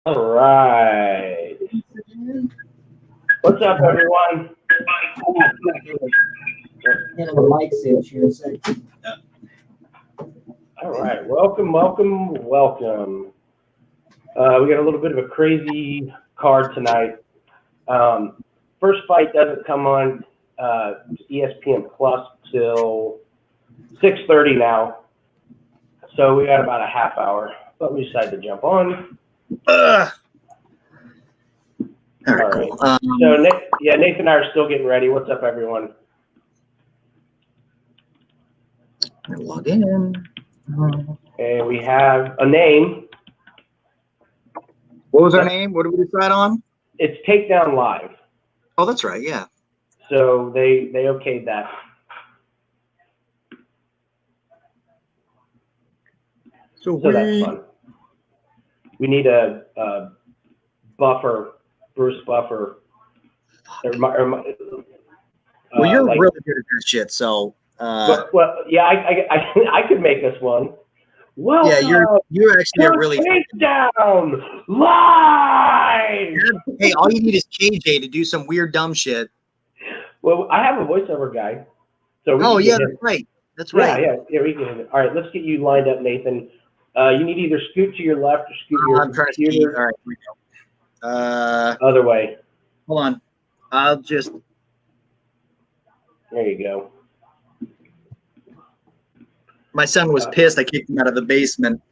All right. What's up, everyone? Handle the mic sales here in a second. All right. Welcome. We got a little bit of a crazy card tonight. First fight doesn't come on ESPN Plus till 6:30 now. So we got about a half hour, but we decided to jump on. All right, cool. So Nathan and I are still getting ready. What's up, everyone? Log in. And we have a name. What was our name? What did we decide on? It's Takedown Live. Oh, that's right. Yeah. So they okayed that. So that's fun. We need a buffer, Bruce Buffer. Well, you're like, really good at that shit. So. Well, yeah, I could make us one. Well, yeah, you're actually a really Takedown Live. Hey, all you need is KJ to do some weird dumb shit. Well, I have a voiceover guy. So that's right. That's right. Yeah, we can. All right, let's get you lined up, Nathan. You need to either scoot to your left or scoot to your computer. All right, here we go. Other way. Hold on. I'll just. There you go. My son was pissed. I kicked him out of the basement.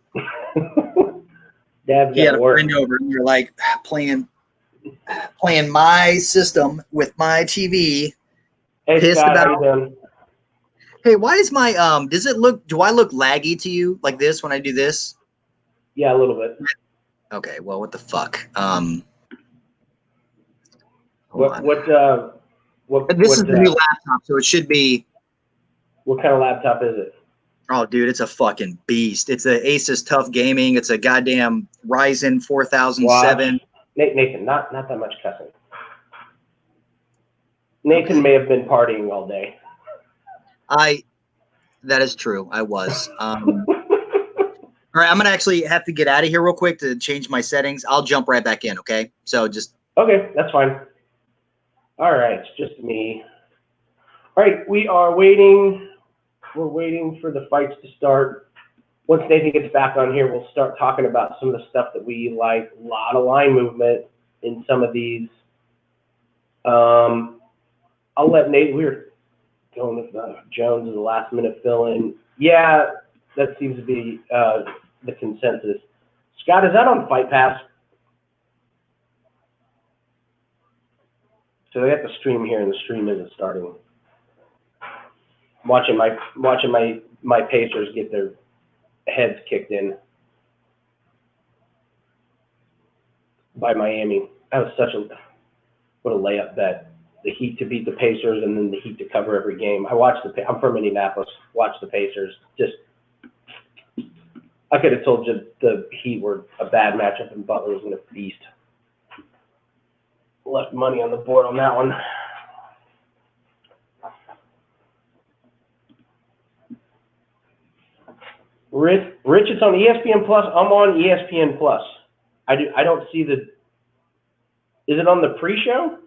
Dad's he had a friend over, and we were like playing my system with my TV. Hey, pissed Scott, about. how you doing? Hey, why is my do I look laggy to you like this when I do this? Yeah, a little bit. Okay, well, what the fuck? This is the new laptop, so it should be. What kind of laptop is it? Oh, dude, it's a fucking beast. It's a Asus Tough Gaming. It's a goddamn Ryzen 4007. Nathan, not that much cussing. Nathan may have been partying all day. That is true. I was. All right, I'm gonna actually have to get out of here real quick to change my settings. I'll jump right back in. Okay, so just. Okay, that's fine. All right, it's just me. All right, we are waiting. We're waiting for the fights to start. Once Nathan gets back on here, we'll start talking about some of the stuff that we like. A lot of line movement in some of these. I'll let Nate. We're going with Jones as a last-minute fill-in. Yeah, that seems to be the consensus. Scott, is that on Fight Pass? So they have to stream here, and the stream isn't starting. Watching my Pacers get their heads kicked in by Miami. That was what a layup bet. The Heat to beat the Pacers and then the Heat to cover every game. I'm from Indianapolis. Watch the Pacers. I could have told you the Heat were a bad matchup and Butler was going to feast. Left money on the board on that one. Rich, it's on ESPN Plus. I'm on ESPN Plus. I don't see the. Is it on the pre-show?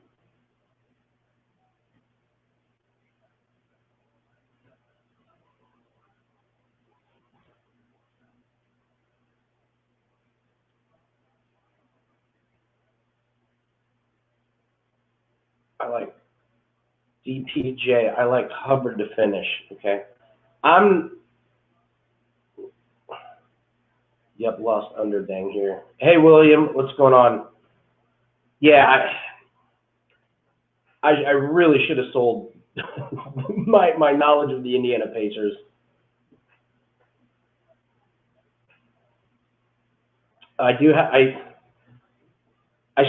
I like DPJ. I like Hubbard to finish. Okay, Yep, lost under dang here. Hey, William, what's going on? Yeah, I really should have sold my knowledge of the Indiana Pacers. I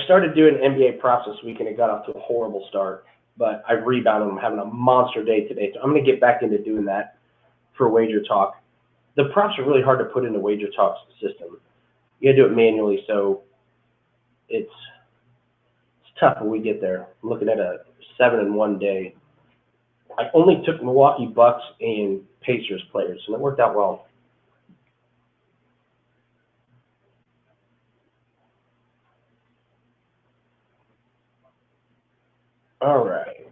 started doing NBA props this week and it got off to a horrible start, but I rebounded. I'm having a monster day today, so I'm going to get back into doing that for Wager Talk. The props are really hard to put into Wager Talk's system. You got to do it manually, so it's tough when we get there. I'm looking at a 7-1 day. I only took Milwaukee Bucks and Pacers players, and it worked out well. All right.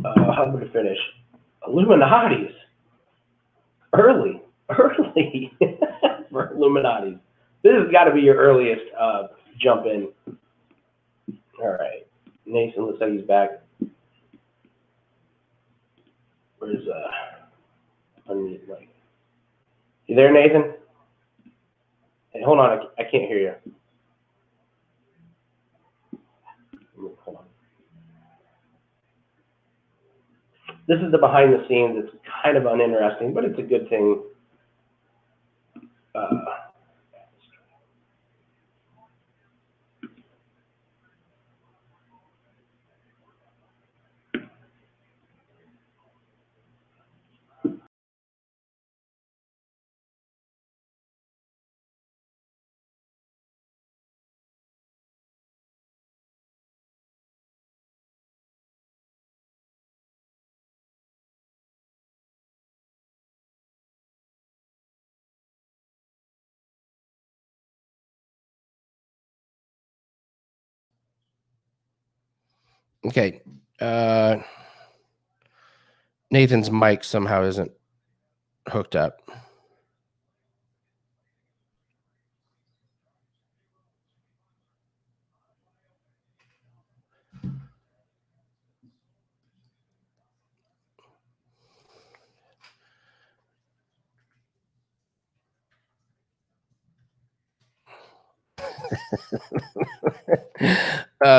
Hubbard to finish. Illuminati's. Early for Illuminati's. This has got to be your earliest jump in. All right. Nathan looks like he's back. Where's unmute mic? You there, Nathan? Hey, hold on. I can't hear you. Hold on. This is the behind the scenes. It's kind of uninteresting, but it's a good thing. Okay. Nathan's mic somehow isn't hooked up.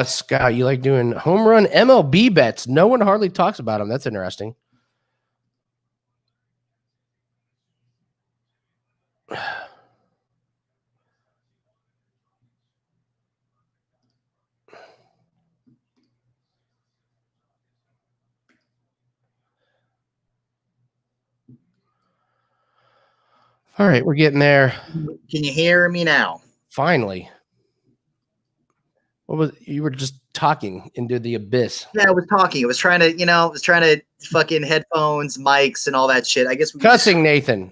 Scott, you like doing home run MLB bets? No one hardly talks about them. That's interesting. All right, we're getting there. Can you hear me now? Finally. What was you were just talking into the abyss? Yeah, I was talking. I was trying to, fucking headphones, mics, and all that shit. I guess we Cussing, Nathan.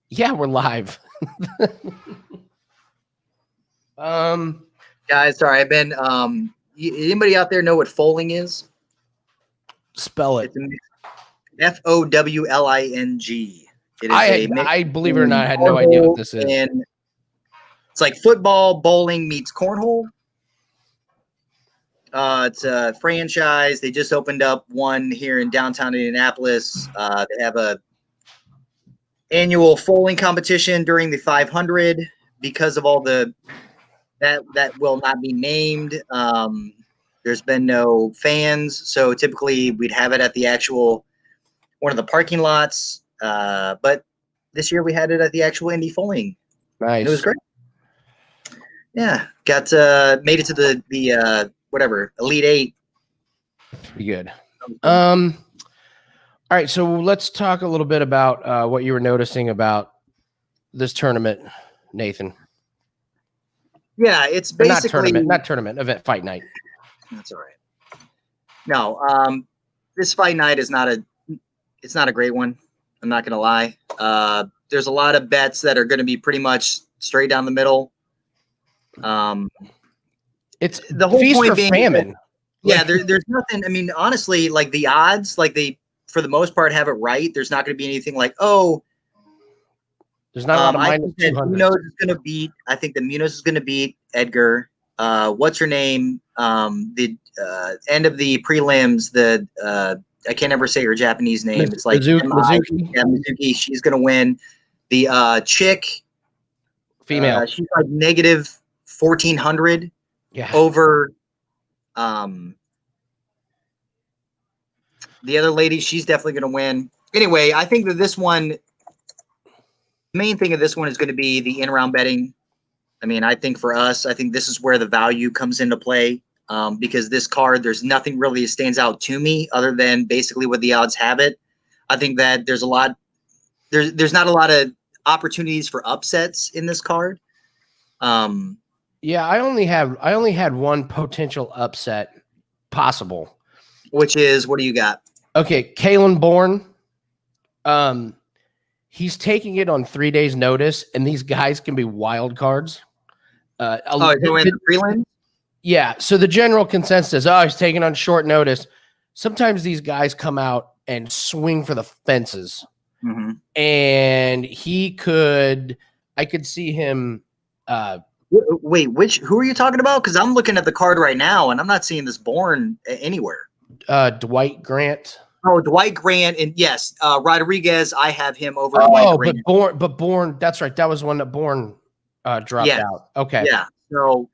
Yeah, we're live. Guys, sorry, I've been anybody out there know what foaling is? Spell it. It's Fowling. I believe it or not, I had no idea what this is. And it's like football, bowling meets cornhole. It's a franchise. They just opened up one here in downtown Indianapolis. They have a annual foaling competition during the 500 because of all the that will not be named. There's been no fans, so typically we'd have it at the actual one of the parking lots. But this year we had it at the actual Indy Foaling. Nice. And it was great. Yeah, got made it to the whatever Elite Eight. Pretty good. All right, so let's talk a little bit about what you were noticing about this tournament, Nathan. Yeah, it's basically not tournament, event, fight night. That's all right. No, this fight night is not a great one. I'm not gonna lie. There's a lot of bets that are going to be pretty much straight down the middle. It's the whole feast point or being, famine. Yeah, there's nothing. I mean, honestly, like the odds, like they for the most part have it right. There's not going to be anything like, oh, there's not a lot of I minus think that 200. Munhoz is going to beat. I think that Munhoz is going to beat Edgar. What's her name? The end of the prelims. I can't ever say her Japanese name. It's like Mizuki. Yeah, Mizuki. She's going to win. The chick, Female. she's like negative 1,400 over. The other lady, she's definitely going to win. Anyway, I think that this one, the main thing of this one is going to be the in-round betting. I mean, I think for us, I think this is where the value comes into play because this card, there's nothing really that stands out to me other than basically what the odds have it. I think that there's not a lot of opportunities for upsets in this card. Yeah, I only had one potential upset possible. Which is, what do you got? Okay, Kalen Bourne. he's taking it on 3 days' notice, and these guys can be wild cards. He's doing the prelim? Yeah. So the general consensus, he's taking on short notice. Sometimes these guys come out and swing for the fences. Mm-hmm. And I could see him. Wait, who are you talking about? Because I'm looking at the card right now, and I'm not seeing this Bourne anywhere. Dwight Grant. Oh, Dwight Grant, and yes, Rodriguez. I have him over Dwight Grant. But Bourne. That's right. That was one that Bourne dropped out. Okay. Yeah. So,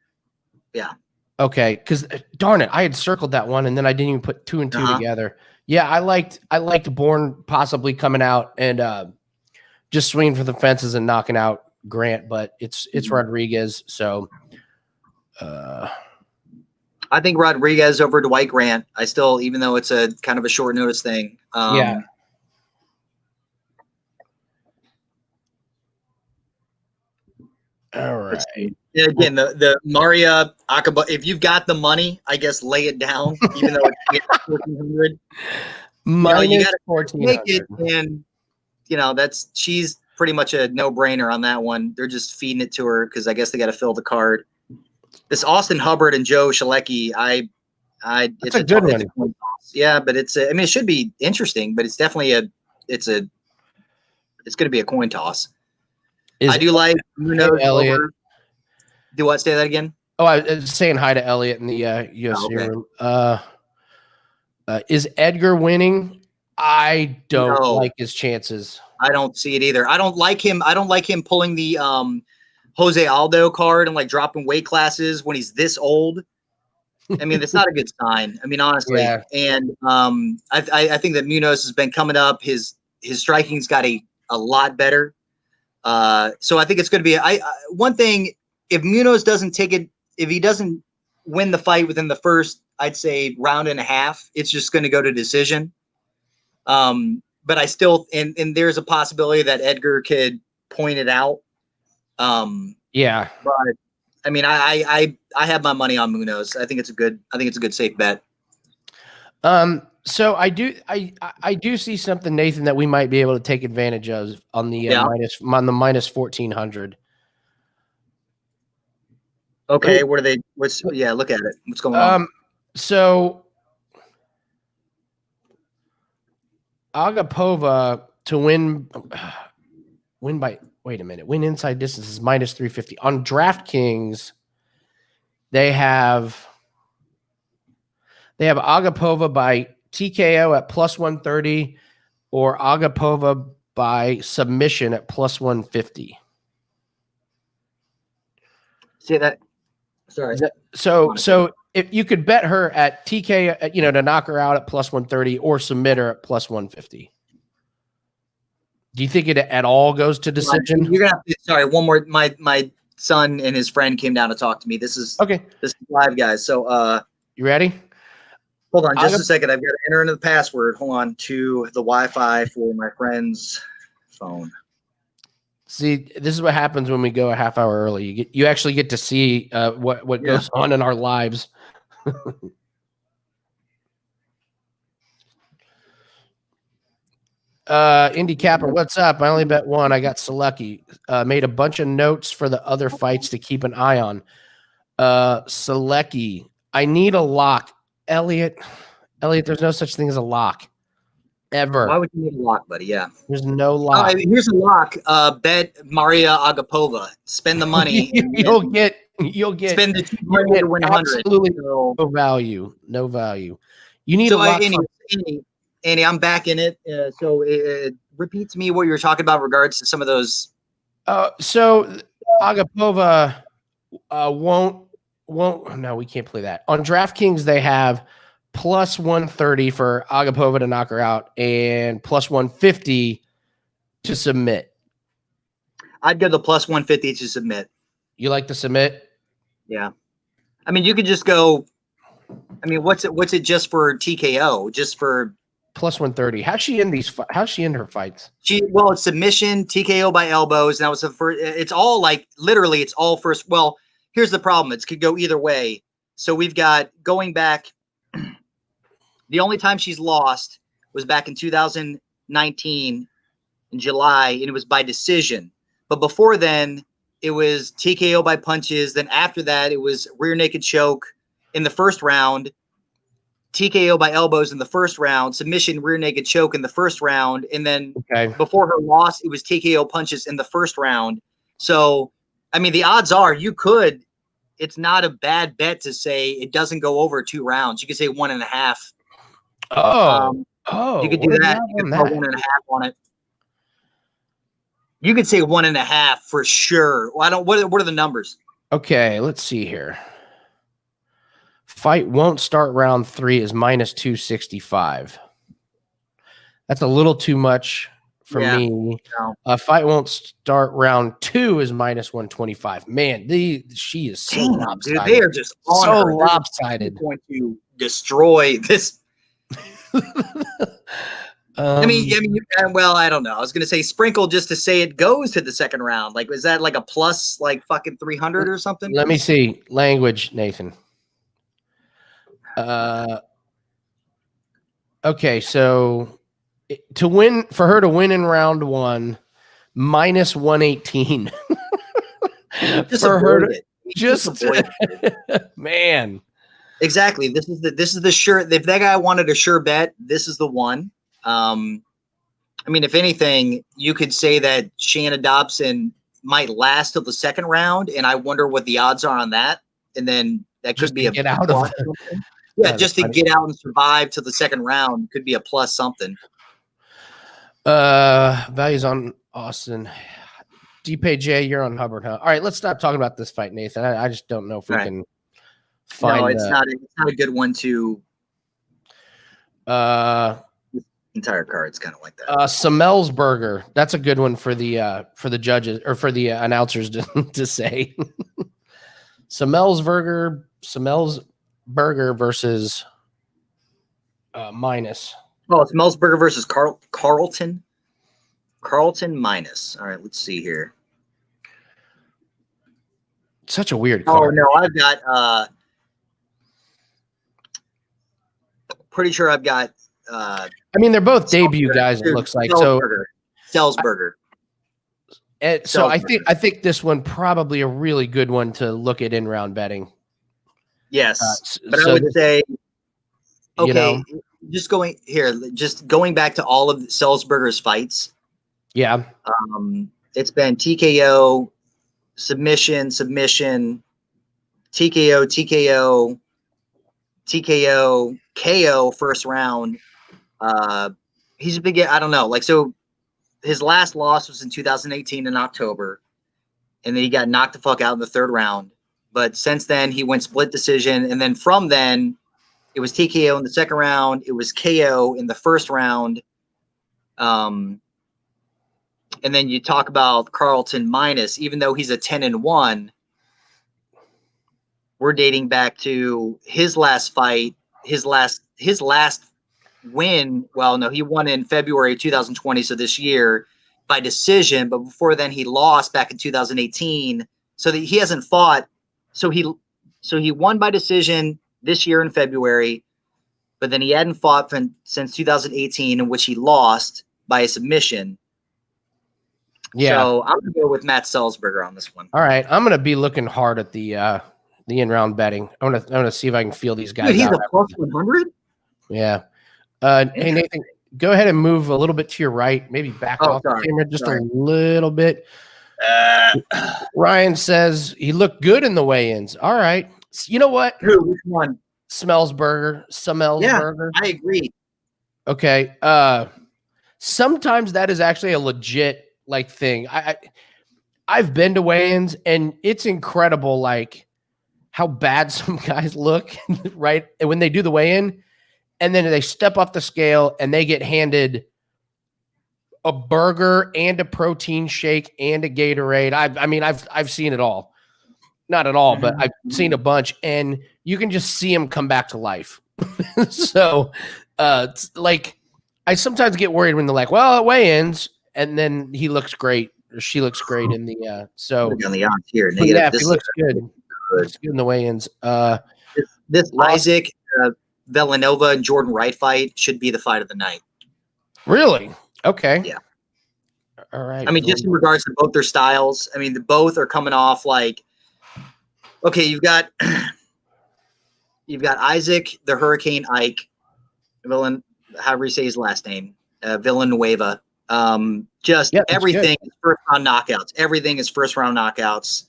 yeah. Okay. Because darn it, I had circled that one, and then I didn't even put 2 and 2 together. Yeah, I liked Bourne possibly coming out and just swinging for the fences and knocking out Grant, but it's Rodriguez. So, I think Rodriguez over Dwight Grant. I still, even though it's a kind of a short notice thing. Yeah. All right. And again, the Mariya Agapova. If you've got the money, I guess lay it down, even though it's 1,400. You got to make it, and she's pretty much a no-brainer on that one. They're just feeding it to her because I guess they got to fill the card. This Austin Hubbard and Joe Solecki, it's a good one. Yeah, but it should be interesting, but it's definitely it's going to be a coin toss. I do like Munhoz Elliott. Do what? Say that again. Oh, I was saying hi to Elliott in the UFC room. Is Edgar winning? I don't like his chances. I don't see it either. I don't like him. I don't like him pulling the Jose Aldo card and like dropping weight classes when he's this old. I mean, it's not a good sign. I mean, honestly. Yeah. And I think that Munhoz has been coming up. His striking's got a lot better. So I think it's going to be one thing. If Munhoz doesn't take it, if he doesn't win the fight within the first, I'd say round and a half, it's just going to go to decision. But I still, and there's a possibility that Edgar could point it out. Yeah. But I mean, I have my money on Munhoz. I think it's a good safe bet. So I do see something, Nathan, that we might be able to take advantage of on the minus 1,400. Okay, look at it. What's going on? So Agapova to win inside distance is minus 350. On DraftKings, they have Agapova by TKO at plus 130 or Agapova by submission at plus 150. See that? Sorry. So if you could bet her at TK, to knock her out at plus 130 or submit her at plus 150. Do you think it at all goes to decision? You're gonna have to, sorry, one more. My son and his friend came down to talk to me. This is live, guys. So you ready? Hold on just a second. I've got to enter into the password. Hold on to the Wi-Fi for my friend's phone. See, this is what happens when we go a half hour early. You actually get to see what goes on in our lives. Handicapper, what's up? I only bet one. I got Solecki. Made a bunch of notes for the other fights to keep an eye on. Solecki. I need a lock. Elliot, there's no such thing as a lock. Ever. Why would you need a lock, buddy? Yeah. There's no lock. Here's a lock. Bet Mariya Agapova. Spend the money. You'll get spend the 200 to win 100. Absolutely no value. No value. You need a lock. Andy, I'm back in it. So repeat to me what you were talking about in regards to some of those. So Agapova won't. No, we can't play that. On DraftKings, they have plus 130 for Agapova to knock her out and plus 150 to submit. I'd go the plus 150 to submit. You like to submit? Yeah. I mean, you could just go. I mean, what's it just for TKO? Just for plus 130. How's she in her fights? It's submission, TKO by elbows. And that was the first. It's all like literally. It's all first. Well, here's the problem. It could go either way. So we've got going back. The only time she's lost was back in 2019 in July, and it was by decision. But before then, it was TKO by punches. Then after that, it was rear naked choke in the first round, TKO by elbows in the first round, submission, rear naked choke in the first round, and then before her loss, it was TKO punches in the first round. So, I mean, the odds are you could. It's not a bad bet to say it doesn't go over 2 rounds. You could say 1.5. You could do that. You could throw 1.5 on it. You could say 1.5 for sure. Well, I don't. What are the numbers? Okay, let's see here. Fight won't start round 3 is -265. That's a little too much for me. No. Fight won't start round 2 is -125. Man, she is so lopsided. Dude, they are just so lopsided. Going to destroy this. I mean, well, I don't know. I was going to say sprinkle just to say it goes to the second round. Like, is that like a plus, like fucking 300 or something? Let me see. Language, Nathan. Okay, so for her to win in round 1, -118. For her to man. Exactly. This is the sure. If that guy wanted a sure bet, this is the one. I mean, if anything, you could say that Shana Dobson might last till the second round, and I wonder what the odds are on that. And then that could be a get out of it. Yeah, just to get out and survive to the second round could be a plus something. Values on Austin. DPJ, you're on Hubbard, huh? All right, let's stop talking about this fight, Nathan. I just don't know if we can find. No, it's not a good one to. Entire card's kind of like that. Semelsberger. That's a good one for the judges or for the announcers to say. Semelsberger versus minus. Oh, it's Semelsberger versus Carlton. Carlton minus. All right, let's see here. Such a weird card. Oh no, I've got pretty sure I've got I mean, they're both debut guys, it looks like. Semelsberger. So I think this one probably a really good one to look at in round betting. Yes, but I would say, okay, just going back to all of Semelsberger's fights. Yeah, it's been TKO, submission, TKO, KO first round. He's a big. I don't know. Like, so his last loss was in 2018 in October, and then he got knocked the fuck out in the third round. But since then, he went split decision, and then from then, it was TKO in the second round. It was KO in the first round. And then you talk about Carlton minus, even though he's a 10-1. We're dating back to his last fight, his last win. Well, no, he won in February 2020, so this year by decision. But before then, he lost back in 2018. So that he hasn't fought. So he won by decision this year in February, but then he hadn't fought since 2018, in which he lost by a submission. Yeah. So I'm gonna go with Matt Semelsberger on this one. All right, I'm gonna be looking hard at the in-round betting. I'm gonna see if I can feel these guys. Dude, he's out. a plus 100. Yeah. Hey Nathan, go ahead and move a little bit to your right, maybe back off the camera just a little bit. Ryan says he looked good in the weigh-ins. All right. You know what? Who? Which one? Semelsberger. Yeah, I agree. Okay. Sometimes that is actually a legit like thing. I've been to weigh-ins and it's incredible like how bad some guys look, right? And when they do the weigh-in and then they step off the scale and they get handed a burger and a protein shake and a Gatorade. I mean, I've seen it all. Not at all, but I've seen a bunch, and you can just see them come back to life. So, it's like, I sometimes get worried when they're like, well, it weigh-ins, and then he looks great, or she looks great in the, so. On the odds here. Yeah, if he looks good. Looks good in the weigh-ins. This Isaac, Villanueva, and Jordan Wright fight should be the fight of the night. Really? Okay. Yeah. All right. I mean, just in regards to both their styles, I mean, both are coming off like, okay, you've got Isaac, the Hurricane Ike, however you say his last name, Villanueva. Everything is first round knockouts. Everything is first round knockouts.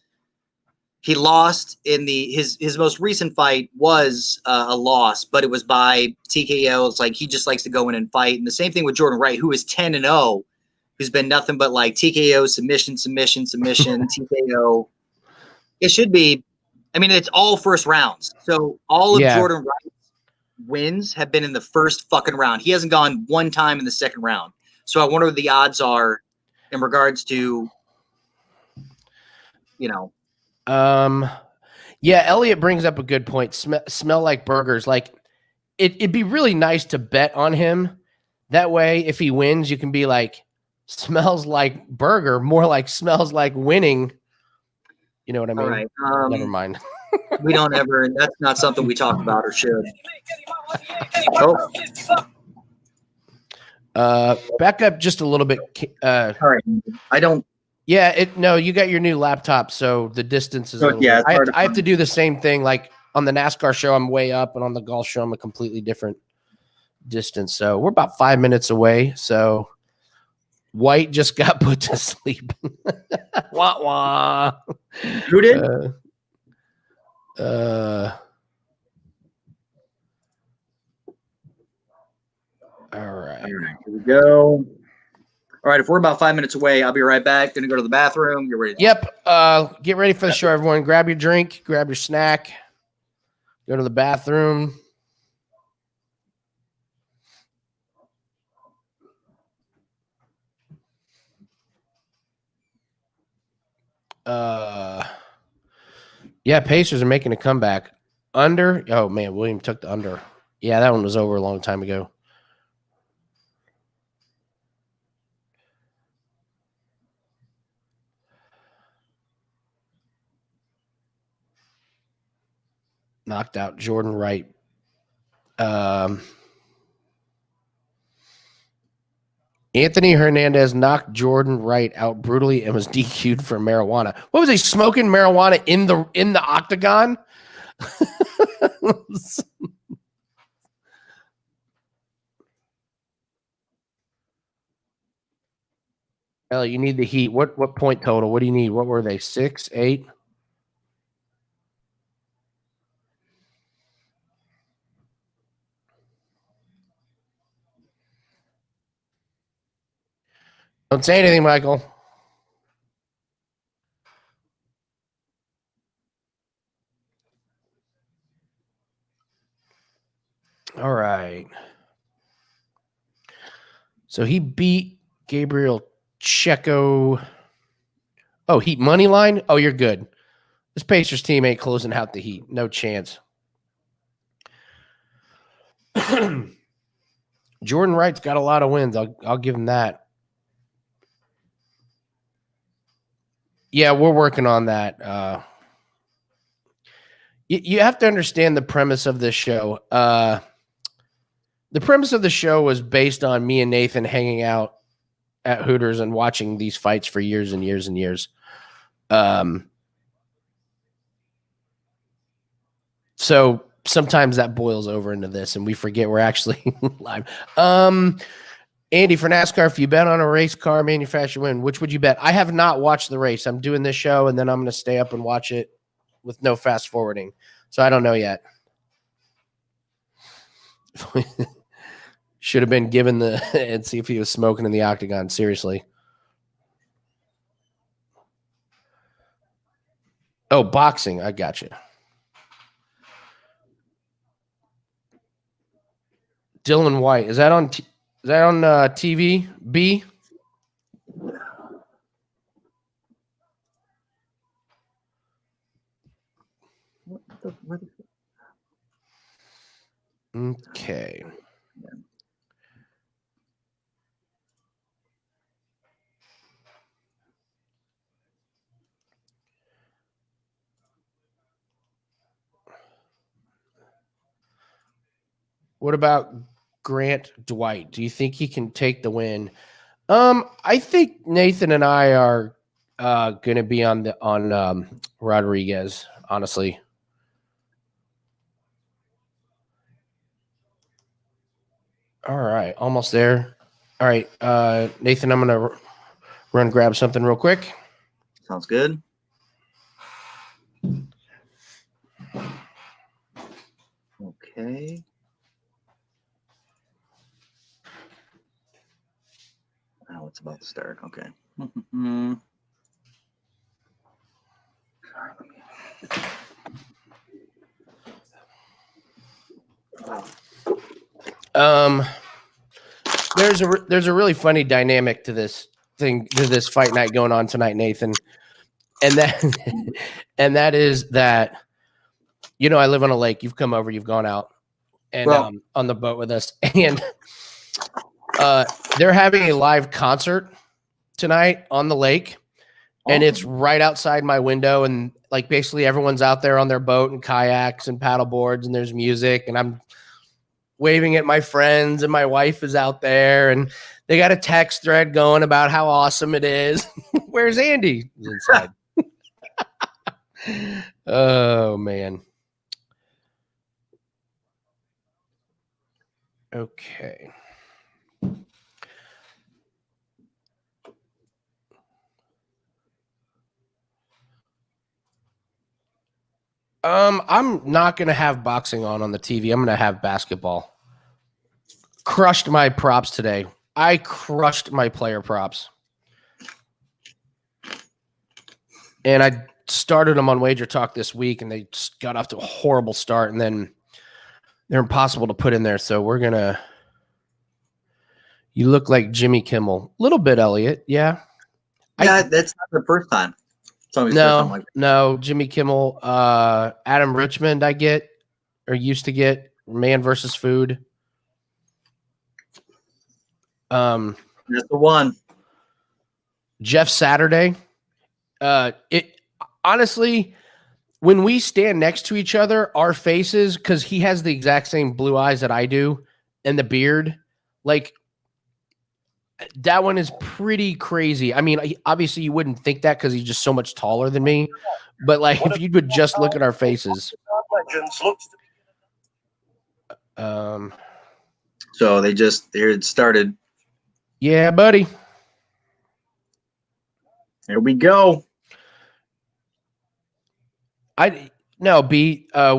He lost in his most recent fight was a loss, but it was by TKO. It's like he just likes to go in and fight. And the same thing with Jordan Wright, who is 10-0, who's been nothing but like TKO, submission, TKO. It should be, I mean, it's all first rounds. So all of Jordan Wright's wins have been in the first fucking round. He hasn't gone one time in the second round. So I wonder what the odds are in regards to, Elliot brings up a good point. Smell like burgers. Like it'd be really nice to bet on him. That way, if he wins, you can be like, smells like burger, more like smells like winning. You know what I mean? All right. Never mind. We don't ever, that's not something we talk about or should. Back up just a little bit. All right. I don't. Yeah, you got your new laptop, so the distance is. I have to do the same thing. Like on the NASCAR show, I'm way up, and on the golf show, I'm a completely different distance. So we're about 5 minutes away. So White just got put to sleep. Wah wah. Who did? All right. Here we go. All right, if we're about 5 minutes away, I'll be right back. Gonna go to the bathroom. Get ready. Yep. Get ready for the show, everyone. Grab your drink, grab your snack, go to the bathroom. Pacers are making a comeback. Under. Oh man, William took the under. Yeah, that one was over a long time ago. Knocked out Jordan Wright. Anthony Hernandez knocked Jordan Wright out brutally and was DQ'd for marijuana. What was he smoking marijuana in the octagon? Hell, you need the heat. What point total? What do you need? What were they? 6, 8? Don't say anything, Michael. All right. So he beat Gabriel Checo. Oh, Heat money line? Oh, you're good. This Pacers team ain't closing out the Heat. No chance. Jordan Wright's got a lot of wins. I'll give him that. Yeah, we're working on that. You have to understand the premise of this show. The premise of the show was based on me and Nathan hanging out at Hooters and watching these fights for years and years and years. So sometimes that boils over into this and we forget we're actually live. Andy, for NASCAR, if you bet on a race car manufacturer win, which would you bet? I have not watched the race. I'm doing this show and then I'm going to stay up and watch it with no fast forwarding. So I don't know yet. Should have been given and see if he was smoking in the octagon. Seriously. Oh, boxing. I got you. Dylan White. Is that on TV? B? Okay. What about Grant Dwight? Do you think he can take the win? I think Nathan and I are going to be on Rodriguez, honestly. All right, almost there. All right, Nathan, I'm going to run grab something real quick. Sounds good. Okay. Oh, it's about to start. Okay. There's a really funny dynamic to this fight night going on tonight, Nathan, and that is that, you know, I live on a lake. You've come over, you've gone out, and on the boat with us, and they're having a live concert tonight on the lake, and it's right outside my window, and like basically everyone's out there on their boat and kayaks and paddle boards, and there's music, and I'm waving at my friends, and my wife is out there, and they got a text thread going about how awesome it is. Where's Andy? He's inside. Oh man. Okay. I'm not going to have boxing on the TV. I'm going to have basketball. Crushed my props today. I crushed my player props. And I started them on Wager Talk this week, and they just got off to a horrible start, and then they're impossible to put in there. So we're going to – you look like Jimmy Kimmel. A little bit, Elliot. Yeah. Yeah, that's not the first time. No, Jimmy Kimmel, Adam Richmond, I get or used to get Man versus Food. That's the one. Jeff Saturday. It honestly, when we stand next to each other, our faces, because he has the exact same blue eyes that I do and the beard, like that one is pretty crazy. I mean, obviously you wouldn't think that because he's just so much taller than me. But like, if you would just look at our faces. So they're started. Yeah, buddy. There we go. We are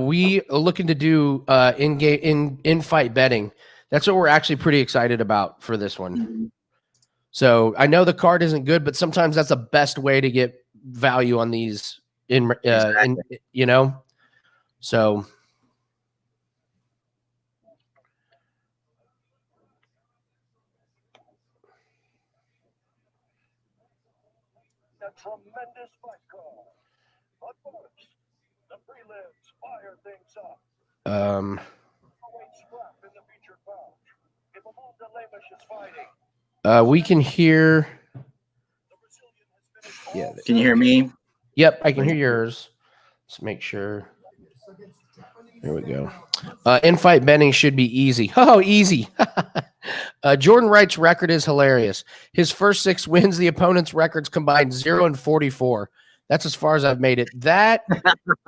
looking to do in fight betting. That's what we're actually pretty excited about for this one. Mm-hmm. So I know the card isn't good, but sometimes that's the best way to get value on these exactly. You know, so. A tremendous fight call. But first, the prelims fire things up. In the featured bout. If Lemos is fighting. We can hear. Yeah. Can you hear me? Yep, I can hear yours. Let's make sure. There we go. In-fight betting should be easy. Oh, easy. Jordan Wright's record is hilarious. His first 6 wins, the opponent's records combined 0-44. That's as far as I've made it. That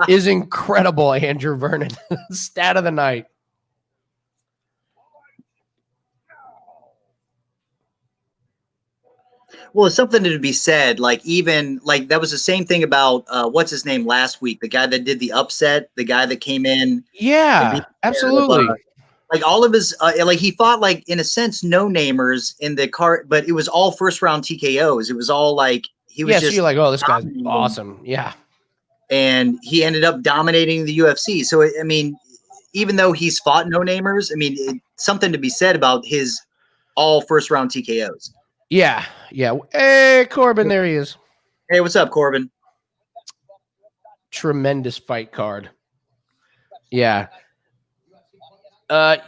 is incredible, Andrew Vernon. Stat of the night. Well, it's something to be said. Like, even like that was the same thing about what's his name last week, the guy that did the upset, the guy that came in. Yeah, absolutely. Like all of his, like he fought like in a sense no namers in the card, but it was all first round TKOs. It was all like he was just so you're like, oh, this guy's awesome. Yeah, and he ended up dominating the UFC. So I mean, even though he's fought no namers, I mean, something to be said about his all first round TKOs. Yeah. Hey, Corbin, there he is. Hey, what's up, Corbin? Tremendous fight card. Yeah.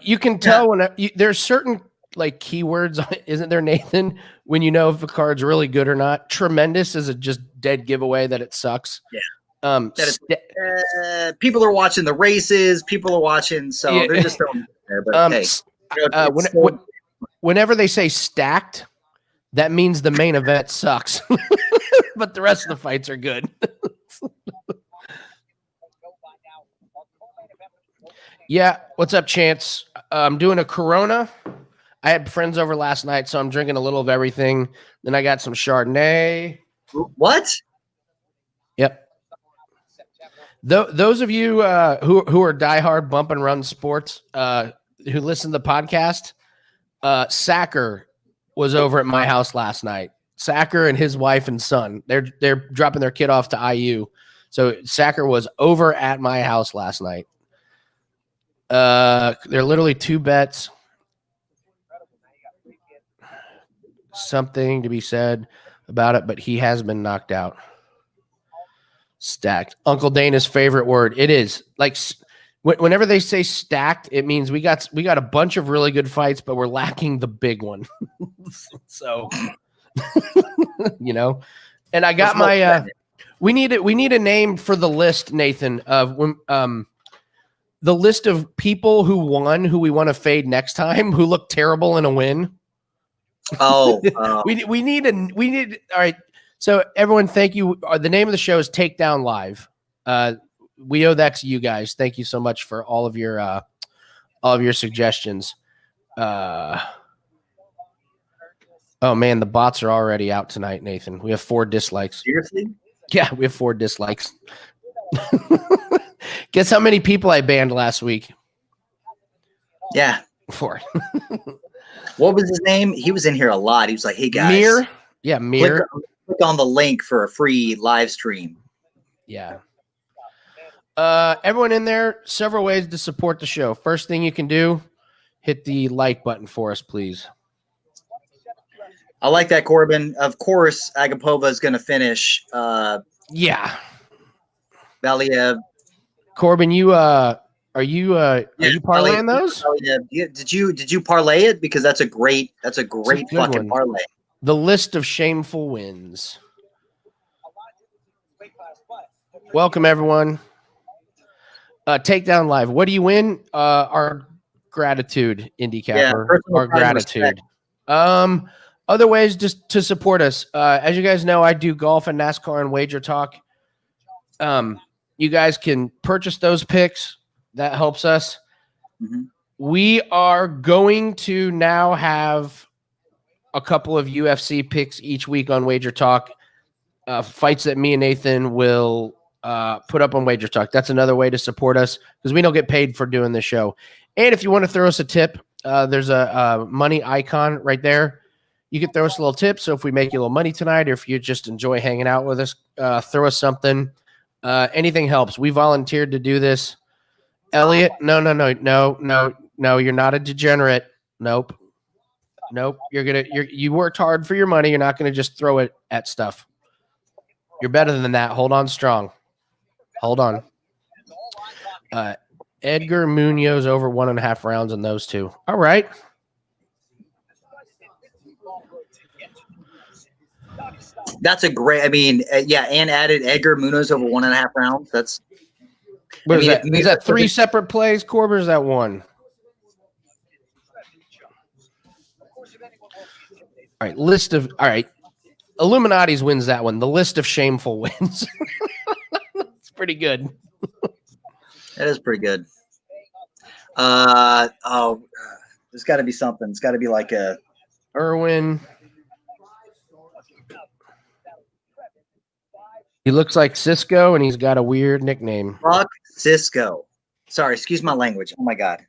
You can tell when there's certain like keywords, isn't there, Nathan? When you know if a card's really good or not. Tremendous is a just dead giveaway that it sucks. Yeah. People are watching the races. People are watching, so they're just throwing it there. But hey, whenever they say stacked, That means the main event sucks, but the rest of the fights are good. Yeah, what's up, Chance? I'm doing a Corona. I had friends over last night, so I'm drinking a little of everything. Then I got some Chardonnay. What? Yep. Those of you who are diehard bump and run sports, who listen to the podcast, Sacker was over at my house last night. Sacker and his wife and son, they're dropping their kid off to IU. So Sacker was over at my house last night. There are literally 2 bets. Something to be said about it, but he has been knocked out. Stacked. Uncle Dana's favorite word. It is like whenever they say stacked, it means we got a bunch of really good fights, but we're lacking the big one. So, you know, and I got my, we need a name for the list, Nathan, of the list of people who won, who we want to fade next time, who look terrible in a win. Oh, we need all right. So everyone, thank you. The name of the show is Takedown Live. We owe that to you guys. Thank you so much for all of your suggestions. Oh man, the bots are already out tonight, Nathan. We have 4 dislikes. Seriously? Yeah, we have 4 dislikes. Guess how many people I banned last week? Yeah. 4. What was his name? He was in here a lot. He was like, "Hey guys, Mir. Yeah, Mir. click on the link for a free live stream." Yeah. Everyone in there, several ways to support the show. First thing you can do, hit the like button for us, please. I like that, Corbin. Of course, Agapova is going to finish. Yeah. Valiev. Corbin, are you parlaying those? Did you parlay it? Because that's a great fucking one. parlay. The list of shameful wins. Welcome everyone. Takedown Live. What do you win? Our gratitude, handicapper. Our gratitude. Other ways just to support us. As you guys know, I do golf and NASCAR and Wager Talk. You guys can purchase those picks. That helps us. Mm-hmm. We are going to now have a couple of UFC picks each week on Wager Talk. Fights that me and Nathan will put up on Wager Talk. That's another way to support us because we don't get paid for doing this show. And if you want to throw us a tip, there's a money icon right there. You can throw us a little tip. So if we make you a little money tonight, or if you just enjoy hanging out with us, throw us something. Anything helps. We volunteered to do this. Elliot, no. You're not a degenerate. Nope. You worked hard for your money. You're not going to just throw it at stuff. You're better than that. Hold on strong. Hold on. Edgar Munhoz over 1.5 rounds in those 2. All right. That's a great. And added Edgar Munhoz over 1.5 rounds. That's. What is that? Is that 3 separate plays, Corbin, or is that 1? All right. Illuminati's wins that one. The list of shameful wins. It's pretty good. That is pretty good. There's got to be something. It's got to be like a Irwin. He looks like Cisco, and he's got a weird nickname. Fuck Cisco. Sorry, excuse my language. Oh my god.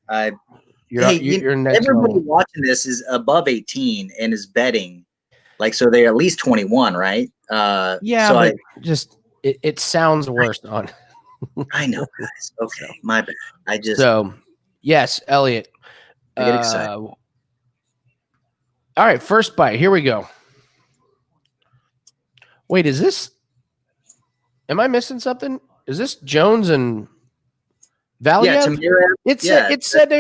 You're next everybody level. watching this is above 18 and is betting. Like, so they're at least 21, right? Yeah, so but it sounds worse on. I know, guys. Okay, my bad. Yes, Elliot. I get excited. All right, first bite. Here we go. Wait, is this? Am I missing something? Is this Jones and Valiev? Yeah, Tamira. It said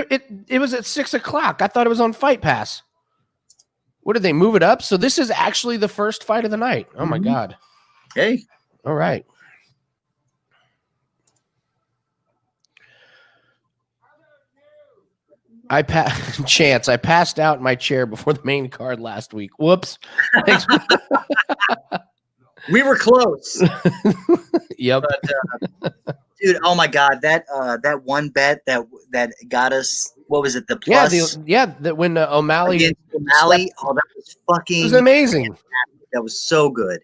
it was at 6 o'clock. I thought it was on Fight Pass. What did they move it up? So this is actually the first fight of the night. Oh my God. Hey. All right. I passed out in my chair before the main card last week. Whoops. Thanks. We were close. Yep. But, dude, oh my God, that one bet that got us. What was it? The plus. That when O'Malley. Against O'Malley. Oh, that was fucking. It was amazing. That was so good.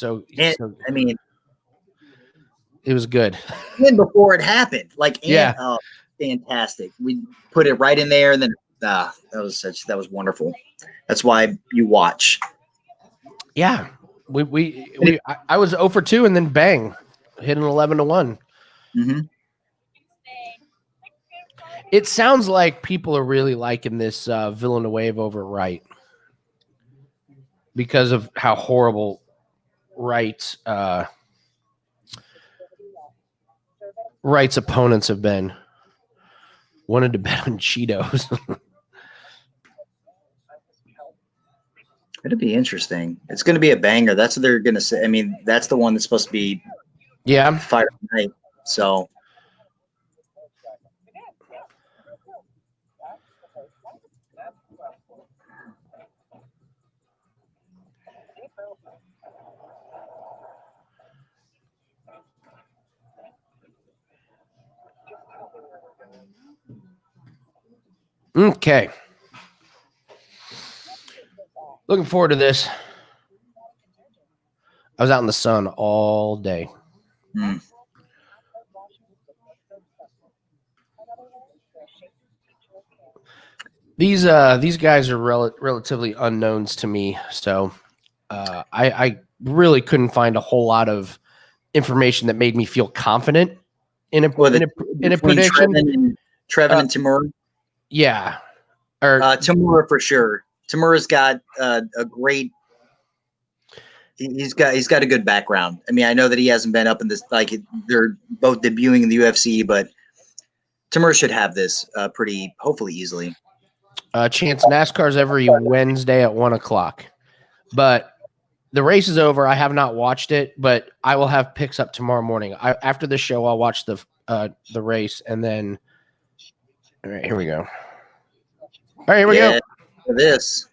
I mean, it was good. Even before it happened, yeah. Oh, fantastic. We put it right in there, and then that was wonderful. That's why you watch. Yeah. I was 0 for 2 and then bang, hit an 11-1. Mm-hmm. It sounds like people are really liking this Villanueva over Wright because of how horrible Wright's opponents have been. Wanted to bet on Cheetos. It'll be interesting. It's going to be a banger. That's what they're going to say. I mean, that's the one that's supposed to be fight of the night. So okay. Looking forward to this. I was out in the sun all day. These guys are relatively unknowns to me, so I really couldn't find a whole lot of information that made me feel confident in a prediction. Trevin and Timur. Yeah, or Timur for sure. Timur's got a great. He's got a good background. I mean, I know that he hasn't been up in this. They're both debuting in the UFC, but Timur should have this hopefully easily. Chance, NASCAR's every Wednesday at 1:00, but the race is over. I have not watched it, but I will have picks up tomorrow morning. After the show, I'll watch the race, and then. All right, here we go. All right, here we go. For this.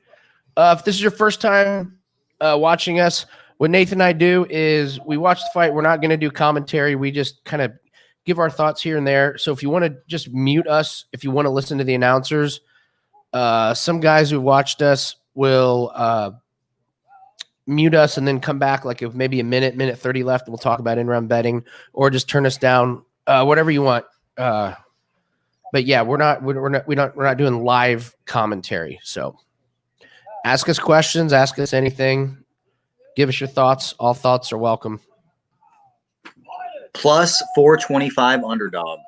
If this is your first time watching us, what Nathan and I do is we watch the fight. We're not going to do commentary. We just kind of give our thoughts here and there. So if you want to just mute us, if you want to listen to the announcers, some guys who watched us will mute us and then come back like if maybe a minute 30 left, and we'll talk about in-round betting, or just turn us down, whatever you want. But yeah, we're not doing live commentary. So ask us questions, ask us anything, give us your thoughts. All thoughts are welcome. Plus 425 underdog.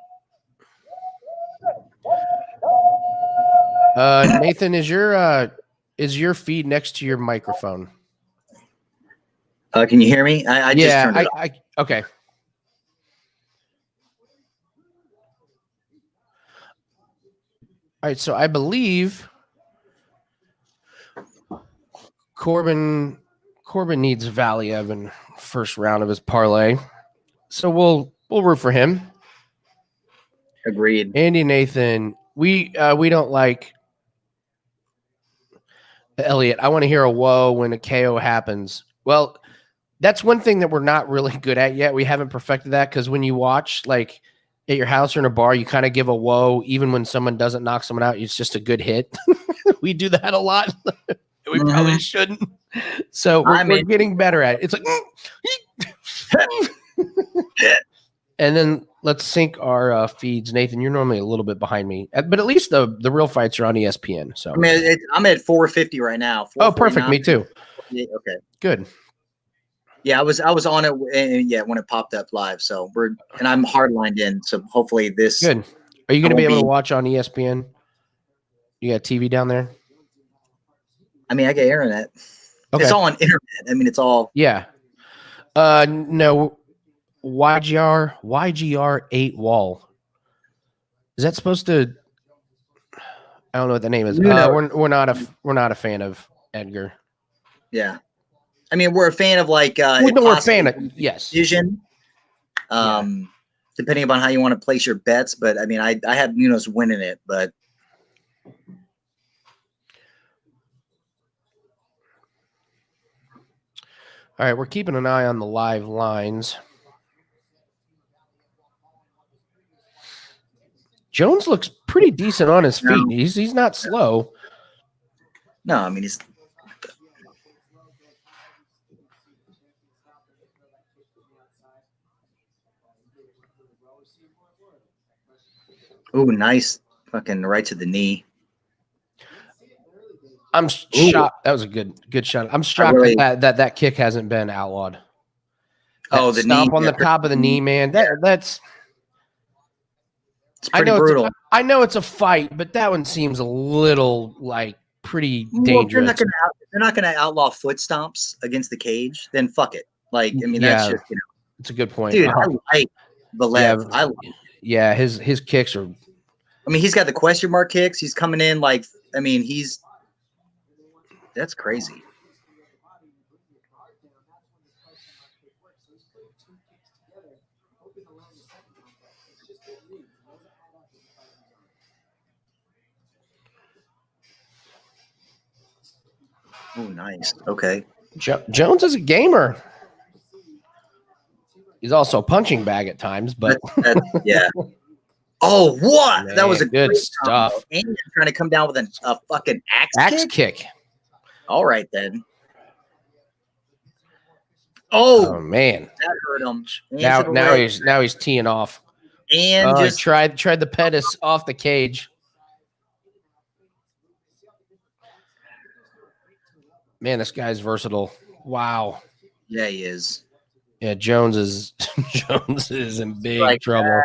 Nathan, is your feed next to your microphone? Can you hear me? I just turned it off. Okay. All right, so I believe Corbin needs Valiev in first round of his parlay, so we'll root for him. Agreed. Andy, Nathan, we don't like Elliot. I want to hear a whoa when a KO happens. Well, that's one thing that we're not really good at yet. We haven't perfected that because when you watch like at your house or in a bar, you kind of give a whoa even when someone doesn't knock someone out. It's just a good hit. We do that a lot. We probably shouldn't. So we're getting better at it. It's like, and then let's sync our feeds. Nathan, you're normally a little bit behind me, but at least the real fights are on ESPN. So I mean, I'm at 450 right now. Oh, perfect. Me too. Yeah, okay. Good. Yeah, I was on it. When it popped up live. So I'm hard lined in. So hopefully this. Good. Are you going to be able to watch on ESPN? You got TV down there? I mean, I get internet. Okay. It's all on internet. I mean, it's all. Yeah. No. YGR 8 wall. Is that supposed to? I don't know what the name is. We're not a fan of Edgar. Yeah. I mean, we're a fan of like. We're a fan of yes. Vision. Depending upon how you want to place your bets, but I mean, I have Munhoz winning it, but All right, we're keeping an eye on the live lines. Jones looks pretty decent on his feet. He's not slow. No, I mean he's. Ooh, nice fucking right to the knee. I'm shocked. That was a good shot. I'm shocked that kick hasn't been outlawed. Oh, the the stomp knee on the top of the knee, man. That's. It's pretty brutal. I know it's a fight, but that one seems a little like pretty dangerous. If they're not gonna outlaw foot stomps against the cage, then fuck it. Like, I mean, that's just, you know. It's a good point. Dude, I like Villanueva. Yeah, his kicks are. I mean, he's got the question mark kicks. He's coming in like, I mean, that's crazy. Oh, nice. Okay. Jones is a gamer. He's also a punching bag at times, but yeah. Oh, what? Man, That was a good great stuff. combo. And you're trying to come down with a fucking axe kick. All right, then. Oh man, that hurt him. Now he's teeing off. And just tried the Pettis off the cage. Man, this guy's versatile. Wow. Yeah, he is. Yeah, Jones is in big trouble.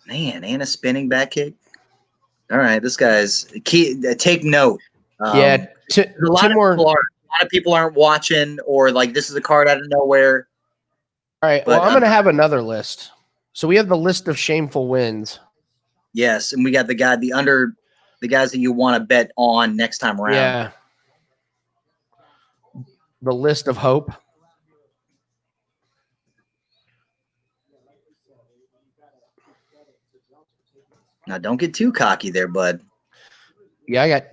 Man, and a spinning back kick. All right, this guy's key. Take note. A lot of people aren't watching, or like this is a card out of nowhere. All right, well, I'm going to have another list. So we have the list of shameful wins. Yes, and we got the guys that you want to bet on next time around. Yeah. The list of hope. Now, don't get too cocky there, bud. Yeah, I got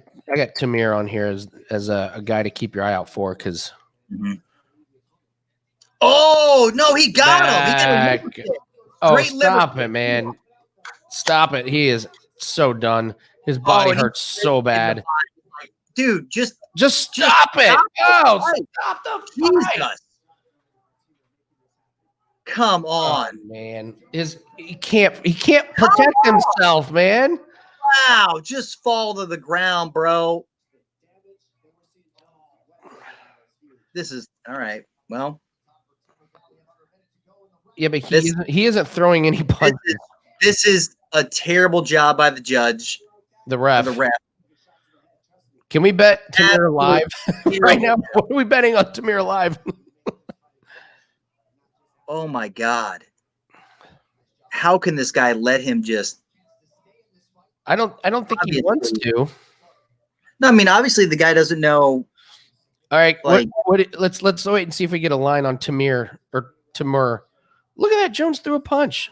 Tamir on here as a guy to keep your eye out for because. Mm-hmm. Oh no, he got him. Stop it, man! Stop it! He is so done. His body hurts so bad. Dude, just stop it! Stop the fight! Come on, man. He can't protect himself, man. Wow, just fall to the ground, bro. This is all right. Well, yeah, but he isn't throwing any punches. This is a terrible job by the judge. The ref. Can we bet Tamir live right now? What are we betting on Tamir live? Oh my God. How can this guy let him just I don't think he wants to. No, I mean obviously the guy doesn't know. All right, let's wait and see if we get a line on Tamir or Timur. Look at that, Jones threw a punch.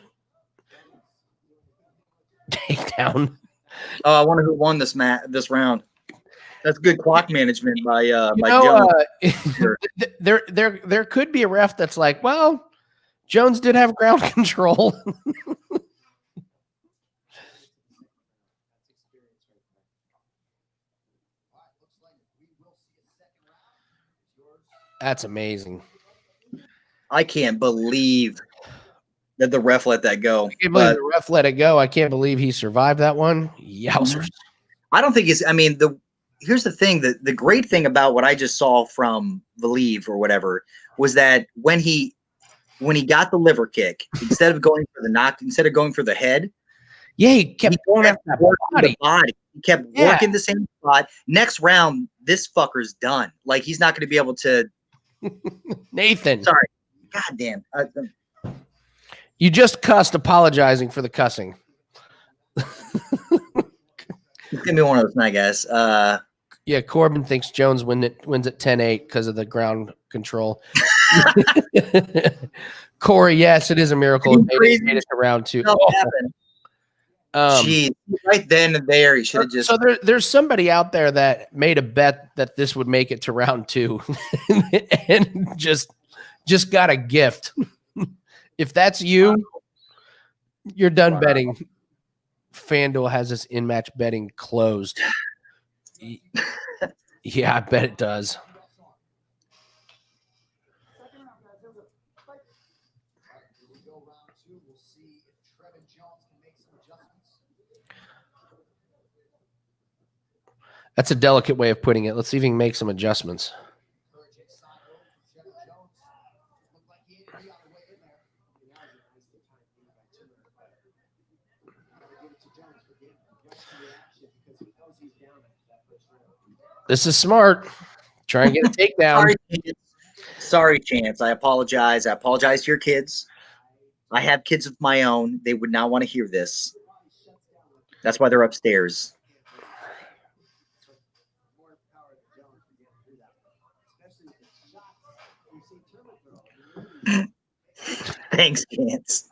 Takedown. Oh, I wonder who won this round. That's good clock management by Jones. There could be a ref that's like, well, Jones did have ground control. That's amazing. I can't believe that the ref let that go. I can't believe the ref let it go. I can't believe he survived that one. Yowzers. I don't think here's the thing, the great thing about what I just saw from Valieve or whatever was that when he got the liver kick, instead of going for the knock, instead of going for the head, he kept going after the body. He kept working the same spot. Next round, this fucker's done. Like he's not going to be able to. Nathan. Sorry. God damn. You just cussed apologizing for the cussing. Give me one of those night, guys. Yeah, Corbin thinks Jones wins at 10-8 because of the ground control. Corey, yes, it is a miracle. It made it to round 2. Gee, right then and there, he should have just. So there's somebody out there that made a bet that this would make it to round 2 and just got a gift. If that's you, you're done betting. FanDuel has this in-match betting closed. Yeah, I bet it does. That's a delicate way of putting it. Let's see if he can make some adjustments. This is smart. Try and get a takedown. Sorry, Chance. I apologize. I apologize to your kids. I have kids of my own. They would not want to hear this. That's why they're upstairs. Thanks, Chance.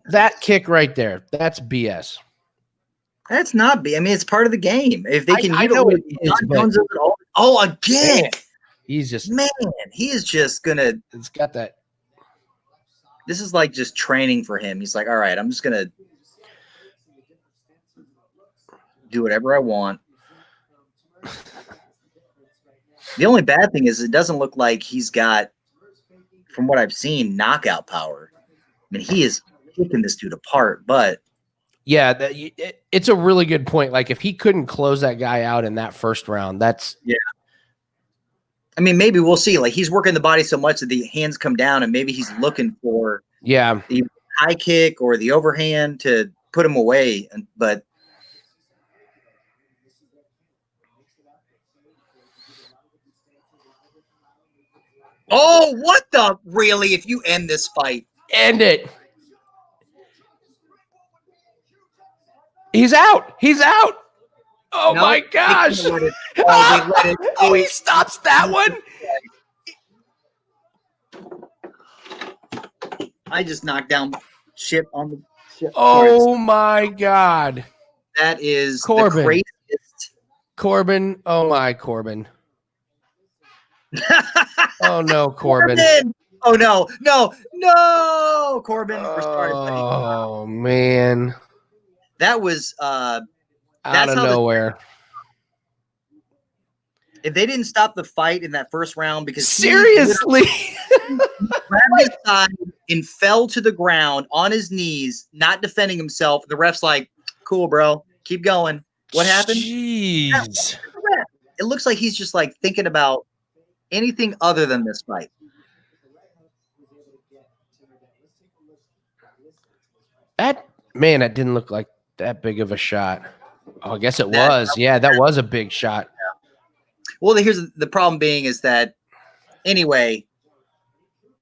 That kick right there, that's BS. That's not B. I mean, it's part of the game. If they can, I know it is, but again, he's just he is just gonna. It's got that. This is like just training for him. He's like, all right, I'm just gonna do whatever I want. The only bad thing is it doesn't look like he's got, from what I've seen, knockout power. I mean, he is kicking this dude apart, but yeah, it's a really good point. Like if he couldn't close that guy out in that first round, that's I mean, maybe we'll see. Like he's working the body so much that the hands come down, and maybe he's looking for the high kick or the overhand to put him away. But oh, what the really? If you end this fight, end it. He's out. He's out. Oh my gosh. Oh, he stops that one. I just knocked down ship on the ship. Oh my God. That is Corbin. The craziest. Corbin. Oh my Corbin. Oh no, Corbin. Oh no, Corbin. Oh man. That was out of nowhere. If they didn't stop the fight in that first round, because seriously, he grabbed his side and fell to the ground on his knees, not defending himself. The ref's like, "Cool, bro, keep going." What happened? Jeez. It looks like he's just like thinking about anything other than this fight. That didn't look like that big of a shot. Oh, I guess it was. Yeah, that was a big shot. Well, here's the problem being is that anyway,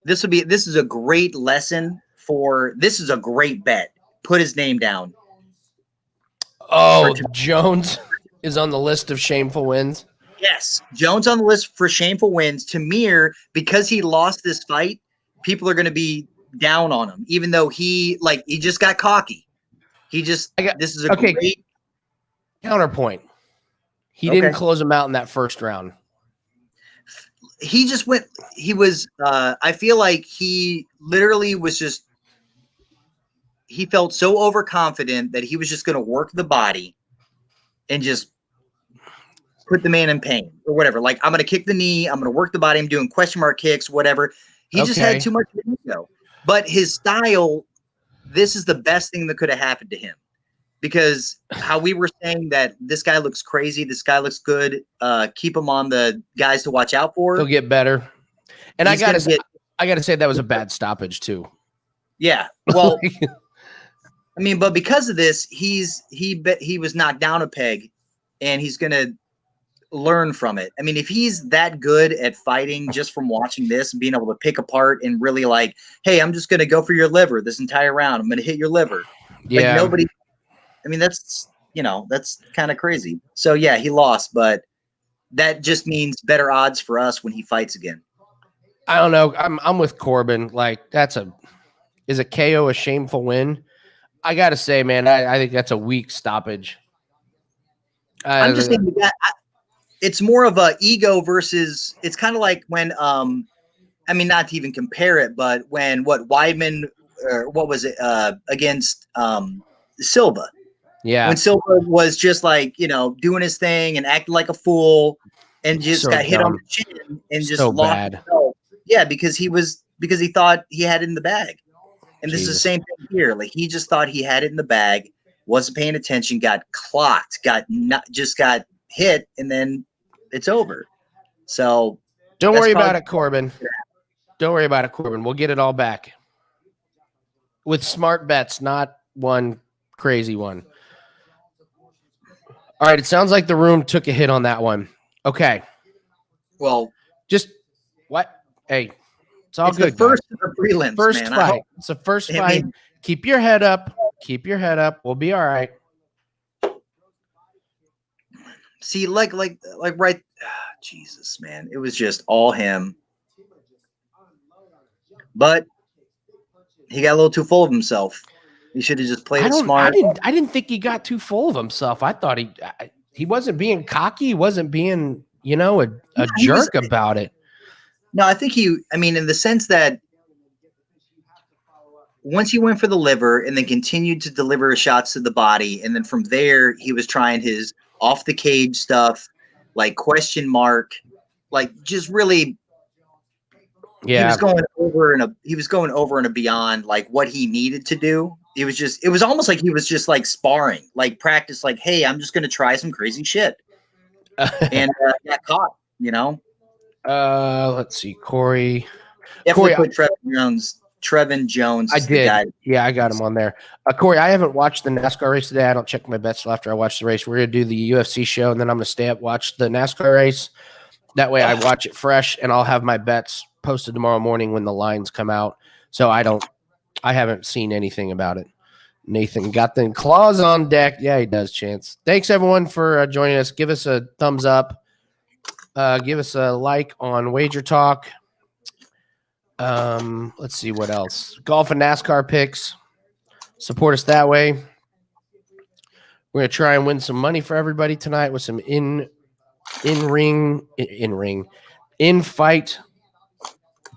this is a great lesson this is a great bet. Put his name down. Oh, Jones is on the list of shameful wins. Yes, Jones on the list for shameful wins. Tamir, because he lost this fight, people are going to be down on him, even though he just got cocky. This is a great counterpoint. He didn't close him out in that first round. He just went. He was. I feel like he literally was just. He felt so overconfident that he was just going to work the body, and just put the man in pain or whatever. Like I'm going to kick the knee. I'm going to work the body. I'm doing question mark kicks, whatever. He just had too much ego. But his style. This is the best thing that could have happened to him, because how we were saying that this guy looks crazy, this guy looks good. Keep him on the guys to watch out for. He'll get better. And I gotta say that was a bad stoppage too. Yeah. Well, I mean, but because of this, he was knocked down a peg, and he's gonna learn from it. I mean, if he's that good at fighting just from watching this and being able to pick apart and really like, hey, I'm just going to go for your liver this entire round. I'm going to hit your liver. Yeah. Like nobody, I mean, that's kind of crazy. So yeah, he lost, but that just means better odds for us when he fights again. I don't know. I'm with Corbin. Like is a KO a shameful win? I gotta say, man, I think that's a weak stoppage. I'm just saying that it's more of a ego versus. It's kind of like when I mean, not to even compare it, but when Weidman or what was it against Silva? Yeah. When Silva was just like, doing his thing and acting like a fool and just So got hit on dumb. the chin and just So lost bad. himself. Yeah, because he thought he had it in the bag. And this is the Jesus. same thing here. Like he just thought he had it in the bag, wasn't paying attention, got clocked, got hit, and then it's over. So Don't that's worry probably- about it, Corbin. Don't worry about it, Corbin. We'll get it all back with smart bets, not one crazy one. All right. It sounds like the room took a hit on that one. Okay. Well, Just what? Hey, it's all it's good. the first guys. of the prelims, First man. fight. It's the first I fight. mean- Keep your head up. Keep your head up. We'll be all right. See, like right. Jesus, man. It was just all him. But he got a little too full of himself. He should have just played it smart. I didn't think he got too full of himself. I thought he wasn't being cocky. He wasn't being, a jerk about it. No, I think in the sense that once he went for the liver and then continued to deliver shots to the body, and then from there he was trying his off the cage stuff, like question mark, like just really. Yeah, He was going over and beyond like what he needed to do. It was almost like he was just like sparring, like practice, like, hey, I'm just going to try some crazy shit. And got caught, Let's see, Corey. Definitely Corey, put Trevin Jones. I is the did. guy. Yeah, I got him on there. Corey, I haven't watched the NASCAR race today. I don't check my bets till after I watch the race. We're going to do the UFC show, and then I'm going to stay up, watch the NASCAR race. That way I watch it fresh, and I'll have my bets posted tomorrow morning when the lines come out. So I haven't seen anything about it. Nathan got the claws on deck. Yeah, he does, Chance. Thanks, everyone, for joining us. Give us a thumbs up. Give us a like on Wager Talk. Let's see what else. Golf and NASCAR picks. Support us that way. We're going to try and win some money for everybody tonight with some in-fight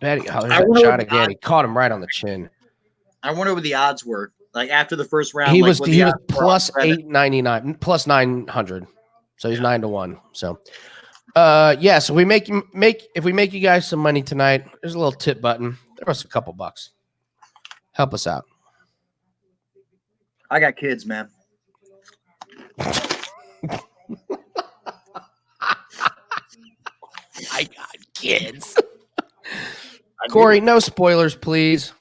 betting. Oh, there's that shot again. He caught him right on the chin. I wonder what the odds were. Like after the first round, He like, was what the odds were plus on Reddit. 899, plus 900. So he's 9-1. So yeah, so if we make you guys some money tonight, there's a little tip button. Throw us a couple bucks. Help us out. I got kids, man. I got kids. Corey, no spoilers, please.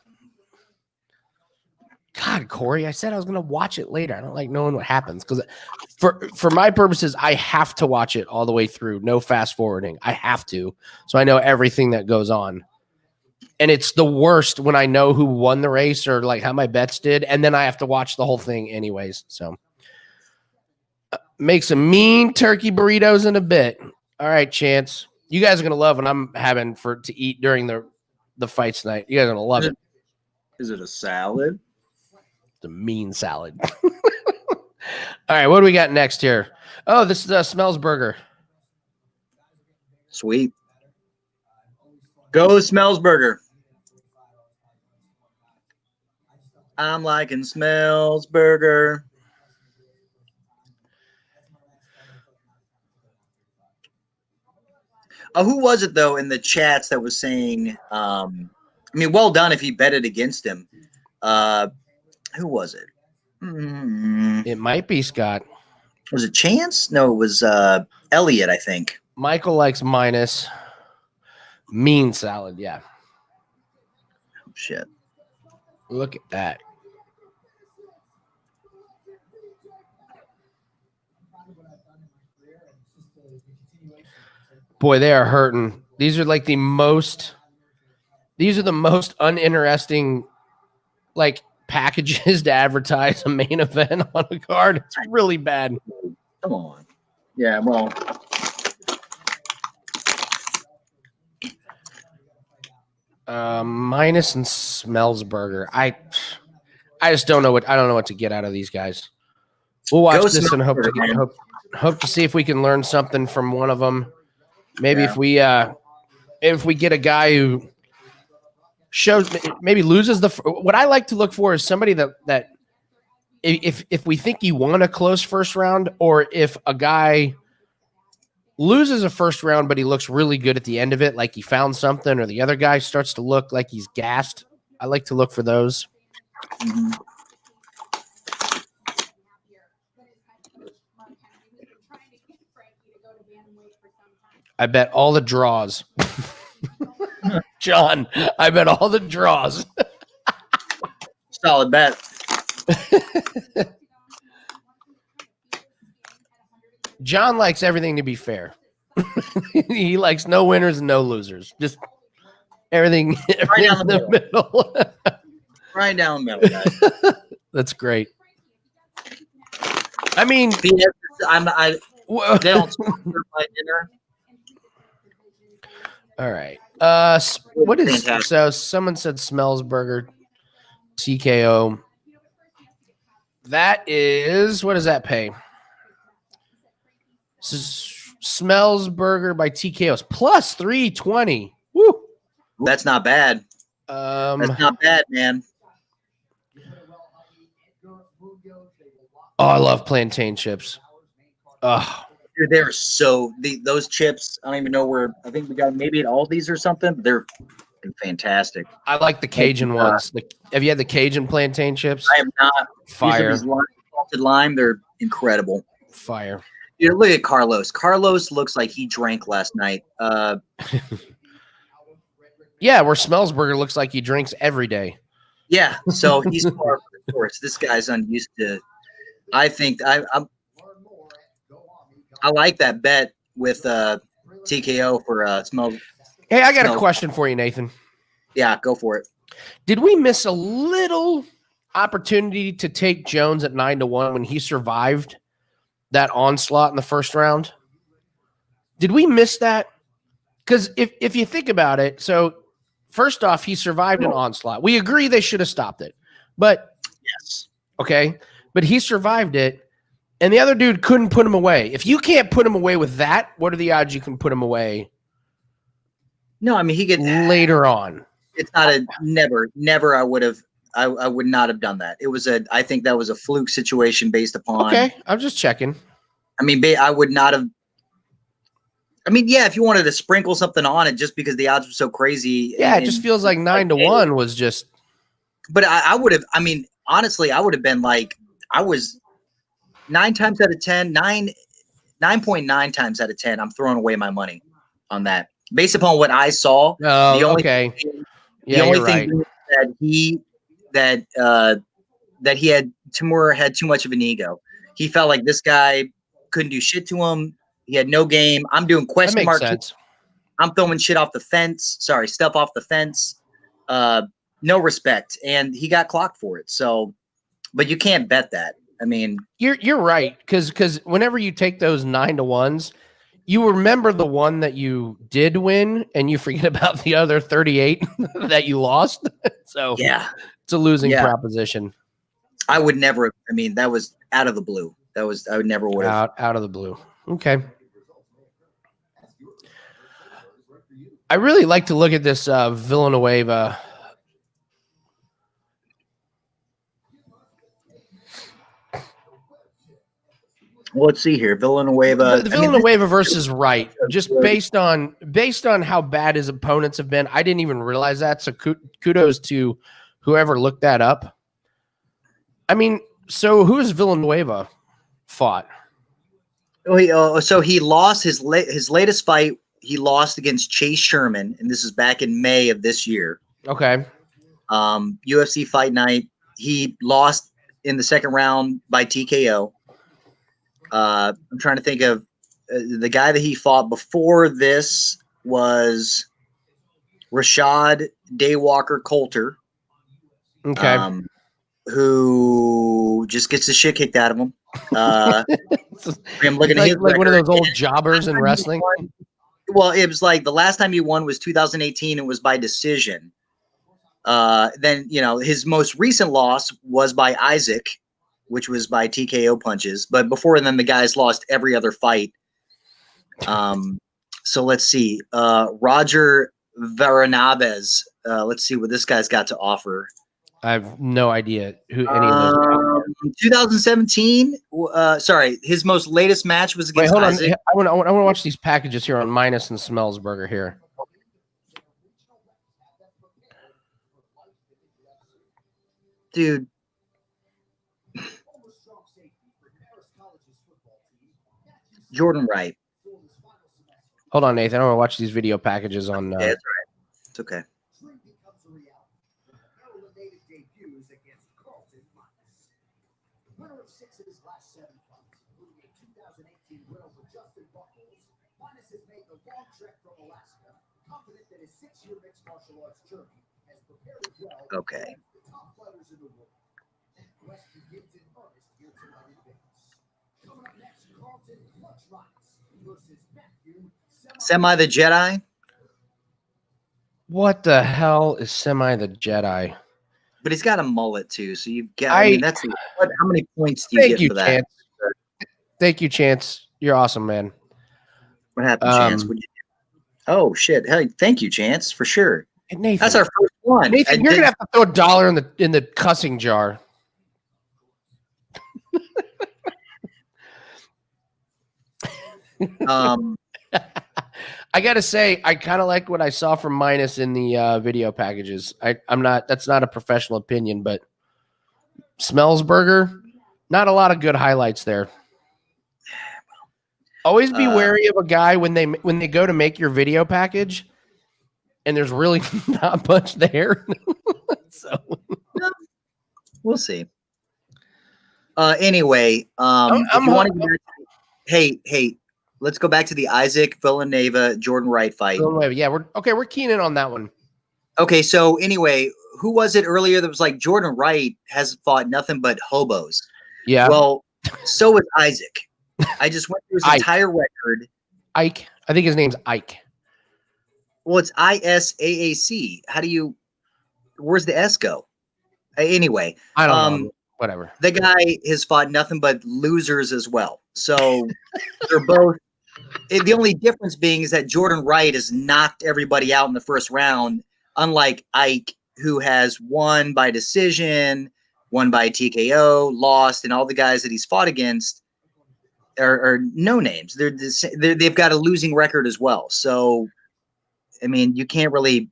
God, Corey, I said I was going to watch it later. I don't like knowing what happens because for my purposes, I have to watch it all the way through. No fast forwarding. I have to. So I know everything that goes on. And it's the worst when I know who won the race or like how my bets did. And then I have to watch the whole thing anyways. So make some mean turkey burritos in a bit. All right, Chance. You guys are going to love what I'm having to eat during the fights tonight. You guys are going to love it. Is it a salad? The mean salad. All right, what do we got next here? Oh, this is Semelsberger. Sweet. Go Semelsberger. I'm liking Semelsberger. Who was it though in the chats that was saying? Well done if you betted against him. Who was it? It might be Scott. Was it Chance? No, it was Elliot, I think. Michael likes minus mean salad. Yeah. Oh, shit. Look at that. Boy, they are hurting. These are the most uninteresting packages to advertise a main event on a card. It's really bad. Come on. Yeah, well. Minus and Semelsberger. I just don't know what to get out of these guys. We'll watch this and hope to see if we can learn something from one of them. Maybe if we get a guy who shows maybe loses what I like to look for is somebody that if we think you won a close first round, or if a guy loses a first round but he looks really good at the end of it, like he found something, or the other guy starts to look like he's gassed. I like to look for those. Mm-hmm. I bet all the draws. John, I bet all the draws. Solid bet. John likes everything to be fair. He likes no winners and no losers. Just everything Right down the middle. Right down the middle, guys. That's great. I mean, they don't serve my dinner. All right. What is Fantastic. So? Someone said Semelsberger TKO. That is, what does that pay? Semelsberger by TKOs plus 320. Woo. That's not bad. That's not bad, man. Oh, I love plantain chips. Oh, Dude, they're those chips. I don't even know where. I think we got maybe at Aldi's or something. But they're fantastic. I like the Cajun ones. Have you had the Cajun plantain chips? I have not. Fire. These salted lime. They're incredible. Fire. Dude, look at Carlos. Carlos looks like he drank last night. Yeah, where Semelsberger looks like he drinks every day. Yeah. So he's par for the course. This guy's unused to. I think I like that bet with TKO for Smell. Hey, I got a question for you, Nathan. Yeah, go for it. Did we miss a little opportunity to take Jones at 9-1 when he survived that onslaught in the first round? Did we miss that? Because if you think about it, so first off, he survived an onslaught. We agree they should have stopped it. But Yes. okay, but he survived it, and the other dude couldn't put him away. If you can't put him away with that, what are the odds you can put him away No, I mean he could later on? It's not a never. I would not have done that. It was I think that was a fluke situation based upon. Okay, I'm just checking. I mean, I would not have. I mean, yeah, if you wanted to sprinkle something on it just because the odds were so crazy. Yeah, it just feels like 9-1 was just. But I would have. I mean, honestly, I would have been like, I was 9 times out of 10, 9.9 times out of 10. I'm throwing away my money on that based upon what I saw. Oh, the only okay. thing, Yeah, the only you're thing right. that he had Timur had too much of an ego. He felt like this guy couldn't do shit to him. He had no game. I'm doing That question makes marks. sense. I'm throwing shit off the fence. Sorry, stuff off the fence. No respect, and he got clocked for it. So, but you can't bet that. I mean, You're right, because whenever you take those 9-1s, you remember the one that you did win, and you forget about the other 38 that you lost. So yeah, it's a losing Yeah. proposition. I would never. I mean, that was out of the blue. I would never would have. Out of the blue. Okay. I really like to look at this Villanueva. Well, let's see here, Villanueva. The Villanueva versus Wright, just based on how bad his opponents have been. I didn't even realize that. So kudos to whoever looked that up. I mean, so who has Villanueva fought? So he lost his latest fight. He lost against Chase Sherman, and this is back in May of this year. Okay. UFC Fight Night. He lost in the second round by TKO. I'm trying to think of the guy that he fought before this was Rashad Daywalker Coulter. Okay. Who just gets the shit kicked out of him. I'm looking at his like one of record. those old jobbers in wrestling. Well, it was like the last time he won was 2018. It was by decision. Then, his most recent loss was by Isaac, which was by TKO punches. But before then, the guy's lost every other fight. So let's see. Roger Varanabez. Let's see what this guy's got to offer. I have no idea who any of those guys are. 2017. Sorry, his most latest match was Wait, against hold on. Isaac. I want to watch these packages here on Minus and Semelsberger here. Dude. Jordan Wright. Hold on, Nathan. I want to watch these video packages on. Yeah, that's right. It's okay. Winner of 6 of his last 7 fights, including a 2018 win over Justin Buchholz, Munhoz has made the long trek from Alaska, confident that his 6-year mixed martial arts journey has prepared him well Okay. for the top fighters in the world. That quest begins in earnest here tonight in Vegas. Coming up next, Carlton Clutch Rights versus Menifield. Semi the Jedi. What the hell is Semi the Jedi? But he's got a mullet too, so you've got. I mean, that's how many points do you Thank get you, for that? Chance. Thank you, Chance. You're awesome, man. What happened, Chance? What'd you do? Oh shit! Hey, thank you, Chance, for sure. Hey, Nathan, That's our first one. Nathan, you're gonna have to throw $1 in the cussing jar. I gotta say, I kind of like what I saw from Minus in the video packages. I'm not. That's not a professional opinion, but Semelsberger, not a lot of good highlights there. Always be wary of a guy when they go to make your video package, and there's really not much there. So we'll see. Anyway, if you want to, hey. Let's go back to the Isaac Villanueva Jordan Wright fight. Yeah, we're keen in on that one. Okay, so anyway, who was it earlier that was like Jordan Wright has fought nothing but hobos? Yeah. Well, so is Isaac. I just went through his Ike. entire record. Ike. I think his name's Ike. Well, it's ISAAC. Where's the S go? Anyway. I don't know. Whatever. The guy has fought nothing but losers as well. So they're both. The only difference being is that Jordan Wright has knocked everybody out in the first round, unlike Ike, who has won by decision, won by TKO, lost, and all the guys that he's fought against are no names. They've got a losing record as well. So, I mean, you can't really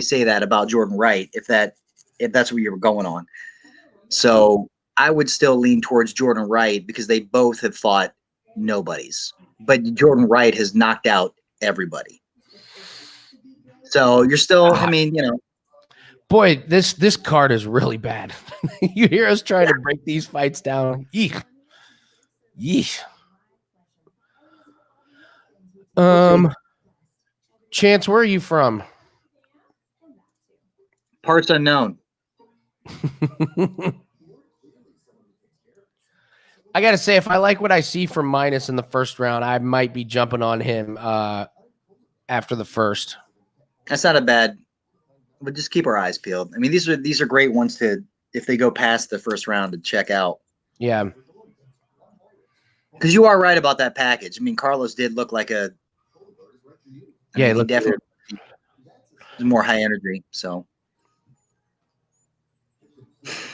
say that about Jordan Wright if that's what you were going on. So I would still lean towards Jordan Wright because they both have fought nobodies, but Jordan Wright has knocked out everybody. So you're still, I mean, boy, this card is really bad. You hear us trying to break these fights down. Yeesh. Chance, where are you from? Parts unknown. I gotta say, if I like what I see from Minus in the first round, I might be jumping on him after the first. That's not a bad, but just keep our eyes peeled. I mean, these are great ones to, if they go past the first round, to check out. Yeah, because you are right about that package. I mean, Carlos did look like a. He definitely was more high energy. So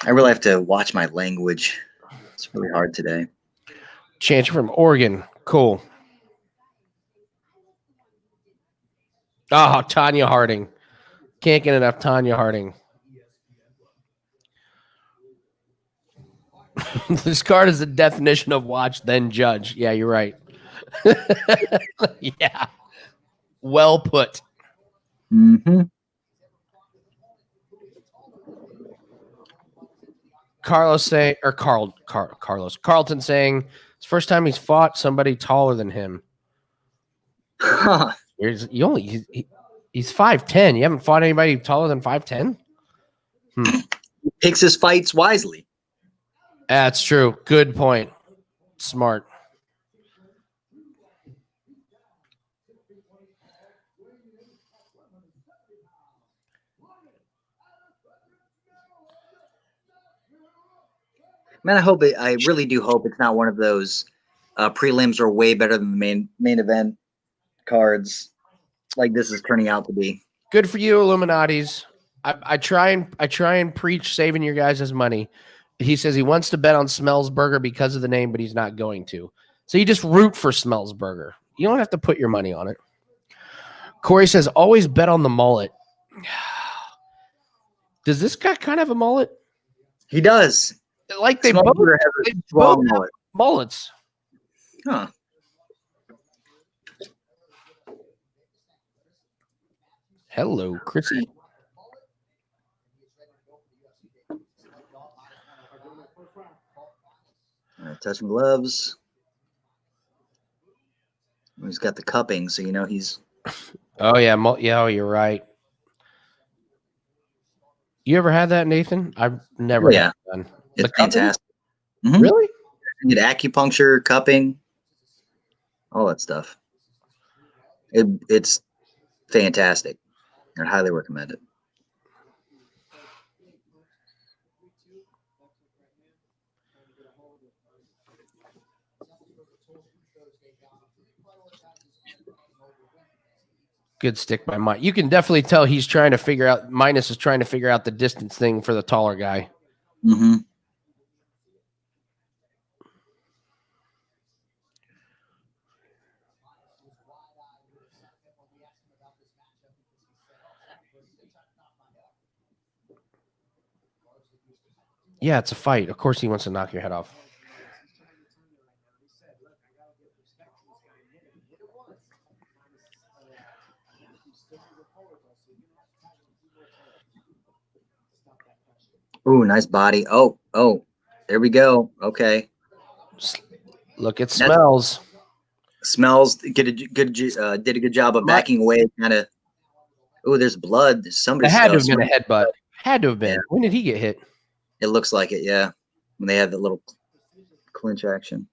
I really have to watch my language. It's really hard today. Chance from Oregon. Cool. Oh, Tanya Harding. Can't get enough Tanya Harding. This card is the definition of watch, then judge. Yeah, you're right. Yeah. Well put. Mm-hmm. Carlos saying, or Carlton saying it's the first time he's fought somebody taller than him. Huh. He's 5'10". You haven't fought anybody taller than 5'10"? He picks his fights wisely. That's true. Good point. Smart. Man, I really do hope it's not one of those prelims are way better than the main event cards like this is turning out to be. Good for you, Illuminatis. I try and preach saving your guys' money. He says he wants to bet on Semelsberger because of the name, but he's not going to. So you just root for Semelsberger. You don't have to put your money on it. Corey says always bet on the mullet. Does this guy kind of have a mullet? He does. Like they both have mullets. Huh. Hello, Chrissy. All right, touching gloves. He's got the cupping, so you know he's. Oh yeah, oh you're right. You ever had that, Nathan? I've never. Yeah, had that. It's fantastic. Mm-hmm. Really? You get acupuncture, cupping, all that stuff. It's fantastic. I highly recommend it. Good stick by Mike. You can definitely tell he's trying to figure out. Minus is trying to figure out the distance thing for the taller guy. Mm-hmm. Yeah, it's a fight. Of course he wants to knock your head off. Ooh, nice body. Oh, there we go. Okay. Look, it smells. Smells. Did a good job of backing away. Kind of. Oh, there's blood. Somebody had to have been a headbutt. Had to have been. Yeah. When did he get hit? It looks like it. Yeah, when they had the little clinch action.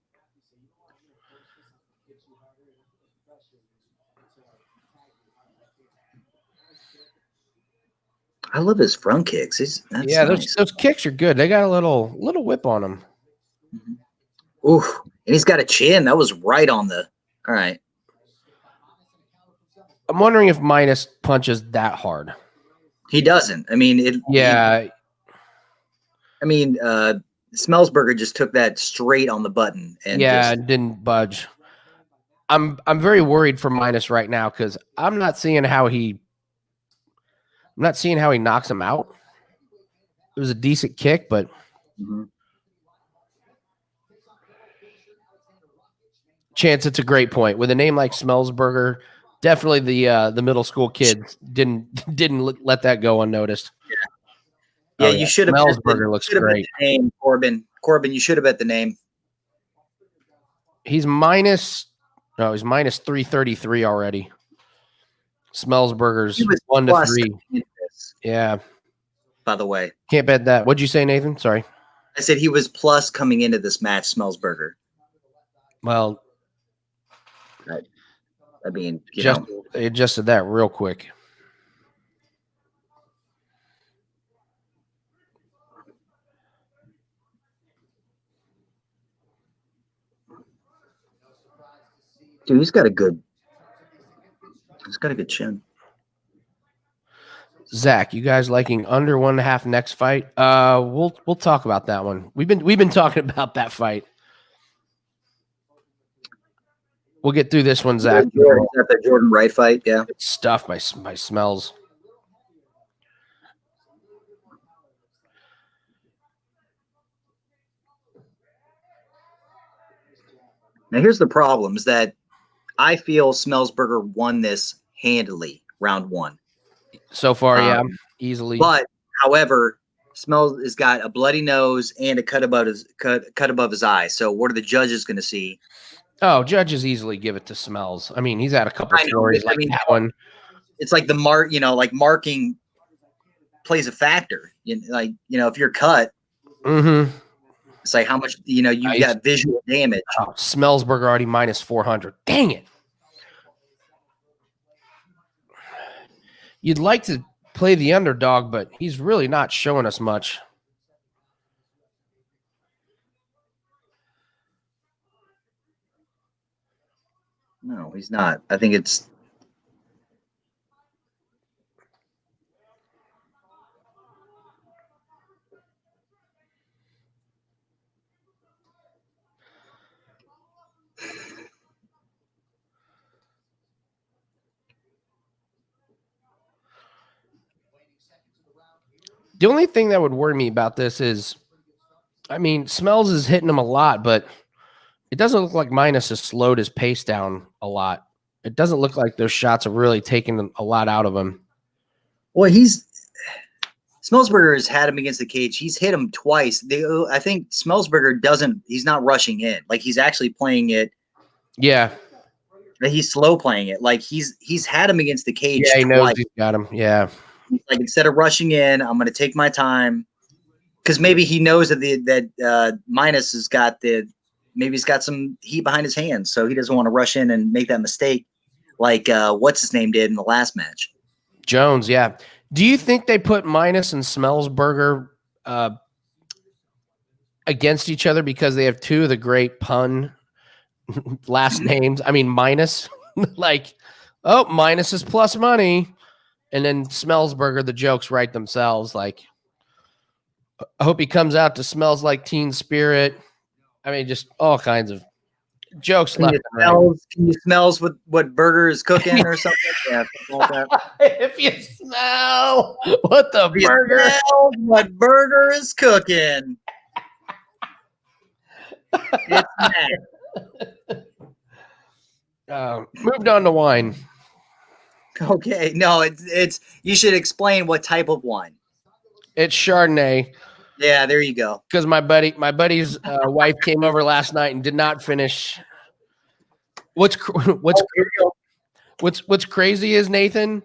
I love his front kicks. Yeah, nice. those kicks are good. They got a little whip on them. Mm-hmm. Ooh, and he's got a chin. That was right on the. All right. I'm wondering if Minus punches that hard. He doesn't. I mean, it. Yeah. Semelsberger just took that straight on the button and didn't budge. I'm very worried for Minus right now because I'm not seeing how he knocks him out. It was a decent kick, but Chance, it's a great point. With a name like Semelsberger, definitely the middle school kids didn't let that go unnoticed. Yeah, you should have. Semelsberger looks great. Name Corbin, you should have bet the name. He's minus 333 already. Semelsberger's 1-3. Yeah. By the way, can't bet that. What'd you say, Nathan? Sorry. I said he was plus coming into this match. Semelsberger. Well, I mean, it adjusted that real quick. Dude, he's got a good chin. Zach, you guys liking under 1.5 next fight? We'll talk about that one. We've been talking about that fight. We'll get through this one, Zach. The Jordan Wright fight, yeah. It's stuffed by smells. Now here's the problem: is that I feel Semelsberger won this handily, round one. So far, easily. But however, Smels has got a bloody nose and a cut above his eye. So what are the judges going to see? Oh, judges easily give it to Smells. I mean, he's had a couple of stories like that one. It's like marking plays a factor. If you're cut, it's like how much you got visual damage. Oh, Semelsberger already minus 400. Dang it! You'd like to play the underdog, but he's really not showing us much. No, he's not. I think it's The only thing that would worry me about this is, I mean, Smells is hitting him a lot, but it doesn't look like Minus has slowed his pace down a lot. It doesn't look like those shots are really taking a lot out of him. well, Semelsberger has had him against the cage. He's hit him twice. I think Semelsberger he's not rushing in. Like, he's actually playing it. Yeah. He's slow playing it. Like, he's had him against the cage. Yeah, he knows twice. he's got him. Yeah. Like, instead of rushing in, I'm going to take my time, because maybe he knows that Minus has got maybe he's got some heat behind his hands, so he doesn't want to rush in and make that mistake, like what's his name did in the last match. Jones, yeah. Do you think they put Minus and Semelsberger against each other because they have two of the great pun last names? I mean, Minus, like, oh, Minus is plus money. And then Semelsberger, the jokes write themselves. Like, I hope he comes out to Smells Like Teen Spirit. I mean, just all kinds of jokes left and right. Can you smell what burger is cooking or something? Yeah, something like that. If you smell what the If you burger, smell what burger is cooking. It's mad. moved on to wine. Okay, no, it's you should explain what type of wine. It's Chardonnay. Yeah, there you go. Because my buddy's wife came over last night and did not finish. What's crazy is, Nathan,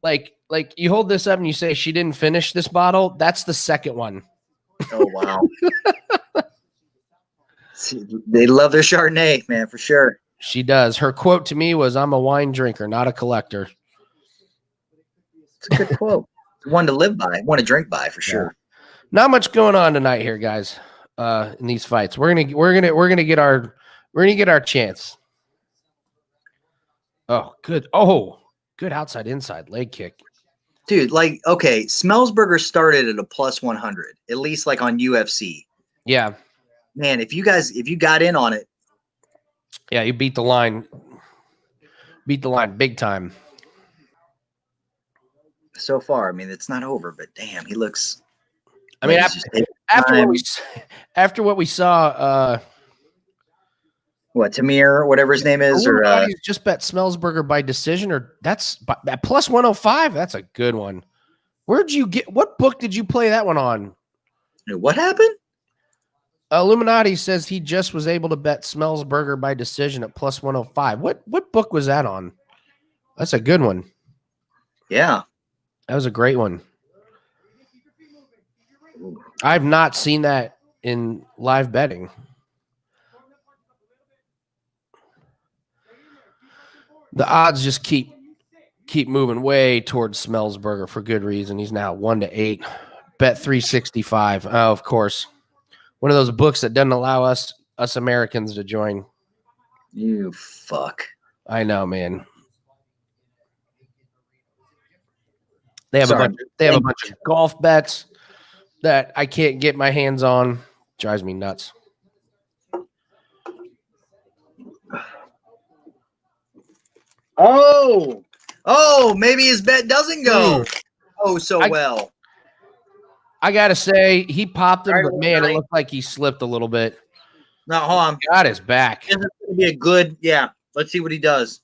like you hold this up and you say she didn't finish this bottle. That's the second one. Oh wow. See, they love their Chardonnay, man, for sure. She does. Her quote to me was, "I'm a wine drinker, not a collector." It's a good quote. It's one to live by, one to drink by, for sure. Not much going on tonight here, guys. In these fights, we're gonna get our chance. Oh, good. Oh, good outside inside leg kick. Dude, like, okay, Semelsberger started at a plus 100, at least like on UFC. Yeah. Man, if you got in on it. Yeah, you beat the line. Beat the line big time. So far, I mean, it's not over, but damn, he looks. I mean, after what we saw, what, Tamir, whatever his name is, or just bet Semelsberger by decision, or that's at plus 105. That's a good one. What book did you play that one on? What happened? Illuminati says he just was able to bet Semelsberger by decision at plus 105. What book was that on? That's a good one. Yeah. That was a great one. I've not seen that in live betting. The odds just keep moving way towards Semelsberger for good reason. He's now 1-8. Bet 365. Oh, of course. One of those books that doesn't allow us Americans to join. You fuck. I know, man. They have a bunch of golf bets that I can't get my hands on. Drives me nuts. Oh, maybe his bet doesn't go well. I gotta say, he popped him, but man, it looked like he slipped a little bit. No, hold on. Got his back. This is going to be a good, yeah. Let's see what he does.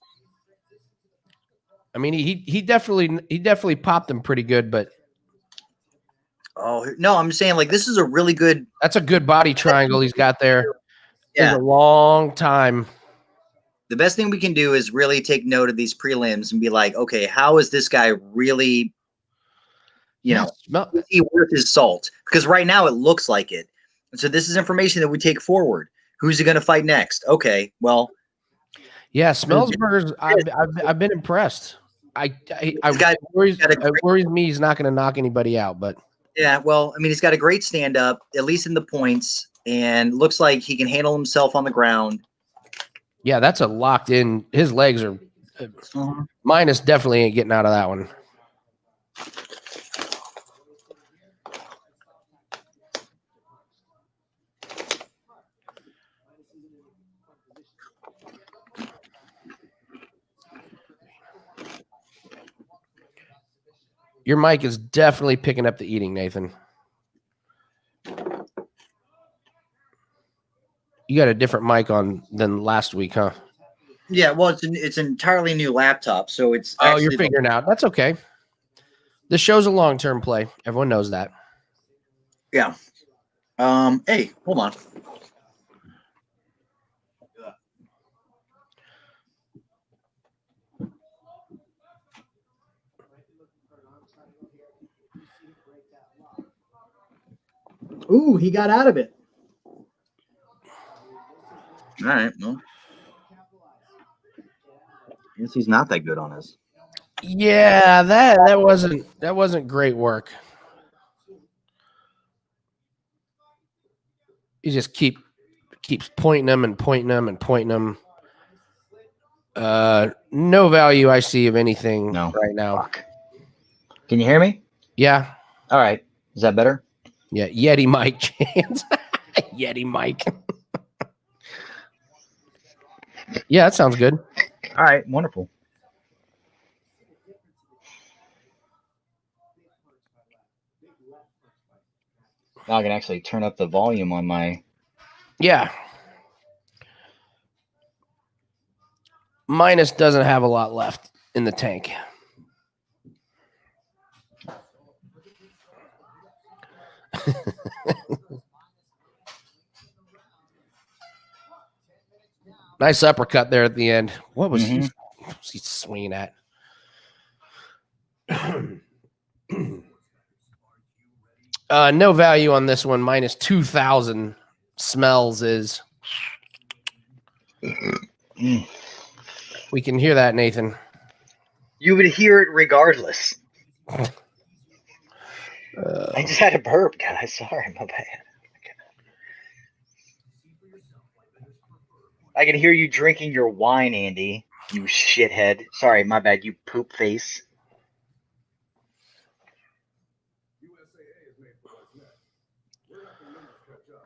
I mean, he definitely popped him pretty good, but no, I'm saying, like, this is a really good. That's a good body triangle he's got there. Yeah, a long time. The best thing we can do is really take note of these prelims and be like, okay, how is this guy really? Is he worth his salt? Because right now it looks like it. So this is information that we take forward. Who's he going to fight next? Okay, well, yeah, Semelsberger's. I've been impressed. Got- it worries me he's not going to knock anybody out, but Yeah, well, I mean, he's got a great stand up, at least in the points, and looks like he can handle himself on the ground. yeah, that's a locked in. His legs are minus definitely ain't getting out of that one. Your mic is definitely picking up the eating, Nathan. You got a different mic on than last week, huh? Yeah, well, it's an entirely new laptop, so it's Oh, you're figuring out. That's okay. The show's a long-term play. Everyone knows that. Yeah. Hey, hold on. Ooh, he got out of it. All right. Well, I guess he's not that good on his. Yeah, that wasn't great work. He just keeps pointing them and pointing them and pointing them. No value I see of anything right now. Fuck. Can you hear me? Yeah. All right. Is that better? Yeah. Yeti mic chance. Yeti mic. Yeah, that sounds good. All right. Wonderful. Now I can actually turn up the volume on my. Yeah. Minus doesn't have a lot left in the tank. Nice uppercut there at the end. What was he swinging at? No value on this one. Minus 2,000. Smells is. We can hear that, Nathan. You would hear it regardless. I just had a burp, guys. Sorry, my bad. I can hear you drinking your wine, Andy. You shithead. Sorry, my bad. You poop face.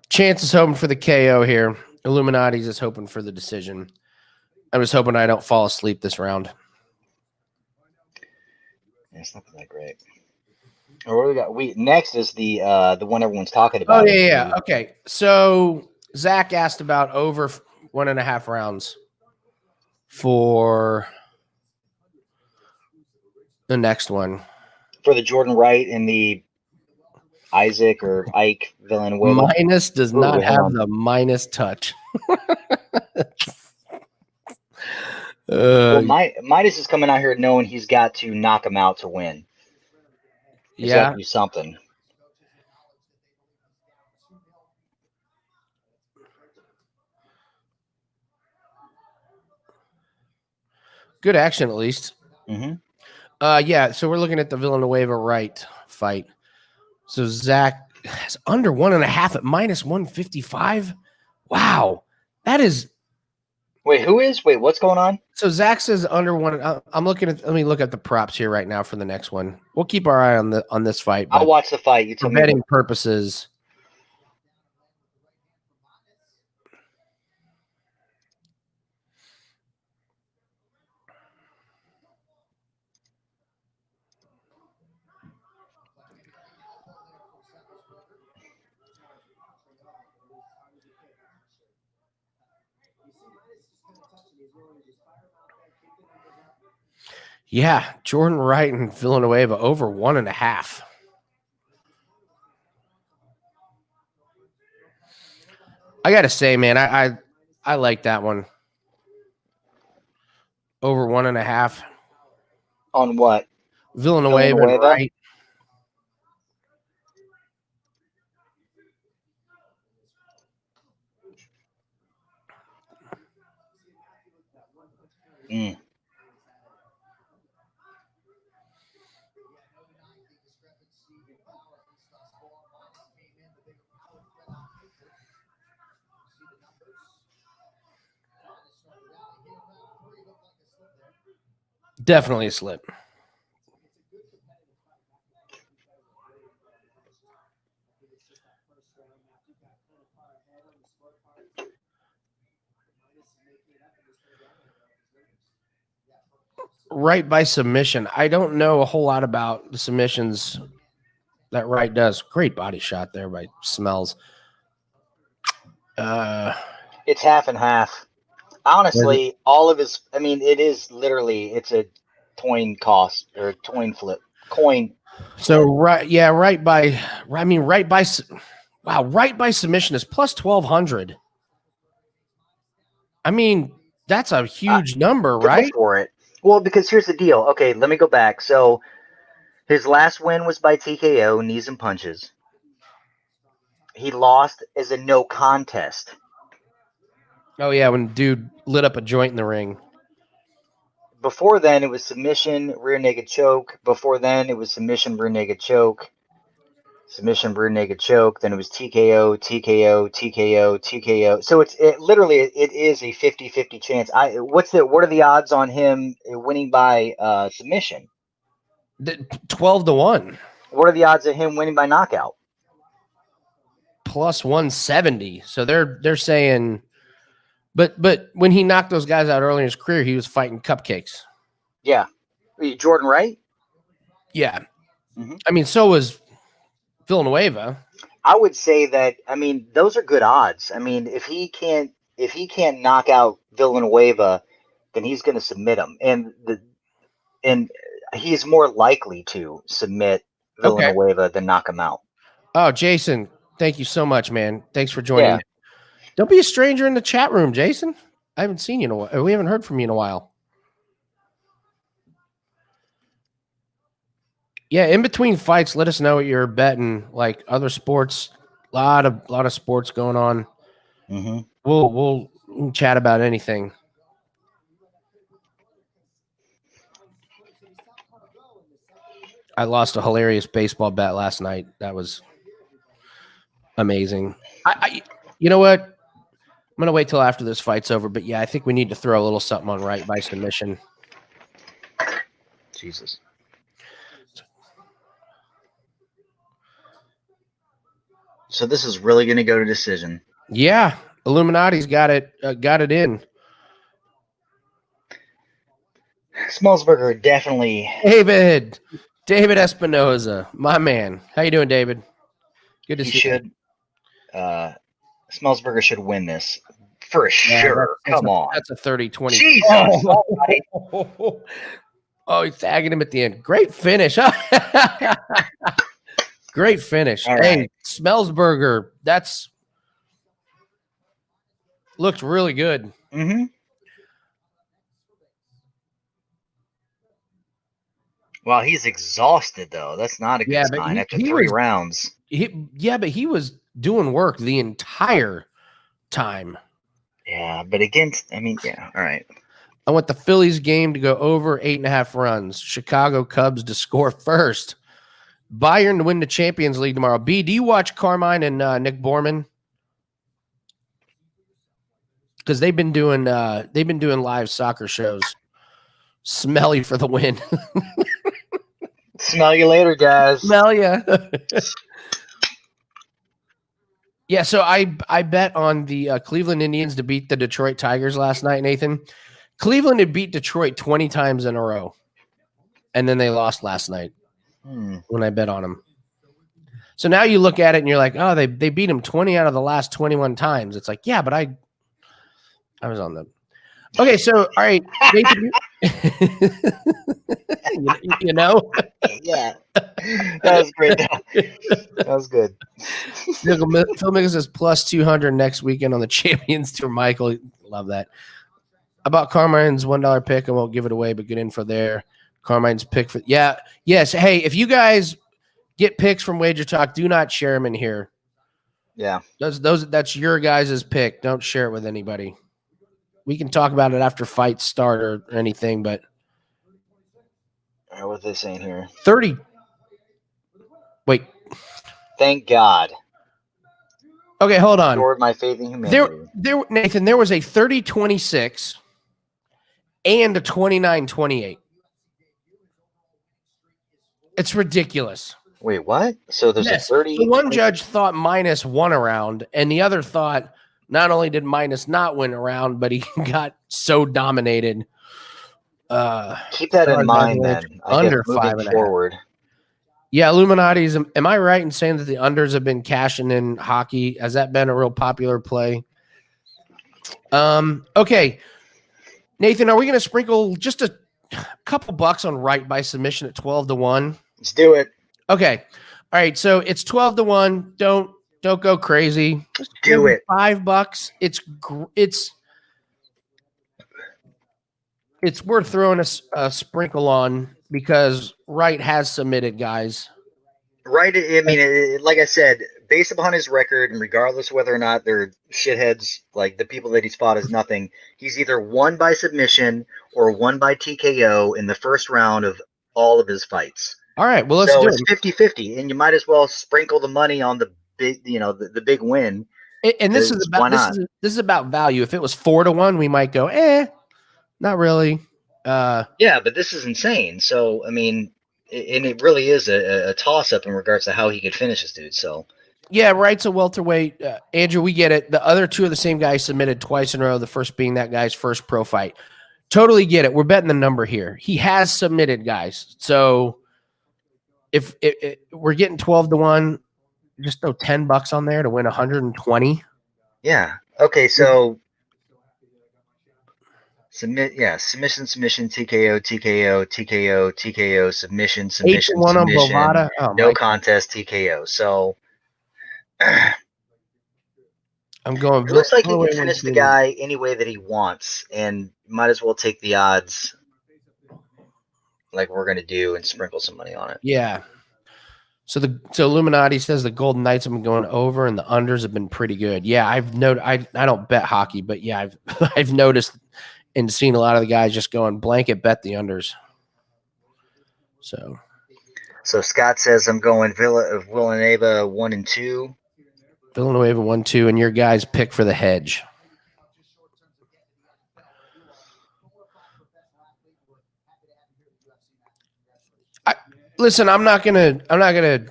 Chance is hoping for the KO here. Illuminati's is hoping for the decision. I'm just hoping I don't fall asleep this round. Yeah, it's not that great. Or what do we got? Next is the one everyone's talking about. Oh yeah. Okay. So Zach asked about over 1.5 rounds for the next one. For the Jordan Wright and the Isaac or Ike Villanueva. Minus does not have the minus touch. Well, Midas is coming out here knowing he's got to knock him out to win. He's got to do something. Good action, at least. Mm-hmm. Yeah, so we're looking at the Villanueva Wright fight. So Zach has under 1.5 at minus 155. Wow. That is. Wait, who is? Wait, what's going on? So Zach says under one. I'm looking at. Let me look at the props here right now for the next one. We'll keep our eye on this fight. I'll watch the fight. You tell for me. Betting purposes. Yeah, Jordan Wright and Villanueva over 1.5. I gotta say, man, I like that one. Over 1.5. On what? Villanueva and Wright. Definitely a slip. Right by submission. I don't know a whole lot about the submissions that Wright does. Great body shot there by Smells. It's half and half. Honestly, all of his. I mean, it is literally. It's a coin cost or coin flip. Coin. So right by. I mean, right by. Wow, right by submission is plus 1,200. I mean, that's a huge number, right? For it. Well, because here's the deal. Okay, let me go back. So his last win was by TKO, knees and punches. He lost as a no contest. Oh yeah, when dude lit up a joint in the ring. Before then, it was submission, rear naked choke. Before then, it was submission, rear naked choke. Submission, rear naked choke. Then it was TKO, TKO, TKO, TKO. So it literally is a 50-50 chance. What are the odds on him winning by submission? 12-1. What are the odds of him winning by knockout? Plus 170. So they're saying, but when he knocked those guys out early in his career, he was fighting cupcakes. Yeah, Jordan Wright. Yeah, Mm-hmm. I mean, so was Villanueva. I would say that. I mean, those are good odds. I mean, if he can't knock out Villanueva, then he's going to submit him, and he's more likely to submit Villanueva than knock him out. Oh, Jason, thank you so much, man. Thanks for joining me. Don't be a stranger in the chat room, Jason. I haven't seen you in a while. We haven't heard from you in a while. Yeah, in between fights, let us know what you're betting. Like other sports, a lot of sports going on. Mm-hmm. We'll chat about anything. I lost a hilarious baseball bet last night. That was amazing. You know what? I'm gonna wait till after this fight's over. But yeah, I think we need to throw a little something on right by submission. Jesus. So this is really going to go to decision. Yeah, Illuminati's got it in. Semelsberger definitely. David Espinoza, my man. How you doing, David? Good to see you. Semelsberger should win this for sure. Come on. That's a 30-20. Jesus. Oh, he's tagging him at the end. Great finish. Great finish. All hey, right. Semelsberger, that's looked really good. Mm-hmm. Well, he's exhausted, though. That's not a good sign after 3 rounds. But he was doing work the entire time. Yeah, but against, I mean, yeah, all right. I want the Phillies game to go over 8.5 runs. Chicago Cubs to score first. Bayern to win the Champions League tomorrow. B, do you watch Carmine and Nick Borman? Because they've been doing live soccer shows. Smelly for the win. Smell you later, guys. Smell ya. Yeah, so I bet on the Cleveland Indians to beat the Detroit Tigers last night, Nathan. Cleveland had beat Detroit 20 times in a row, and then they lost last night when I bet on them. So now you look at it and you're like, oh, they beat them 20 out of the last 21 times. It's like, yeah, but I was on them. Okay, so all right, Nathan, you know, yeah, that was great. That was good. Phil Mickelson says plus 200 next weekend on the Champions Tour. Michael, love that. About Carmine's $1 pick, I won't give it away, but good info there. Carmine's pick for yes. Hey, if you guys get picks from Wager Talk, do not share them in here. Yeah, that's your guys' pick. Don't share it with anybody. We can talk about it after fights start or anything, but what are they saying here? 30. Wait. Thank God. Okay, hold on. Restored my faith in humanity. Nathan, there was a 30-26 and a 29-28. It's ridiculous. Wait, what? So there's Yes. a 30. So one judge thought minus won a round, and the other thought not only did minus not win a round, but he got so dominated. Keep that in mind, then. I Under guess moving 5.5. forward. Yeah, Illuminati's. Am I right in saying that the unders have been cashing in hockey? Has that been a real popular play? Okay. Nathan, are we going to sprinkle just a couple bucks on right by submission at 12-1? Let's do it. Okay. All right. So it's 12-1. Don't go crazy. Just Do it. $5. It's worth throwing a sprinkle on because Wright has submitted guys. Right. I mean, like I said, based upon his record, and regardless of whether or not they're shitheads, like the people that he's fought is nothing, he's either won by submission or won by TKO in the first round of all of his fights. All right. Well, let's do it. It's 50-50, and you might as well sprinkle the money on the big, the big win. And this is about value. If it was 4-1, we might go, not really. Yeah, but this is insane. So, I mean, and it really is a toss-up in regards to how he could finish this dude. So, yeah, Wright's a welterweight. Andrew, we get it. The other two of the same guys submitted twice in a row, the first being that guy's first pro fight. Totally get it. We're betting the number here. He has submitted guys. So if we're getting 12-1, just throw $10 on there to win 120. Yeah. Okay, so submission, TKO, submission, 8-1 on Bovada. Oh, no contest, TKO. So I'm going. It looks like he can finish the guy any way that he wants, and might as well take the odds like we're gonna do and sprinkle some money on it. Yeah. So Illuminati says the Golden Knights have been going over and the unders have been pretty good. Yeah, I've noted. I don't bet hockey, but yeah, I've noticed and seen a lot of the guys just going blanket bet the unders. So Scott says I'm going Villanueva 1 and 2. Villanueva 1-2, and your guys pick for the hedge. Listen, I'm not gonna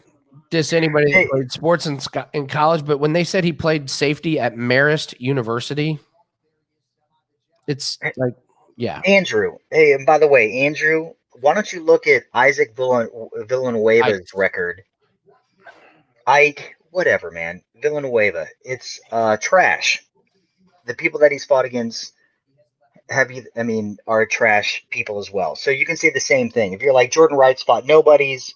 diss anybody that played sports in college, but when they said he played safety at Marist University, it's like, yeah. Andrew, hey, and by the way, Andrew, why don't you look at Isaac Villanueva's record? Whatever, man. Villanueva, it's trash. The people that he's fought against are trash people as well. So you can say the same thing. If you're like Jordan Wright's fought nobodies,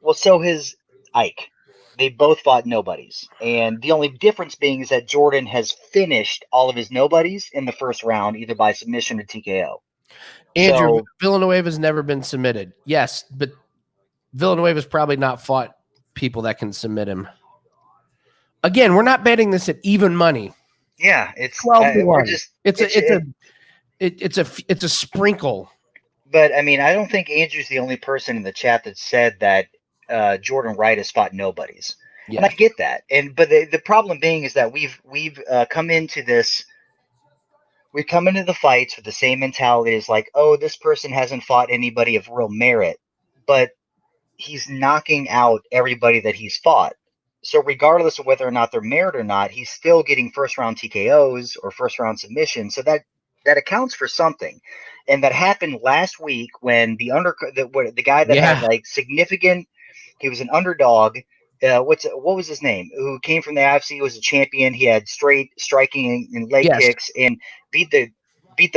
well, so has Ike. They both fought nobodies. And the only difference being is that Jordan has finished all of his nobodies in the first round, either by submission or TKO. Andrew, Villanueva's never been submitted. Yes, but Villanueva's probably not fought people that can submit him. Again, we're not betting this at even money. Yeah, it's 12-1. It's a sprinkle. But I mean, I don't think Andrew's the only person in the chat that said that Jordan Wright has fought nobodies. Yeah. And I get that. But the problem being is that we've come into this. We come into the fights with the same mentality as like, oh, this person hasn't fought anybody of real merit, but he's knocking out everybody that he's fought. So regardless of whether or not they're merit or not, he's still getting first round TKOs or first round submissions. So that accounts for something. And that happened last week when the guy that had like significant, he was an underdog. What was his name? Who came from the UFC, was a champion. He had straight striking and leg kicks and beat the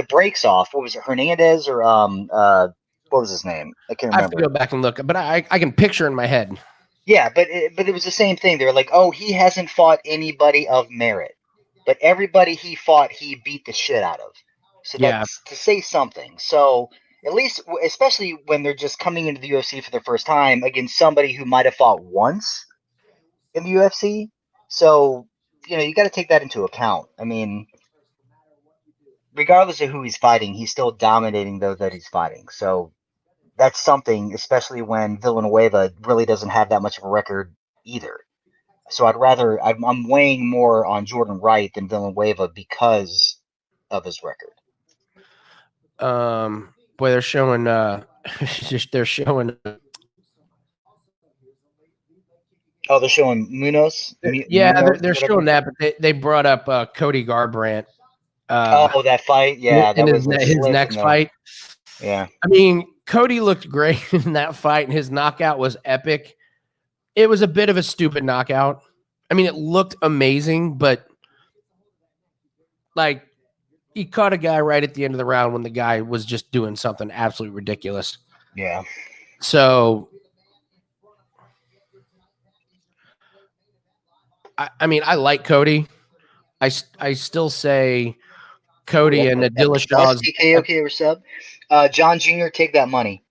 brakes off. What was it, Hernandez or what was his name? I can't remember. I have to go back and look, but I can picture in my head. Yeah, but it was the same thing. They were like, oh, he hasn't fought anybody of merit, but everybody he fought, he beat the shit out of. So that's to say something. So at least, especially when they're just coming into the UFC for the first time against somebody who might have fought once in the UFC. So, you got to take that into account. I mean, regardless of who he's fighting, he's still dominating those that he's fighting. So that's something, especially when Villanueva really doesn't have that much of a record either. So I'm weighing more on Jordan Wright than Villanueva because of his record. Boy, they're showing Oh, they're showing Munhoz. Yeah, Munhoz, they're whatever. showing that, but they brought up Cody Garbrandt. Oh, that fight. Yeah, in that was a his slip next in the- fight. Yeah. I mean, Cody looked great in that fight, and his knockout was epic. It was a bit of a stupid knockout. I mean, it looked amazing, but like he caught a guy right at the end of the round when the guy was just doing something absolutely ridiculous. Yeah. So, I mean, I like Cody. I still say Cody and the Dillashaw's. TKO or sub. John Jr., take that money.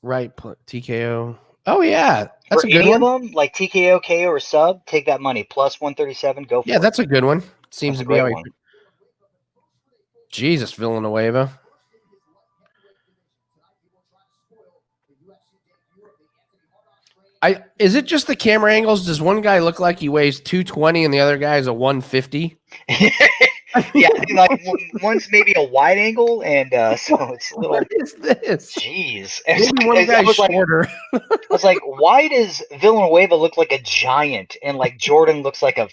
Right, TKO. Oh yeah, that's For a good any one. of them, like TKO, KO, or sub, take that money. Plus 137, go for it. Yeah, that's a good one. Seems That's to a be great how one. Jesus, Villanueva. Is it just the camera angles? Does one guy look like he weighs 220 and the other guy is a 150? Yeah, like one's maybe a wide angle, and so it's a little. What is this? Jeez, Maybe one guy's shorter. I was like, why does Villanueva look like a giant, and like Jordan looks like a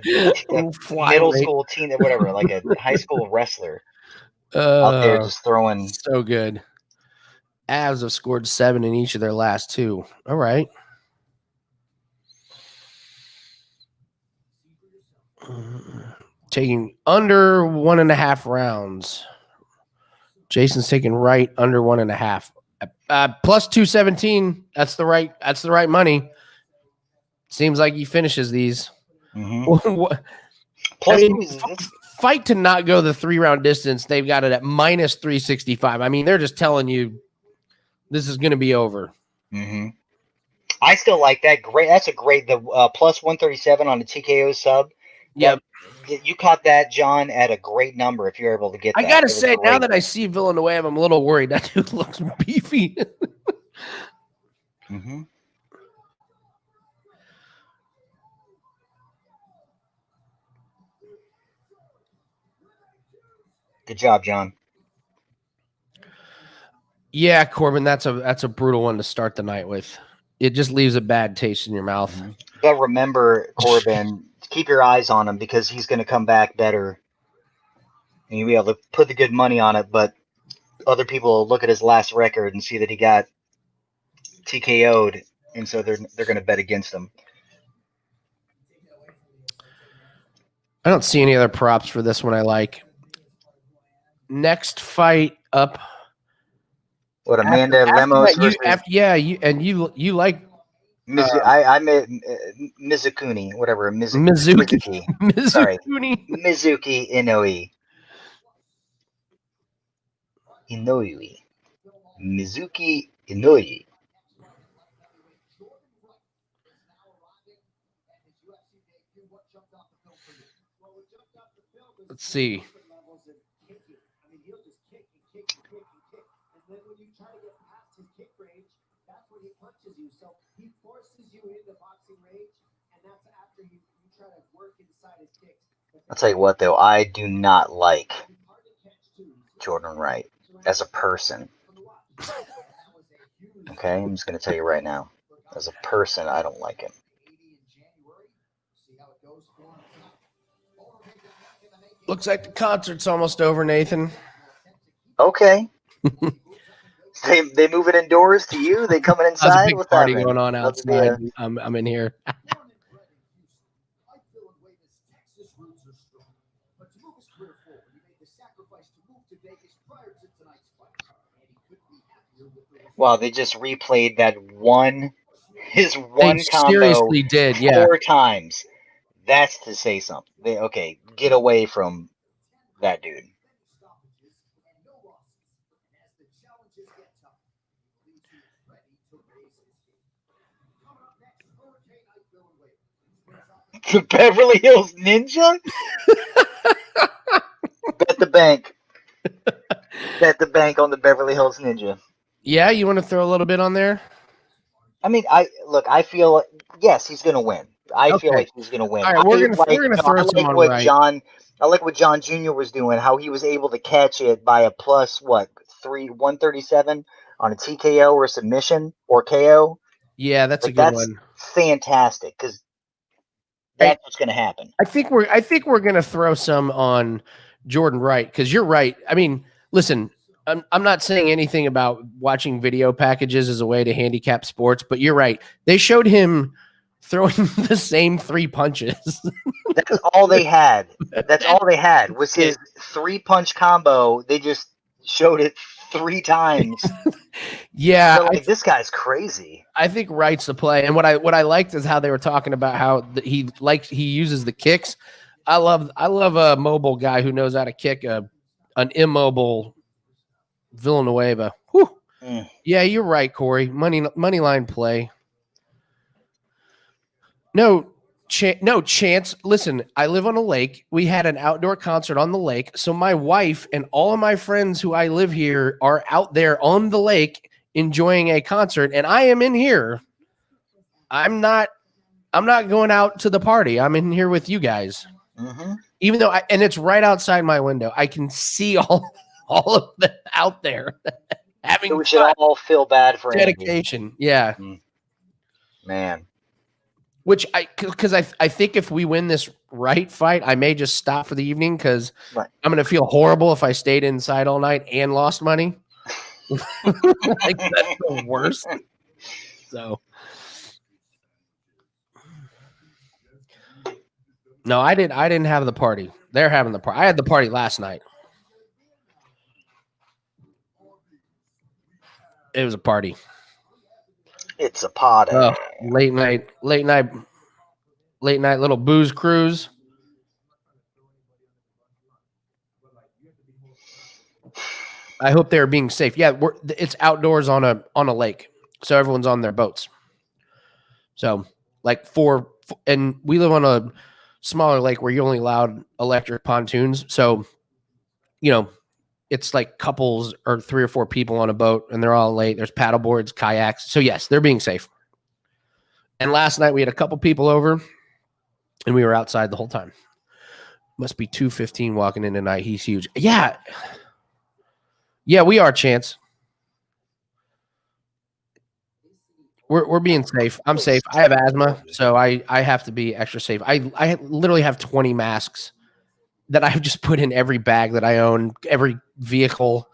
middle school teen, whatever, like a high school wrestler out there just throwing. So good. Avs have scored 7 in each of their last 2. All right. Taking under 1.5 rounds. Jason's taking right under 1.5. Plus 217. That's the right money. Seems like he finishes these. Mm-hmm. Plus, fight to not go the 3-round distance. They've got it at minus 365. I mean, they're just telling you this is going to be over. Mm-hmm. I still like that. Great. That's a great. The plus 137 on the TKO sub. Yeah. You caught that, John, at a great number if you're able to get that. I got to say, now that I see Villanueva, I'm a little worried. That dude looks beefy. Mm-hmm. Good job, John. Yeah, Corbin, that's a brutal one to start the night with. It just leaves a bad taste in your mouth. Mm-hmm. But remember, Corbin, keep your eyes on him because he's going to come back better. And you'll be able to put the good money on it, but other people will look at his last record and see that he got TKO'd, and so they're going to bet against him. I don't see any other props for this one I like. Next fight up. What, Amanda Lemos versus... you like... I made Mizukuni, whatever. Mizuki. Sorry. Mizuki Inoue. Mizuki Inoue. Let's see. I'll tell you what, though, I do not like Jordan Wright as a person. Okay, I'm just going to tell you right now. As a person, I don't like him. Looks like the concert's almost over, Nathan. Okay. They move it indoors to you? They coming inside? There's a big What's party happening? going on outside. I'm in here. Wow, they just replayed that his one They combo seriously did, yeah. 4 times. That's to say something. Okay, get away from that dude. The Beverly Hills Ninja? Bet the bank. Bet the bank on the Beverly Hills Ninja. Yeah, you want to throw a little bit on there? I mean, I feel yes, he's gonna win. I feel like he's gonna win. All right, we're gonna throw some on right. I like what John Jr. was doing. How he was able to catch it by a plus 137 on a TKO or submission or KO. Yeah, that's Like, a good that's one. fantastic because that's what's going to happen. I think we're gonna throw some on Jordan Wright because you're right. I mean, listen, I'm not saying anything about watching video packages as a way to handicap sports, but you're right. They showed him throwing the same 3 punches. That's all they had. That's all they had was his 3-punch combo. They just showed it 3 times. Yeah, They're like, this guy's crazy. I think Wright's the play. And what I liked is how they were talking about how he uses the kicks. I love a mobile guy who knows how to kick an immobile Villanueva. Whew. Yeah, you're right, Corey. Money line play. No chance. Listen, I live on a lake. We had an outdoor concert on the lake. So my wife and all of my friends who I live here are out there on the lake enjoying a concert, and I am in here. I'm not going out to the party. I'm in here with you guys. Mm-hmm. Even though and it's right outside my window. I can see all of them out there having We should all feel bad for dedication. Andy. Yeah. Man. Which because I think if we win this right fight, I may just stop for the evening because I'm going to feel horrible if I stayed inside all night and lost money. Like, that's the worst. So, no, I didn't have the party. They're having the party. I had the party last night. It was a party. It's a party. Late night little booze cruise. I hope they're being safe. Yeah, it's outdoors on a lake, so everyone's on their boats. So like and we live on a smaller lake where you're only allowed electric pontoons. So, it's like couples or 3 or 4 people on a boat, and they're all late. There's paddle boards, kayaks. So yes, they're being safe. And last night we had a couple people over, and we were outside the whole time. Must be 215 walking in tonight. He's huge. Yeah. Yeah, we are, Chance. We're being safe. I'm safe. I have asthma, so I have to be extra safe. I literally have 20 masks that I've just put in every bag that I own, every vehicle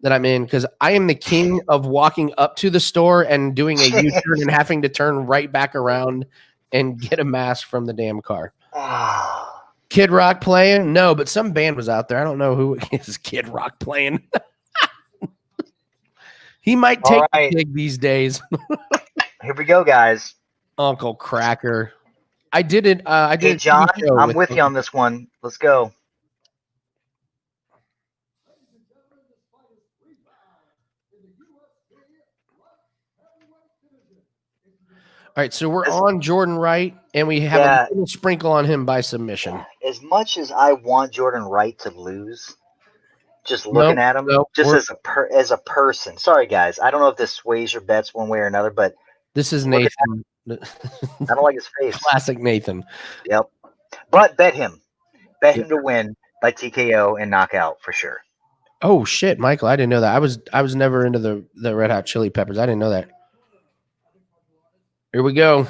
that I'm in, because I am the king of walking up to the store and doing a U-turn and having to turn right back around and get a mask from the damn car. Kid Rock playing? No, but some band was out there. I don't know who is Kid Rock playing. He might take a gig these days. Here we go, guys. Uncle Cracker. I did it. Hey, John, I'm with you on this one. Let's go. All right, so we're on Jordan Wright, and we have a little sprinkle on him by submission. As much as I want Jordan Wright to lose, just looking at him, just as a person. Sorry, guys. I don't know if this sways your bets one way or another, but this is Nathan. I don't like his face. Classic Nathan. Yep. But bet him. Bet him to win by TKO and knockout for sure. Oh shit, Michael! I didn't know that. I was never into the Red Hot Chili Peppers. I didn't know that. Here we go.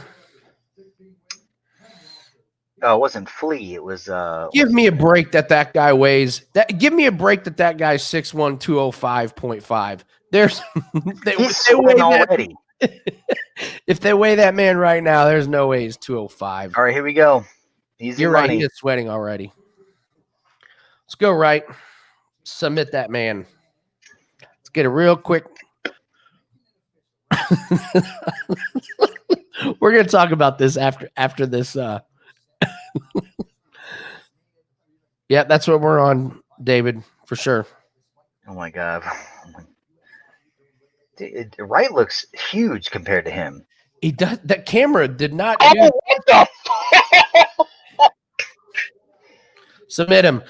Oh, it wasn't Flea. It was. Give me a break that guy weighs. Give me a break that guy's 6'1", 205.5. There's. He's sweating already. If they weigh that man right now, there's no way he's 205. All right, here we go. Easy You're money. right. He is sweating already. Let's go, right. Submit that man. Let's get a real quick. We're gonna talk about this after this. Yeah, that's what we're on, David, for sure. Oh my God. Wright looks huge compared to him. He does. That camera did not. Oh, what the fuck? Submit him.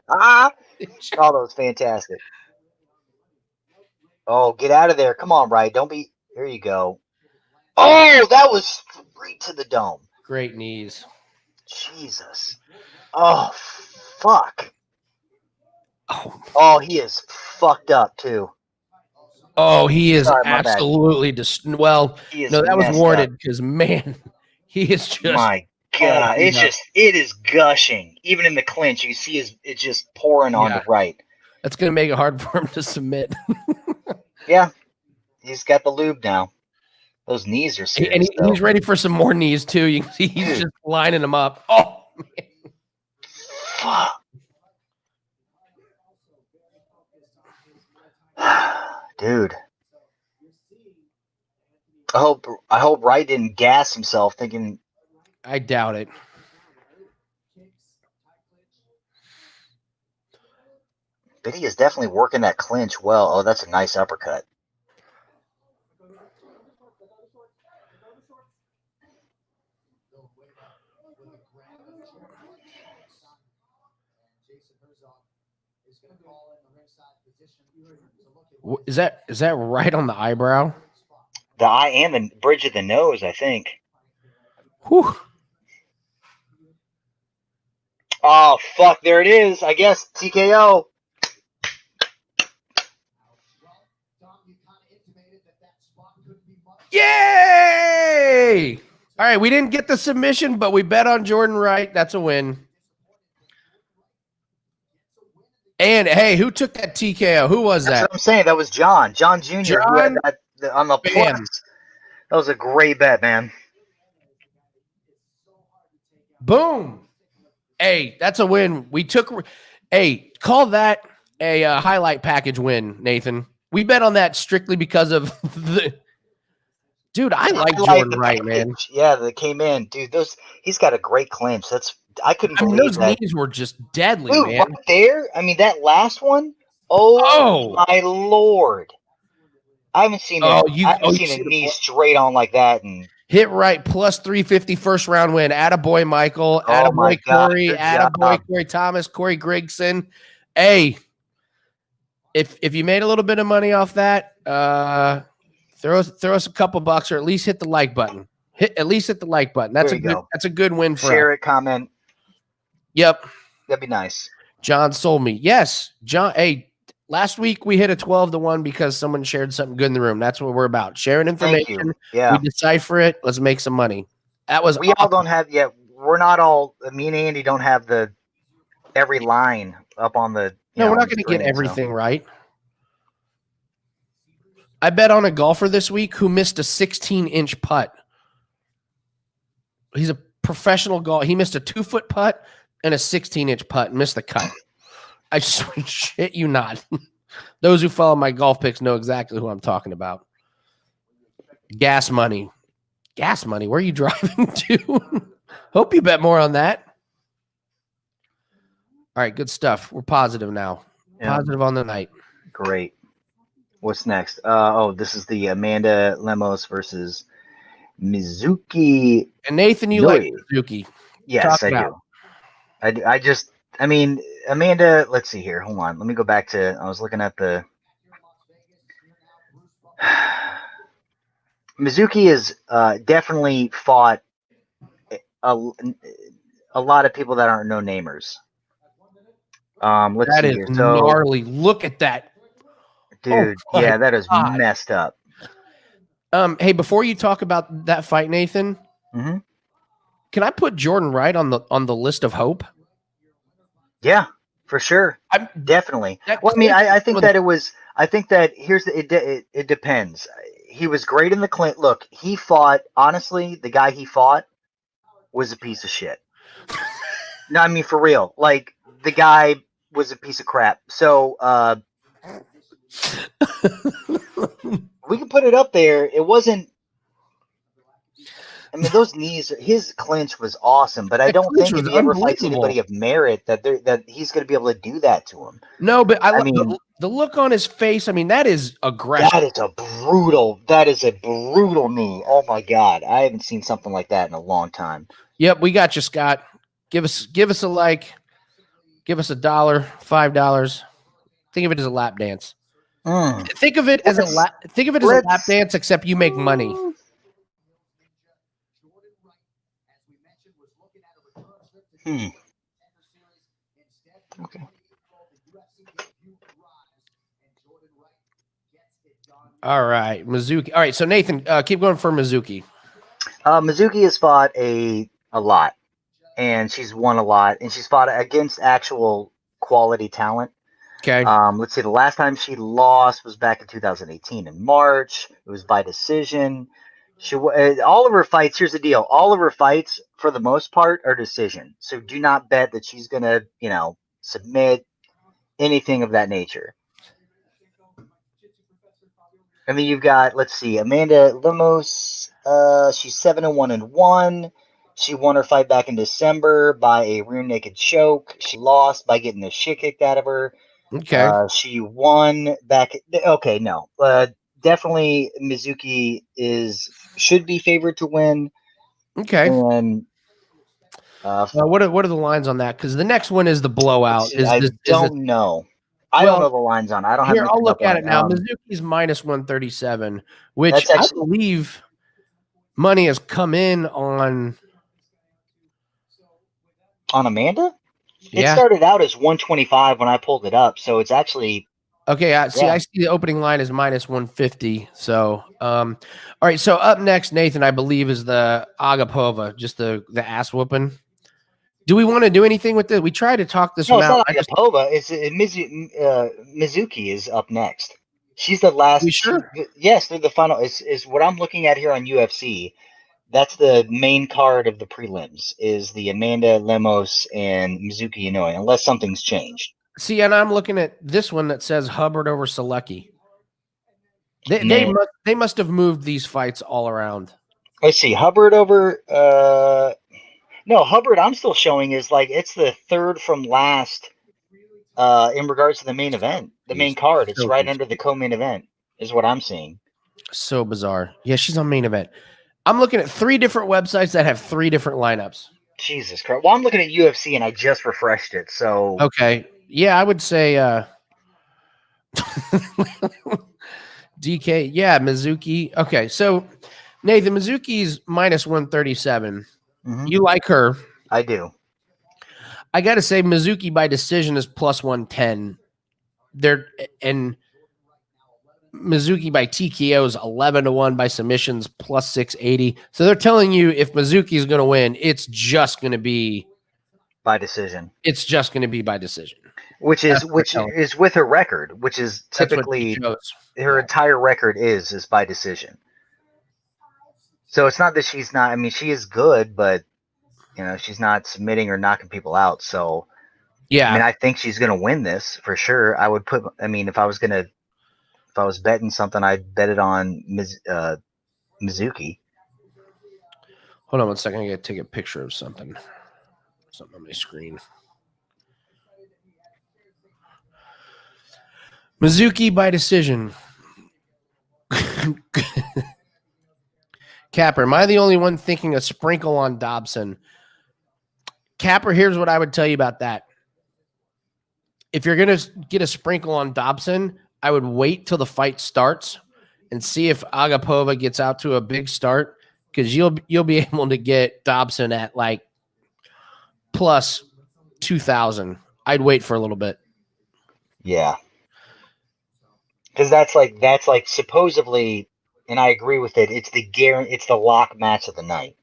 Oh, that was fantastic. Oh, get out of there. Come on, Wright. Don't be. Here you go. Oh, that was straight to the dome. Great knees. Jesus. Oh, fuck. Oh, he is fucked up, too. Oh, he is Sorry, my bad. absolutely well. He is No, that was messed warranted up. because man, he is just My God, it is gushing. Even in the clinch, you see it's just pouring on the right. That's gonna make it hard for him to submit. Yeah, he's got the lube now. Those knees are serious. And he's ready for some more knees too. You can see he's just lining them up. Oh man. Fuck. Dude. I hope Wright didn't gas himself thinking. I doubt it. But he is definitely working that clinch well. Oh, that's a nice uppercut. Is that right on the eyebrow? The eye and the bridge of the nose, I think. Whew. Oh, fuck. There it is. I guess TKO. Yay! All right, we didn't get the submission, but we bet on Jordan Wright. That's a win. And hey, who took that TKO? Who was That's that? what I'm saying. That was John Jr. Who had that on the Bam. plus. That was a great bet, man. Boom. Hey, that's a win. We took. Hey, call that a highlight package win, Nathan. We bet on that strictly because of the. Dude, I like Jordan Wright, man. Yeah, they came in, dude. He's got a great clinch. I couldn't believe those that. knees were just deadly, Dude, man. right there. I mean, that last one. Oh. My Lord! I haven't seen a knee straight on like that, and hit right plus 350 first round win. Attaboy Michael. Oh Attaboy my God, Corey. good Attaboy job. Corey Thomas. Corey Grigson. Hey, if you made a little bit of money off that, throw us a couple bucks, or at least hit the like button. Hit the like button. That's a good win for us. Share it, comment. Yep. That'd be nice. John sold me. Yes, John. Hey, last week we hit a 12-1 because someone shared something good in the room. That's what we're about. Sharing information. Thank you. Yeah. We decipher it. Let's make some money. That was We all don't have yet. We're not all. Me and Andy don't have every line up on the. No, we're not going to get everything right. I bet on a golfer this week who missed a 16-inch putt. He's a professional golfer. He missed a 2-foot putt and a 16-inch putt and missed the cut. I shit you not. Those who follow my golf picks know exactly who I'm talking about. Gas money. Gas money. Where are you driving to? Hope you bet more on that. All right, good stuff. We're positive now. Yeah. Positive on the night. Great. What's next? This is the Amanda Lemos versus Mizuki. And Nathan, you like Mizuki. Yes, I do. I mean, Amanda, let's see here. Hold on. Let me go back to, I was looking at the. Mizuki has definitely fought a lot of people that aren't no-namers. Let's that see is here. Gnarly. Look at that. Dude, yeah, that is messed up. Hey, before you talk about that fight, Nathan, can I put Jordan Wright on the list of hope? Yeah, for sure. Definitely. Well, I mean, I think that it was. I think that it depends. He was great in the clinch. Look, he fought. Honestly, the guy he fought was a piece of shit. No, I mean for real. Like the guy was a piece of crap. So we can put it up there. It wasn't. I mean, those knees. His clinch was awesome, but I don't think if he ever fights anybody of merit that he's going to be able to do that to him. No, but I mean the look on his face. I mean, that is aggressive. That is a brutal knee. Oh my God, I haven't seen something like that in a long time. Yep, we got you, Scott. Give us a like. Give us $1, $5. Think of it as a lap dance. Think of it as a lap dance, except you make money. Okay. All right, Mizuki. All right, so Nathan, keep going for Mizuki. Mizuki has fought a lot, and she's won a lot, and she's fought against actual quality talent. Okay. Let's see. The last time she lost was back in 2018 in March. It was by decision. All of her fights. Here's the deal: all of her fights, for the most part, are decision. So do not bet that she's gonna, submit anything of that nature. I mean, you've got, let's see, Amanda Lemos. She's 7-1-1. She won her fight back in December by a rear naked choke. She lost by getting the shit kicked out of her. Okay. She won back. Okay, no. Definitely Mizuki should be favored to win. Okay. And what are the lines on that? Because the next one is the blowout. I don't know. I don't know the lines on. I don't have. Here, I'll look at it now. Mizuki's minus 137, which I believe money has come in on Amanda. Yeah. It started out as 125 when I pulled it up, so it's actually okay. I see the opening line is minus 150. So, all right. So up next, Nathan, I believe, is the Agapova, just the ass whooping. Do we want to do anything with it? We tried to talk this one out. It's not Agapova. Mizuki is up next. She's the last. We sure? Yes, they're the final. Is what I'm looking at here on UFC. That's the main card of the prelims. Is the Amanda Lemos and Mizuki Inoue, unless something's changed. See, and I'm looking at this one that says Hubbard over Solecki. They must have moved these fights all around. Let's see, Hubbard over. No, Hubbard, I'm still showing is like it's the third from last in regards to the main event, the main card. It's right under the co-main event is what I'm seeing. So bizarre. Yeah, she's on main event. I'm looking at 3 different websites that have 3 different lineups. Jesus Christ. Well, I'm looking at UFC and I just refreshed it. So okay. Yeah, I would say DK. Yeah, Mizuki. Okay, so Nathan, Mizuki's minus 137. Mm-hmm. You like her? I do. I got to say, Mizuki by decision is plus 110. And Mizuki by TKO is 11-1 by submissions plus 680. So they're telling you if Mizuki is going to win, it's just going to be by decision. It's just going to be by decision, which is with her record, which is typically her entire record is by decision. So it's not that she's not. I mean, she is good, but she's not submitting or knocking people out. So yeah, I mean, I think she's going to win this for sure. I would put. I mean, if I was betting something, I'd bet it on Mizuki. Hold on one second. I got to take a picture of something on my screen. Mizuki by decision. Capper, am I the only one thinking a sprinkle on Dobson? Capper, here's what I would tell you about that. If you're going to get a sprinkle on Dobson, I would wait till the fight starts and see if Agapova gets out to a big start, because you'll be able to get Dobson at like plus 2,000. I'd wait for a little bit. Yeah. Because that's like supposedly, and I agree with it. It's the lock match of the night.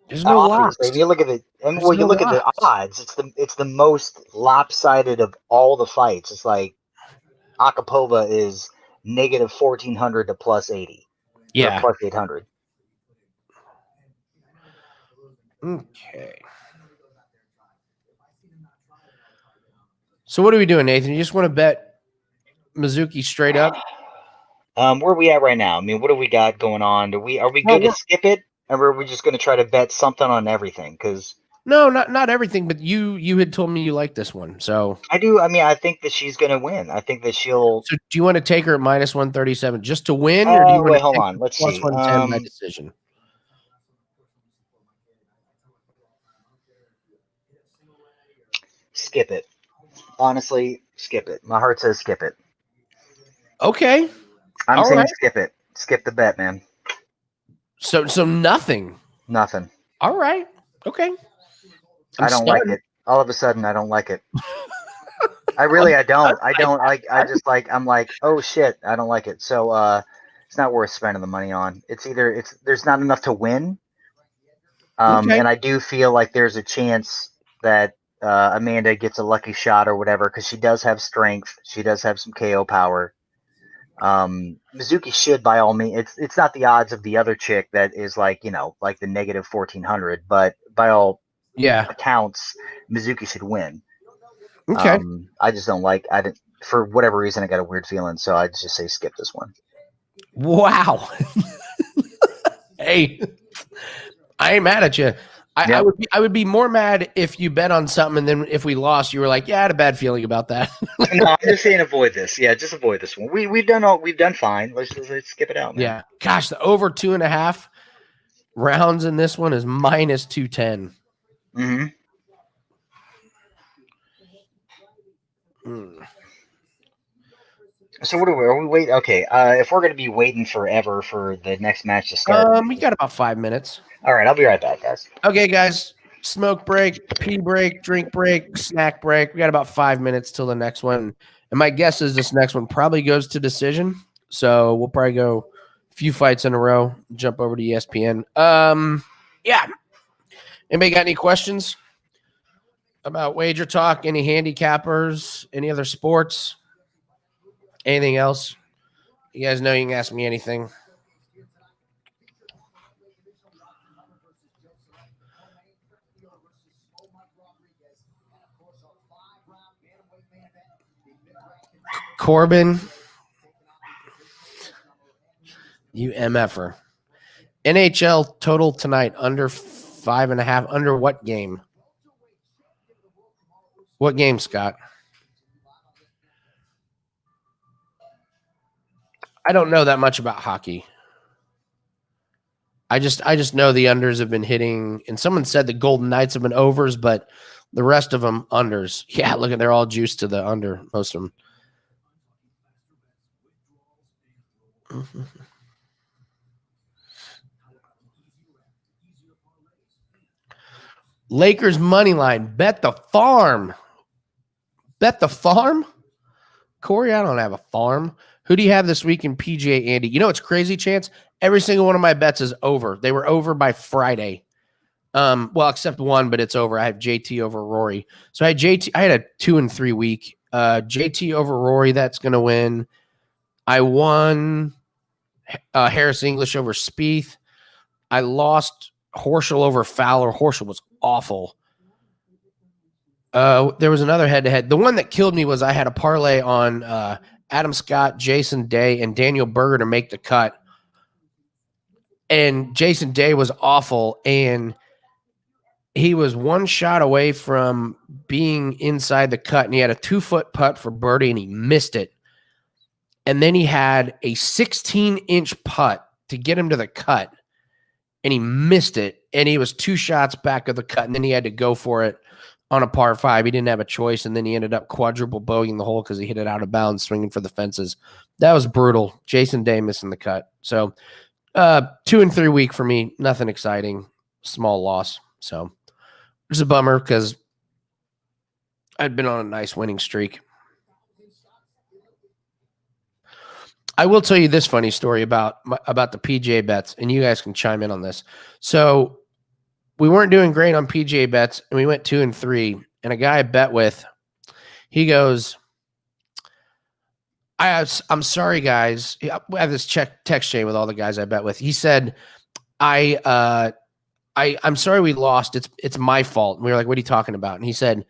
There's no locks. If you look at it, and you look at the odds, it's the most lopsided of all the fights. It's like Agapova is negative 1,400 to plus 80. Yeah, plus 800. Okay. So what are we doing, Nathan? You just want to bet Mizuki straight up? Where are we at right now? I mean, what do we got going on? Are we good to skip it? Or are we just going to try to bet something on everything? Because no, not everything. But you had told me you like this one, so I do. I mean, I think that she's going to win. I think that she'll. So do you want to take her at minus 137 just to win, or do you want to hold on? Let's plus see. 110 by decision? Skip it. Honestly, skip it. My heart says skip it. Okay. I'm saying skip it. Skip the bet, man. So nothing. Nothing. All right. Okay. I don't like it. All of a sudden, I don't like it. I don't. I'm like, oh shit, I don't like it. So it's not worth spending the money on. There's not enough to win. Okay. And I do feel like there's a chance that Amanda gets a lucky shot or whatever, because she does have strength. She does have some KO power. Mizuki should, by all means, it's not the odds of the other chick that is like, like the negative 1400, but by all accounts, Mizuki should win. Okay. I just don't for whatever reason, I got a weird feeling, so I'd just say skip this one. Wow. Hey, I ain't mad at you. I would be more mad if you bet on something and then if we lost, you were like, yeah, I had a bad feeling about that. No, I'm just saying avoid this. Yeah, just avoid this one. We've done fine. Let's skip it out, man. Yeah. Gosh, the over 2.5 rounds in this one is minus 210. Mm-hmm. So what are we waiting? Okay, if we're going to be waiting forever for the next match to start. We got about 5 minutes. All right, I'll be right back, guys. Okay, guys. Smoke break, pee break, drink break, snack break. We got about 5 minutes till the next one. And my guess is this next one probably goes to decision. So we'll probably go a few fights in a row, jump over to ESPN. Yeah. Anybody got any questions about wager talk? Any handicappers? Any other sports? Anything else? You guys know you can ask me anything. Corbin, you MFer. NHL total tonight under 5.5. Under what game? What game, Scott? I don't know that much about hockey. I just know the unders have been hitting, and someone said the Golden Knights have been overs, but the rest of them unders. Yeah, look at, they're all juiced to the under, most of them. Mm-hmm. Lakers money line. Bet the farm. Bet the farm? Corey, I don't have a farm. Who do you have this week in PGA, Andy? You know what's crazy, Chance? Every single one of my bets is over. They were over by Friday. Well, except one, but it's over. I have JT over Rory. So I had JT. I had a 2 and 3 week. JT over Rory. That's going to win. I won Harris English over Spieth. I lost Horschel over Fowler. Horschel was awful. There was another head-to-head. The one that killed me was I had a parlay on Adam Scott, Jason Day, and Daniel Berger to make the cut. And Jason Day was awful, and he was one shot away from being inside the cut, and he had a 2-foot putt for birdie, and he missed it. And then he had a 16-inch putt to get him to the cut, and he missed it, and he was 2 shots back of the cut, and then he had to go for it on a par 5. He didn't have a choice, and then he ended up quadruple bogeying the hole because he hit it out of bounds, swinging for the fences. That was brutal. Jason Day missing the cut. So 2 and 3 week for me. Nothing exciting. Small loss. So it's a bummer because I'd been on a nice winning streak. I will tell you this funny story about the PGA bets, and you guys can chime in on this. So we weren't doing great on PGA bets, and we went 2 and 3. And a guy I bet with, he goes, I'm sorry, guys. I have this text chain with all the guys I bet with. He said, I'm sorry we lost. It's my fault. And we were like, what are you talking about? And he said,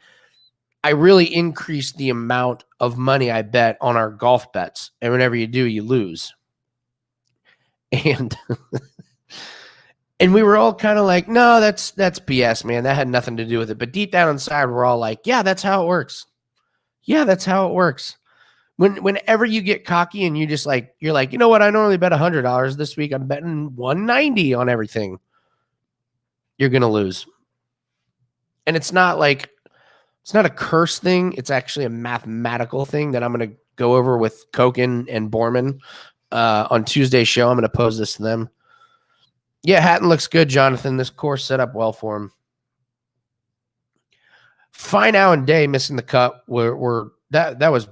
I really increased the amount of money I bet on our golf bets. And whenever you do, you lose. And and we were all kind of like, no, that's BS, man. That had nothing to do with it. But deep down inside, we're all like, yeah, that's how it works. Yeah, that's how it works. Whenever you get cocky and you just like, you're like, you know what? I normally bet $100 this week. I'm betting $190 on everything. You're going to lose. And it's not like, it's not a curse thing. It's actually a mathematical thing that I'm going to go over with Koken and Borman on Tuesday's show. I'm going to pose this to them. Yeah, Hatton looks good, Jonathan. This course set up well for him. Fine Out and Day missing the cut were That was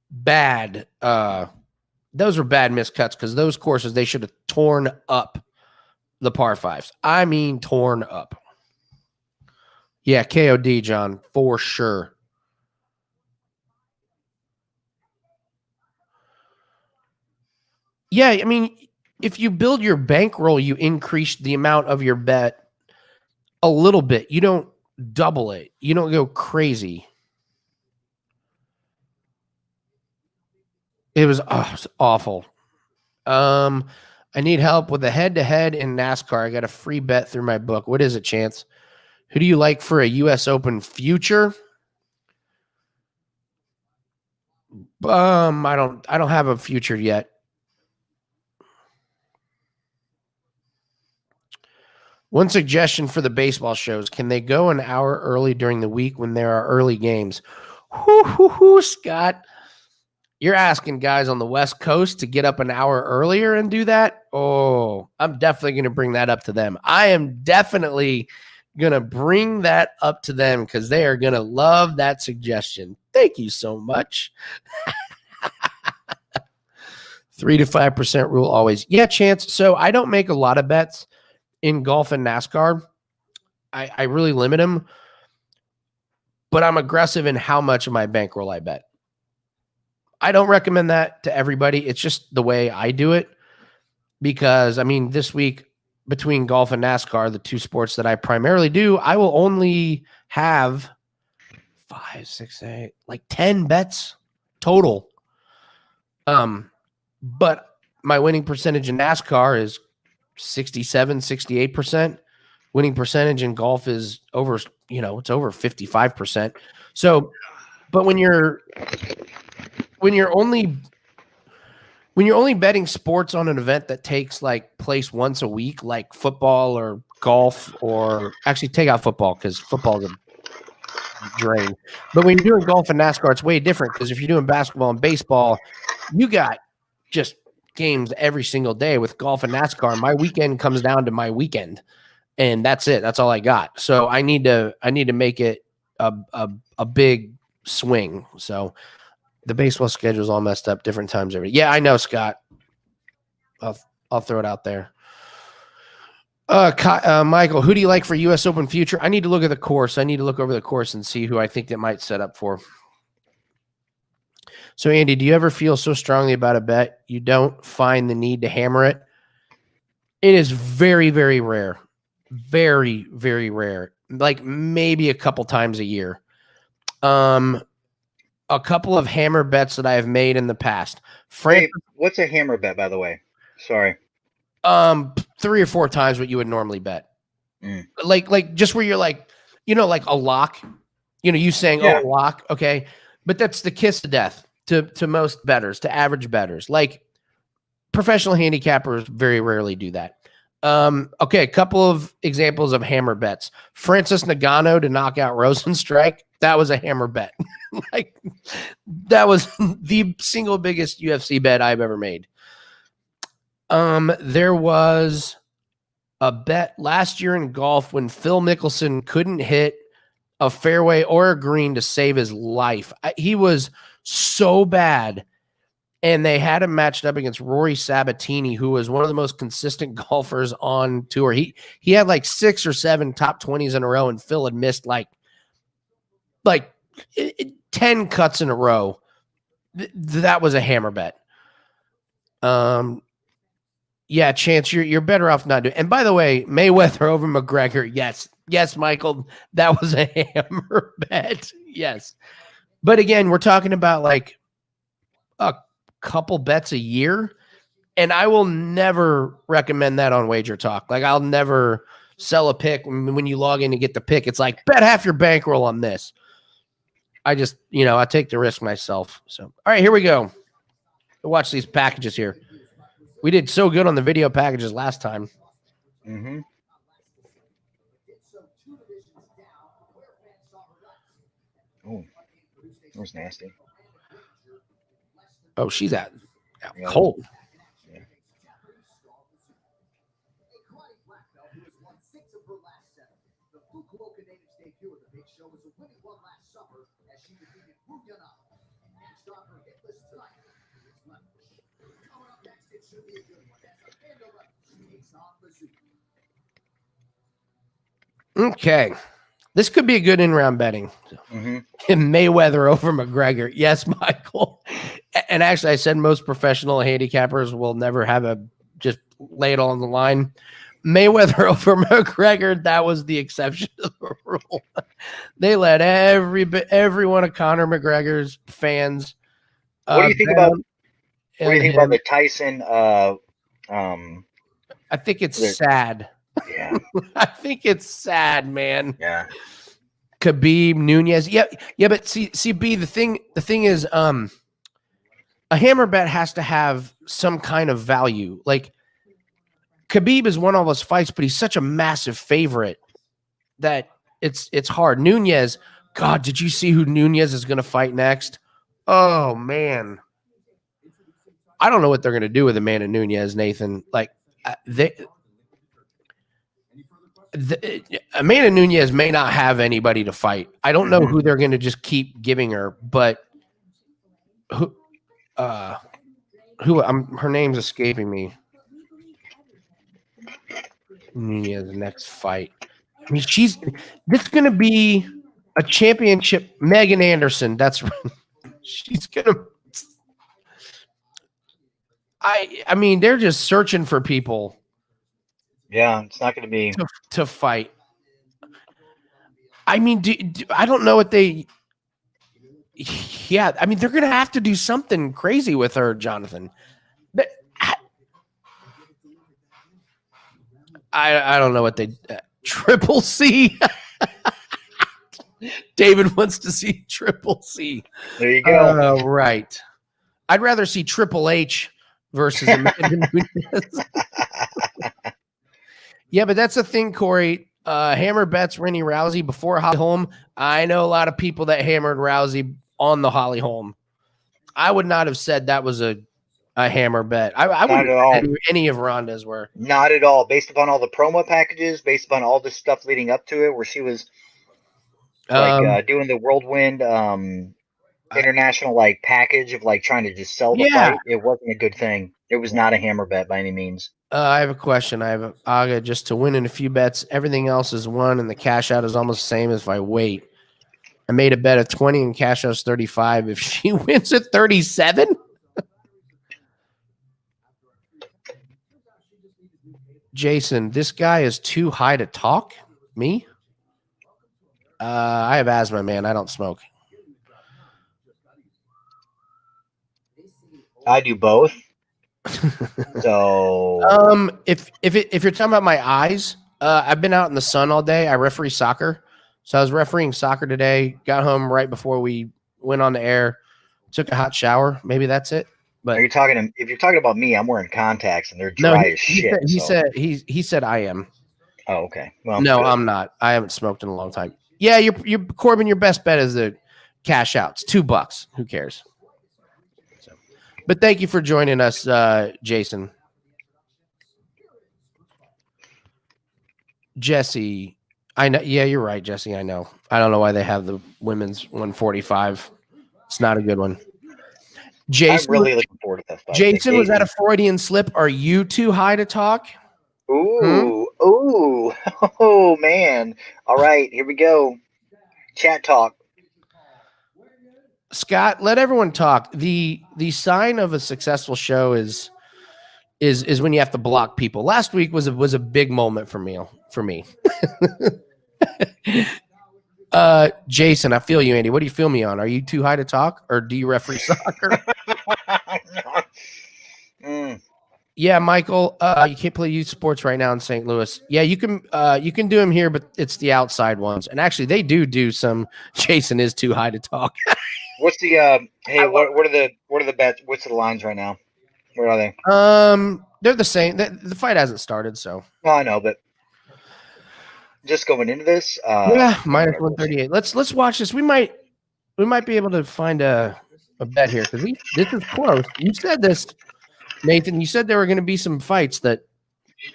bad. Those were bad miscuts because those courses, they should have torn up the par fives. I mean, torn up. Yeah, KOD, John, for sure. Yeah, I mean, if you build your bankroll, you increase the amount of your bet a little bit. You don't double it. You don't go crazy. It was awful. I need help with the head-to-head in NASCAR. I got a free bet through my book. What is it, Chance? Who do you like for a U.S. Open future? I don't have a future yet. One suggestion for the baseball shows: can they go an hour early during the week when there are early games? Scott, you're asking guys on the West Coast to get up an hour earlier and do that? Oh, I'm definitely going to bring that up to them. I am definitely going to bring that up to them because they are going to love that suggestion. Thank you so much. 3 to 5% rule always. Yeah, Chance. So I don't make a lot of bets in golf and NASCAR. I really limit them, but I'm aggressive in how much of my bankroll I bet. I don't recommend that to everybody. It's just the way I do it because, I mean, this week between golf and NASCAR, the two sports that I primarily do, I will only have 5, 6, 8, like 10 bets total. But my winning percentage in NASCAR is 67, 68%. Winning percentage in golf is over, it's over 55%. So, but when you're only betting sports on an event that takes like place once a week, like football or golf, or actually take out football because football is a drain. But when you're doing golf and NASCAR, it's way different because if you're doing basketball and baseball, you got just games every single day. With golf and NASCAR, my weekend comes down to my weekend, and that's it. That's all I got. So I need to make it a big swing. So the baseball schedule is all messed up, different times every. Yeah, I know, Scott. I'll throw it out there. Michael, who do you like for U.S. Open future? I need to look at the course. I need to look over the course and see who I think that might set up for. So, Andy, do you ever feel so strongly about a bet you don't find the need to hammer it? It is very, very rare. Very, very rare. Like maybe a couple times a year. A couple of hammer bets that I have made in the past. Hey, what's a hammer bet, by the way? Sorry. 3 or 4 times what you would normally bet. Like just where you're like, like a lock. You saying, Yeah. oh, lock, okay. But that's the kiss of death to most bettors, to average bettors. Like professional handicappers very rarely do that. Okay, a couple of examples of hammer bets. Francis Ngannou to knock out Rosenstrike. That was a hammer bet. Like that was the single biggest UFC bet I've ever made. There was a bet last year in golf when Phil Mickelson couldn't hit a fairway or a green to save his life. He was so bad. And they had him matched up against Rory Sabatini, who was one of the most consistent golfers on tour. He had like 6 or 7 top 20s in a row, and Phil had missed like 10 cuts in a row. That was a hammer bet. Yeah, Chance, you're better off not doing. And by the way, Mayweather over McGregor, yes, Michael, that was a hammer bet. Yes, but again, we're talking about like a couple bets a year, and I will never recommend that on Wager Talk. Like I'll never sell a pick when you log in to get the pick. It's like bet half your bankroll on this. I just, I take the risk myself. So, all right, here we go. Watch these packages here. We did so good on the video packages last time. Mm-hmm. Oh, that was nasty. Oh, she's out cold. Yeah. Okay. This could be a good in-round betting. Mm-hmm. Mayweather over McGregor. Yes, Michael. And actually, I said most professional handicappers will never have just lay it all on the line. Mayweather over McGregor, that was the exception to the rule. They let every one of Conor McGregor's fans. What do you think about? What do you think about the Tyson? I think it's sad. Yeah. I think it's sad, man. Yeah. Khabib, Nunez. Yeah, but see, B, the thing is, a hammer bet has to have some kind of value. Like, Khabib has won all those fights, but he's such a massive favorite that it's hard. Nunez, God, did you see who Nunez is going to fight next? Oh, man. I don't know what they're going to do with Amanda Nunez, Nathan. Like, Amanda Nunez may not have anybody to fight. I don't know who they're going to just keep giving her, but her name's escaping me. Nunez's next fight. I mean, this is going to be a championship. Megan Anderson. That's she's going to. I mean, they're just searching for people. Yeah, it's not going to be to fight. I mean, I don't know what they. Yeah, I mean, they're going to have to do something crazy with her, Jonathan. But I don't know what they. Triple C. David wants to see Triple C. There you go. Right. I'd rather see Triple H versus Amanda Nunez. Yeah, but that's the thing, Corey. Hammer bets Rennie Rousey before Holly Holm. I know a lot of people that hammered Rousey on the Holly Holm. I would not have said that was a hammer bet. I wouldn't have said any of Ronda's were. Not at all. Based upon all the promo packages, based upon all the stuff leading up to it, where she was doing the whirlwind international package of trying to just sell the fight. It wasn't a good thing. It was not a hammer bet by any means. I have a question. I have Aga just to win in a few bets. Everything else is won, and the cash out is almost the same as if I wait. I made a bet of 20 and cash out is 35. If she wins at 37, Jason, this guy is too high to talk. Me? I have asthma, man. I don't smoke. I do both. So if you're talking about my eyes, I've been out in the sun all day. I referee soccer. So I was refereeing soccer today, got home right before we went on the air, took a hot shower. Maybe that's it. But if you're talking about me, I'm wearing contacts and they're dry as shit. He said I am. Oh, okay. Well, no, I'm not. I haven't smoked in a long time. Yeah, you're Corbin, your best bet is the cash out. It's $2. Who cares? But thank you for joining us, Jason. Jesse, I know. Yeah, you're right, Jesse. I know. I don't know why they have the women's 145. It's not a good one. Jason, I'm really looking forward to that fight. Jason, was that a Freudian slip? Are you too high to talk? Ooh, oh man. All right, here we go. Chat talk. Scott, let everyone talk. The sign of a successful show is when you have to block people. Last week was a big moment for me. Jason, I feel you, Andy. What do you feel me on? Are you too high to talk, or do you referee soccer? Yeah, Michael, you can't play youth sports right now in St. Louis. Yeah, you can do them here, but it's the outside ones. And actually, they do some. Jason is too high to talk. What's the hey? What are the bets? What's the lines right now? Where are they? They're the same. The fight hasn't started, so. Well, I know, but just going into this, yeah, minus 138. Let's watch this. We might be able to find a bet here because this is close. You said this, Nathan. You said there were going to be some fights that.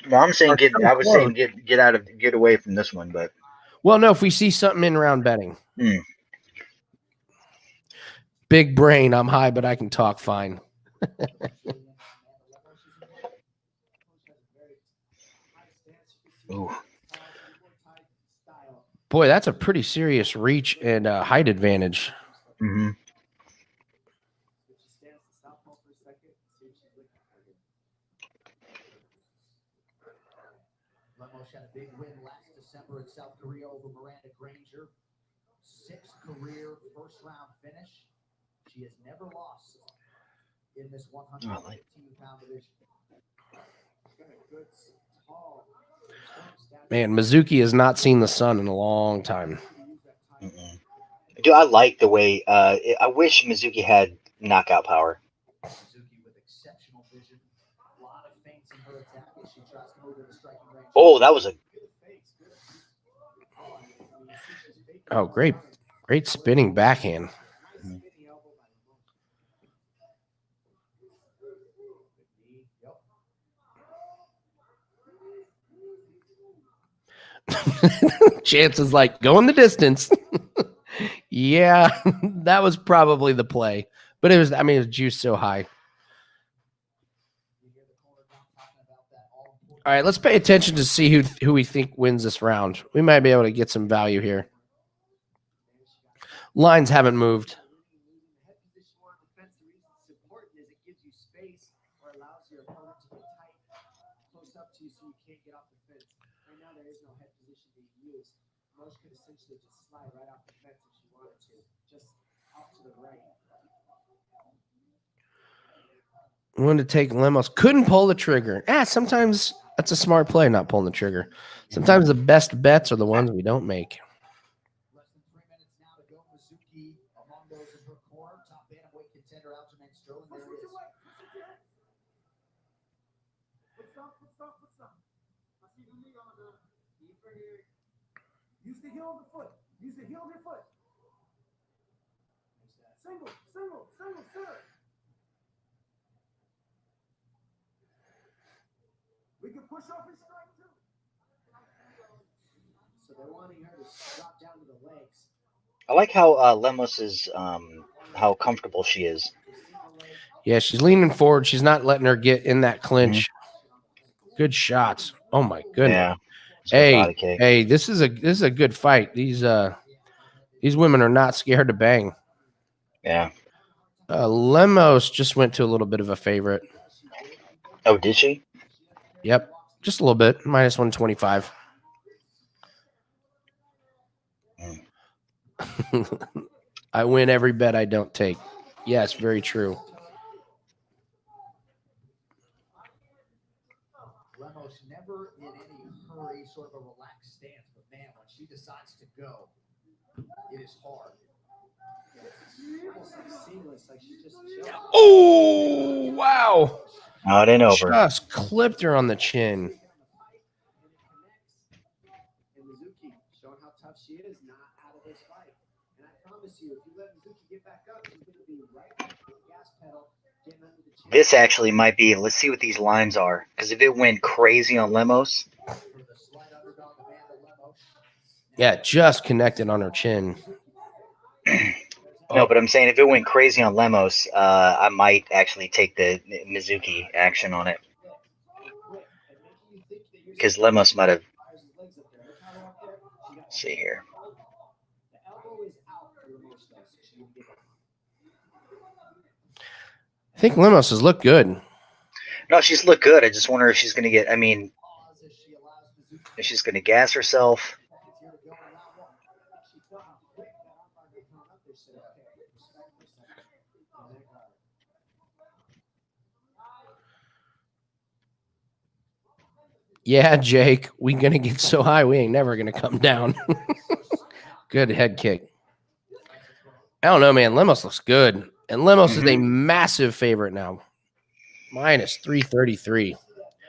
No, I'm saying get away from this one, but. Well, no, if we see something in round betting. Big brain. I'm high, but I can talk fine. Ooh. Boy, that's a pretty serious reach and height advantage. Mm-hmm. Lemos had a big win last December in South Korea over Miranda Granger. 6th career first-round finish. She has never lost in this 115-pound division. Good, tall. Man, Mizuki has not seen the sun in a long time. Mm-mm. Dude, I like the way. I wish Mizuki had knockout power. Mizuki with exceptional vision. A lot of feints in her attack as she tries to move to the striking range. Oh, that was a. Oh, great spinning backhand. Chance is like, going the distance. Yeah, that was probably the play. But it was juiced so high. All right, let's pay attention to see who we think wins this round. We might be able to get some value here. Lines haven't moved. I wanted to take Lemos. Couldn't pull the trigger. Sometimes that's a smart play, not pulling the trigger. Sometimes the best bets are the ones we don't make. Less than 3 minutes now to go. Mizuki among those in her corner. Top bantamweight contender Aljamain Sterling. There it is. Use the heel of the foot. Use the heel of your foot. Single, sir. We can push off and strike too. So they're wanting her to drop down to the legs. I like how Lemos is how comfortable she is. Yeah, she's leaning forward. She's not letting her get in that clinch. Good shots. Oh my goodness. Yeah. Hey, this is a good fight. These women are not scared to bang. Yeah. Lemos just went to a little bit of a favorite. Oh, did she? Yep. Just a little bit. Minus 125. I win every bet I don't take. Yes, very true. Lemos never in any hurry, sort of a relaxed stance, but man, when she decides to go, it is hard. Almost like seamless, like she just chilled. Oh, wow. Oh, it ain't over. Just clipped her on the chin. And Mizuki showing how tough she is, not out of this fight. And I promise you, if you let Mizuki get back up, she's going to be right back to the gas pedal, getting under the chin. This actually might be. Let's see what these lines are. Because if it went crazy on Lemos. Yeah, just connected on her chin. No, but I'm saying if it went crazy on Lemos, I might actually take the Mizuki action on it. Because Lemos might have. Let's see here. I think Lemos has looked good. No, she's looked good. I just wonder if she's going to get. I mean, if she's going to gas herself. Yeah, Jake, we gonna get so high we ain't never gonna come down. Good head kick. I don't know, man. Lemos looks good, and Lemos is a massive favorite now. Minus 333.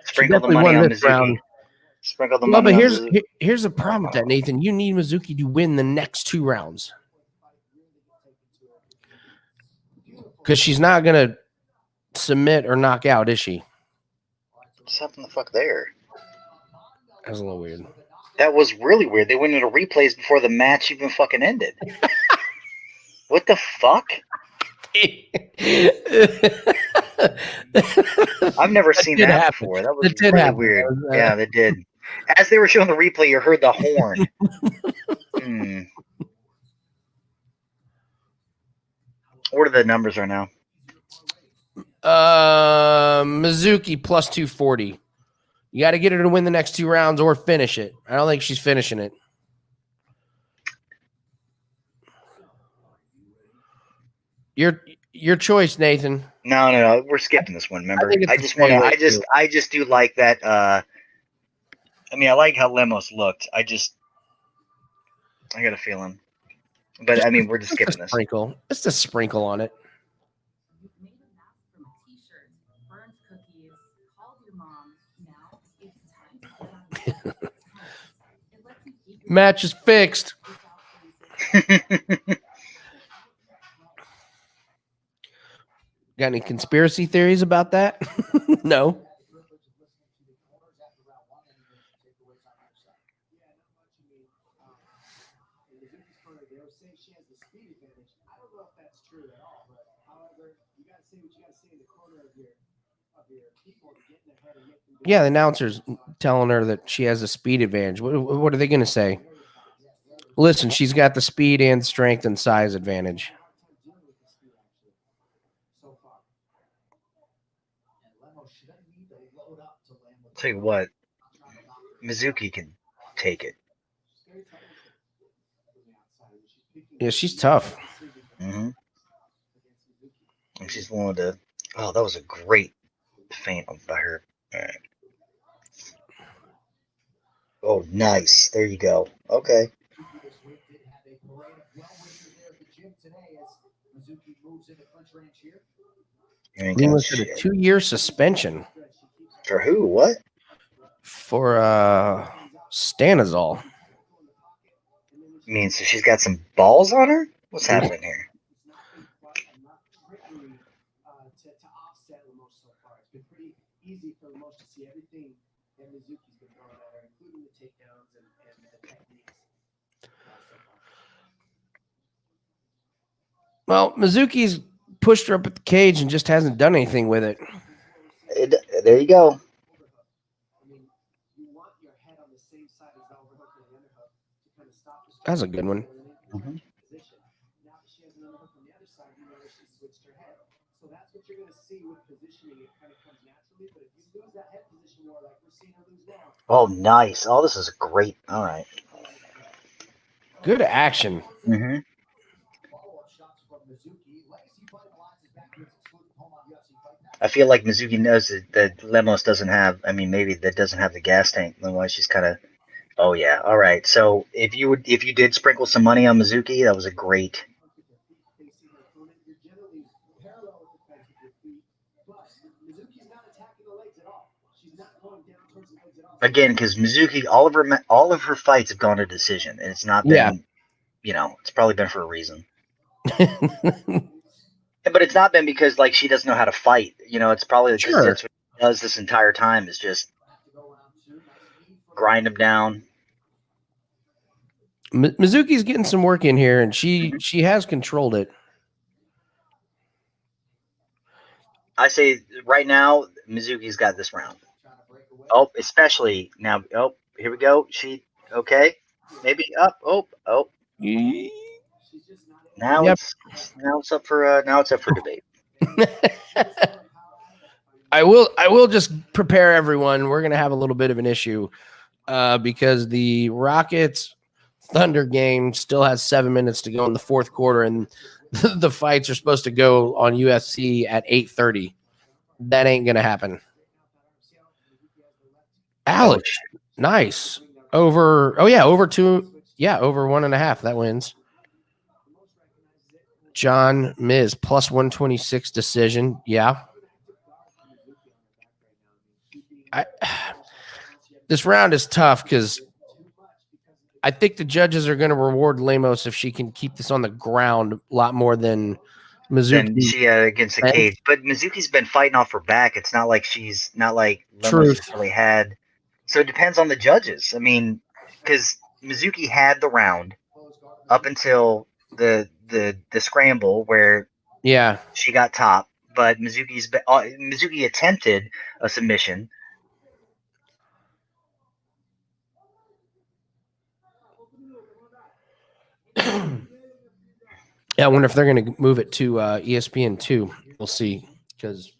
Sprinkle the money on Mizuki. Sprinkle the money on Mizuki. Here's the problem with that, Nathan. You need Mizuki to win the next 2 rounds because she's not gonna submit or knock out, is she? What's happening the fuck there? That was a little weird. That was really weird. They went into replays before the match even fucking ended. What the fuck? I've never seen did that happen. before. That was That did really happen. weird. That was, Yeah, that did. As they were showing the replay, you heard the horn. What are the numbers right now? Mizuki plus 240. You got to get her to win the next 2 rounds or finish it. I don't think she's finishing it. Your choice, Nathan. No. We're skipping this one. Remember, think it's I the just want to. flyweight, too. I just do like that. I mean, I like how Lemos looked. I got a feeling, but I mean, we're just skipping this. Sprinkle. Just a sprinkle on it. You've made a mask from a t-shirt, burned cookies, called your mom. Now it's time to put on your pants. It lets you keep your Match is fixed. Got any conspiracy theories about that? No. Yeah, the announcer's telling her that she has a speed advantage. What are they going to say? Listen, she's got the speed and strength and size advantage. Tell you what, Mizuki can take it. Yeah, she's tough. Mm-hmm. And she's willing to. Oh, that was a great feint by her. All right. Oh, nice. There you go. Okay. Lemos had a 2-year suspension. For who? What? For Stanazol. I mean, so she's got some balls on her? What's happening here? Well, Mizuki's pushed her up at the cage and just hasn't done anything with it. There you go. That's a good one. Mm-hmm. Oh, nice. Oh, this is great. All right. Good action. Mm-hmm. I feel like Mizuki knows that Lemos doesn't have. I mean, maybe that doesn't have the gas tank. Otherwise, she's kind of. Oh yeah. All right. So if you did sprinkle some money on Mizuki, that was a great. Again, because Mizuki, all of her fights have gone to decision, and it's not been. Yeah. It's probably been for a reason. But it's not been because like she doesn't know how to fight. It's probably because that's what she does this entire time is just grind them down. Mizuki's getting some work in here, and she has controlled it. I say right now, Mizuki's got this round. Oh, especially now. Oh, here we go. Okay, maybe up. Oh. Now it's up for debate. I will just prepare everyone. We're gonna have a little bit of an issue because the Rockets Thunder game still has 7 minutes to go in the fourth quarter, and the fights are supposed to go on UFC at 8:30. That ain't gonna happen. Alex, nice over. Oh yeah, over 2. Yeah, over 1.5. That wins. John Miz plus 126 decision. Yeah. This round is tough because I think the judges are going to reward Lemos if she can keep this on the ground a lot more than Mizuki. Than she against the cage. But Mizuki's been fighting off her back. It's not like she's not like Lemos really had. So it depends on the judges. I mean, because Mizuki had the round up until the scramble where Yeah. She got top, but Mizuki attempted a submission. Yeah, I wonder if they're going to move it to ESPN 2. We'll see. Because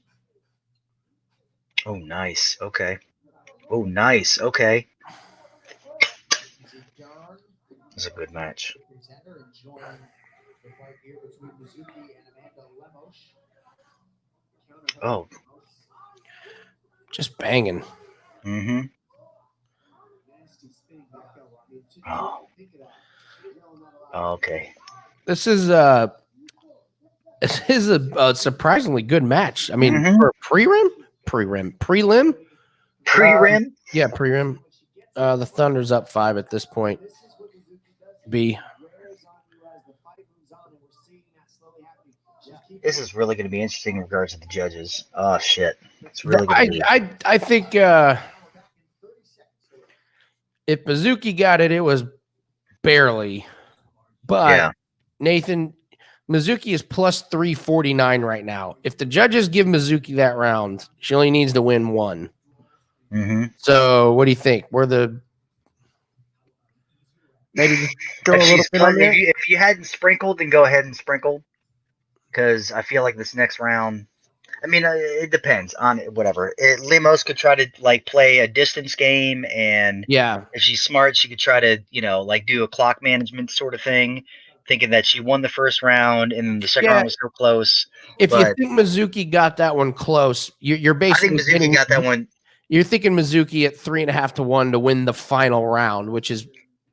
Oh, nice. Okay. Oh, nice. Okay. It's a good match. Oh. just banging. Mm-hmm. Oh. Okay. This is a surprisingly good match. I mean, Mhm. for a prelim. Pre-rim? Yeah, prelim. The Thunder's up 5 at this point. B. This is really going to be interesting in regards to the judges. Oh, shit. It's really going to be. I think if Mizuki got it, it was barely. But Yeah. Nathan, Mizuki is plus 349 right now. If the judges give Mizuki that round, she only needs to win 1. Mm-hmm. So what do you think? Maybe just throw a little bit on there? If you hadn't sprinkled, then go ahead and sprinkle. Because I feel like this next round, I mean, it depends on whatever. Lemos could try to play a distance game, and Yeah. if she's smart, she could try to do a clock management sort of thing, thinking that she won the first round and the second round was so close. If you think Mizuki got that one close, you're basically. I think Mizuki got that one. You're thinking Mizuki at 3.5 to 1 to win the final round, which is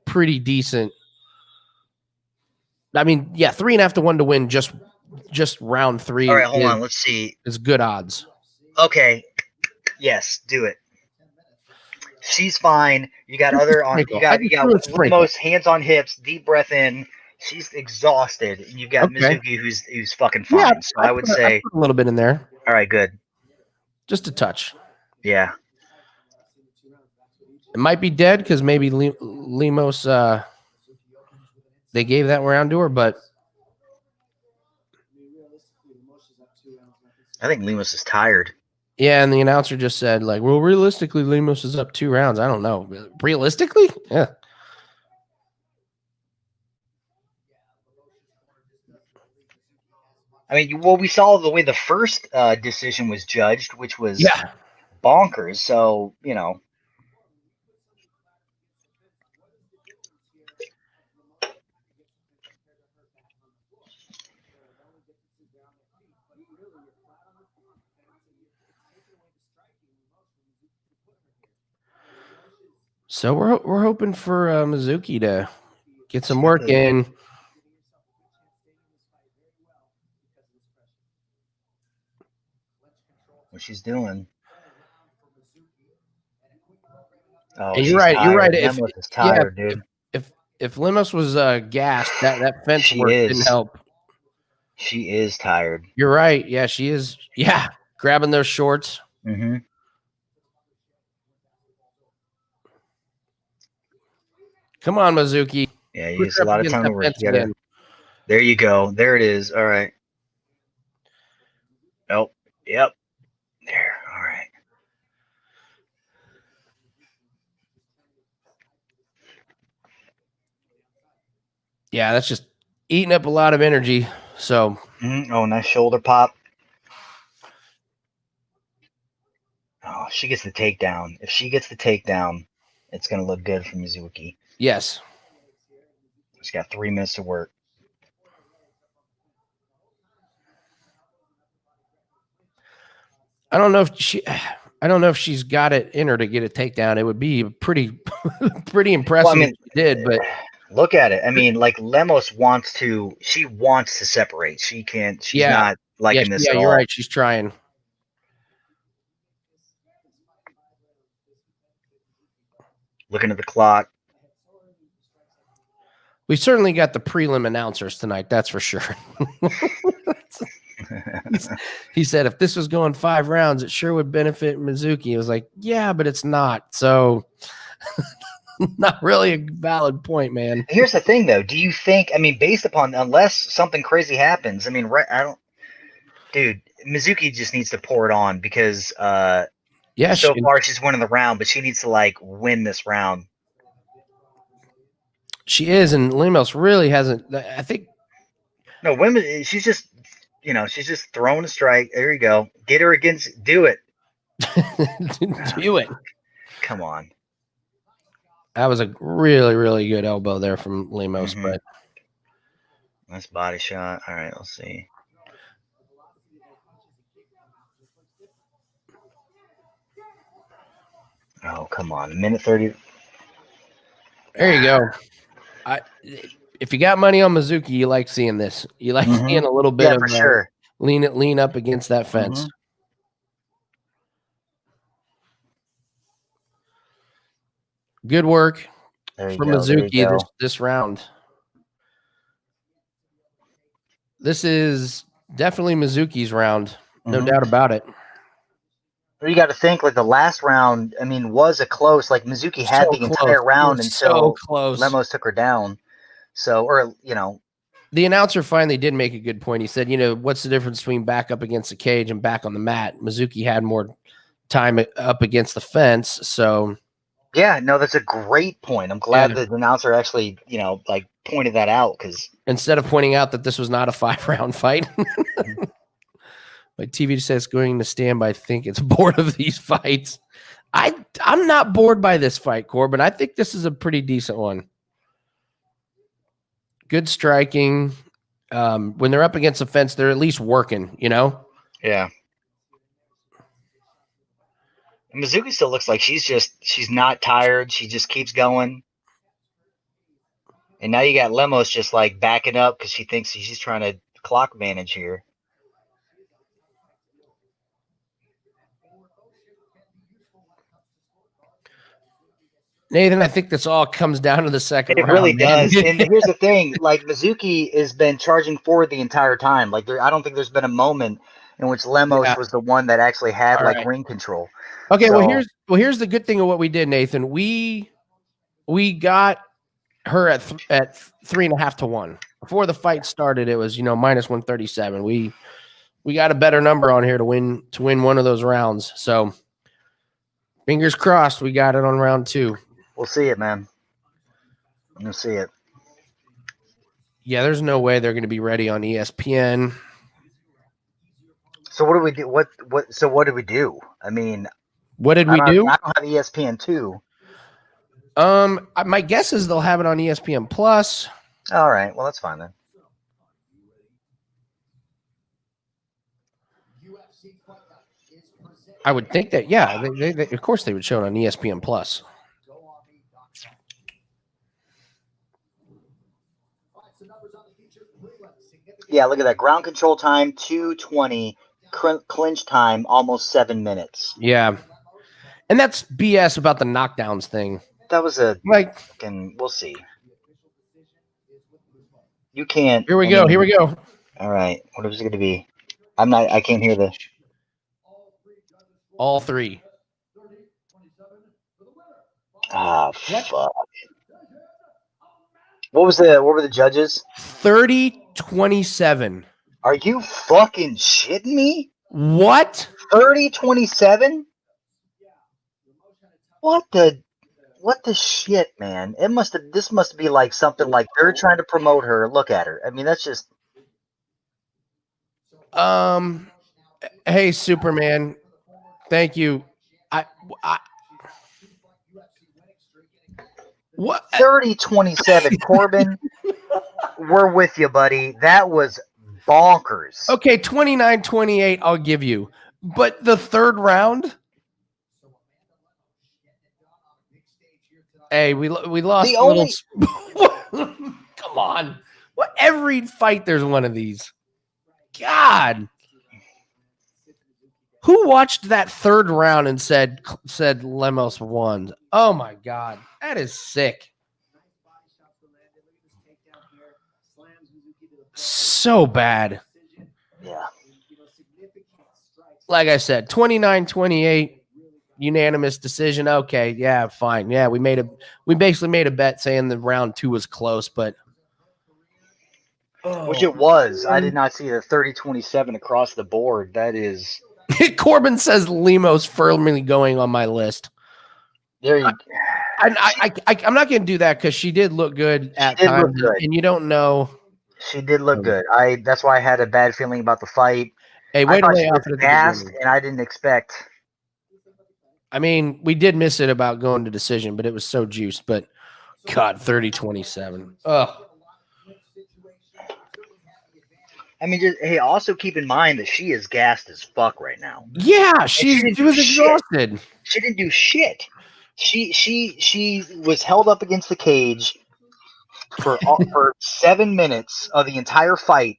pretty decent. I mean, yeah, 3.5 to 1 to win just round 3. All right, hold on. Let's see. It's good odds. Okay. Yes, do it. She's fine. You got other on. You got Lemos, hands on hips, deep breath in. She's exhausted. And you've got Mizuki who's fucking fine. Yeah, so I would say I put a little bit in there. All right, good. Just a touch. Yeah. It might be dead because maybe Lemos they gave that round to her, but I think Lemos is tired. yeah, and the announcer just said, well, realistically, Lemos is up 2 rounds. I don't know. Realistically? Yeah. I mean, we saw the way the first decision was judged, which was bonkers. So, So we're hoping for Mizuki to get some work in. What she's doing. Oh, and you're right. Tired. You're right. Lemos is tired, dude. If Lemos was gassed, that fence work didn't help. She is tired. You're right. Yeah, she is. Yeah, grabbing those shorts. Mm-hmm. Come on, Mizuki. Yeah, you use a lot of time to work together. There you go. There it is. All right. Oh, yep. There. All right. Yeah, that's just eating up a lot of energy. So. Oh, nice shoulder pop. Oh, she gets the takedown. If she gets the takedown, it's going to look good for Mizuki. Yes. She's got 3 minutes to work. I don't know if she's got it in her to get a takedown. It would be pretty impressive Well, I mean, if she did, but look at it. I mean, Lemos wants to separate. She can't. She's not liking this at all. You're right. She's trying. Looking at the clock. We certainly got the prelim announcers tonight. That's for sure. He said if this was going 5 rounds, it sure would benefit Mizuki. I was like, yeah, but it's not. So not really a valid point, man. Here's the thing, though. Do you think, based upon, unless something crazy happens, Dude, Mizuki just needs to pour it on because Yeah, so far she's winning the round, but she needs to like win this round. she is, and Lemos really hasn't. I think No, women. She's just, she's just throwing a strike. There you go. Get her against. Do it. do it. Come on. That was a really, really good elbow there from Lemos, Mhm. but Nice body shot. All right, let's see. Oh, come on. A minute 30. there you go. If you got money on Mizuki, you like seeing this. You like Mhm. seeing a little bit Yeah, of for sure. lean up against that fence. Mhm. Good work There you for go. There you Mizuki go. this round. This is definitely Mizuki's round, no Mhm. doubt about it. You got to think like the last round. I mean, was a close. Like Mizuki had So the close. entire round It was until so close. Lemos took her down. So, or The announcer finally did make a good point. He said, what's the difference between back up against the cage and back on the mat? Mizuki had more time up against the fence, so yeah, no, that's a great point. I'm glad that the announcer actually, like pointed that out because instead of pointing out that this was not a 5-round fight. My TV says going to stand by. I think it's bored of these fights. I'm not bored by this fight, Corbin. I think this is a pretty decent one. Good striking. When they're up against the fence, they're at least working, Yeah. Mizuki still looks like she's not tired. She just keeps going. And now you got Lemos just like backing up because she thinks she's trying to clock manage here. Nathan, I think this all comes down to the second It round. really man. does. And here's the thing, like Mizuki has been charging forward the entire time. Like I don't think there's been a moment in which Lemos was the one that actually had All like right. ring control. Okay, So, here's the good thing of what we did, Nathan. We got her at 3.5 to 1. Before the fight started, it was minus 137. We got a better number on here to win one of those rounds. So fingers crossed we got it on round 2. we'll see it, man. I'm gonna see it. Yeah, there's no way they're going to be ready on ESPN. So what do we do? What did we do? I mean, What did we do? I don't have ESPN 2. My guess is they'll have it on ESPN Plus. All right, well that's fine then. I would think that, yeah, they of course they would show it on ESPN Plus. Yeah, look at that. Ground control time, 2:20. Clinch time, almost 7 minutes. Yeah. And that's BS about the knockdowns thing. That was a fucking, we'll see. You can't. Here we go. All right. What is it going to be? I can't hear the. All 3. Ah, fuck. What were the judges? 30-27. Are you fucking shitting me? What? 30-27? What the shit, man? This must be like something like they're trying to promote her. Look at her. I mean, that's just. Hey, Superman. Thank you. What? 30-27, Corbin. We're with you, buddy. That was bonkers. Okay, 29-28, I'll give you. But the third round? Hey, we lost. Come on. What? Every fight there's one of these. God. Who watched that third round and said Lemos won? Oh my God. That is sick. So bad. Yeah. Like I said, 29-28, unanimous decision. Okay, yeah, fine. Yeah, we basically made a bet saying that round 2 was close, but Which it was. I did not see the 30-27 across the board. That is. Corbin says Lemos firmly going on my list. There you. I'm not going to do that because she did look good at did look times, good. and you don't know. She did look good. That's why I had a bad feeling about the fight. Hey, way I to thought lay she off was it at the gassed, beginning. and I didn't expect. I mean, we did miss it about going to decision, but it was so juiced. But God, 30-27. Ugh. I mean, hey, also keep in mind that she is gassed as fuck right now. Yeah, she was shit. exhausted. She didn't do shit. She was held up against the cage for 7 minutes of the entire fight.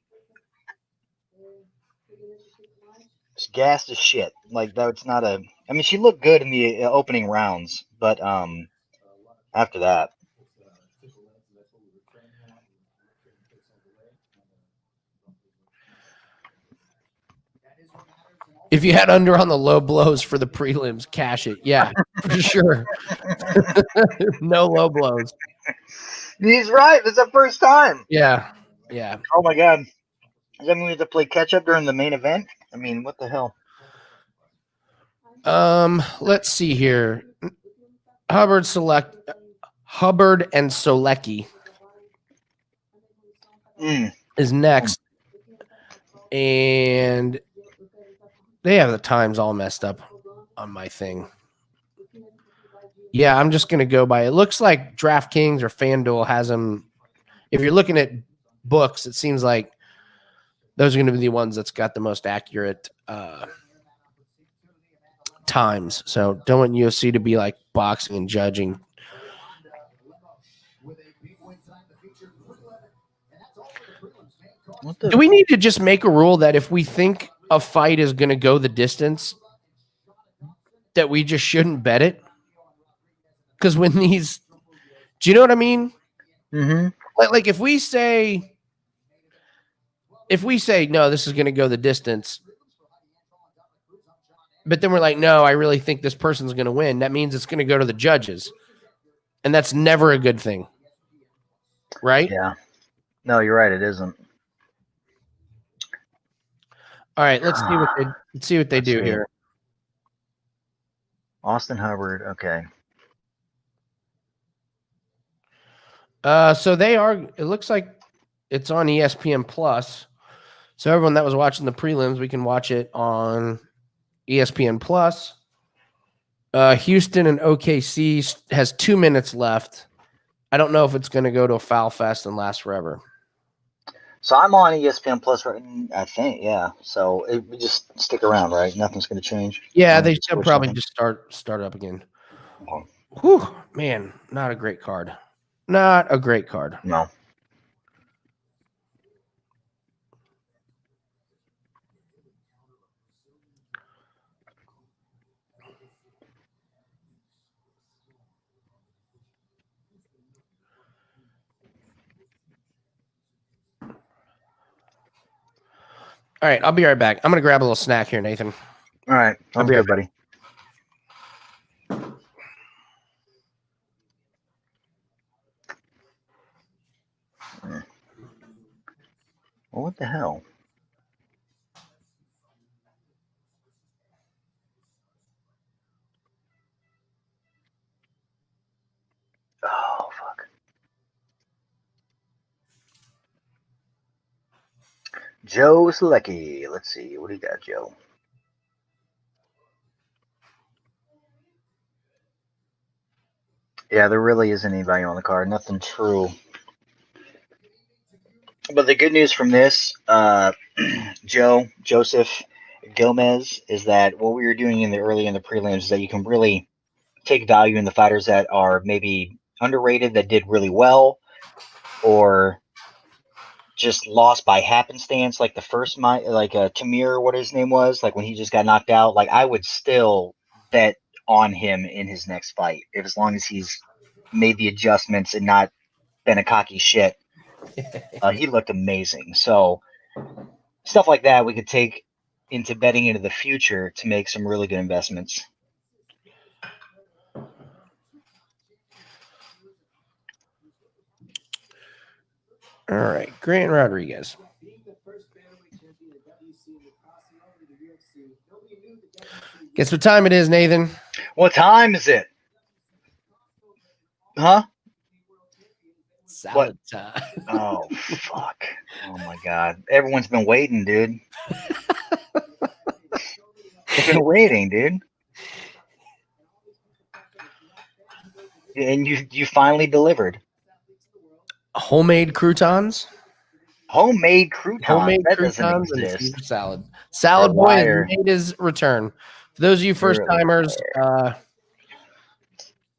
She's gassed as shit. Like, that's not a. I mean, she looked good in the opening rounds, but after that. If you had under on the low blows for the prelims, cash it. Yeah, for sure. No low blows. He's right. This is the first time. Yeah. Oh my god. Does that mean we have to play catch up during the main event? I mean, what the hell? Let's see here. Hubbard and Solecki is next. And they have the times all messed up on my thing. Yeah, I'm just going to go by. It looks like DraftKings or FanDuel has them. If you're looking at books, it seems like those are going to be the ones that's got the most accurate times. So don't want UFC to be like boxing and judging. Do we need to just make a rule that if we think a fight is going to go the distance, that we just shouldn't bet it? Because when these, do you know what I mean? Mm-hmm. Like if we say no, this is going to go the distance, but then we're like, no, I really think this person's going to win. That means it's going to go to the judges, and that's never a good thing, right? Yeah. No, you're right. It isn't. All right, let's see what they do here. Austin Hubbard. Okay. So they are. It looks like it's on ESPN Plus. So everyone that was watching the prelims, we can watch it on ESPN Plus. Houston and OKC has 2 minutes left. I don't know if it's going to go to a foul fest and last forever. So I'm on ESPN Plus, right? I think, yeah. So we just stick around, right? Nothing's going to change. Yeah, they'll probably just start up again. Okay. Whew, man, not a great card. Not a great card. No. All right, I'll be right back. I'm going to grab a little snack here, Nathan. All right. Sounds good, buddy. Well, what the hell? Oh, fuck. Joe Solecki. Let's see. What do you got, Joe? Yeah, there really isn't anybody on the card. Nothing true. But the good news from this, Joseph Gomez, is that what we were doing early in the prelims is that you can really take value in the fighters that are maybe underrated, that did really well, or just lost by happenstance, like the first Tamir, what his name was, like when he just got knocked out. Like I would still bet on him in his next fight, as long as he's made the adjustments and not been a cocky shit. He looked amazing. So stuff like that we could take into betting into the future to make some really good investments. All right, Grant Rodriguez. Guess what time it is, Nathan? What time is it? Huh? Salad time. Oh, fuck. Oh, my God. Everyone's been waiting, dude. They've been waiting, dude. And you finally delivered. Homemade croutons. Homemade croutons. Homemade That doesn't croutons and exist. Caesar salad. Salad You're a boy has liar. made his return. For those of you first You're a timers,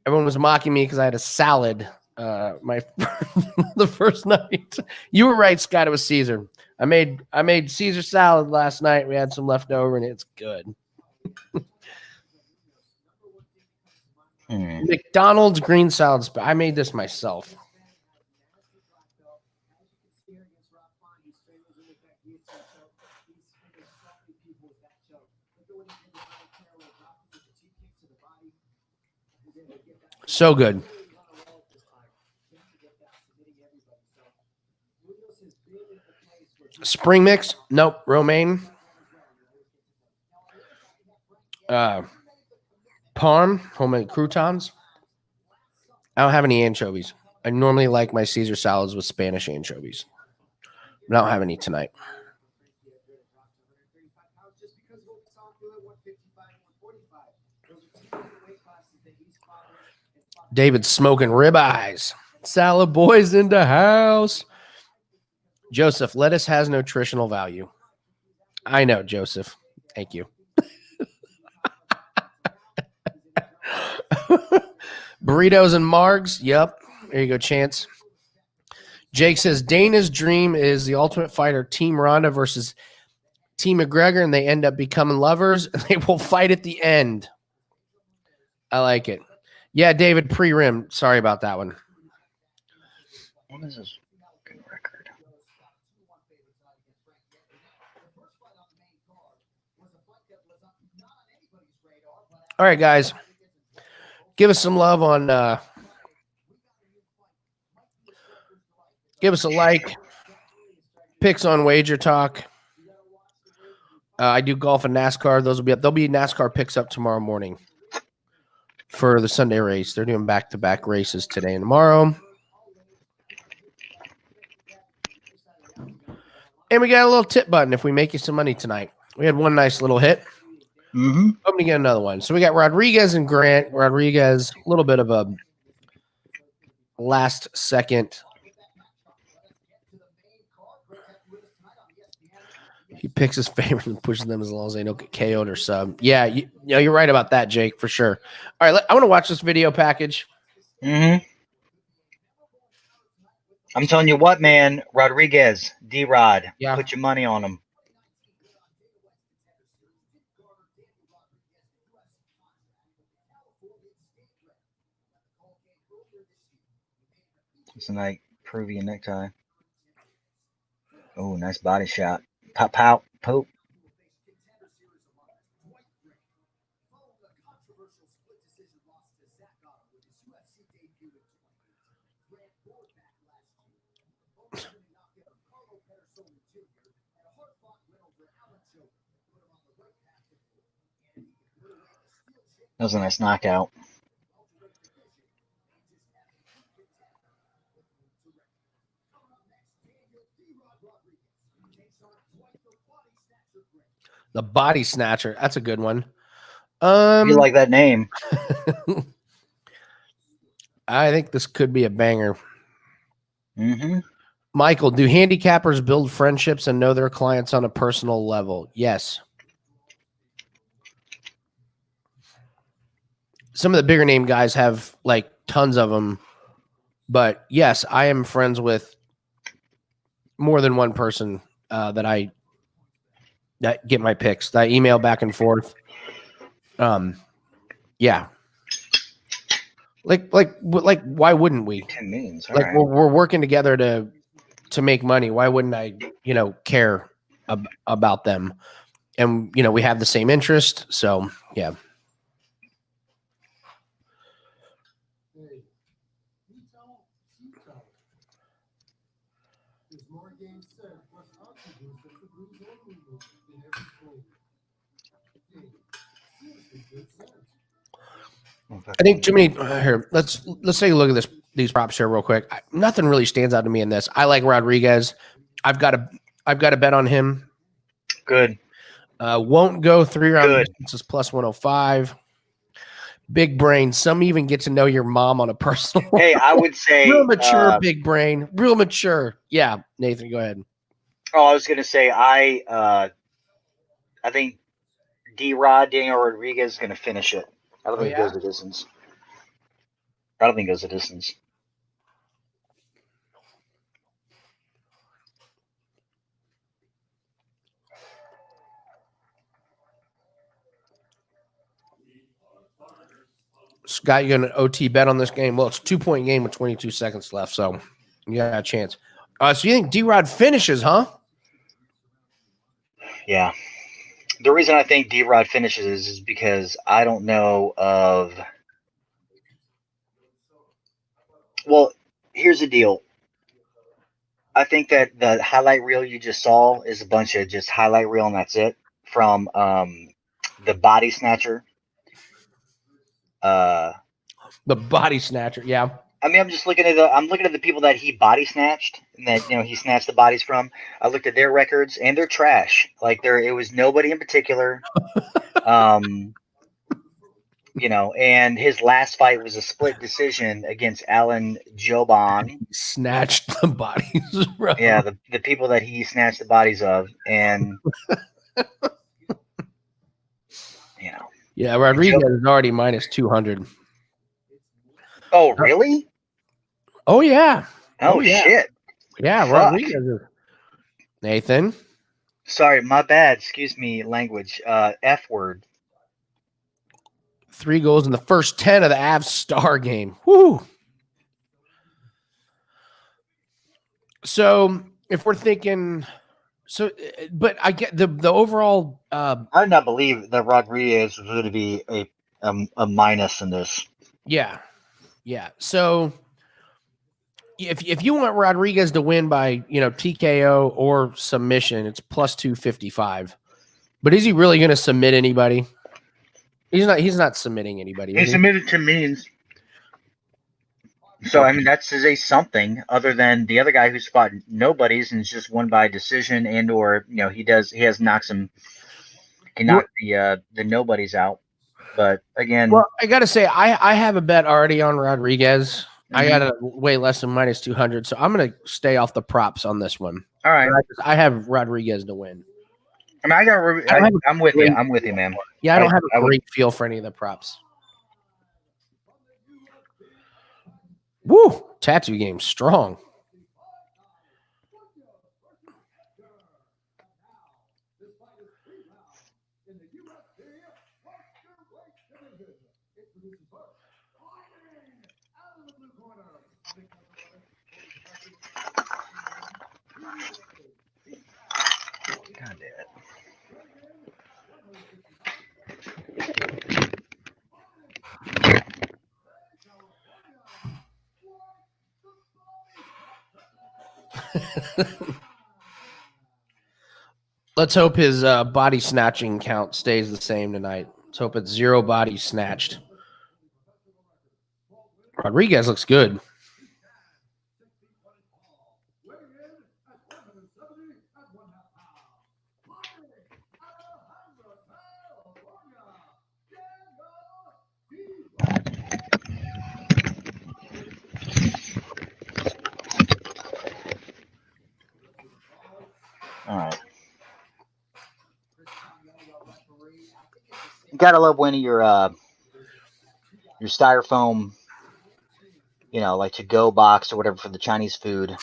everyone was mocking me because I had a salad the first night. You were right, Scott. It was Caesar. I made Caesar salad last night. We had some left over, and it's good. McDonald's green salad. I made this myself. So good. Spring mix? Nope. Romaine. Parm, homemade croutons. I don't have any anchovies. I normally like my Caesar salads with Spanish anchovies. I don't have any tonight. David's smoking ribeyes. Salad boys in the house. Joseph, lettuce has nutritional value. I know, Joseph. Thank you. Burritos and margs. Yep. There you go, Chance. Jake says Dana's dream is the Ultimate Fighter Team Ronda versus Team McGregor, and they end up becoming lovers, and they will fight at the end. I like it. Yeah, David, pre-rim. Sorry about that one. What is this fucking record? All right, guys. Give us some love on give us a like. Picks on Wager Talk. I do golf and NASCAR. Those will be up. There'll be NASCAR picks up tomorrow morning for the Sunday race. They're doing back-to-back races today and tomorrow. And we got a little tip button if we make you some money tonight. We had one nice little hit. Hoping to get another one. So we got Rodriguez and Grant. Rodriguez, a little bit of a last second. He picks his favorites and pushes them as long as they don't get KO'd or sub. Yeah, you're right about that, Jake, for sure. All right, I want to watch this video package. I'm telling you what, man. Rodriguez, D-Rod. Yeah. Put your money on him. It's a nice Peruvian necktie. Oh, nice body shot. Pop, pout, poop. That was a nice knockout. The Body Snatcher. That's a good one. You like that name? I think this could be a banger. Michael, do handicappers build friendships and know their clients on a personal level? Yes. Some of the bigger name guys have like tons of them. But yes, I am friends with more than one person that get my picks, that I email back and forth. Yeah. Like, why wouldn't we? 10 millions. Like, Right. we're working together to make money. Why wouldn't I, care about them? And, we have the same interest. So, yeah. I think too many. Here, let's take a look at these props here real quick. Nothing really stands out to me in this. I like Rodriguez. I've got a bet on him. Good. Won't go 3-round Good. distances plus 105. Big brain. Some even get to know your mom on a personal. Hey, I would say Real mature, big brain. Real mature. Yeah, Nathan, go ahead. Oh, I was gonna say I think D-Rod, Daniel Rodriguez is gonna finish it. I don't think it goes the distance. I don't think it goes the distance. Scott, you got an OT bet on this game? Well, it's a 2-point game with 22 seconds left, so you got a chance. So you think D-Rod finishes, huh? Yeah. The reason I think D-Rod finishes is because I don't know of. Well, here's the deal. I think that the highlight reel you just saw is a bunch of just highlight reel and that's it from the body snatcher. The body snatcher, yeah. I mean, I'm looking at the people that he body snatched and that he snatched the bodies from. I looked at their records and they're trash. Like it was nobody in particular. And his last fight was a split decision against Alan Joban. He snatched the bodies, bro. Yeah, the people that he snatched the bodies of, and Yeah, Rodriguez is already minus 200. Oh, really? Oh yeah. Oh yeah. Shit. Yeah, Fuck. Rodriguez is. Nathan. Sorry, my bad. Excuse me, language. F word. 3 goals in the first 10 of the Avs Star game. Woo! So if we're thinking, but I get the overall. I do not believe that Rodriguez was going to be a minus in this. Yeah. So if you want Rodriguez to win by TKO or submission, it's plus 255. But is he really going to submit anybody? He's not submitting anybody. He submitted to Means. So, I mean, that's a something other than the other guy who's fought nobodies and just won by decision and or, he knocked the nobodies out. But again. Well, I got to say, I have a bet already on Rodriguez. Mm-hmm. I got a way less than minus 200. So I'm going to stay off the props on this one. All right. I have Rodriguez to win. I mean, I'm with you. I'm with you, man. Yeah, I don't have a great feel for any of the props. Woo! Tattoo game strong. God damn it. Let's hope his body snatching count stays the same tonight. Let's hope it's 0 bodies snatched. Rodriguez looks good. All right. You gotta love when your styrofoam, like to-go box or whatever for the Chinese food,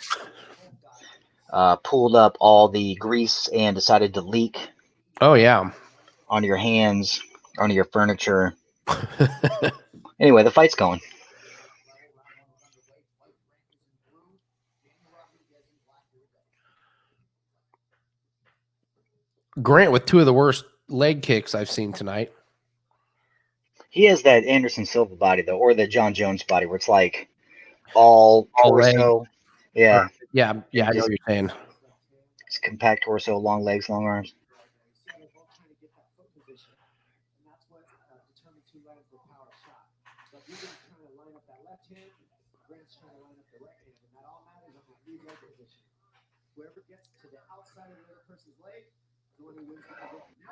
pulled up all the grease and decided to leak. Oh yeah, onto your hands, onto your furniture. Anyway, the fight's going. Grant with 2 of the worst leg kicks I've seen tonight. He has that Anderson Silva body though, or the John Jones body, where it's like all torso. leg. Yeah, Yeah, I know what you're saying. It's compact torso, long legs, long arms.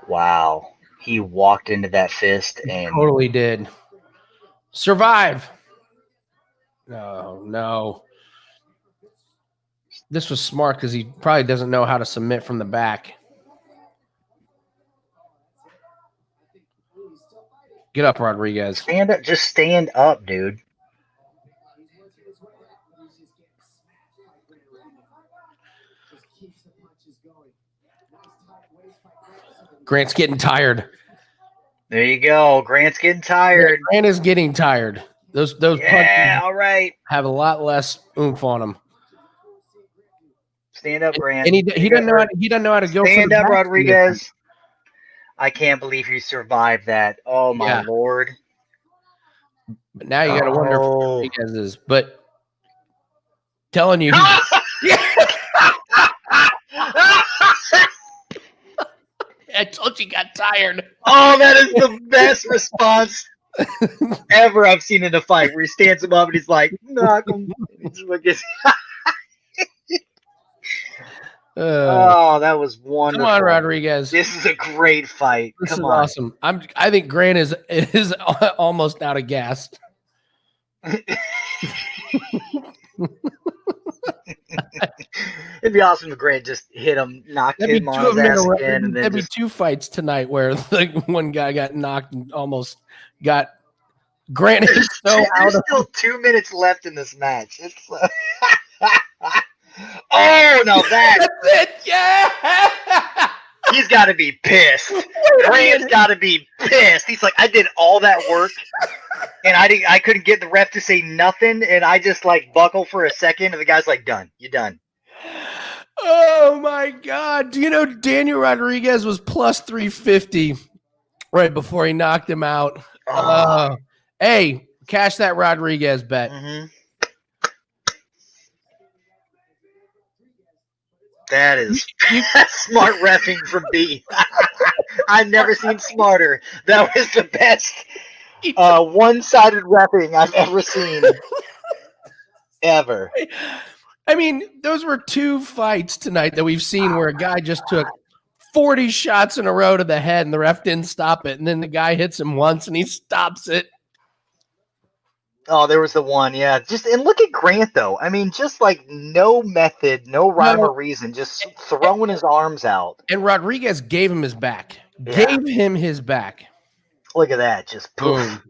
Wow. He walked into that fist and Totally did. Survive. No. This was smart because he probably doesn't know how to submit from the back. Get up, Rodriguez. stand up. Just stand up, dude. Grant's getting tired. There you go. Grant's getting tired. Grant is getting tired. Those Yeah, punches all right. have a lot less oomph on them. Stand up, Grant. And he doesn't know how to go. Stand for the up, back Rodriguez. I can't believe you survived that. Oh my lord. But now you got to wonder if Rodriguez is. But telling you, I told you he got tired. Oh, that is the best response ever I've seen in a fight, where he stands him up and he's like, knock him. Oh, that was wonderful. Come on, Rodriguez. This is a great fight. This Come is on. awesome. I think Grant is almost out of gas. It'd be awesome if Grant just hit him, knocked him on his ass again, and then There'd be 2 fights tonight where like one guy got knocked and almost got Grant. Is so There's still 2 minutes left in this match. It's oh, no, that's it. Yeah. He's got to be pissed. Grant's got to be pissed. He's like, I did all that work, and I couldn't get the ref to say nothing, and I just like buckle for a second, and the guy's like, done. You're done. Oh my God! Do you know Daniel Rodriguez was plus 350 right before he knocked him out? Hey, cash that Rodriguez bet. Mm-hmm. That is smart reffing from B. I've never seen smarter. That was the best one-sided reffing I've ever seen. Ever. I mean, those were 2 fights tonight that we've seen where a guy just took 40 shots in a row to the head and the ref didn't stop it. And then the guy hits him once and he stops it. Oh, there was the one, yeah. And look at Grant, though. I mean, just like no method, no rhyme or reason, just throwing his arms out. And Rodriguez gave him his back. Yeah. Gave him his back. Look at that, just poof. Boom.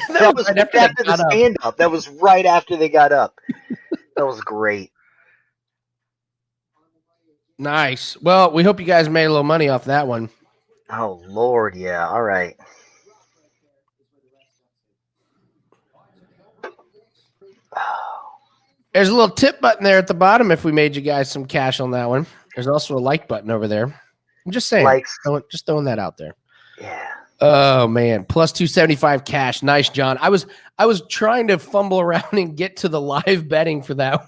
That was right after the stand-up. That was right after they got up. That was great. Nice. Well, we hope you guys made a little money off that one. Oh, Lord, yeah. All right. There's a little tip button there at the bottom if we made you guys some cash on that one. There's also a like button over there. I'm just saying. Just throwing that out there. Yeah. Oh man, plus 275 cash. Nice, John. I was trying to fumble around and get to the live betting for that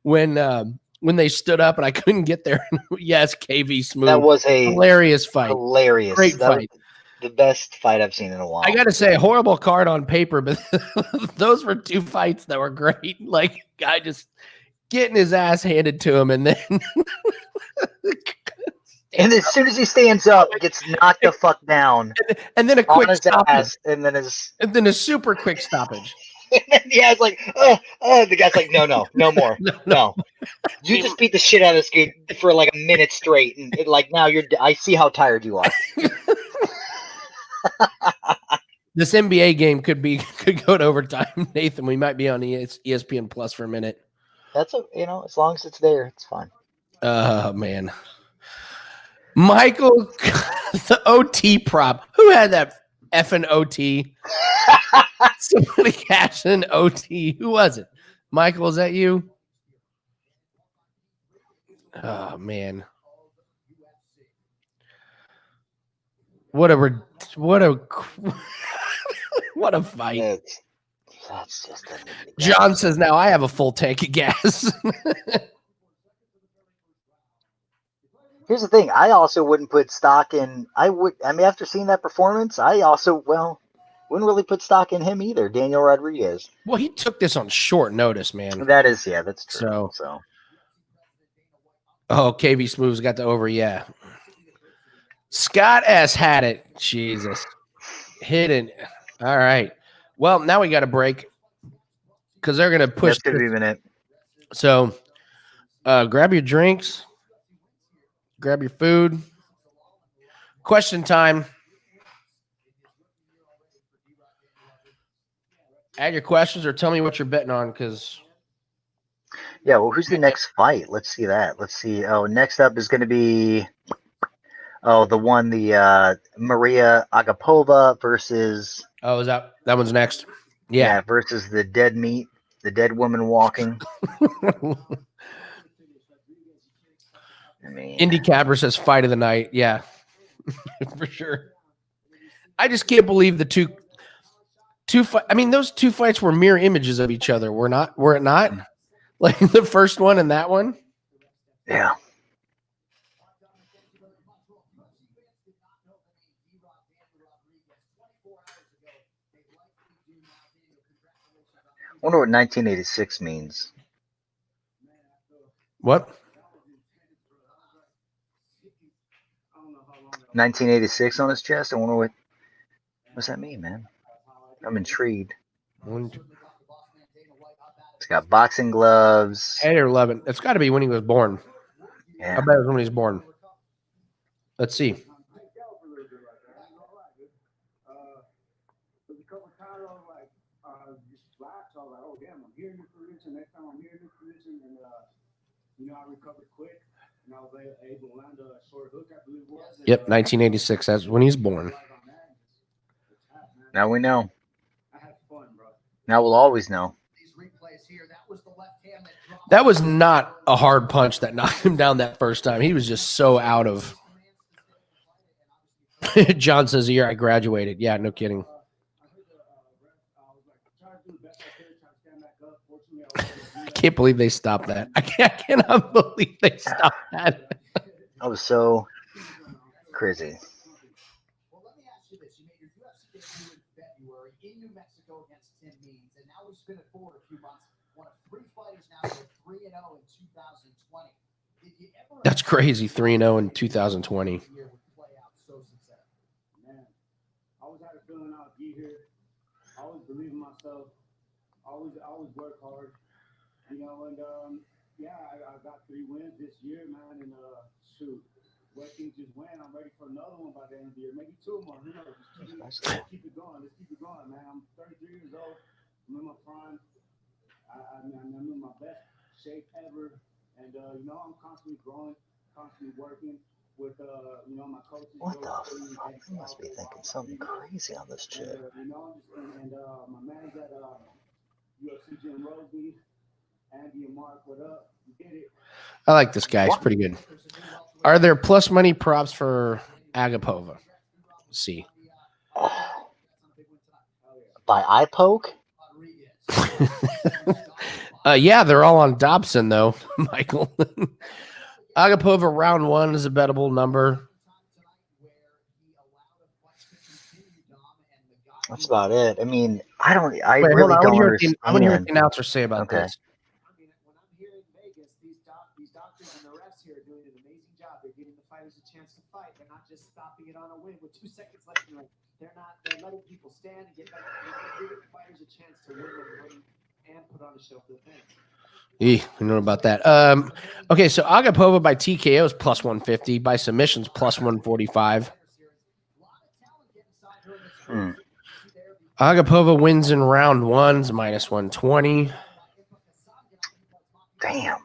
when they stood up and I couldn't get there. Yes, KV Smooth. That was a hilarious fight. Hilarious. Great fight. The best fight I've seen in a while. I got to say, horrible card on paper, but those were 2 fights that were great. Like, guy just getting his ass handed to him, and then and as soon as he stands up, gets knocked the fuck down, and then a quick stoppage, ass, and then a super quick stoppage. Yeah, it's like, the guy's like, no more, no. You just beat the shit out of this dude for like a minute straight, and like now I see how tired you are. This NBA game could go to overtime, Nathan. We might be on ESPN Plus for a minute. That's as long as it's there, it's fine. Oh man, Michael, the OT prop. Who had that effing OT? Somebody cashed an OT. Who was it? Michael, is that you? Oh man. What a what a fight. That's just a John says, now I have a full tank of gas. Here's the thing. I also wouldn't put stock in. I mean, after seeing that performance, I also wouldn't really put stock in him either. Daniel Rodriguez. Well, he took this on short notice, man. That is, yeah, that's true. So. Oh, KV Smooth's got the over. Yeah. Scott S had it. Jesus. Hidden. All right. Well, now we got a break because they're going to push. That's going to be a minute. So grab your drinks. Grab your food. Question time. Add your questions or tell me what you're betting on because. Yeah, well, who's the next fight? Let's see that. Let's see. Oh, next up is going to be, the Mariya Agapova versus. Oh, is that one's next? Yeah. Versus the dead meat, the dead woman walking. I mean, Handicapper says fight of the night. Yeah, for sure. I just can't believe the two fight. I mean, those two fights were mirror images of each other. Were it not? Like the first one and that one? Yeah. I wonder what 1986 means. What? 1986 on his chest? I wonder what's that mean, man? I'm intrigued. It's got boxing gloves. 8 or 11. It's got to be when he was born. Yeah. I bet it was when he was born. Let's see. Yep, 1986. That's when he's born. Now we know. Now we'll always know. That was not a hard punch that knocked him down that first time. He was just so out of. John says, the year I graduated. Yeah, no kidding. I can't believe they stopped that. I cannot believe they stopped that. That was so crazy. Well, let me ask you this. You made your UFC debut in February in New Mexico against Tim Means, and now we spin it forward a few months. One of 3 fighters now with 3-0 in 2020. Did you ever That's crazy. 3-0 in 2020. Man, I always had a feeling I'd be here. I always believe in myself. I always work hard. You know, and I got 3 wins this year, man, and shoot. Where things just went, I'm ready for another one by the end of the year, maybe 2 more. Who knows? Let's keep it going. Let's keep it going, man. I'm 33 years old. I'm in my prime. I'm in my best shape ever, and I'm constantly growing, constantly working with my coaches. What the fuck? You must be thinking something crazy on this chick. My man's at UFC Gym Rosie, Andy and Mark, what up? You get it. I like this guy. He's pretty good. Are there plus money props for Agapova? Let's see. By eye poke? Yeah, they're all on Dobson, though, Michael. Agapova round 1 is a bettable number. That's about it. I mean, I really I don't want to hear understand. what the announcer say about this. When I'm here in Vegas, these doctors and the refs here are doing an amazing job. They're giving the fighters a chance to fight. They're not just stopping it on a win with 2 seconds left in the ring. They're letting people stand and get back. They're giving fighters a chance to win and put on a show for the fans. I know about that. Okay, so Agapova by TKO is plus 150. By submissions, plus 145. Agapova wins in round 1 is minus 120. Damn.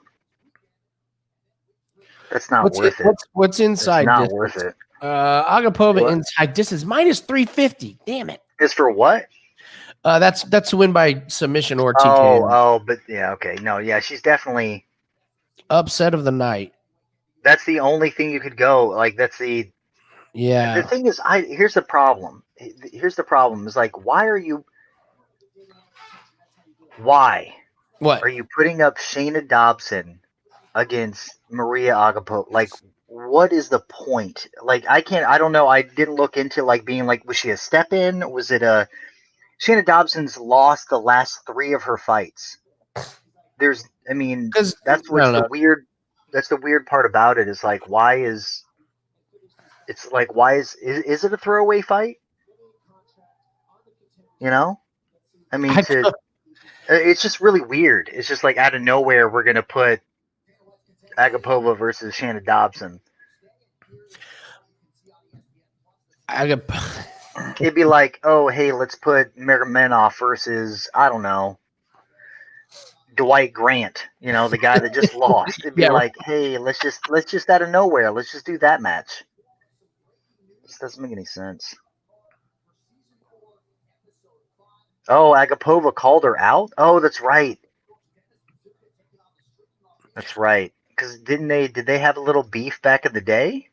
That's not worth it. What's inside It's not distance? worth it. Agapova What? inside distance minus 350. Damn it. It's for what? That's to win by submission or TKO. But yeah, okay. No, yeah, she's definitely Upset of the night. that's the only thing you could go. Like that's the Yeah. thing is here's the problem. Here's the problem is like why are you Why What? are you putting up Shana Dobson against Mariya Agapova? Like, what is the point? Like, I don't know. I didn't look into like being like, was she a step in? Was it a Shana Dobson's lost the last 3 of her fights. That's I don't know. the weird part about it is like, why is it a throwaway fight? You know? I mean, it's just really weird. It's just like out of nowhere, we're going to put Agapova versus Shana Dobson. It'd be like, oh, hey, let's put Menifield versus, I don't know, Dwight Grant, the guy that just lost. It'd be like, hey, let's just out of nowhere, let's just do that match. This doesn't make any sense. Oh, Agapova called her out? Oh, that's right. That's right. Because did they have a little beef back in the day?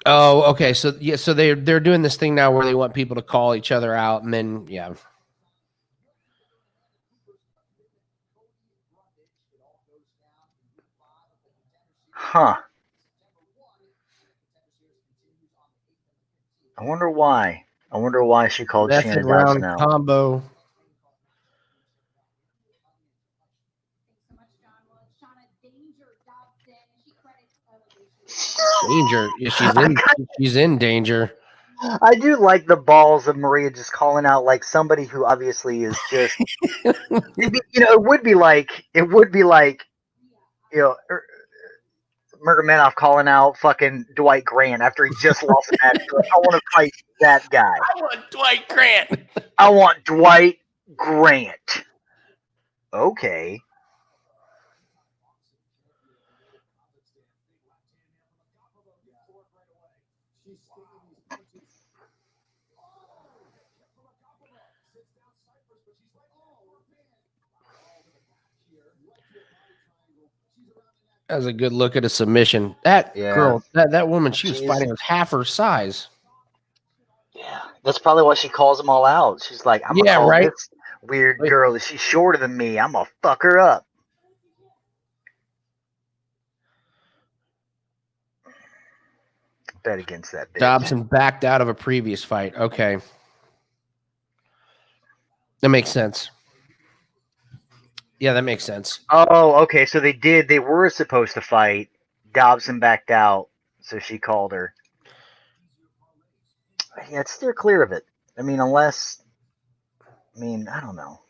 Oh, okay. So yeah, so they're doing this thing now where they want people to call each other out, and then yeah. Huh. I wonder why. She called Method Shana round Dobson out. combo. Danger. Yeah, she's in danger. I do like the balls of Mariya just calling out like somebody who obviously is just. It would be like Murgamanoff calling out fucking Dwight Grant after he just lost a match. I want to fight that guy. I want Dwight Grant. I want Dwight Grant. Okay. That was a good look at a submission. That girl, that woman, she was fighting with half her size. Yeah, that's probably why she calls them all out. She's like, I'm gonna call this weird girl that she's shorter than me. I'm gonna fuck her up. Bet against that bitch. Dobson backed out of a previous fight. Okay. That makes sense. Yeah, that makes sense. Oh, okay. So they were supposed to fight. Dobson backed out, so she called her. Yeah, steer clear of it. I mean, I don't know.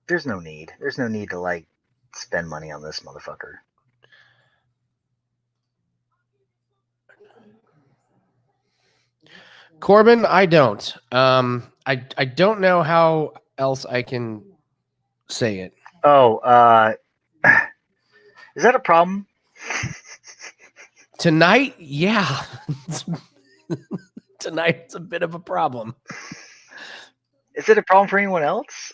There's no need. There's no need to like spend money on this motherfucker. Corbin, I don't. I don't know how else I can say it. Oh, is that a problem? Tonight? Yeah. Tonight it's a bit of a problem. Is it a problem for anyone else?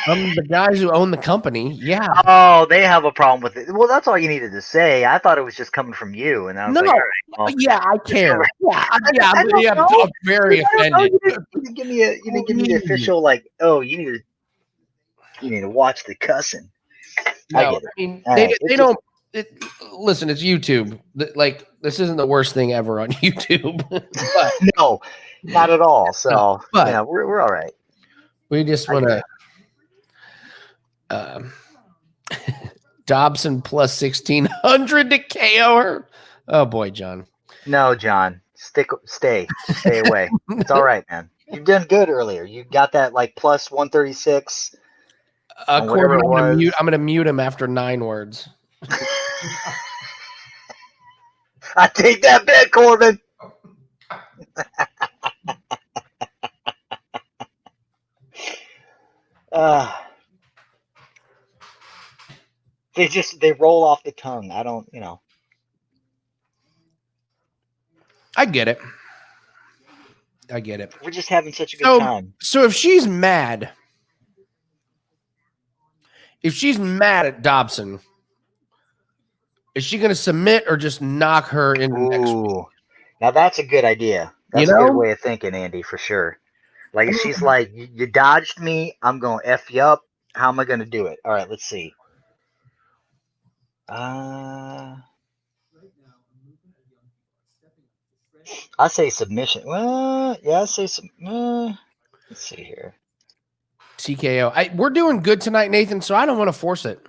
The guys who own the company, yeah. Oh, they have a problem with it. Well, that's all you needed to say. I thought it was just coming from you, and I was like, all right, well, yeah, I care. I'm very offended. You didn't give me the official like. Oh, you need to watch the cussing. No, I get it. I mean, they don't. Listen, it's YouTube. Like, this isn't the worst thing ever on YouTube. But, no, not at all. So, but yeah, we're all right. We just want to. Dobson plus 1,600 to KO her. Oh boy, John. No, John. Stay away. It's all right, man. You've done good earlier. You got that like plus 136. Corbin, I'm gonna mute him after 9 words. I take that bet, Corbin. They roll off the tongue. I don't, I get it. We're just having such a good time. So if she's mad at Dobson, is she going to submit or just knock her in the next week? Now that's a good idea. That's a good way of thinking, Andy, for sure. Like she's like, you dodged me. I'm going to F you up. How am I going to do it? All right, let's see. I say submission. Well, yeah, I say some. Let's see here. TKO. We're doing good tonight, Nathan, so I don't want to force it.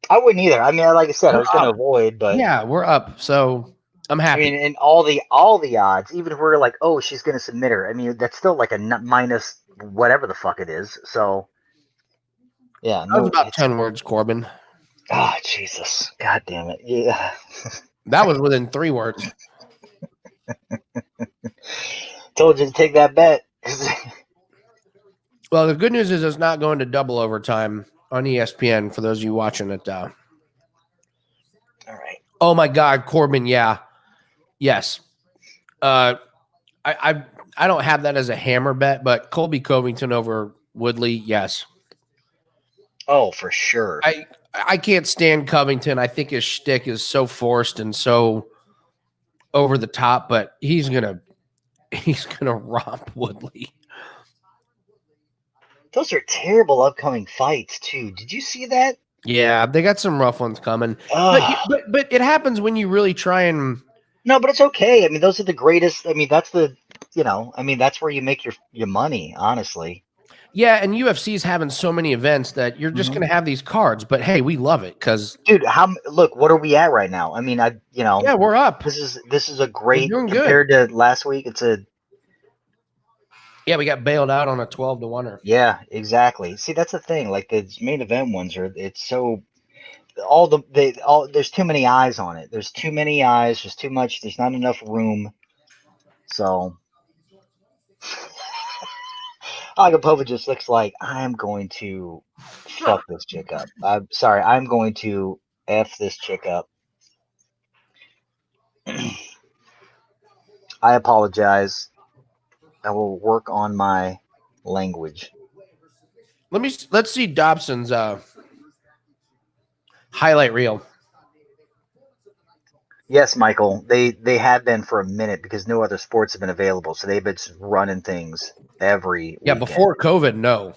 I wouldn't either. I mean, like I said, I was going to avoid, but yeah, we're up, so I'm I happy. mean, and all the odds, even if we're like, oh, she's going to submit her. I mean, that's still like a minus whatever the fuck it is. So, yeah, That was about 10 words, Corbin. Oh, Jesus. God damn it. Yeah. That was within 3 words. Told you to take that bet. Well, the good news is it's not going to double overtime on ESPN for those of you watching it. All right. Oh, my God, Corbin, yeah. Yes. I don't have that as a hammer bet, but Colby Covington over Woodley, yes. Oh, for sure. I can't stand Covington. I think his shtick is so forced and so over the top, but he's gonna romp Woodley. Those are terrible upcoming fights too. Did you see that? Yeah, they got some rough ones coming. But it happens when you really try and. No, but it's okay. I mean, those are the greatest. I mean, that's that's where you make your money, honestly. Yeah, and UFC's having so many events that you're just going to have these cards. But hey, we love it because, dude, look, what are we at right now? I mean, yeah, we're up. This is a great compared to last week. Yeah, we got bailed out on a 12-1. Yeah, exactly. See, that's the thing. Like the main event ones it's so there's too many eyes on it. There's too many eyes. There's too much. There's not enough room. So. Agapova just looks like I'm going to fuck this chick up. I'm sorry. I'm going to F this chick up. I apologize. I will work on my language. Let's see Dobson's highlight reel. Yes, Michael. They have been for a minute because no other sports have been available. So they've been just running things every weekend. Before COVID, no.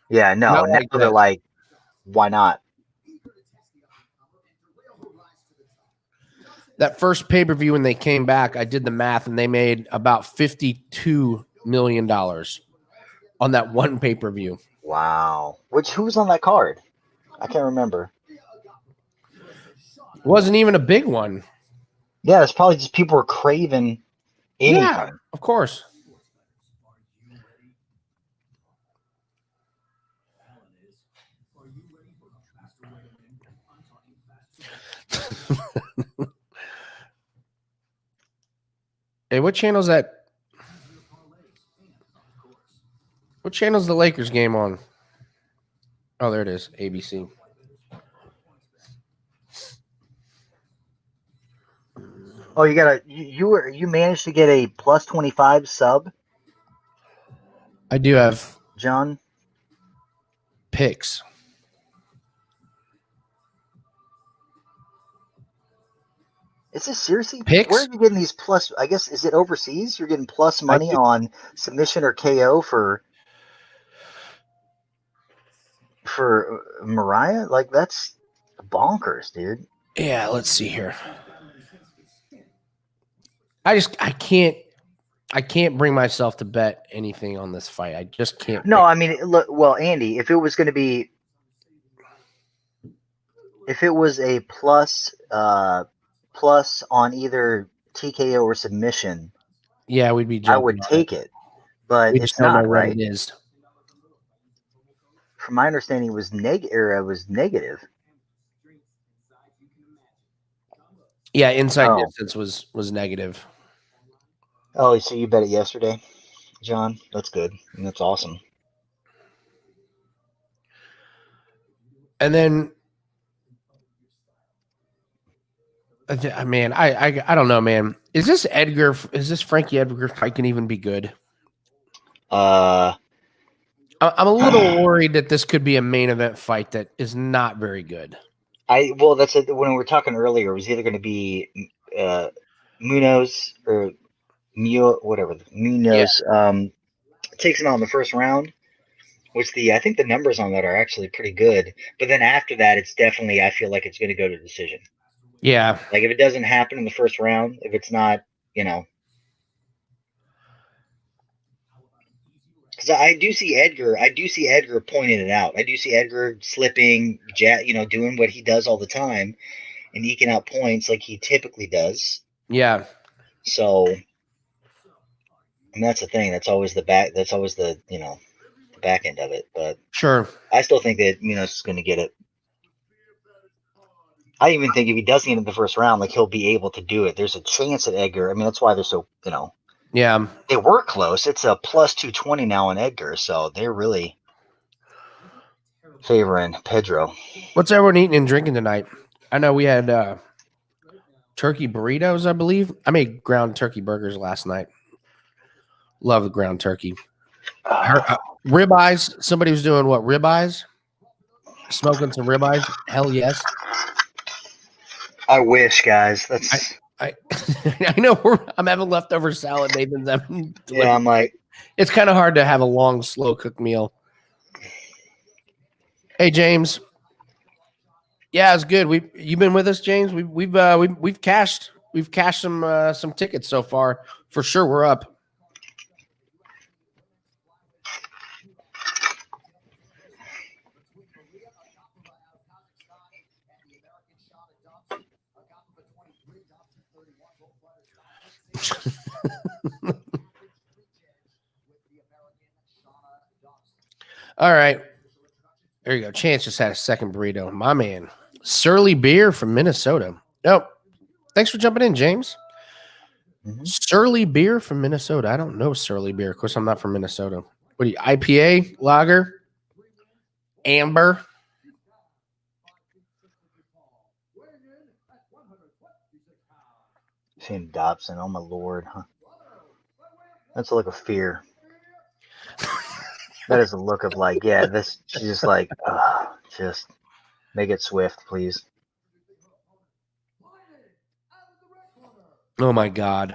Yeah, no. Now they're like, why not? That first pay-per-view when they came back, I did the math, and they made about $52 million on that one pay-per-view. Wow. Who's on that card? I can't remember. It wasn't even a big one. Yeah, it's probably just people were craving anything. Yeah, of course. Hey, what channel's that? What channel's the Lakers game on? Oh, there it is. ABC. Oh, you managed to get a plus 25 sub? I do have John picks. Is this seriously? Picks? Where are you getting these plus? I guess, is it overseas? You're getting plus money on submission or KO for Mariya? Like, that's bonkers, dude. Yeah, let's see here. I can't bring myself to bet anything on this fight. I just can't. No, I mean, look, well, Andy, if it was a plus on either TKO or submission, yeah, we'd be. I would take it, but it's not right. It is. From my understanding, it was negative. Yeah, inside distance was negative. Oh, so you bet it yesterday, John? That's good. And that's awesome. And then, man, I don't know, man. Is this Frankie Edgar fight can even be good? I'm a little worried that this could be a main event fight that is not very good. That's it. When we were talking earlier, it was either going to be Munhoz or Munhoz takes him out in the first round, which I think the numbers on that are actually pretty good. But then after that, it's definitely, I feel like it's going to go to decision. Yeah. Like if it doesn't happen in the first round, if it's not, because I do see Edgar pointing it out. I do see Edgar slipping, doing what he does all the time and eking out points like he typically does. Yeah. So, and that's the thing. That's always the back. That's always the back end of it. But Sure. I still think that Munhoz is going to get it. I even think if he doesn't get in the first round, like he'll be able to do it. There's a chance at Edgar. I mean, that's why they're so Yeah. They were close. It's a plus 220 now on Edgar, so they're really favoring Pedro. What's everyone eating and drinking tonight? I know we had turkey burritos, I believe. I made ground turkey burgers last night. Love the ground turkey. Ribeyes. Somebody was doing what? Ribeyes? Smoking some ribeyes? Hell yes. I wish, guys. That's I know I'm having leftover salad. Nathan's having. yeah. I'm like, it's kind of hard to have a long, slow cooked meal. Hey, James. Yeah, it's good. You've been with us, James. We've cashed some tickets so far. For sure, we're up. All right. There you go. Chance just had a second burrito. My man. Surly Beer from Minnesota. Oh, thanks for jumping in, James. Mm-hmm. Surly Beer from Minnesota. I don't know Surly Beer. Of course, I'm not from Minnesota. What are you, IPA? Lager? Amber? Seeing Dobson. Oh, my Lord. Huh? That's a look of fear. That is a look of like, yeah, she's just like, just make it swift, please. Oh, my God.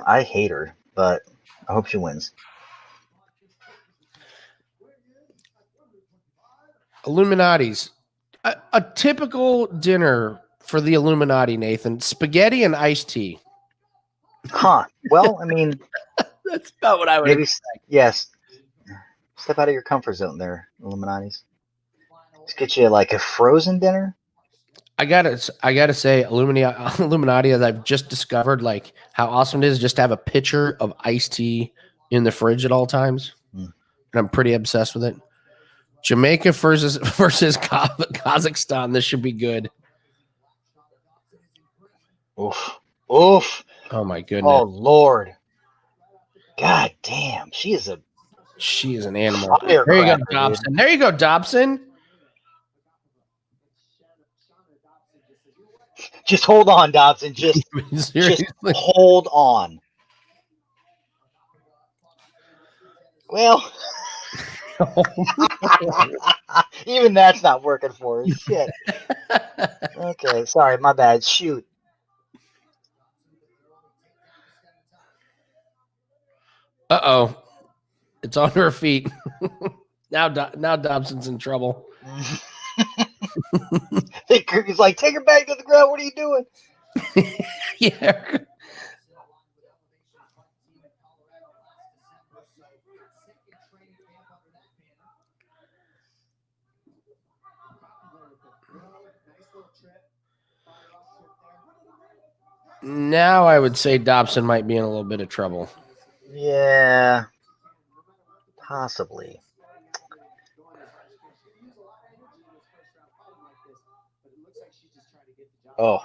I hate her, but I hope she wins. Illuminati's. A typical dinner for the Illuminati, Nathan. Spaghetti and iced tea. Huh. Well, I mean. That's about what I would expect. Yes. Step out of your comfort zone there, Illuminati's. Let's get you like a frozen dinner. I gotta say, Illuminati, as I've just discovered, like how awesome it is just to have a pitcher of iced tea in the fridge at all times. And I'm pretty obsessed with it. Jamaica versus Kazakhstan. This should be good. Oof. Oh my goodness. Oh Lord. God damn. She is an animal. There you go, Dobson. There you go, Dobson. Just hold on, Dobson. Just hold on. Well, even that's not working for her. Shit. Okay, sorry, my bad. Shoot. Uh-oh. It's on her feet. Now Dobson's in trouble. He's like, take her back to the ground. What are you doing? Yeah. Now I would say Dobson might be in a little bit of trouble. Yeah. Possibly. Oh.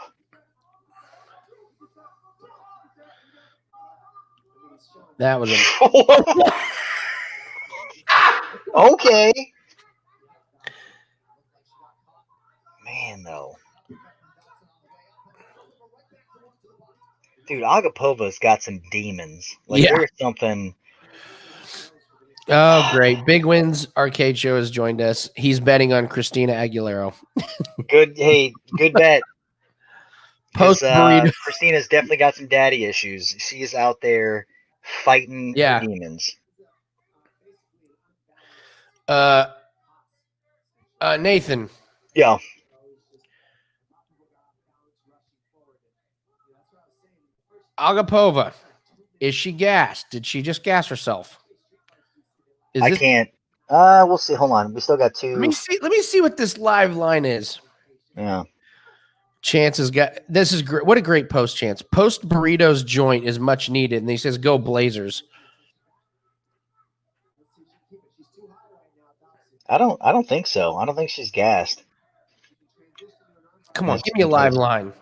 That was okay. Man, though. Dude, Agapova's got some demons. Like, there's something. Oh, great. Big Wins Arcade Show has joined us. He's betting on Christina Aguilera. Good bet. Christina's definitely got some daddy issues. She's out there fighting her demons. Nathan, Yeah. Agapova, is she gassed? Did she just gas herself? I can't. We'll see. Hold on. We still got two. Let me see what this live line is. Yeah. Chance has got this is great. What a great post, Chance. Post burritos joint is much needed, and he says, "Go Blazers." I don't think so. I don't think she's gassed. Come on, give me a live line.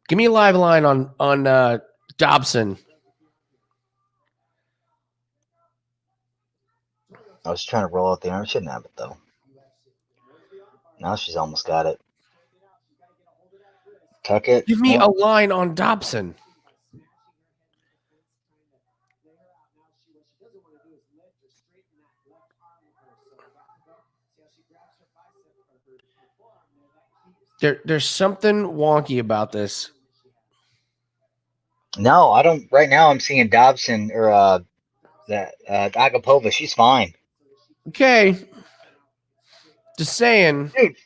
Give me a live line on Dobson. I was trying to roll out the arm. Shouldn't have it though. Now she's almost got it. Tuck it. Give me a line on Dobson. There's something wonky about this. No, I don't. Right now, I'm seeing Dobson or Agapova. She's fine. Okay. Just saying. Dude.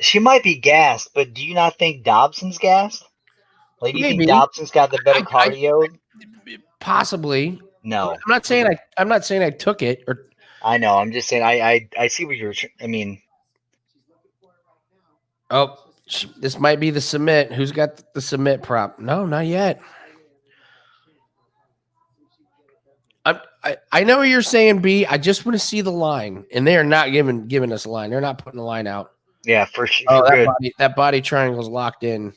She might be gassed, but do you not think Dobson's gassed? Like, do you think Dobson's got the better cardio? Possibly. No. I'm not saying I took it or I know. I'm just saying I see what you're. I mean. Oh, this might be the submit. Who's got the submit prop? No, not yet. I know what you're saying, B. I just want to see the line, and they are not giving us a line. They're not putting a line out. Yeah, for sure. Oh, that body triangle is locked in.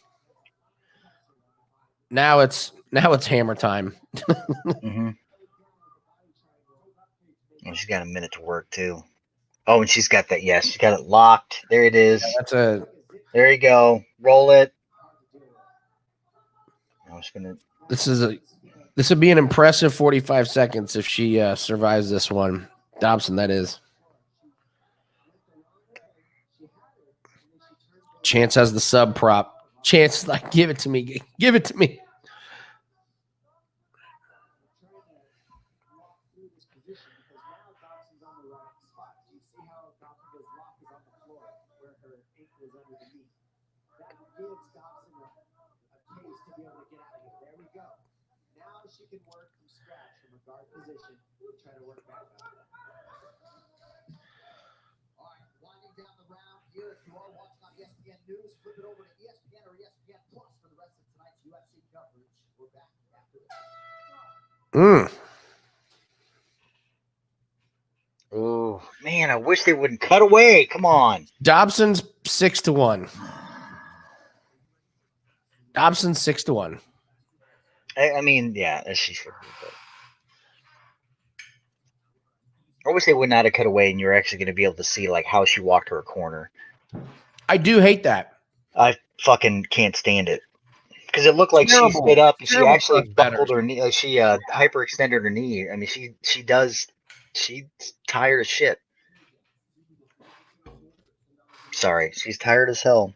Now it's hammer time. Mm-hmm. Oh, she's got a minute to work too. Oh, and she's got that. Yes, she's got it locked. There it is. Yeah, there you go. Roll it. I'm just gonna. This would be an impressive 45 seconds if she survives this one. Dobson, that is. Chance has the sub prop. Chance, like, give it to me. Give it to me. She can work from scratch from a guard position and try to work back up. All right, winding down the round here. If you are watching on ESPN News, flip it over to ESPN or ESPN Plus for the rest of tonight's UFC coverage. We're back after this. Oh man, I wish they wouldn't cut away. Come on. Dobson's 6-1. Dobson's 6-1. I mean, yeah, she should be. But I wish they would not have cut away, and you're actually going to be able to see like how she walked to her corner. I do hate that. I fucking can't stand it because it looked like she stood up and she actually buckled her knee. Like she hyperextended her knee. I mean, she does. She's tired as shit. Sorry, she's tired as hell.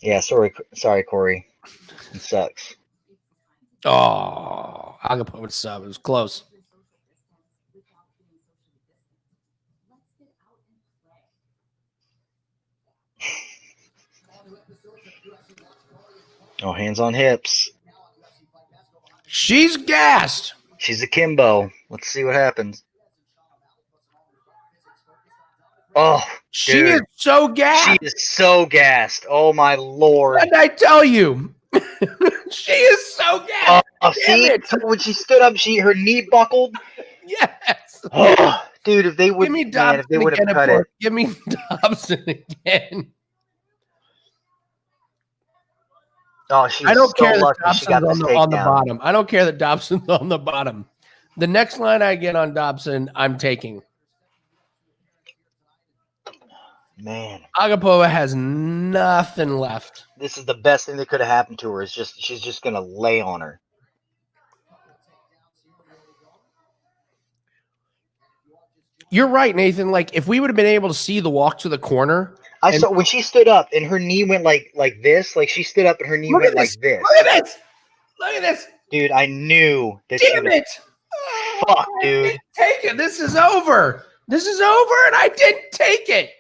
Yeah, sorry, Corey. It sucks. Oh, Agapova sub. It was close. Oh, hands on hips. She's gassed. She's akimbo. Let's see what happens. Oh, she is so gassed. She is so gassed. Oh my lord! What did I tell you? She is so gassed. See, when she stood up, her knee buckled. Yes. Oh, dude, if they would, if they would have cut it. Give me Dobson again. Oh, she's I don't so care that lucky Dobson's she got this on the takedown. bottom. I don't care that Dobson's on the bottom. The next line I get on Dobson, I'm taking. Man, Agapova has nothing left. This is the best thing that could have happened to her. Is she's just gonna lay on her. you're right, Nathan. Like if we would have been able to see the walk to the corner, I and- saw when she stood up and her knee went like this. Like she stood up and her knee look went at this. like this. Look at this. Look at this. Dude, I knew that she Damn was. it. Fuck, I dude. didn't take it. This is over. This is over, and I didn't take it.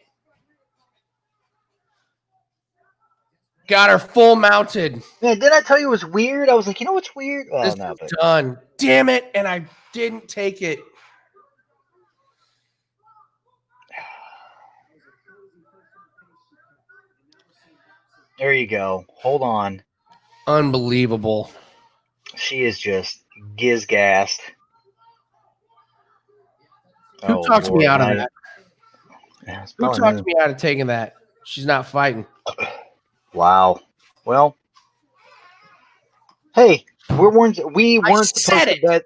Got her full mounted. Man, did I tell you it was weird? I was like, you know what's weird? Well, This no, is but done. Damn it, and I didn't take it. there you go. Hold on. Unbelievable. She is just gizgassed. Who talks me out of that? Yeah, it's Who probably talked me. me out of taking that? She's not fighting. Wow. Well, hey, we weren't supposed said to it. bet.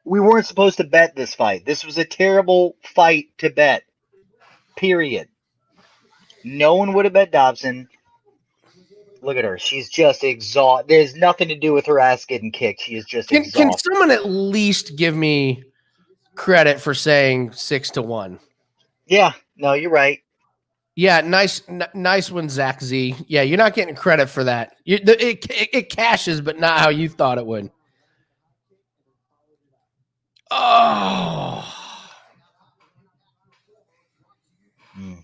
We weren't supposed to bet this fight. This was a terrible fight to bet. Period. No one would have bet Dobson. Look at her. She's just exhausted. There's nothing to do with her ass getting kicked. She is just Can exhausted. someone at least give me credit for saying 6-1? Yeah. No, you're right. Yeah, nice one, Zach Z. Yeah, you're not getting credit for that. It cashes, but not how you thought it would. Oh. Mm.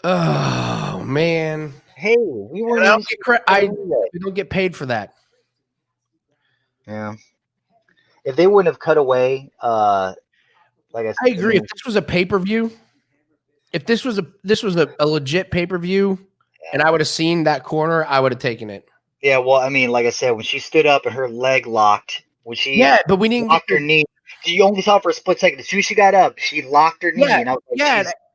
Oh man. Hey, we weren't. I even don't get credit. supposed We don't get paid for that. Yeah. If they wouldn't have cut away, like I said, I agree. If this was a pay-per-view, if this was a legit pay-per-view, and I would have seen that corner, I would have taken it. Yeah, well, I mean, like I said, when she stood up and her leg locked, when she Yeah, but we didn't locked her knee, you only saw it for a split second. As soon as she got up, she locked her knee. Yeah, and I was like,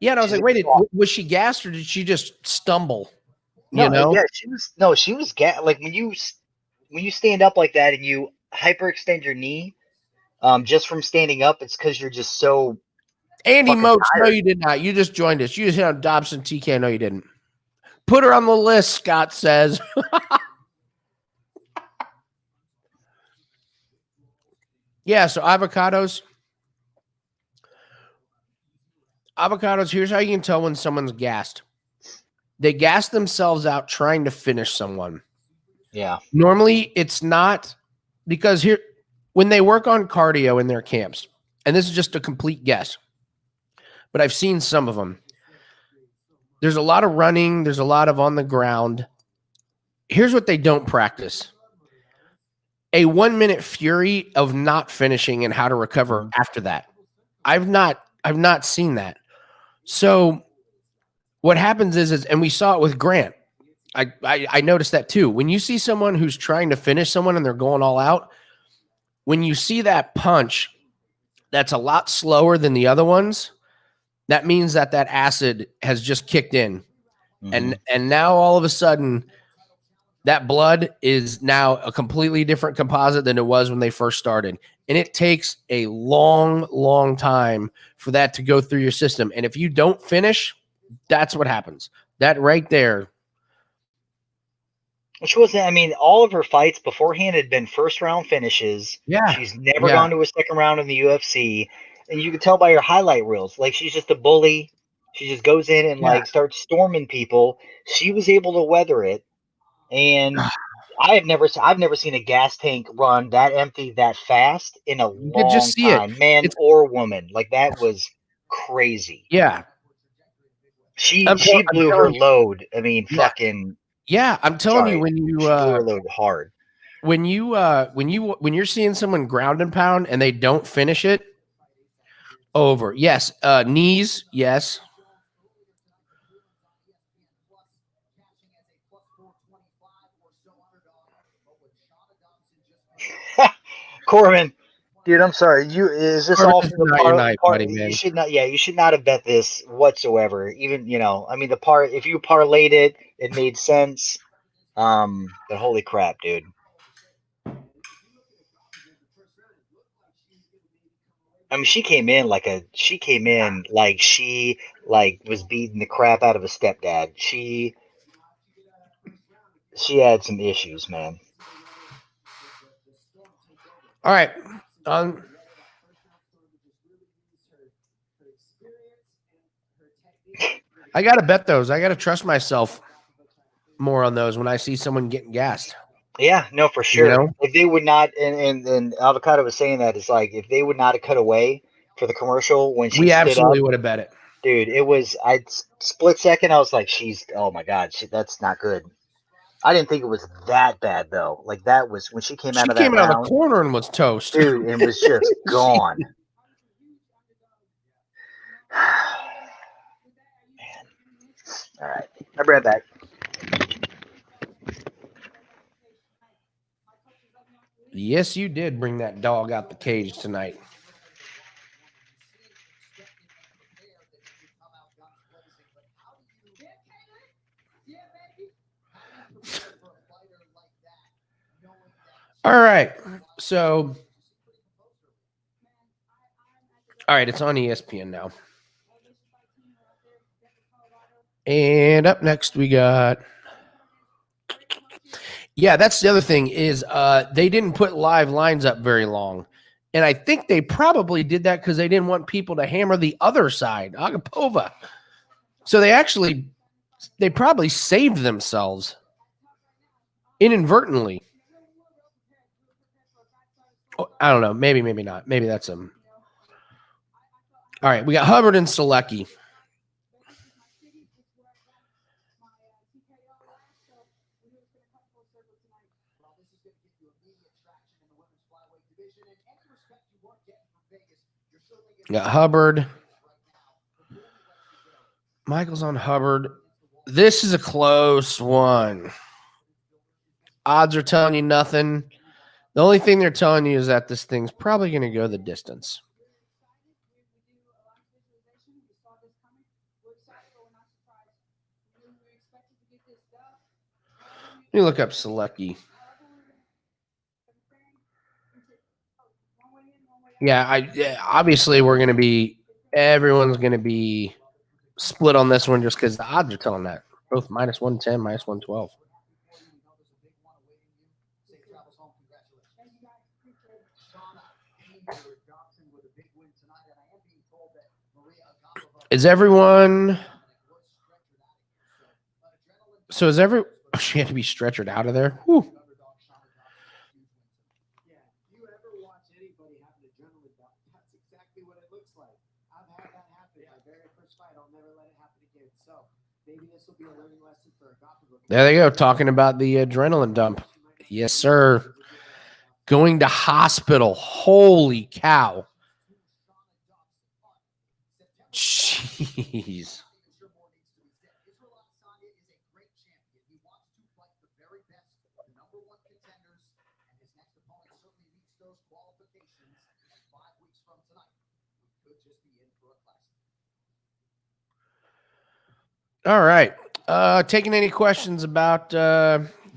yeah, and I was she's like, wait, exhausted. was she gassed or did she just stumble? No, You know? yeah, she was like when you stand up like that and you hyperextend your knee, just from standing up, it's because you're just so. Andy fucking Moats, no, tired. you did not. You just joined us. You just hit on Dobson TK. No, you didn't. Put her on the list, Scott says. Yeah, so avocados. Avocados, here's how you can tell when someone's gassed. They gas themselves out trying to finish someone. Yeah. Normally, it's not because here, when they work on cardio in their camps, and this is just a complete guess, but I've seen some of them. There's a lot of running. There's a lot of on the ground. Here's what they don't practice. A 1 minute fury of not finishing and how to recover after that. I've not seen that. So what happens is, and we saw it with Grant. I noticed that too. When you see someone who's trying to finish someone and they're going all out, when you see that punch that's a lot slower than the other ones, that means that acid has just kicked in. Mm-hmm. And now all of a sudden that blood is now a completely different composite than it was when they first started. And it takes a long, long time for that to go through your system. And if you don't finish, that's what happens. That right there. Which wasn't, I mean, all of her fights beforehand had been first round finishes. Yeah. She's never gone to a second round in the UFC. And you can tell by her highlight reels. Like, she's just a bully. She just goes in and, like, starts storming people. She was able to weather it. And I've never seen a gas tank run that empty that fast in a long just see time, man or woman. Like, that was crazy. Yeah. She blew her load. I mean, fucking. Yeah, I'm telling you, when you she blew her load hard. When you're seeing someone ground and pound and they don't finish it, over. Yes, knees. Yes. Corbin, dude, I'm sorry. Is this all from the part? Man. You should not. Yeah, you should not have bet this whatsoever. Even I mean, the part. If you parlayed it, it made sense. But holy crap, dude. I mean, she came in like she was beating the crap out of a stepdad. She had some issues, man. All right. I got to bet those. I got to trust myself more on those when I see someone getting gassed. Yeah, no, for sure. You know? If they would not, and Avocado was saying that, it's like if they would not have cut away for the commercial when she We stood absolutely up, would have bet it. dude, it was, split second, I was like, oh my God, that's not good. I didn't think it was that bad, though. Like, that was, when she came She out of that came out of the round, corner and was toast. dude, and was just gone. Man. All right. I'll be right back. Yes, you did bring that dog out the cage tonight. All right. So, all right, it's on ESPN now. And up next we got, yeah, that's the other thing is they didn't put live lines up very long. And I think they probably did that because they didn't want people to hammer the other side, Agapova. So they probably saved themselves inadvertently. Oh, I don't know. Maybe not. Maybe that's them. All right, we got Hubbard and Solecki. Got Hubbard. Michael's on Hubbard. This is a close one. Odds are telling you nothing. The only thing they're telling you is that this thing's probably going to go the distance. Let me look up Solecki. Yeah, obviously everyone's going to be split on this one just because the odds are telling that. Both minus 110, minus 112. Is everyone... So is every... Oh, she had to be stretchered out of there? Whew. There they go, talking about the adrenaline dump. Yes, sir. Going to hospital. Holy cow. Jeez. All right. Taking any questions about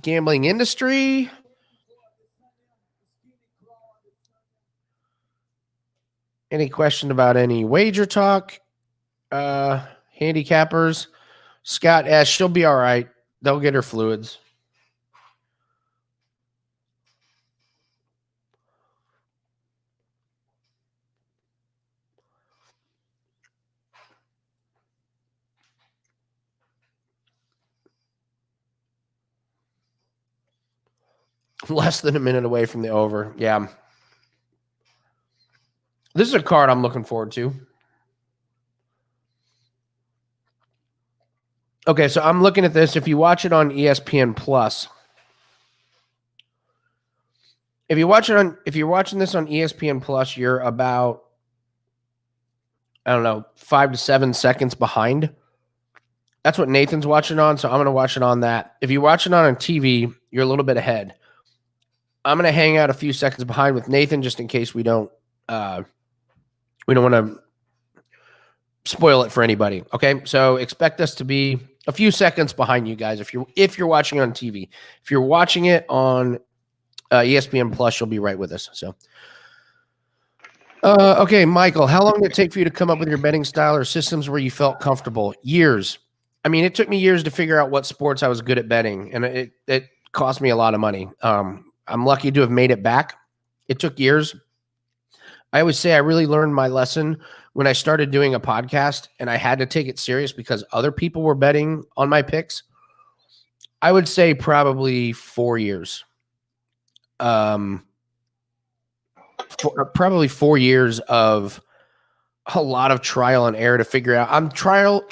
gambling industry? Any question about any wager talk? Handicappers? Scott S. She'll be all right. They'll get her fluids. Less than a minute away from the over. Yeah. This is a card I'm looking forward to. Okay, so I'm looking at this. If you watch it on ESPN Plus, if you're watching this on ESPN Plus, you're about, I don't know, 5 to 7 seconds behind. That's what Nathan's watching on, so I'm going to watch it on that. If you watch it on TV, you're a little bit ahead. I'm going to hang out a few seconds behind with Nathan just in case we don't want to spoil it for anybody. Okay, so expect us to be a few seconds behind you guys if you're watching it on TV. If you're watching it on ESPN Plus, you'll be right with us. So, okay, Michael, how long did it take for you to come up with your betting style or systems where you felt comfortable? Years. I mean, it took me years to figure out what sports I was good at betting, and it cost me a lot of money. I'm lucky to have made it back. It took years. I always say I really learned my lesson when I started doing a podcast, and I had to take it serious because other people were betting on my picks. I would say probably 4 years. Probably 4 years of a lot of trial and error to figure out. I'm trial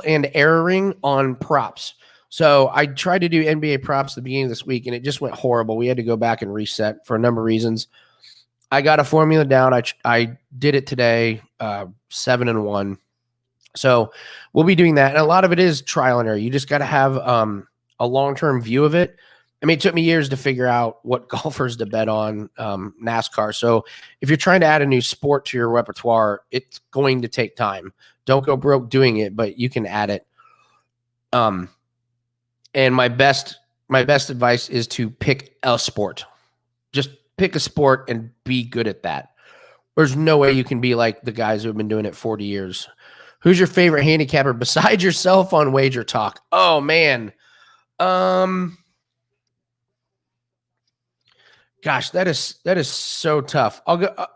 and erroring on props. So I tried to do NBA props at the beginning of this week, and it just went horrible. We had to go back and reset for a number of reasons. I got a formula down. I did it today, 7-1. So we'll be doing that. And a lot of it is trial and error. You just got to have a long-term view of it. I mean, it took me years to figure out what golfers to bet on NASCAR. So if you're trying to add a new sport to your repertoire, it's going to take time. Don't go broke doing it, but you can add it. And my best advice is to pick a sport. Just pick a sport and be good at that. There's no way you can be like the guys who have been doing it 40 years. Who's your favorite handicapper besides yourself on Wager Talk? Oh man. Gosh, that is so tough. I'll go.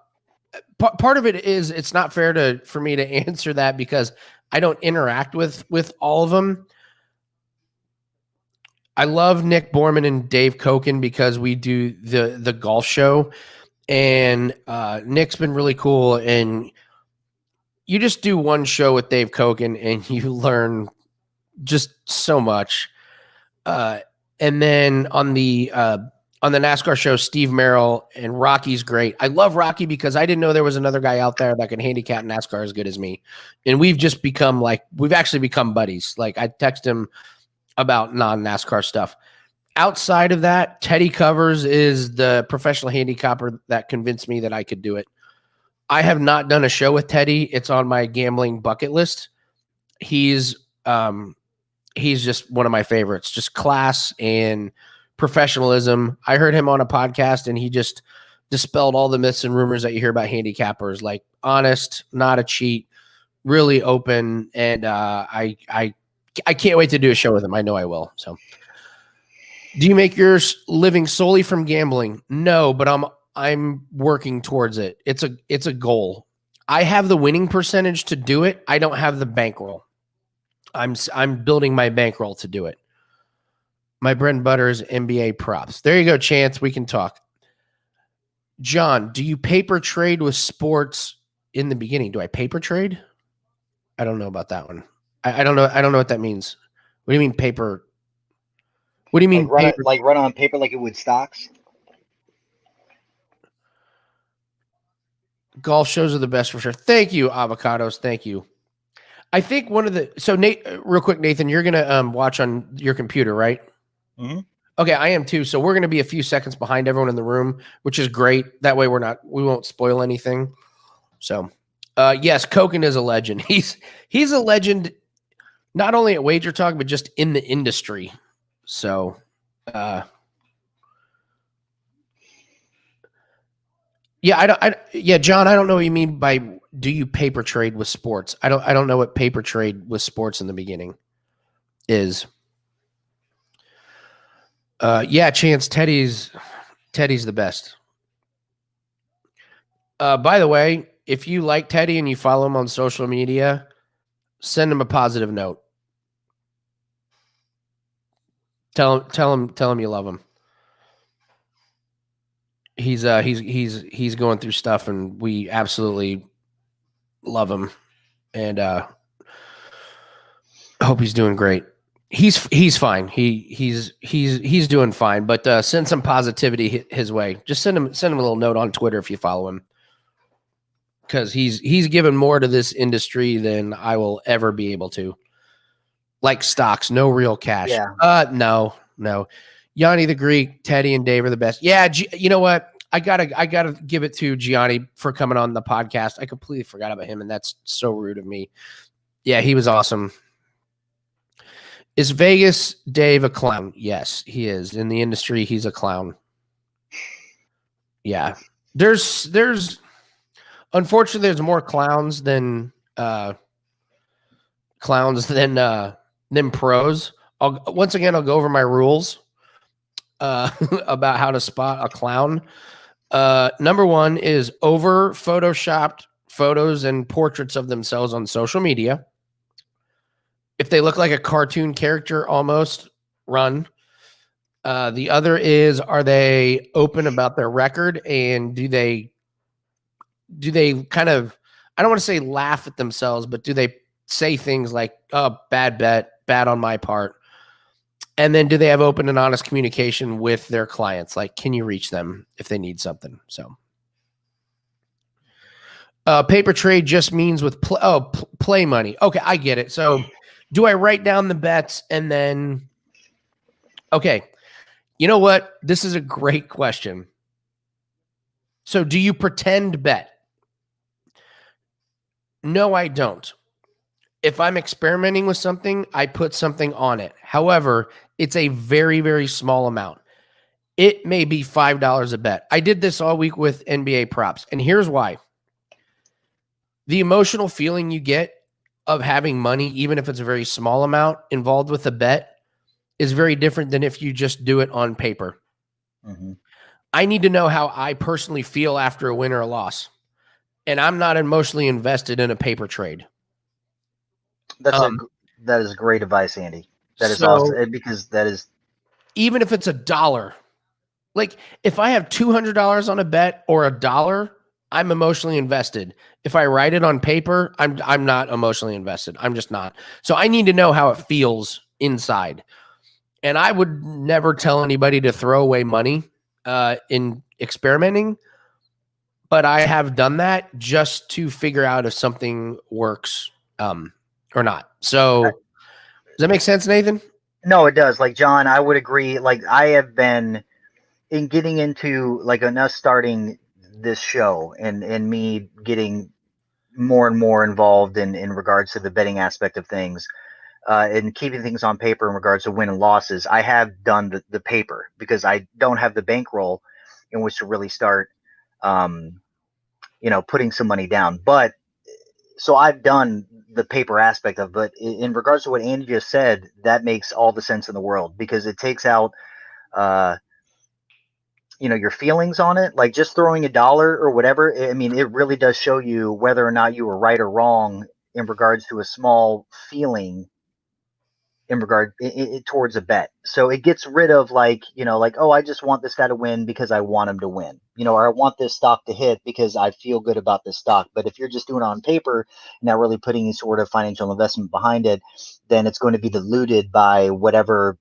Part of it is it's not fair for me to answer that because I don't interact with all of them. I love Nick Borman and Dave Koken because we do the golf show, and Nick's been really cool. And you just do one show with Dave Koken, and you learn just so much. And then on the NASCAR show, Steve Merrill and Rocky's great. I love Rocky because I didn't know there was another guy out there that could handicap NASCAR as good as me. And we've actually become buddies. Like I text him about non-NASCAR stuff. Outside of that, Teddy Covers is the professional handicapper that convinced me that I could do it. I have not done a show with Teddy. It's on my gambling bucket list. He's just one of my favorites, just class and professionalism. I heard him on a podcast and he just dispelled all the myths and rumors that you hear about handicappers, like honest, not a cheat, really open. And I can't wait to do a show with him. I know I will. So do you make your living solely from gambling? No, but I'm working towards it. It's a goal. I have the winning percentage to do it. I don't have the bankroll. I'm building my bankroll to do it. My bread and butter is NBA props. There you go, Chance. We can talk. John, do you paper trade with sports in the beginning? Do I paper trade? I don't know about that one. I don't know. I don't know what that means. What do you mean paper? What do you mean run on paper like it would stocks? Golf shows are the best for sure. Thank you, Avocados. Thank you. I think Nate, real quick, Nathan, you're gonna watch on your computer, right? Mm-hmm. Okay, I am too. So we're gonna be a few seconds behind everyone in the room, which is great. That way we won't spoil anything. So yes, Koken is a legend. He's a legend not only at Wager Talk, but just in the industry. So John, I don't know what you mean by do you paper trade with sports? I don't know what paper trade with sports in the beginning is. Chance, Teddy's the best. By the way, if you like Teddy and you follow him on social media, send him a positive note. Tell him you love him. He's going through stuff and we absolutely love him, and hope he's doing great. He's fine. He's doing fine, but send some positivity his way. Just send him a little note on Twitter if you follow him, because he's given more to this industry than I will ever be able to. Like stocks, no real cash. Yeah. No. Yanni the Greek, Teddy, and Dave are the best. Yeah, you know what? I gotta give it to Gianni for coming on the podcast. I completely forgot about him, and that's so rude of me. Yeah, he was awesome. Is Vegas Dave a clown? Yes, he is. In the industry, he's a clown. Yeah. There's unfortunately there's more clowns than pros. I'll go over my rules about how to spot a clown. Number one is over photoshopped photos and portraits of themselves on social media. If they look like a cartoon character, almost run. The other is, are they open about their record, and do they kind of, I don't want to say laugh at themselves, but do they say things like, oh, bad bet, bad on my part? And then do they have open and honest communication with their clients? Like, can you reach them if they need something? So paper trade just means with play money. Okay, I get it. So do I write down the bets and then, okay, you know what? This is a great question. So do you pretend bet? No, I don't. If I'm experimenting with something, I put something on it. However, it's a very, very small amount. It may be $5 a bet. I did this all week with NBA props, and here's why. The emotional feeling you get of having money, even if it's a very small amount involved with a bet, is very different than if you just do it on paper. Mm-hmm. I need to know how I personally feel after a win or a loss, and I'm not emotionally invested in a paper trade. That is great advice, Andy. That is awesome, because that is, even if it's $1, like if I have $200 on a bet or $1, I'm emotionally invested. If I write it on paper, I'm not emotionally invested. I'm just not. So I need to know how it feels inside. And I would never tell anybody to throw away money in experimenting, but I have done that just to figure out if something works or not. So does that make sense, Nathan? No, it does. Like, John, I would agree. Like, I have been in getting into, like, us starting this show and me getting more and more involved in regards to the betting aspect of things, and keeping things on paper in regards to win and losses. I have done the paper because I don't have the bankroll in which to really start, putting some money down. But so I've done the paper aspect of it. But in regards to what Andy just said, that makes all the sense in the world, because it takes out, your feelings on it. Like, just throwing $1 or whatever, I mean, it really does show you whether or not you were right or wrong in regards to a small feeling in regard towards a bet. So it gets rid of, like, oh, I just want this guy to win because I want him to win, or I want this stock to hit because I feel good about this stock. But if you're just doing it on paper and not really putting any sort of financial investment behind it, then it's going to be diluted by whatever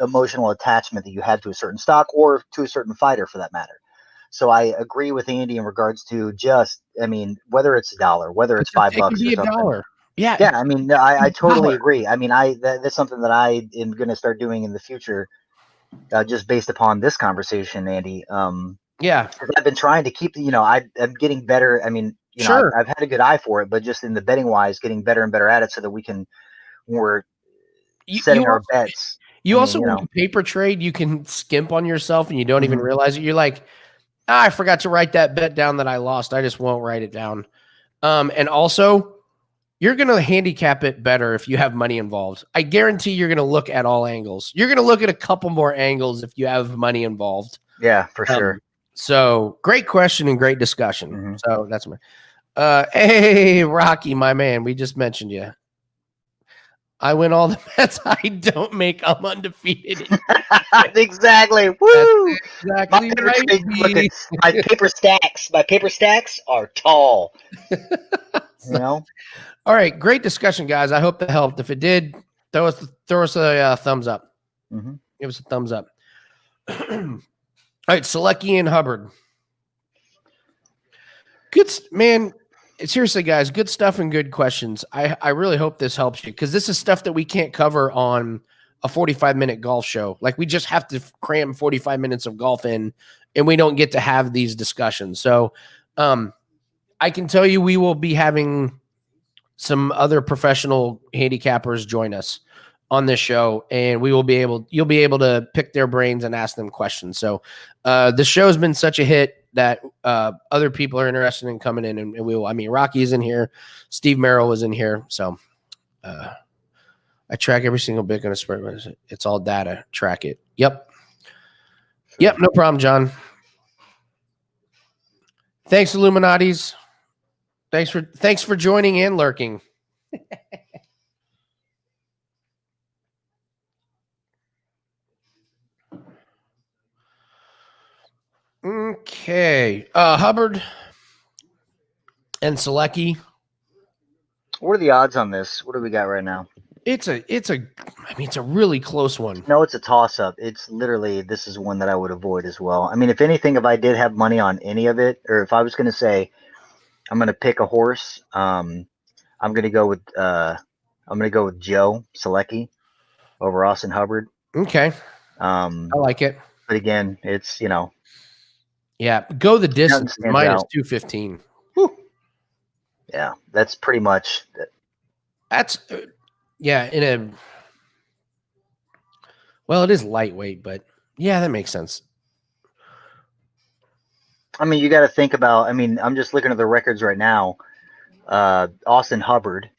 emotional attachment that you had to a certain stock or to a certain fighter, for that matter. So I agree with Andy in regards to just, I mean, whether it's $1, whether it's $5 or something. $1. Yeah. Yeah, I mean, I totally agree. I mean, that's something that I am going to start doing in the future, just based upon this conversation, Andy. Yeah. I've been trying to keep, I'm getting better. I mean, sure. I've had a good eye for it, but just in the betting wise, getting better and better at it so that we can, when we're setting our bets. When you paper trade, you can skimp on yourself and you don't even realize it. You're like, I forgot to write that bet down that I lost. I just won't write it down. And also, you're going to handicap it better if you have money involved. I guarantee you're going to look at all angles. You're going to look at a couple more angles if you have money involved. Yeah, for sure. So great question and great discussion. So that's my, hey, Rocky, my man, we just mentioned you. I win all the bets I don't make. I'm undefeated. Exactly. Woo! Exactly. My paper stacks are tall. All right, great discussion, guys. I hope that helped. If it did, throw us a thumbs up. Give us a thumbs up. All right, Solecki and Hubbard. Good, man. Seriously, guys, good stuff and good questions. I really hope this helps you, because this is stuff that we can't cover on a 45-minute golf show. Like, we just have to cram 45 minutes of golf in, and we don't get to have these discussions. So I can tell you we will be having some other professional handicappers join us on this show, and you'll be able to pick their brains and ask them questions. So the show's been such a hit that other people are interested in coming in, and we will. I mean, Rocky's in here, Steve Merrill is in here. So I track every single bit on a spread. It's all data. Track it. Yep. No problem, John. Thanks, Illuminatis. Thanks for joining and lurking. Okay. Hubbard and Solecki. What are the odds on this? What do we got right now? It's a really close one. No, it's a toss-up. It's literally, this is one that I would avoid as well. I mean, if anything, if I did have money on any of it, or if I was going to say I'm going to pick a horse, I'm going to go with Joe Solecki over Austin Hubbard. Okay. I like it. But again, it's, yeah, go the distance minus out. 215. Yeah, that's pretty much that's it is lightweight, but yeah, that makes sense. I mean, you got to think about, I'm just looking at the records right now. Austin Hubbard.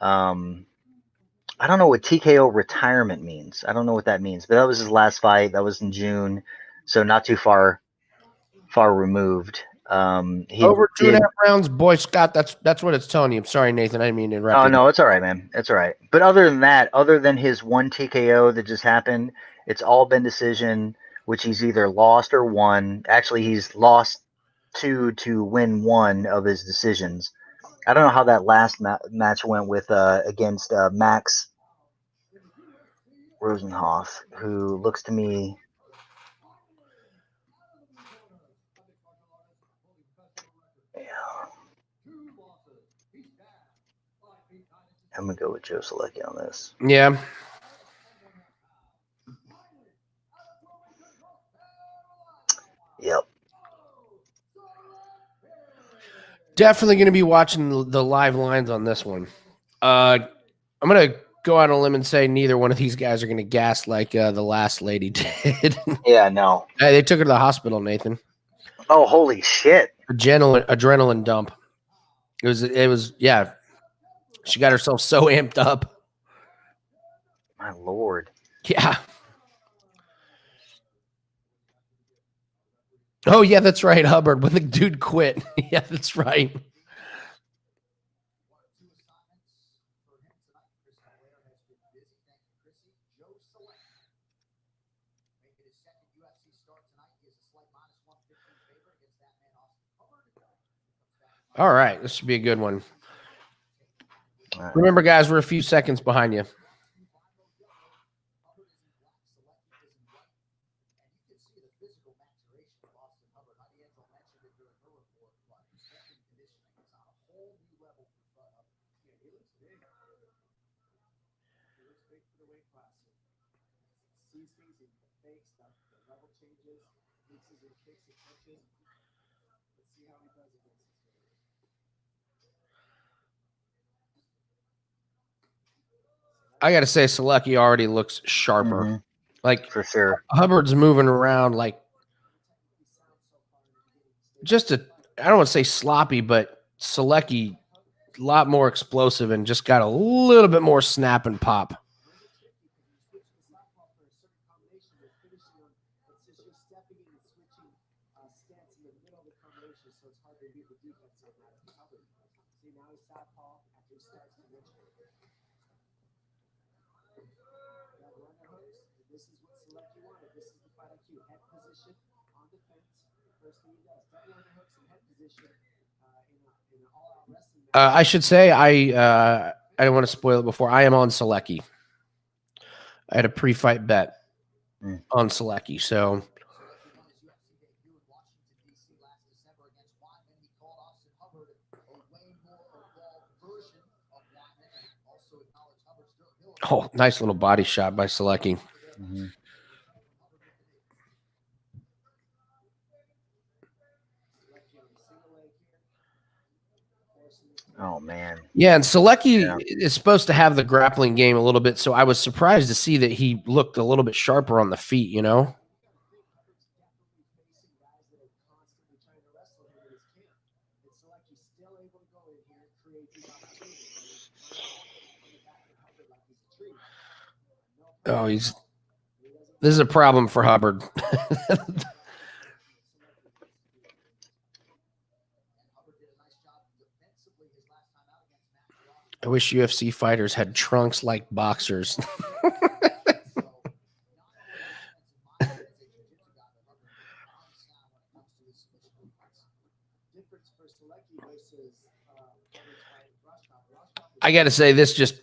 I don't know what TKO retirement means. I don't know what that means, but that was his last fight. That was in June. So not too far removed. Over 2.5 rounds, Boy Scott. That's what it's telling you. I'm sorry, Nathan. I didn't mean to interrupt. Oh, no, it's all right, man. It's all right. But other than that, other than his one TKO that just happened, it's all been decision, which he's either lost or won. Actually, he's lost 2 to win 1 of his decisions. I don't know how that last match went with against Max Rosenhoff, who looks to me. I'm going to go with Joe Solecki on this. Yeah. Yep. Definitely going to be watching the live lines on this one. I'm going to go out on a limb and say neither one of these guys are going to gas like the last lady did. Yeah, no. They took her to the hospital, Nathan. Oh, holy shit. Adrenaline dump. It was, yeah. She got herself so amped up. My Lord. Yeah. Oh, yeah, that's right, Hubbard, when the dude quit. Yeah, that's right. All right, this should be a good one. Remember, guys, we're a few seconds behind you. I got to say, Solecki already looks sharper. Mm-hmm. Like, for sure. Hubbard's moving around like I don't want to say sloppy, but Solecki a lot more explosive and just got a little bit more snap and pop. I should say I don't want to spoil it before. I am on Solecki. I had a pre-fight bet on Solecki, so nice little body shot by Solecki. Mm-hmm. Oh, man. Yeah, and Solecki is supposed to have the grappling game a little bit, so I was surprised to see that he looked a little bit sharper on the feet, you know? Oh, this is a problem for Hubbard. I wish UFC fighters had trunks like boxers. I got to say this just,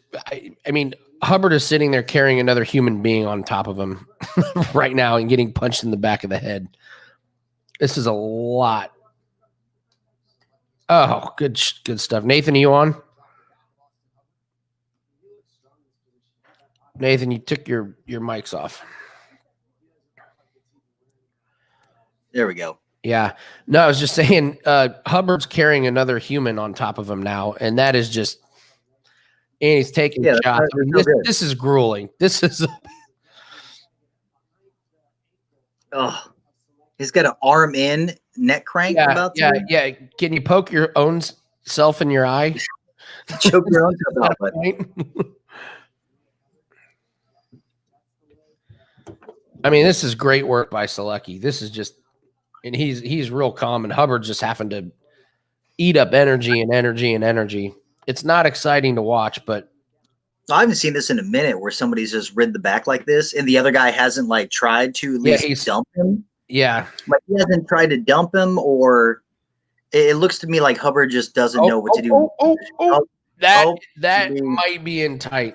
I mean, Hubbard is sitting there carrying another human being on top of him right now and getting punched in the back of the head. This is a lot. Oh, good stuff. Nathan, are you on? Nathan, you took your mics off. There we go. Yeah. No, I was just saying Hubbard's carrying another human on top of him now, and that is just – and he's taking shots. I mean, this is grueling. This is – oh, he's got an arm in neck crank. Yeah. Can you poke your own self in your eye? Choke your own self out. I mean, this is great work by Solecki. This is just, and he's real calm, and Hubbard just having to eat up energy and energy and energy. It's not exciting to watch, but I haven't seen this in a minute where somebody's just rid the back like this, and the other guy hasn't like tried to at least dump him. Yeah, like he hasn't tried to dump him, or it looks to me like Hubbard just doesn't know what to do. That might be in tight.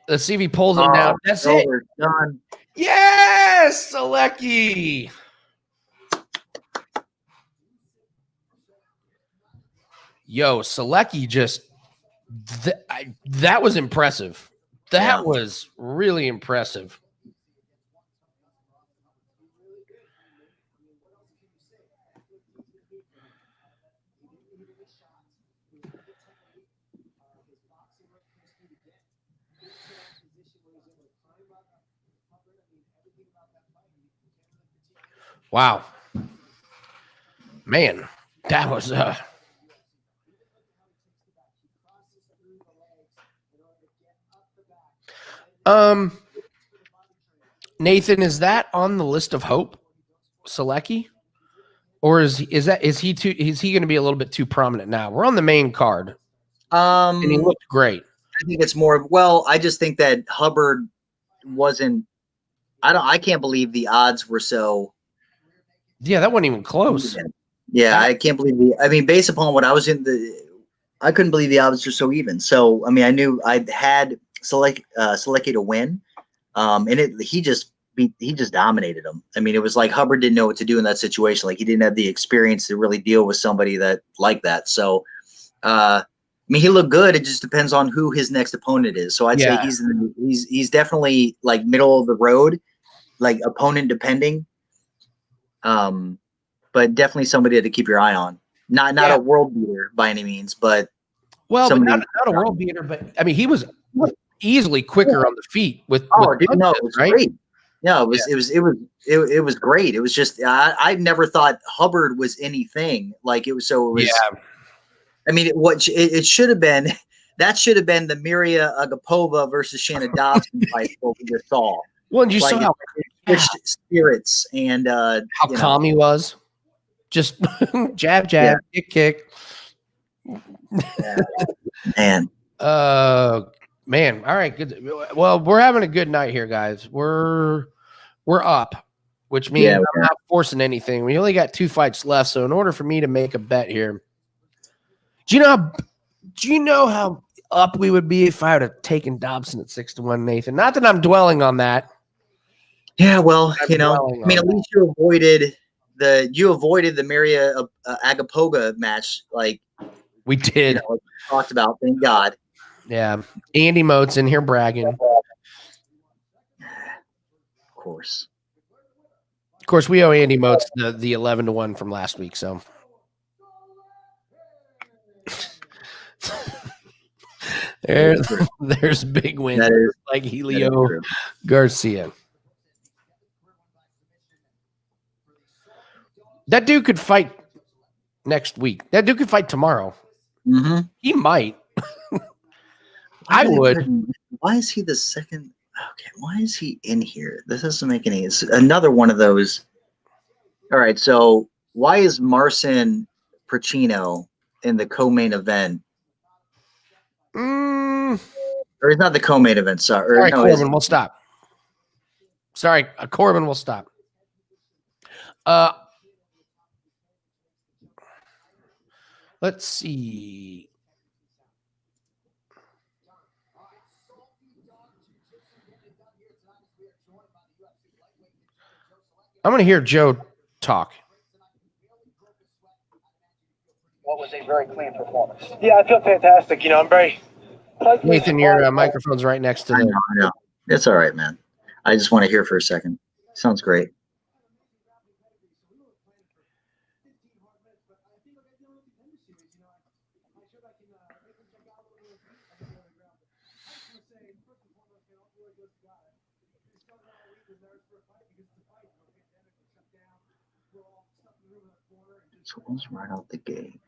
Let's see if he pulls him down. That's it. Done. Yes, Solecki. Yo, Solecki just that was impressive. That was really impressive. Wow. Man, that was Nathan, is that on the list of hope, Solecki? Or is he going to be a little bit too prominent now? We're on the main card. And he looked great. I think it's more I just think that Hubbard wasn't I can't believe the odds were so. Yeah, that wasn't even close. Yeah, I can't believe based upon what I was I couldn't believe the odds were so even. So, I mean, I knew I'd had Solecki to win. And he just dominated him. I mean, it was like Hubbard didn't know what to do in that situation. Like he didn't have the experience to really deal with somebody that like that. So, I mean, he looked good. It just depends on who his next opponent is. So I'd say he's definitely like middle of the road, like opponent depending. But definitely somebody to keep your eye on. Not a world beater by any means, but not a world beater. But I mean, he was easily quicker on the feet with it was right? Great. Yeah, it was great. It was just I never thought Hubbard was anything like it was. So it was. Yeah. I mean, it should have been. That should have been the Mariya Agapova versus Shana Dobson fight. What we just saw. Well, and you saw how spirits and how calm he was. Just jab, kick. Man. Man, all right, good. Well, we're having a good night here, guys. We're up, which means I'm not forcing anything. We only got 2 fights left, so in order for me to make a bet here, do you know how up we would be if I would have taken Dobson at 6-1, Nathan? Not that I'm dwelling on that. Yeah, well, I mean, at least you avoided the Mariya Agapova match, like we did. Like we talked about. Thank God. Yeah, Andy Mote's in here bragging. Of course, we owe Andy Mote's the 11-1 from last week. So there's big win like Helio Garcia. That dude could fight next week. That dude could fight tomorrow. Mm-hmm. He might. I would. Why is he the second? Okay, why is he in here? This doesn't make any. It's another one of those. All right, so why is Marcin Prachnio in the co-main event Or it's not the co-main event. Sorry, Corbin, we'll stop. Sorry, Corbin, we'll stop. Let's see. I'm going to hear Joe talk. What was a very clean performance. Yeah, I feel fantastic. You know, I'm very. Nathan, your microphone's right next to I the. know. It's all right, man. I just want to hear for a second. Sounds great. So it was right out the gate.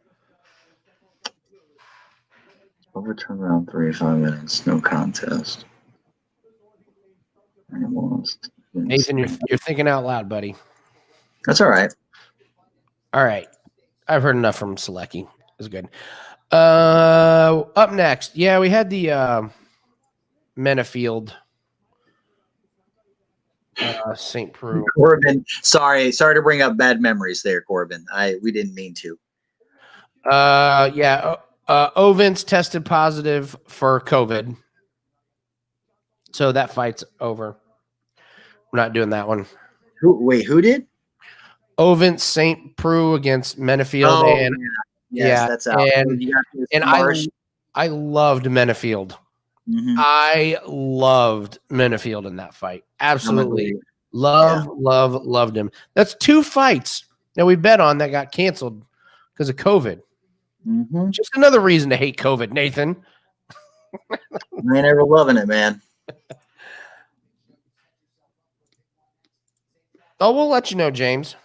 Overturned around 35 minutes, no contest. And it lost. Nathan, you're thinking out loud, buddy. That's all right. All right. I've heard enough from Solecki. It's good. Up next. Yeah, we had the Menifield. St. Preux. Corbin, sorry to bring up bad memories there, Corbin. We didn't mean to. Yeah. Ovince tested positive for COVID. So that fight's over. We're not doing that one. Who did? Ovince St. Preux against Menifield. Oh, and yes, yeah, that's out. And I loved Menifield. Mm-hmm. I loved Menifield in that fight. Absolutely. Loved him. That's 2 fights that we bet on that got canceled because of COVID. Mm-hmm. Just another reason to hate COVID, Nathan. I ain't ever loving it, man. Oh, we'll let you know, James.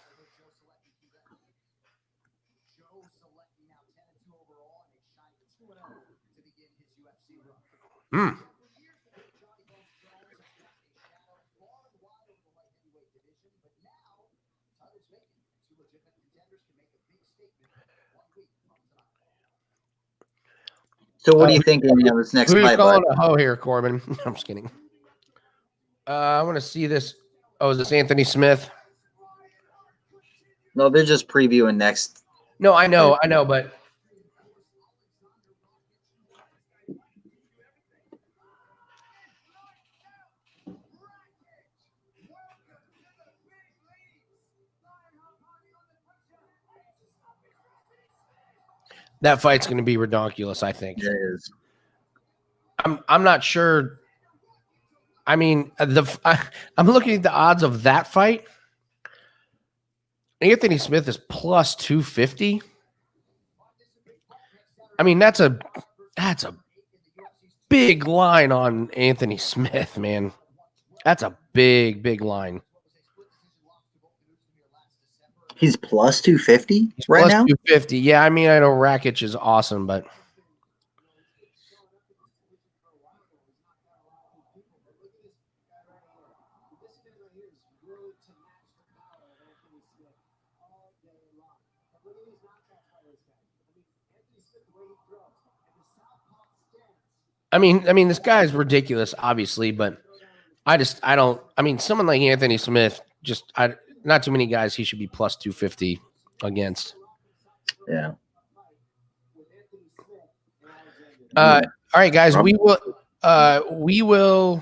So what are you thinking of this next Who fight? you calling a hoe here, Corbin? I'm just kidding. I want to see this. Oh, is this Anthony Smith? No, they're just previewing next. No, I know, but that fight's going to be ridiculous, I think. It is. I'm not sure. I mean, I'm looking at the odds of that fight. Anthony Smith is plus 250. I mean, that's a big line on Anthony Smith, man. That's a big line. He's plus 250 right Plus now? 250. Yeah, I mean, I know Rakic is awesome, but I mean, this guy's ridiculous, obviously, but I don't. I mean, someone like Anthony Smith, not too many guys he should be plus 250 against. Yeah. All right, guys, we will. All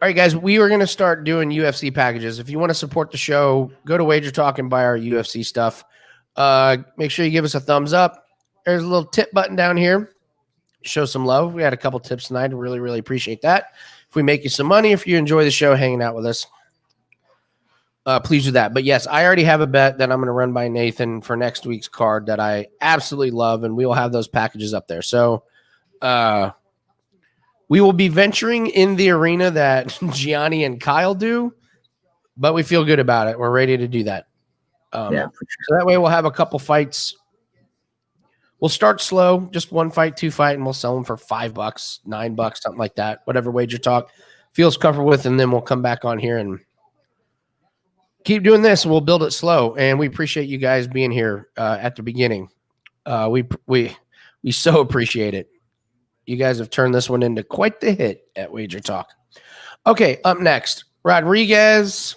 right, guys, we are going to start doing UFC packages. If you want to support the show, go to Wager Talk and buy our UFC stuff. Make sure you give us a thumbs up. There's a little tip button down here. Show some love. We had a couple tips tonight. Really, really appreciate that. If we make you some money, if you enjoy the show, hanging out with us, please do that. But yes, I already have a bet that I'm going to run by Nathan for next week's card that I absolutely love, and we will have those packages up there. So we will be venturing in the arena that Gianni and Kyle do, but we feel good about it. We're ready to do that. Yeah, for sure. So that way we'll have a couple fights. We'll start slow, just 1 fight, 2 fight, and we'll sell them for $5, $9, something like that. Whatever Wager Talk feels comfortable with, and then we'll come back on here and keep doing this, and we'll build it slow. And we appreciate you guys being here at the beginning. We We so appreciate it. You guys have turned this one into quite the hit at Wager Talk. Okay, up next, Rodriguez.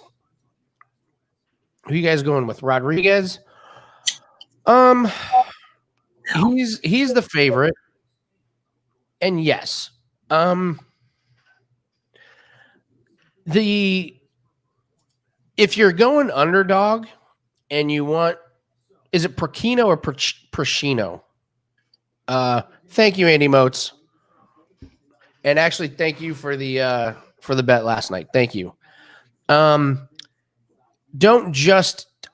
Who you guys going with? Rodriguez? He's the favorite. And yes. If you're going underdog and you want, is it Prachnio or Prachnio? Thank you, Andy Motes. And actually, thank you for the bet last night. Thank you. I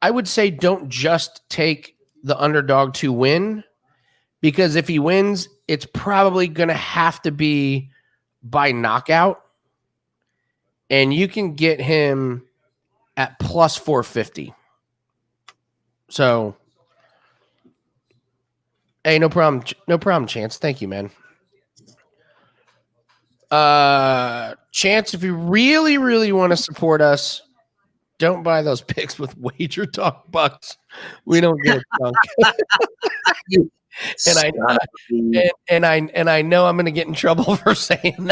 would say don't just take the underdog to win, because if he wins, it's probably going to have to be by knockout. And you can get him at plus 450. So, hey, no problem. No problem, Chance. Thank you, man. Chance, if you really, really want to support us, don't buy those picks with Wager Talk bucks. We don't get it done. and I know I'm going to get in trouble for saying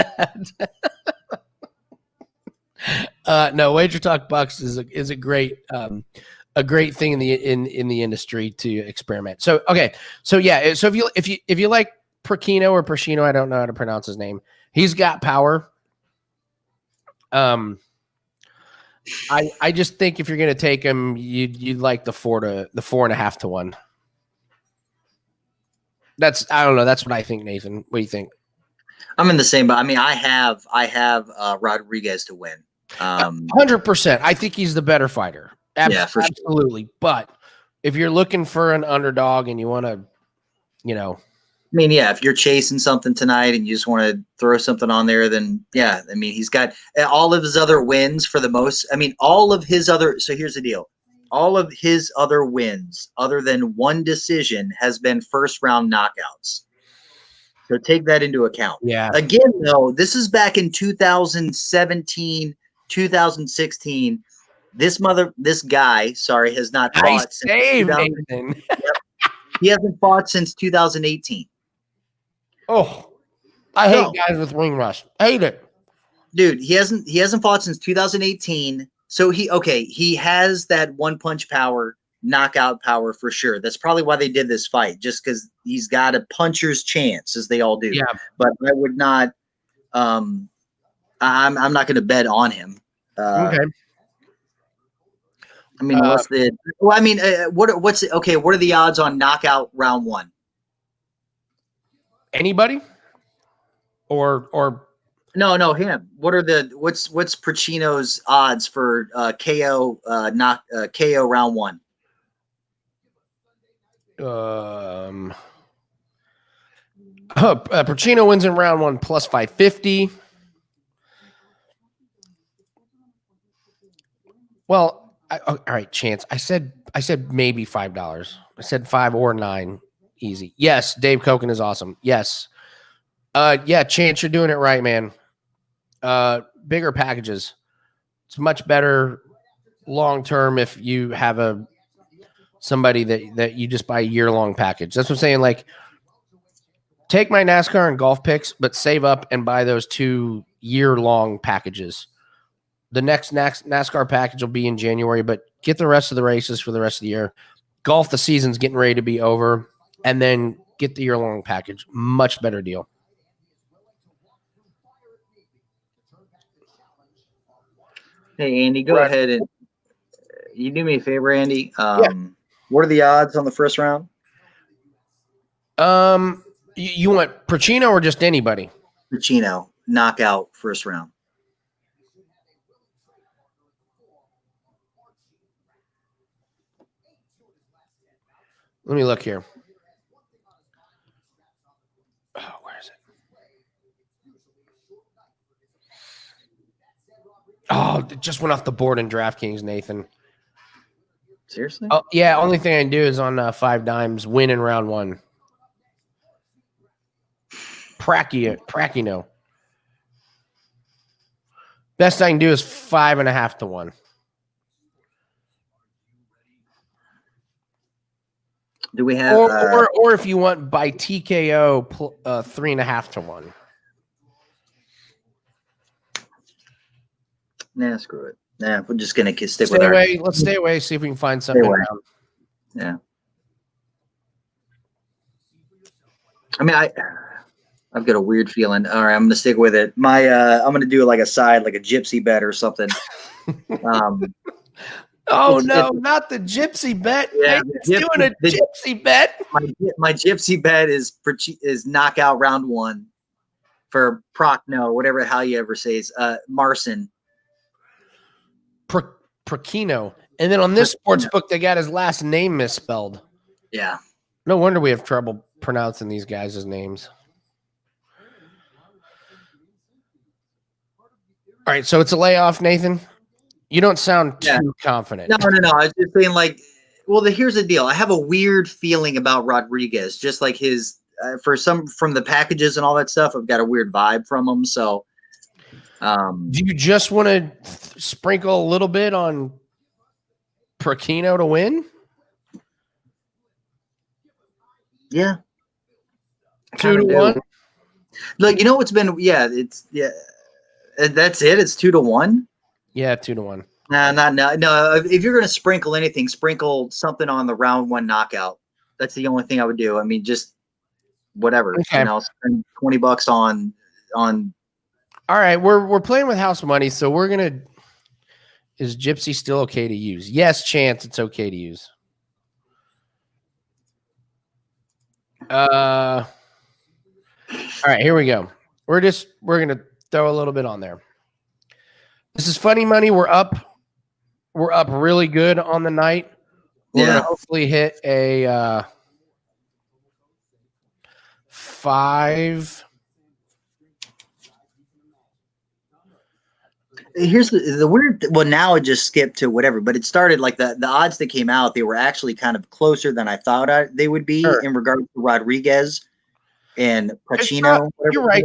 that. No, Wager Talk bucks is a great thing in the industry to experiment. So okay, so yeah, so if you like Prachnio or Prachnio, I don't know how to pronounce his name. He's got power. I just think if you're going to take him, you'd like the 4.5 to 1. I don't know. That's what I think, Nathan. What do you think? I'm in the same, but I mean, I have Rodriguez to win. 100%. I think he's the better fighter. Yeah, for absolutely. Sure. But if you're looking for an underdog and you want to, I mean, yeah, if you're chasing something tonight and you just want to throw something on there, then yeah, I mean, he's got all of his other wins for the most. I mean, so here's the deal. All of his other wins, other than one decision, has been first round knockouts. So take that into account. Yeah. Again, though, this is back in 2017, 2016. This guy, has not fought nice since save, Nathan. He hasn't fought since 2018. Oh, I hate guys with ring rust. I hate it. Dude, he hasn't fought since 2018. So he has that one punch power, knockout power for sure. That's probably why they did this fight, just because he's got a puncher's chance, as they all do. Yeah. But I would not I'm not going to bet on him. Okay. I mean, what are the odds on knockout round 1? Anybody? Or no, him. What's Prachnio's odds for KO KO round 1? Prachnio wins in round 1 plus 550. Well, all right, Chance. I said maybe $5. I said 5 or 9, easy. Yes, Dave Koken is awesome. Yes. Yeah, Chance, you're doing it right, man. Bigger packages. It's much better long term if you have somebody that you just buy a year-long package. That's what I'm saying. Like, take my NASCAR and golf picks, but save up and buy those 2 year-long packages. The next NASCAR package will be in January, but get the rest of the races for the rest of the year. Golf, the season's getting ready to be over, and then get the year-long package. Much better deal. Hey, Andy, go ahead and you do me a favor, Andy. What are the odds on the first round? You want Prachnio or just anybody? Prachnio, knockout first round. Let me look here. Oh, where is it? Oh, it just went off the board in DraftKings, Nathan. Seriously? Oh, yeah. Only thing I can do is on 5 dimes, win in round 1. Prachnio. Best I can do is 5.5 to 1. Do we have or if you want by TKO 3.5 to 1. Nah, screw it. Nah, we're just gonna stick Stay with away. Let's stay away. See if we can find something around. Yeah. I mean, I've got a weird feeling. All right, I'm gonna stick with it. I'm gonna do like a side, like a gypsy bet or something. Oh no, not the gypsy bet. Yeah, doing a gypsy bet. My gypsy bet is knockout round 1 for Prachnio, whatever the hell you ever say. Marcin. Prachnio. And then on this sports book, they got his last name misspelled. Yeah. No wonder we have trouble pronouncing these guys' names. All right, so it's a layoff, Nathan. You don't sound too confident. No. I was just saying, like, well, here's the deal. I have a weird feeling about Rodriguez, just like his from the packages and all that stuff. I've got a weird vibe from him. So, do you just want to sprinkle a little bit on Prachnio to win? Yeah. 2 to 1. Like, you know what's been? That's it. It's 2 to 1. Yeah, 2 to 1. No. If you're gonna sprinkle anything, sprinkle something on the round 1 knockout. That's the only thing I would do. I mean, just whatever. Okay. You know, spend $20 on. All right, we're playing with house money, so we're gonna. Is Gypsy still okay to use? Yes, Chance, it's okay to use. All right, here we go. We're gonna throw a little bit on there. This is funny money. We're up really good on the night. We're gonna hopefully hit a 5. Here's the weird. Well, now it just skipped to whatever, but it started like the odds that came out. They were actually kind of closer than I thought they would be in regard to Rodriguez and Prachnio. You're right.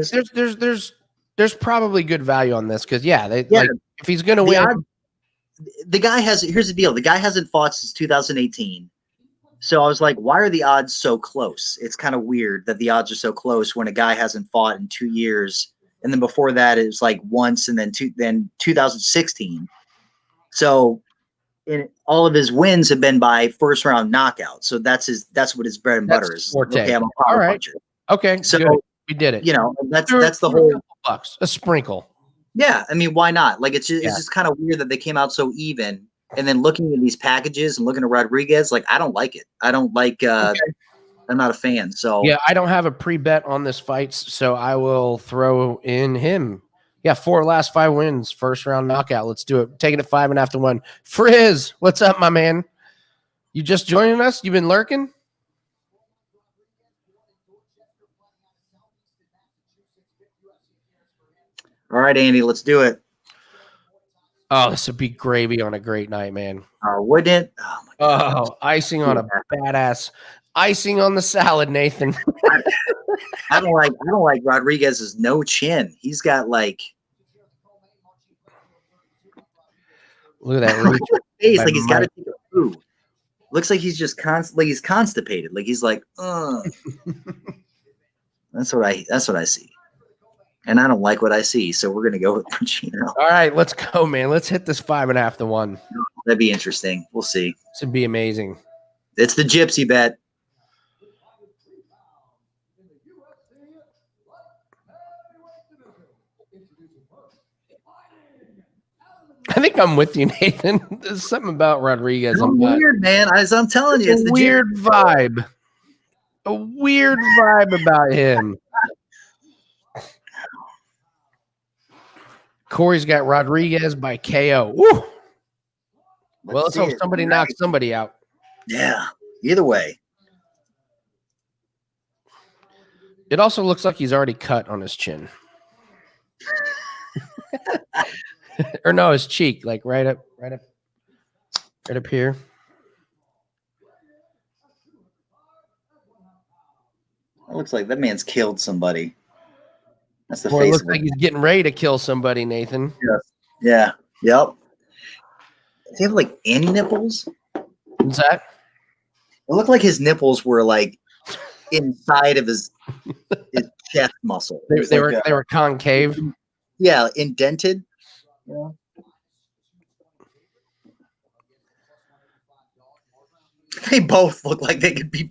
There's probably good value on this because like if he's gonna win, the guy has. Here's the deal: the guy hasn't fought since 2018. So I was like, why are the odds so close? It's kind of weird that the odds are so close when a guy hasn't fought in 2 years. And then before that, it was like once, and then 2016. So, all of his wins have been by first round knockout. So that's what his bread and butter is. Okay, I'm a power puncher. Okay, so good. We did it. You know, that's the whole $bucks, a sprinkle. Yeah, I mean, why not? Like, it's just kind of weird that they came out so even. And then looking at these packages and looking at Rodriguez, like, I don't like it. I don't like. I'm not a fan. So yeah, I don't have a pre-bet on this fight, so I will throw in him. Yeah, 4 last 5 wins, first round knockout. Let's do it. Taking it 5.5 to 1. Frizz, what's up, my man? You just joining us? You been lurking? All right, Andy, let's do it. Oh, this would be gravy on a great night, man. Wouldn't it? Oh my God. Oh, icing on a badass. Icing on the salad, Nathan. I don't like Rodriguez's no chin. He's got like look at that face, like he's got to take a poo. Looks like he's just he's constipated. Like he's like, That's what I see. And I don't like what I see, so we're gonna go with Prachnio. All right, let's go, man. Let's hit this 5.5 to 1. That'd be interesting. We'll see. This would be amazing. It's the gypsy bet. I think I'm with you, Nathan. There's something about Rodriguez. Weird, man. As I'm telling you, it's a weird vibe. A weird vibe about him. Corey's got Rodriguez by KO. Woo! Well, let's hope somebody knocks somebody out. Yeah. Either way. It also looks like he's already cut on his chin. Or no, his cheek, like right up here. It looks like that man's killed somebody. That's the Boy, face. It looks like he's getting ready to kill somebody, Nathan. Yes. Yeah. Yep. Does he have like any nipples? What's that? looked like his nipples were like inside of his chest muscle. They were concave. Yeah, indented. Yeah. They both look like they could be,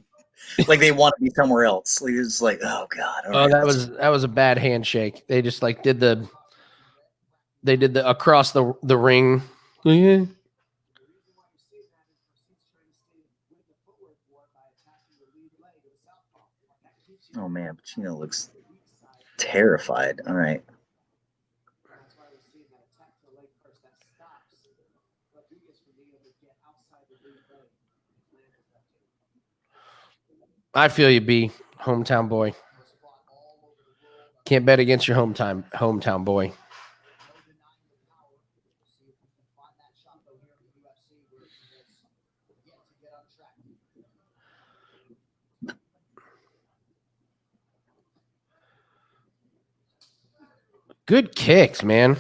like they want to be somewhere else. Like it's like, oh god. That was a bad handshake. They just like did the across the ring. Yeah. Oh man, Pacino looks terrified. All right. I feel you, B. Hometown boy. Can't bet against your hometown boy. Good kicks, man.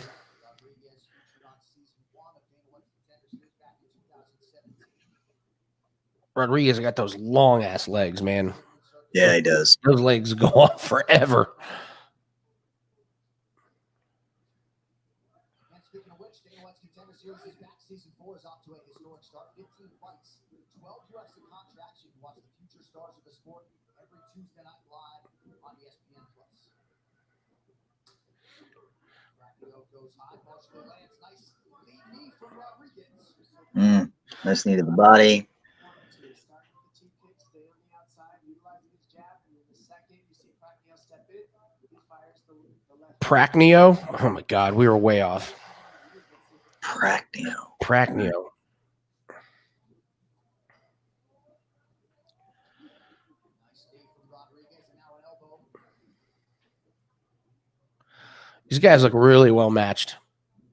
Rodriguez got those long ass legs, man. Yeah, he does. Those legs go on forever. And speaking of which, Dana White's Contender Series is back. Season 4 is off to a historic start. 15 fights, 12 UFC contracts. You can watch the future stars of the sport every Tuesday night live on ESPN+. Prachnio goes high. Marcin lands. Nice lead knee from Rodriguez. Nice knee to the body. Prachnio? Oh my god, we were way off. Prachnio. These guys look really well matched.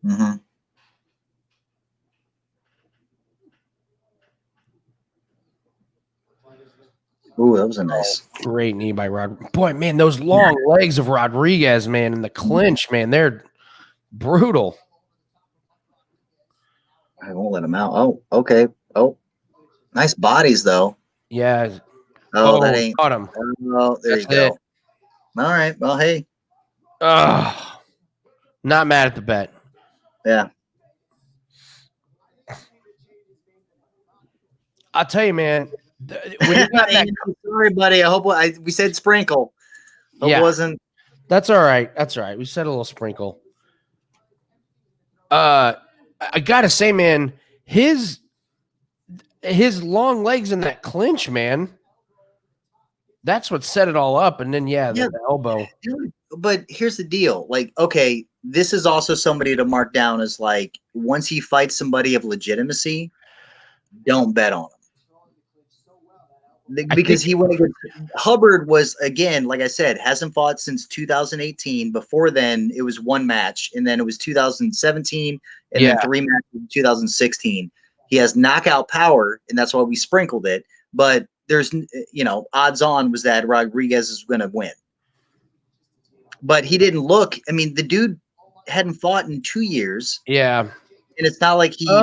Mm-hmm. Ooh, that was a nice. Great knee by Rod. Boy, man, those long legs of Rodriguez, man, in the clinch, man, they're brutal. I won't let him out. Oh, okay. Oh, nice bodies, though. Yeah. Oh, that ain't. Got him. Oh, there you go. All right. Well, hey. Not mad at the bet. Yeah. I'll tell you, man. When you got that, sorry, buddy. I hope we said sprinkle. Hope it wasn't. That's all right. That's all right. We said a little sprinkle. I gotta say, man, his long legs in that clinch, man. That's what set it all up. And then the elbow. But here's the deal. Like, okay, this is also somebody to mark down as like once he fights somebody of legitimacy, don't bet on him. Because he went against Hubbard was, again, like I said, hasn't fought since 2018. Before then, it was one match, and then it was 2017, and then 3 matches in 2016. He has knockout power, and that's why we sprinkled it. But there's, odds on was that Rodriguez is going to win. But he didn't look. I mean, the dude hadn't fought in 2 years. Yeah, and it's not like he, went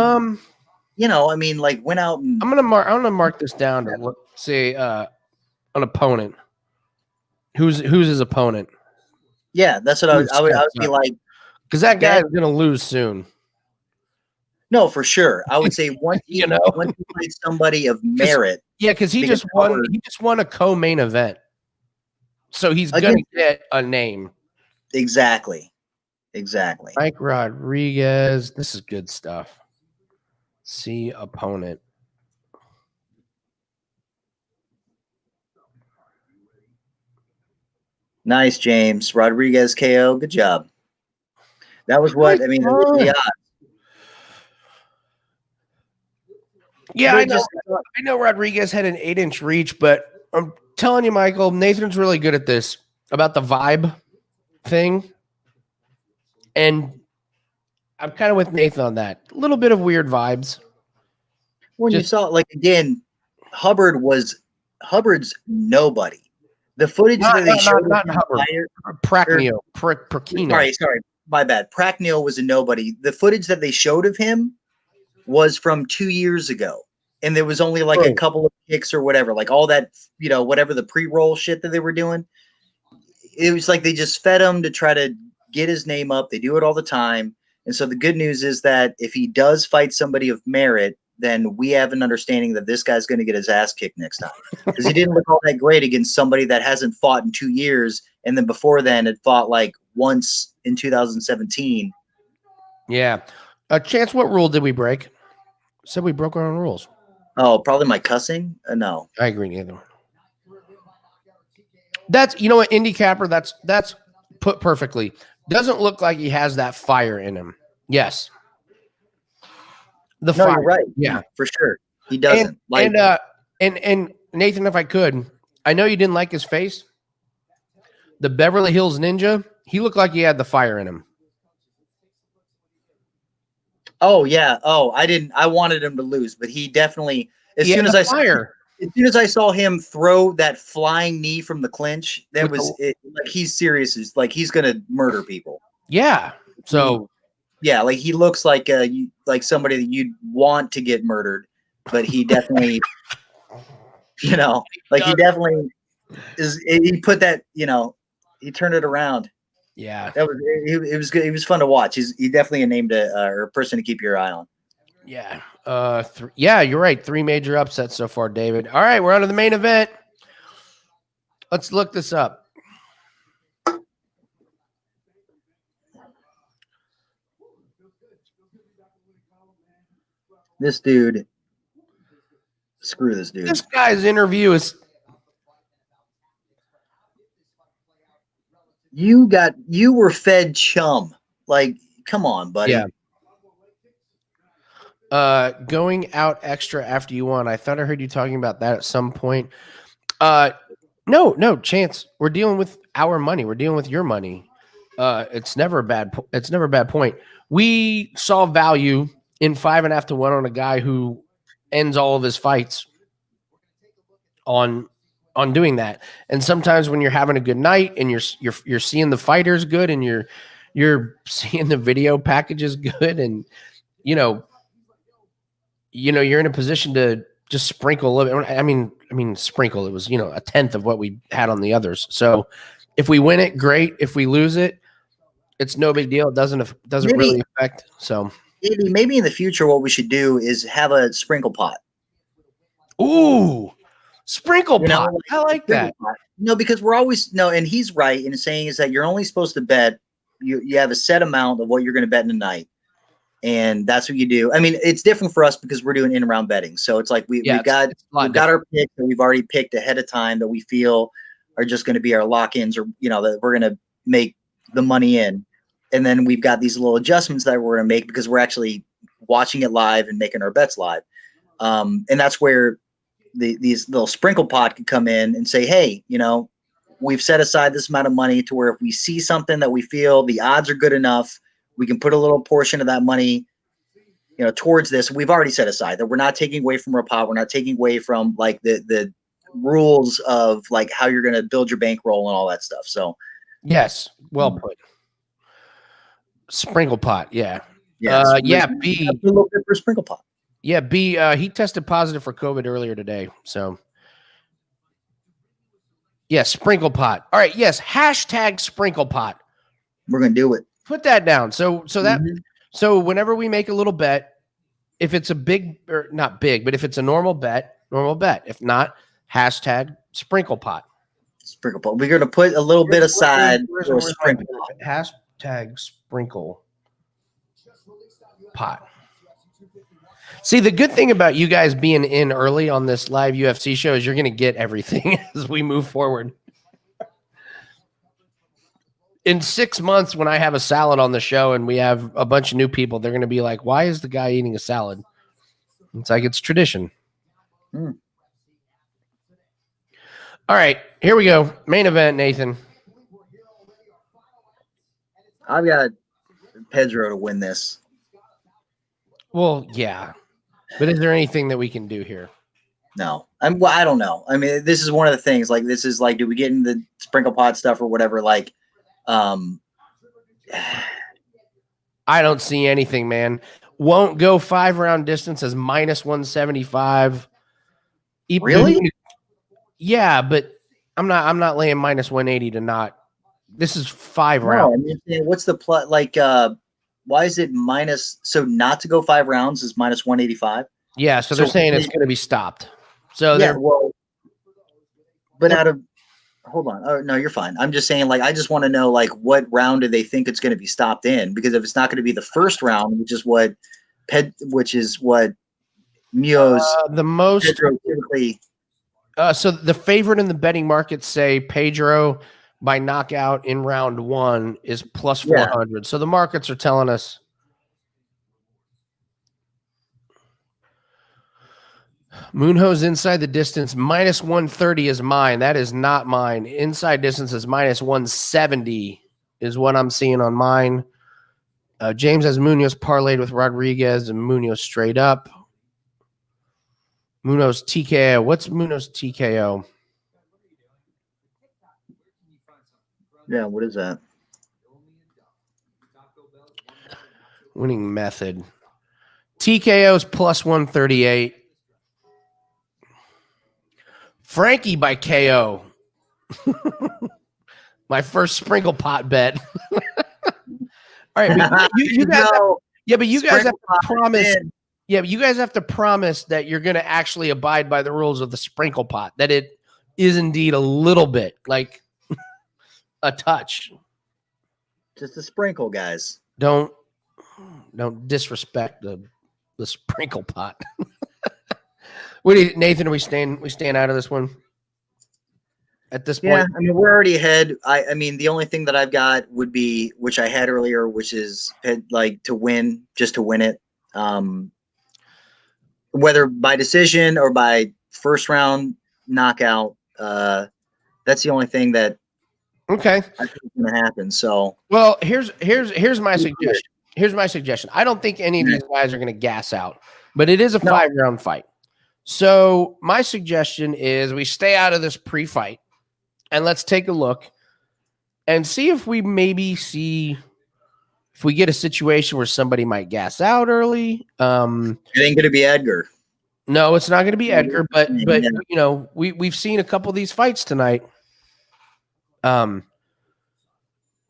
out and. I'm gonna mark this down to say an opponent. Who's his opponent? Yeah, that's what I would be like, because that guy is gonna lose soon. No, for sure. I would say once you find somebody of merit. Yeah, because he just won a co-main event, so he's gonna get a name. Exactly. Mike Rodriguez. This is good stuff. See opponent. Nice, James. Rodriguez KO. Good job. That was what, the odds. Yeah, I know Rodriguez had an 8-inch reach, but I'm telling you, Michael, Nathan's really good at this, about the vibe thing. And I'm kind of with Nathan on that. A little bit of weird vibes. When you saw, again, Hubbard's nobody. The footage that they showed not Hubbard. Prachnio. Sorry, my bad. Prachnio was a nobody. The footage that they showed of him was from 2 years ago. and there was only like a couple of kicks or whatever, like all that, whatever the pre-roll shit that they were doing. It was like they just fed him to try to get his name up. They do it all the time. And so the good news is that if he does fight somebody of merit, then we have an understanding that this guy's going to get his ass kicked next time, because he didn't look all that great against somebody that hasn't fought in 2 years. And then before then had fought like once in 2017. Yeah. Chance, what rule did we break? Said we broke our own rules. Oh, probably my cussing. No, I agree. Neither. That's, you know what, handicapper, that's put perfectly. Doesn't look like he has that fire in him. Yes. The fire. You're right. Yeah, for sure. He doesn't. And Nathan, if I could, I know you didn't like his face. The Beverly Hills Ninja, he looked like he had the fire in him. Oh yeah. Oh, I wanted him to lose, but he definitely, as soon as I saw him throw that flying knee from the clinch, that was it. Like, he's serious. It's like he's gonna murder people. Yeah. So yeah, like he looks like like somebody that you'd want to get murdered, but he definitely, he definitely is. He put that, he turned it around. Yeah, that was it. Was good. He was fun to watch. He's definitely a name or a person to keep your eye on. Yeah. Yeah, you're right. 3 major upsets so far, David. All right, we're on to the main event. Let's look this up. This dude, screw this dude. This guy's interview is. You were fed chum. Like, come on, buddy. Yeah. Going out extra after you won. I thought I heard you talking about that at some point. No, Chance. We're dealing with our money. We're dealing with your money. It's never a bad point. We saw value in 5.5 to 1 on a guy who ends all of his fights on doing that. And sometimes when you're having a good night and you're seeing the fighters good and you're seeing the video packages good, and you're in a position to just sprinkle a little bit. I mean, sprinkle. It was, 1/10 of what we had on the others. So if we win it, great. If we lose it, it's no big deal. It doesn't really affect. So maybe in the future, what we should do is have a sprinkle pot. Ooh, sprinkle pot. I like that. No, because we're always and he's right in saying is that you're only supposed to bet. You have a set amount of what you're going to bet in a night. And that's what you do. I mean, it's different for us because we're doing in-round betting. So it's like we've got our picks that we've already picked ahead of time that we feel are just going to be our lock-ins, or that we're going to make the money in. And then we've got these little adjustments that we're going to make because we're actually watching it live and making our bets live. And that's where these little sprinkle pot can come in and say, hey, we've set aside this amount of money to where if we see something that we feel the odds are good enough, we can put a little portion of that money, towards this. We've already set aside that we're not taking away from our pot. We're not taking away from like the rules of like how you're going to build your bankroll and all that stuff. So, yes, well put. Sprinkle pot, yeah. B. A little bit for sprinkle pot. Yeah, B. He tested positive for COVID earlier today. So, yeah, sprinkle pot. All right, yes, hashtag sprinkle pot. We're gonna do it. Put that down. So whenever we make a little bet, if it's a big or not big, but if it's a normal bet. If not, hashtag sprinkle pot. Sprinkle pot. We're gonna put a little bit aside for a sprinkle pot. Hashtag sprinkle pot. See, the good thing about you guys being in early on this live UFC show is you're going to get everything as we move forward. In 6 months, when I have a salad on the show and we have a bunch of new people, they're going to be like, why is the guy eating a salad? It's like, it's tradition. All right, here we go. Main event, Nathan. I've got Pedro to win this. Well, yeah. But is there anything that we can do here? No. I don't know. I mean, this is one of the things. Like, this is like, do we get into the sprinkle pot stuff or whatever? Like, I don't see anything, man. won't go 5-round distance as minus 175. Really? Yeah, but I'm not laying minus 180 to not. This is 5 No, rounds. I'm just saying, what's the plus? Like, why is it minus? So not to go 5 rounds is minus 185. Yeah, so they're saying it's going to be stopped. So Yeah, they're well, but out of hold on. Oh no, you're fine. I'm just saying, like, I just want to know, like, what round do they think it's going to be stopped in? Because if it's not going to be the first round, which is what Munhoz the most. Pedro typically. So the favorite in the betting markets say Pedro by knockout in round 1 is plus 400. So the markets are telling us. Munhoz inside the distance minus 130 is mine. That is not mine. Inside distance is minus 170 is what I'm seeing on mine. James has Munhoz parlayed with Rodriguez and Munhoz straight up. Munhoz TKO. What's Munhoz TKO? Yeah, what is that? Winning method. TKO is plus 138. Frankie by KO. My first sprinkle pot bet. All right, but you guys. But you guys have to promise. Yeah, but you guys have to promise that you're going to actually abide by the rules of the sprinkle pot. That it is indeed a little bit like a touch. Just a sprinkle, guys. Don't disrespect the sprinkle pot. What do you, Nathan? Are we staying out of this one at this point? Yeah, I mean, we're already ahead. I mean, the only thing that I've got would be, which I had earlier, which is like to win, just to win it, whether by decision or by first round knockout. That's the only thing that I think is going to happen. So, well, here's my suggestion. Here's my suggestion. I don't think any of these guys are going to gas out, but it is a 5-round fight. So my suggestion is we stay out of this pre-fight and let's take a look and see if we get a situation where somebody might gas out early. It ain't going to be Edgar. No, it's not going to be Edgar, but you know, we've seen a couple of these fights tonight where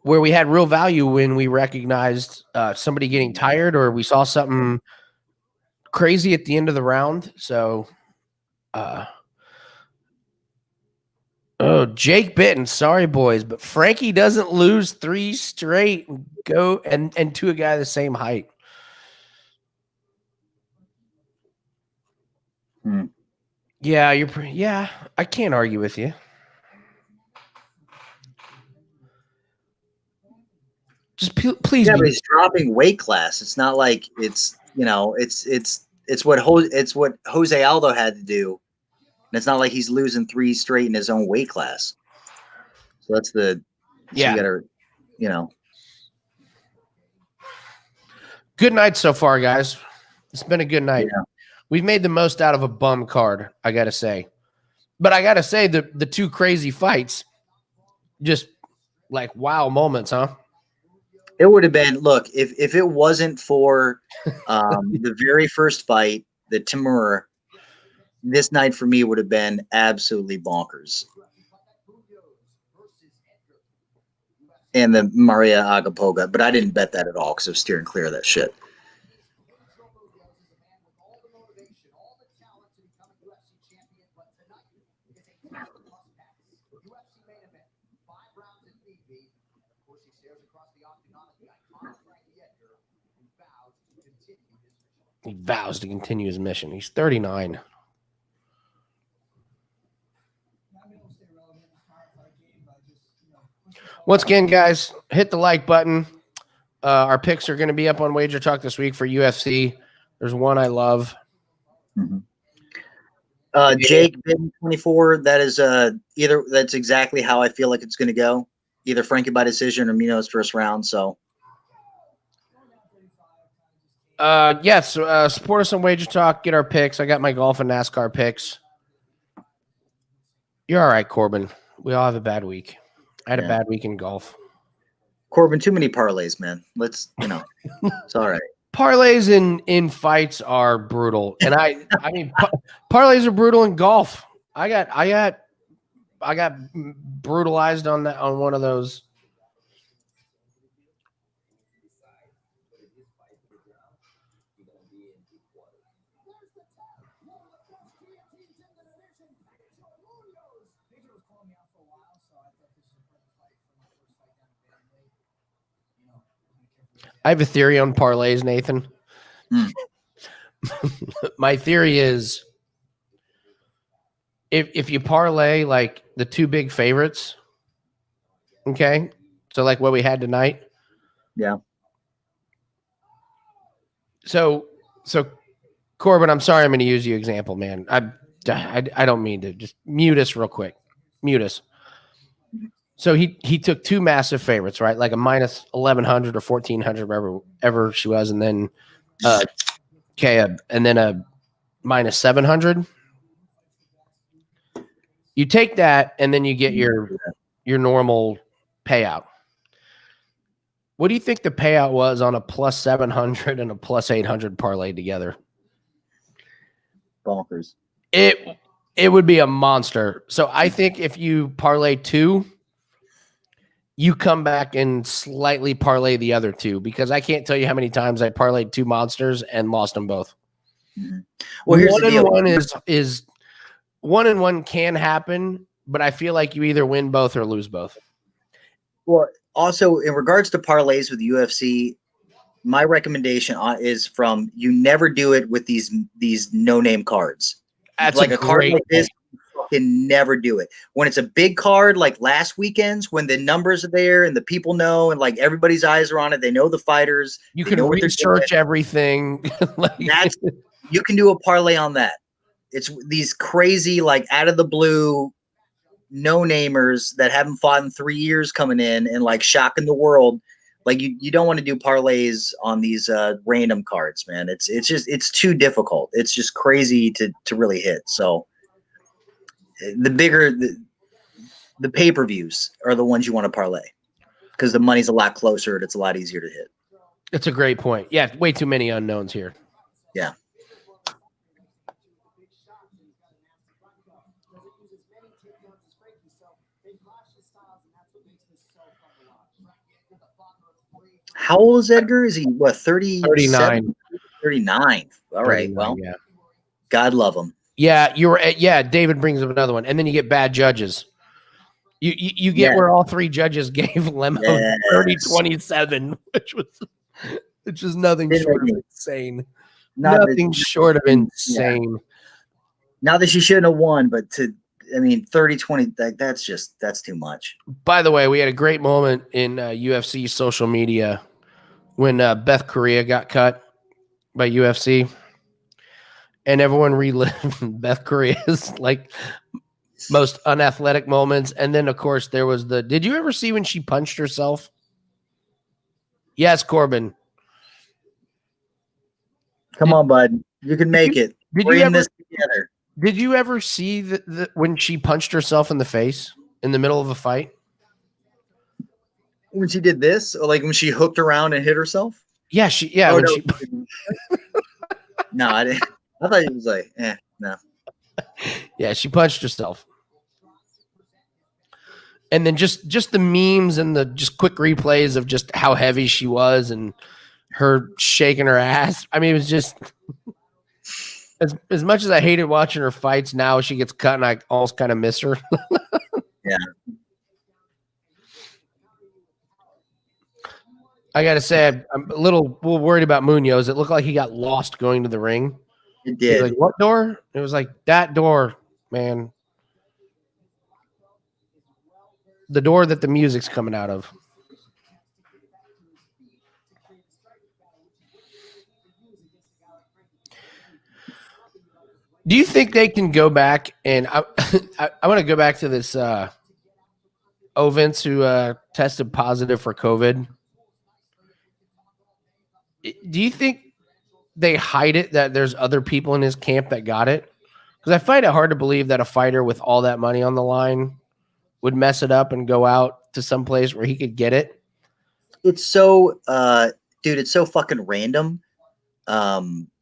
we had real value when we recognized somebody getting tired or we saw something crazy at the end of the round. So, Jake Bitten, sorry boys, but Frankie doesn't lose 3 straight and go and to a guy the same height. Yeah, I can't argue with you. Just please. Yeah, but he's dropping weight class. It's not like it's, you know, it's what Jose Aldo had to do, and it's not like he's losing 3 straight in his own weight class. So that's the so you gotta, you know. Good night so far, guys. It's been a good night. Yeah. We've made the most out of a bum card, I gotta say. But I gotta say the 2 crazy fights, just like wow moments, huh? It would have been, look, if it wasn't for the very first fight, the Timur, this night for me would have been absolutely bonkers. And the Mariya Agapova, but I didn't bet that at all because I was steering clear of that shit. He vows to continue his mission. He's 39. Once again, guys, hit the like button. Our picks are going to be up on Wager Talk this week for UFC. There's one I love. Jake Bitten 24. That is that's exactly how I feel like it's going to go. Either Frankie by decision or Munhoz first round. So. Yes, support us on Wager Talk. Get our picks. I got my golf and NASCAR picks. You're all right, Corbin. We all have a bad week. I had a bad week in golf. Corbin, too many parlays, man. Let's, you know, it's all right. Parlays in fights are brutal, and I mean parlays are brutal in golf. I got brutalized on one of those. I have a theory on parlays, Nathan. My theory is if you parlay like the two big favorites, okay, so like what we had tonight. Yeah. So Corbin, I'm sorry, I'm going to use you example, man. I don't mean to. Just mute us real quick. Mute us. So he took two massive favorites, right? Like a minus 1,100 or 1,400, wherever she was, and then and then a minus 700. You take that, and then you get your normal payout. What do you think the payout was on a plus 700 and a plus 800 parlay together? Bonkers. It would be a monster. So I think if you parlay two, you come back and slightly parlay the other two, because I can't tell you how many times I parlayed two monsters and lost them both. Mm-hmm. Well, here's the deal. One is 1-1 can happen, but I feel like you either win both or lose both. Well, also in regards to parlays with the UFC, my recommendation is you never do it with these no-name cards. That's like a card like this. Can never do it when it's a big card like last weekend's, when the numbers are there and the people know and like everybody's eyes are on it. They know the fighters. You can research everything. You can do a parlay on that. It's these crazy, like out of the blue no-namers that haven't fought in 3 years coming in and like shocking the world. Like you don't want to do parlays on these random cards, man. It's too difficult. It's just crazy to really hit. So the bigger the pay-per-views are the ones you want to parlay, because the money's a lot closer and it's a lot easier to hit. That's a great point. Yeah, way too many unknowns here. Yeah. How old is Edgar? Is he what, 30? 39. 39. All right. Well, yeah. God love him. Yeah, David brings up another one, and then you get bad judges. You get where all three judges gave Lemos 30-27, which was nothing short of insane. Nothing short of insane. Not that she shouldn't have won, but 30-20, that's too much. By the way, we had a great moment in UFC social media when Beth Correa got cut by UFC. And everyone relived Beth Correa's like most unathletic moments. And then, of course, there was did you ever see when she punched herself? Yes, Corbin. Come on, bud. You can make it. We're in this together. Did you ever see when she punched herself in the face in the middle of a fight? When she did this? Or like when she hooked around and hit herself? Yeah, No, I didn't. I thought it was like, no. Yeah, she punched herself. And then just the memes and the just quick replays of just how heavy she was and her shaking her ass. I mean, it was just as much as I hated watching her fights, now she gets cut and I almost kind of miss her. Yeah. I got to say, I'm a little worried about Munhoz. It looked like he got lost going to the ring. It did. Like, what door? It was like that door, man. The door that the music's coming out of. Do you think they can go back and I want to go back to this Ovince who tested positive for COVID? Do you think they hide it, that there's other people in his camp that got it? Because I find it hard to believe that a fighter with all that money on the line would mess it up and go out to some place where he could get it. It's so, dude, it's so fucking random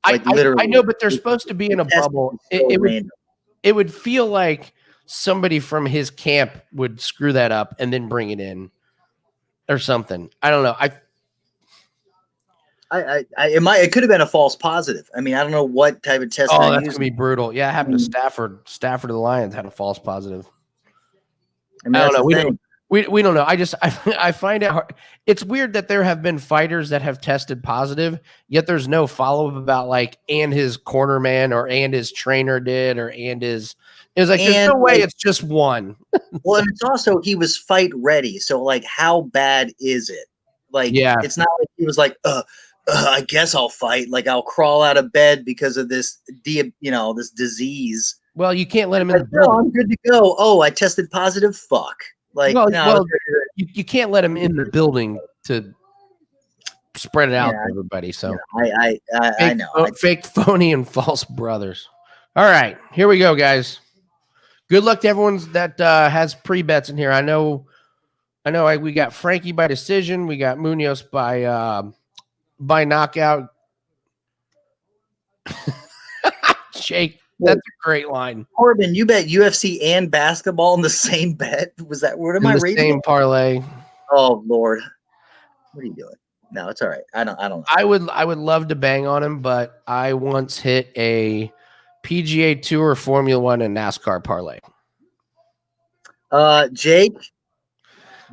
Like literally, I know, but they're supposed to be in a bubble. It would feel like somebody from his camp would screw that up and then bring it in or something. I don't know. It could have been a false positive. I mean, I don't know what type of test. Oh, that's gonna be brutal. Yeah, it happened to Stafford. Stafford of the Lions had a false positive. I, mean, I don't know. We don't know. I find it hard. It's weird that there have been fighters that have tested positive, yet there's no follow up about like and his corner man and his trainer did it was like there's no way it's just one. Well, and it's also he was fight ready. So like, how bad is it? Like, it's not like he was like, I guess I'll fight. Like I'll crawl out of bed because of this this disease. Well, you can't let him in the building. No, I'm good to go. Oh, I tested positive. Fuck. Like, you can't let him in the building to spread it out to everybody. So I know. Fake, phony, and false brothers. All right, here we go, guys. Good luck to everyone that has pre-bets in here. I know. We got Frankie by decision. We got Munhoz by knockout. Jake. That's a great line. Corbin, you bet UFC and basketball in the same bet. Was that what am I reading? Same parlay. Oh Lord. What are you doing? No, it's all right. I don't know. I would love to bang on him, but I once hit a PGA Tour, Formula One, and NASCAR parlay. Jake,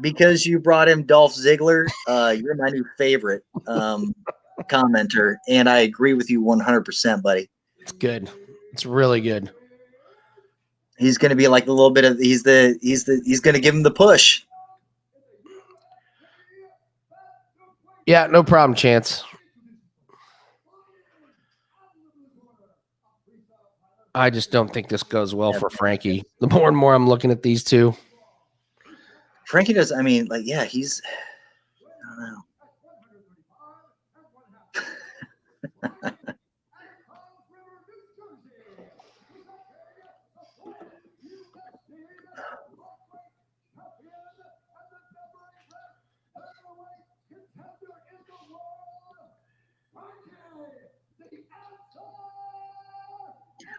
because you brought him Dolph Ziggler, you're my new favorite commenter, and I agree with you 100%, buddy. It's good. It's really good. He's going to be like a little bit of he's going to give him the push. Yeah, no problem, Chance. I just don't think this goes well for Frankie. The more and more I'm looking at these two. Frankie does, I mean, like, yeah, he's I don't know.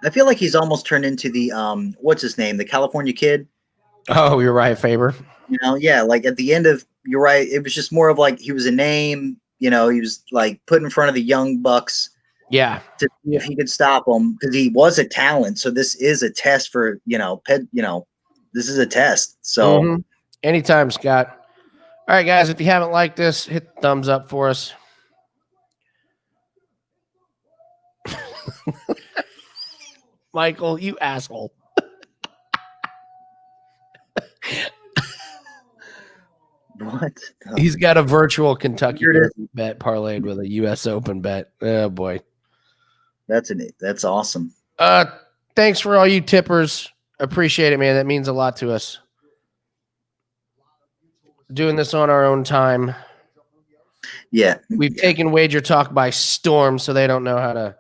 I feel like he's almost turned into the what's his name, the California Kid. Oh, Uriah Faber. You know, yeah, like at the end of Uriah, it was just more of like he was a name. You know, he was like put in front of the young bucks. Yeah, to see if he could stop him because he was a talent. So this is a test for this is a test. So anytime, Scott. All right, guys, if you haven't liked this, hit the thumbs up for us. Michael, you asshole. What? He's got a virtual Kentucky bet parlayed with a U.S. Open bet. Oh, boy. That's awesome. Thanks for all you tippers. Appreciate it, man. That means a lot to us. Doing this on our own time. Yeah. We've taken Wager Talk by storm, so they don't know how to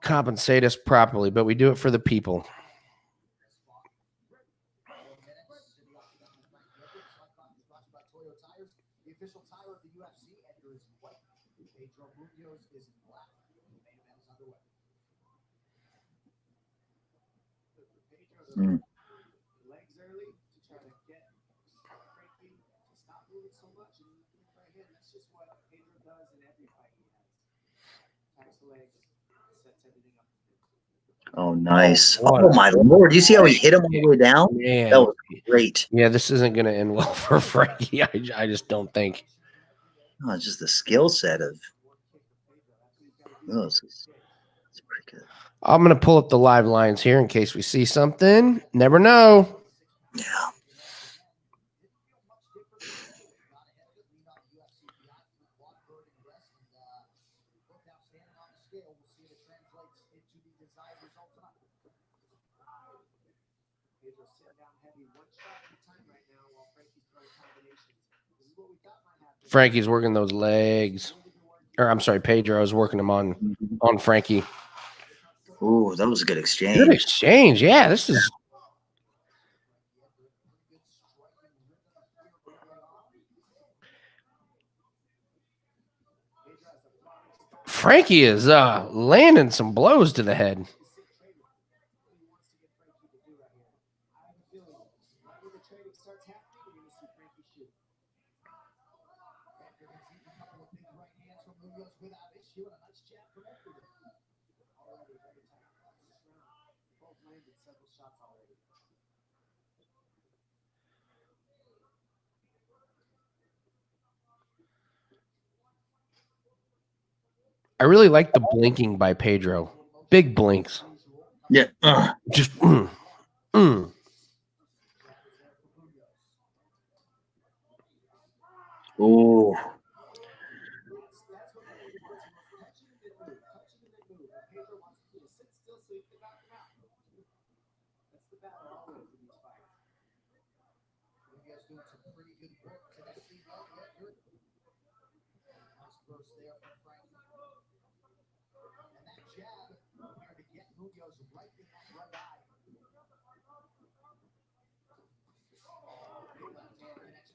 compensate us properly, but we do it for the people. The official tire of the UFC, Edgar is in white. Pedro Munhoz is in black. The main event is underway. Pedro's legs early to try to get Frankie to stop moving so much and right here. That's just what Pedro does in every fight he has. Attacks the legs, sets everything up. Oh, nice. Oh, my Lord. You see how he hit him all the way down? Man. That was great. Yeah, this isn't going to end well for Frankie. I just don't think. No, it's just the skill set of it's pretty good. I'm going to pull up the live lines here in case we see something. Never know. Yeah. Frankie's working those legs. Or I'm sorry, Pedro's working them on Frankie. Ooh, that was a good exchange. Good exchange. Yeah, this is. Frankie is landing some blows to the head. I really like the blinking by Pedro. Big blinks. Yeah. Just Ooh.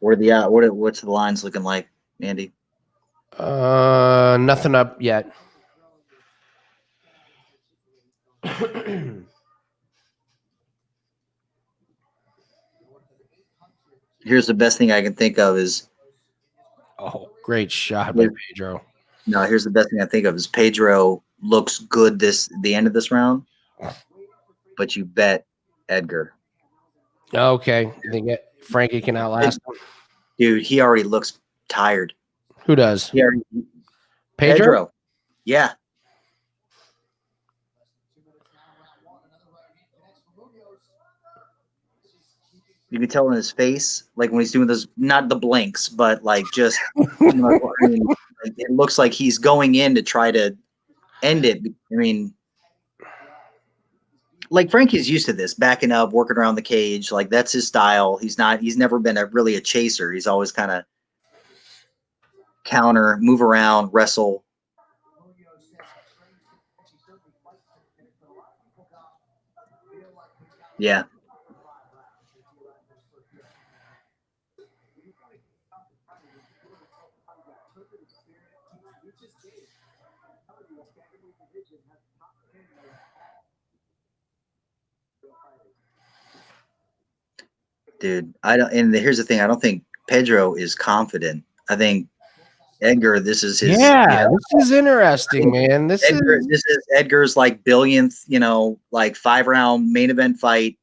What's the lines looking like, Andy? nothing up yet. Here's the best thing I can think of is Great shot by Pedro. no. Here's the best thing I think of is Pedro looks good the end of this round, but you bet Edgar. Okay, I think Frankie can outlast him. Dude, he already looks tired. Who does? Yeah, Pedro. Yeah. You can tell in his face, like when he's doing those, not the blinks, but like just, I mean, like it looks like he's going in to try to end it. I mean, like Frankie's used to this, backing up, working around the cage. Like that's his style. He's never been really a chaser. He's always kind of counter, move around, wrestle. Yeah. Dude, here's the thing. I don't think Pedro is confident. I think Edgar, this is his. Yeah, this is interesting, man. This is Edgar's like billionth, like 5-round main event fight.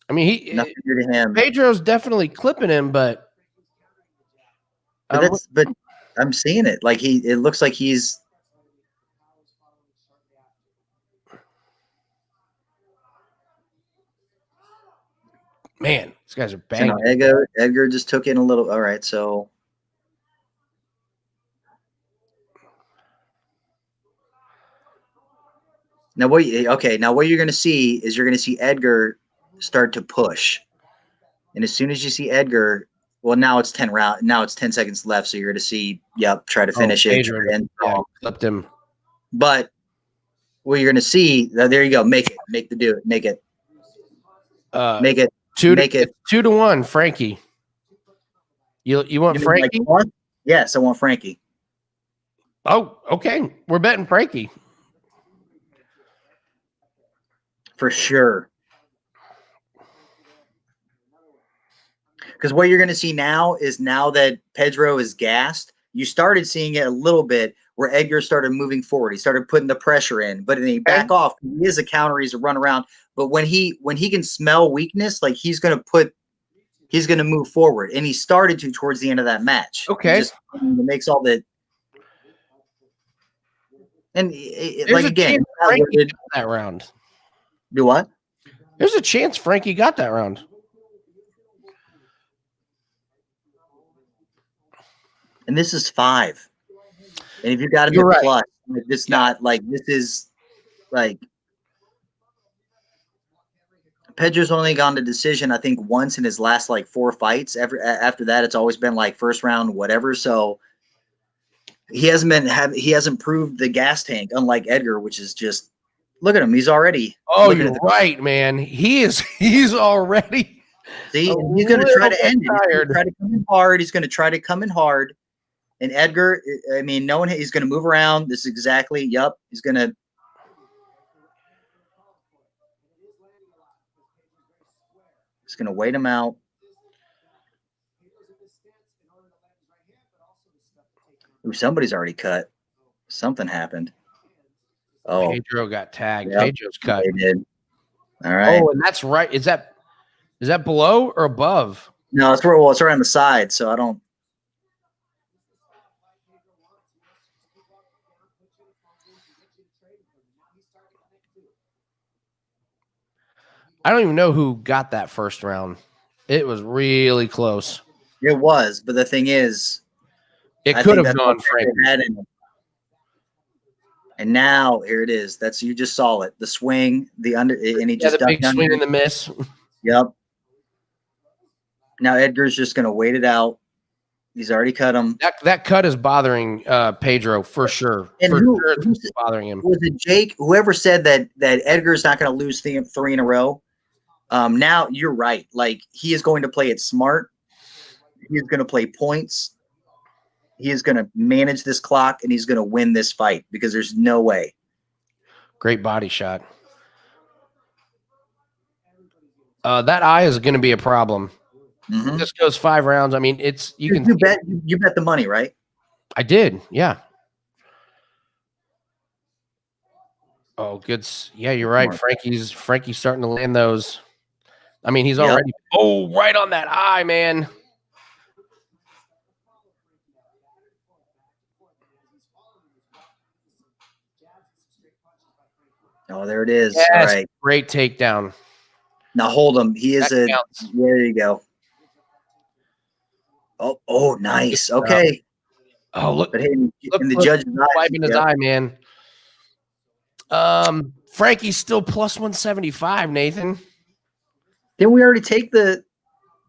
I mean, nothing new to him. Pedro's definitely clipping him, but I'm seeing it. Like it looks like he's. Man, these guys are banging. Edgar just took in a little. All right, so. Now what you're going to see is you're going to see Edgar start to push. And as soon as you see Edgar, well, now it's 10 seconds left, so you're going to see, try to finish it. Flipped him. But what you're going to see, there you go, make it. Make it. 2-1, Frankie. You want Frankie? Like yes, I want Frankie. Oh, okay. We're betting Frankie. For sure. Because what you're going to see now that Pedro is gassed, you started seeing it a little bit where Edgar started moving forward. He started putting the pressure in, but then he back off. He is a counter. He's a run around. But when he can smell weakness, like he's going to move forward. And he started to towards the end of that match. Okay. It makes all the. And like again, Frankie got that round. Do what? There's a chance Frankie got that round. And this is 5. And if you got him at plus, it's not like this is like Pedro's only gone to decision, I think, once in his last like 4 fights. After that, it's always been like first round, whatever. So he hasn't proved the gas tank, unlike Edgar, which is just look at him. He's already. Oh, you're right, man. He's already. See, he's going to try to end it. He's going to try to come in hard. He's going to try to come in hard. And Edgar, I mean, knowing he's going to move around, this is exactly, yep, he's going to. He's going to wait him out. Ooh, somebody's already cut. Something happened. Oh, Pedro got tagged. Yep. Pedro's cut. They did. All right. Oh, and that's right. Is that below or above? No, it's right on the side, so I don't. I don't even know who got that first round. It was really close. It was, but the thing is, It I could think have that's gone what they Frankie. had in it. And now here it is. That's you just saw it. The swing, the under, and he just the big ducked swing under. and the miss. Yep. Now Edgar's just going to wait it out. He's already cut him. That cut is bothering Pedro for sure. And For who- sure it's who's- bothering him. Was it Jake? Whoever said that Edgar's not going to lose three in a row. Now you're right. Like he is going to play it smart. He is going to play points. He is going to manage this clock, and he's going to win this fight because there's no way. Great body shot. That eye is going to be a problem. Mhm. This goes 5 rounds. I mean, it's you can. You bet the money, right? I did, yeah. Oh, good. Yeah, you're right. Frankie's starting to land those. I mean, he's Yep. already. Oh, right on that eye, man. Oh, there it is. Yes, All right. great takedown. Now hold him. He is That a. counts. There you go. Oh, nice. Okay. Oh, look, But hey, in the look, judge's eyes, wiping his yeah. eye, man. Frankie's still plus 175, Nathan. Didn't we already take the?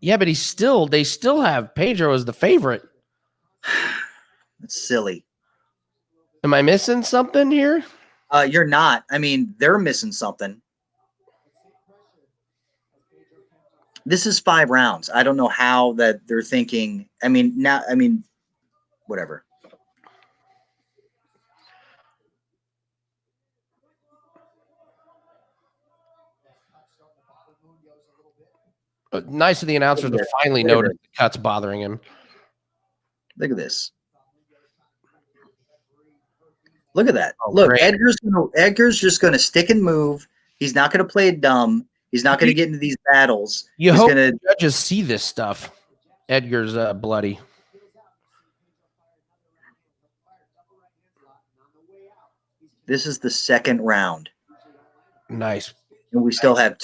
Yeah, but they still have Pedro as the favorite. That's silly. Am I missing something here? You're not. I mean, they're missing something. This is 5 rounds. I don't know how that they're thinking. I mean, whatever. Nice of the announcer to finally Look at notice the cut's bothering him. Look at this. Look at that. Oh, Look, great. Edgar's just going to stick and move. He's not going to play it dumb. He's not going to get into these battles. You He's hope gonna, the judges see this stuff. Edgar's bloody. This is the second round, Nice. and we still have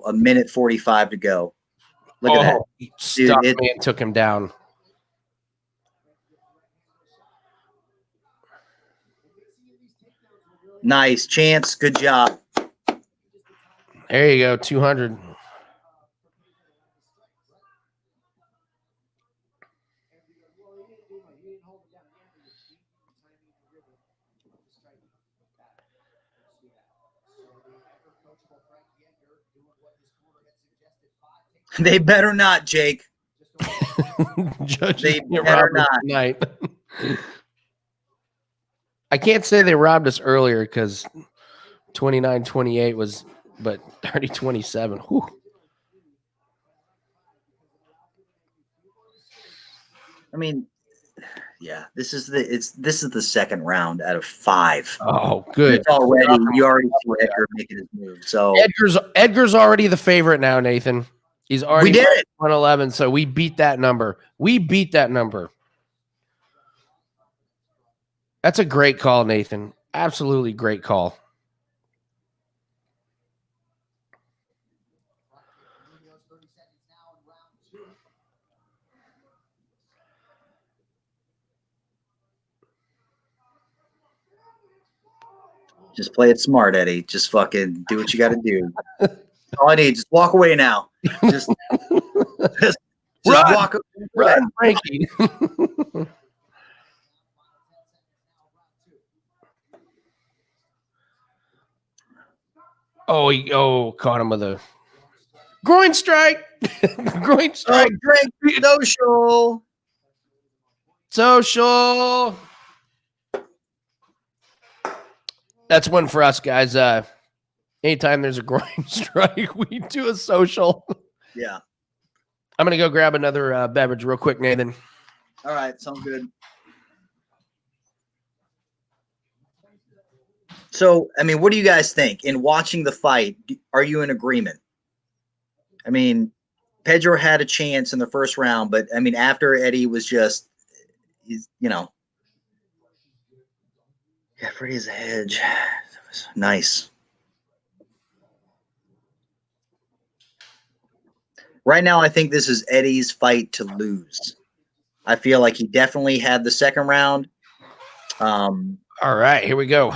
a minute 45 to go. Look at that. He stuck, it- man, took him down. Nice chance. Good job. There you go, 200. They better not, Jake. Judges They get better robbed us not. tonight. I can't say they robbed us earlier because 29-28 was, but 30-27. Whew. I mean, yeah, this is the second round out of 5. Oh, good. It's already you already see Edgar making his move. So Edgar's already the favorite now, Nathan. He's already we did it. 111, so we beat that number. That's a great call, Nathan. Absolutely great call. Just play it smart, Eddie. Just fucking do what you got to do. All I need, just walk away now. Just Run! walk away. Run, Frankie. Oh, caught him with a groin strike. Groin strike. Drink social. Social. That's one for us, guys. Anytime there's a groin strike, we do a social. Yeah. I'm going to go grab another beverage real quick, Nathan. All right. Sounds good. So, I mean, what do you guys think? In watching the fight, are you in agreement? I mean, Pedro had a chance in the first round, but, I mean, after Eddie was just, he's, you know. Yeah, Freddie's a hedge. That was nice. Right now, I think this is Eddie's fight to lose. I feel like he definitely had the second round. All right, here we go.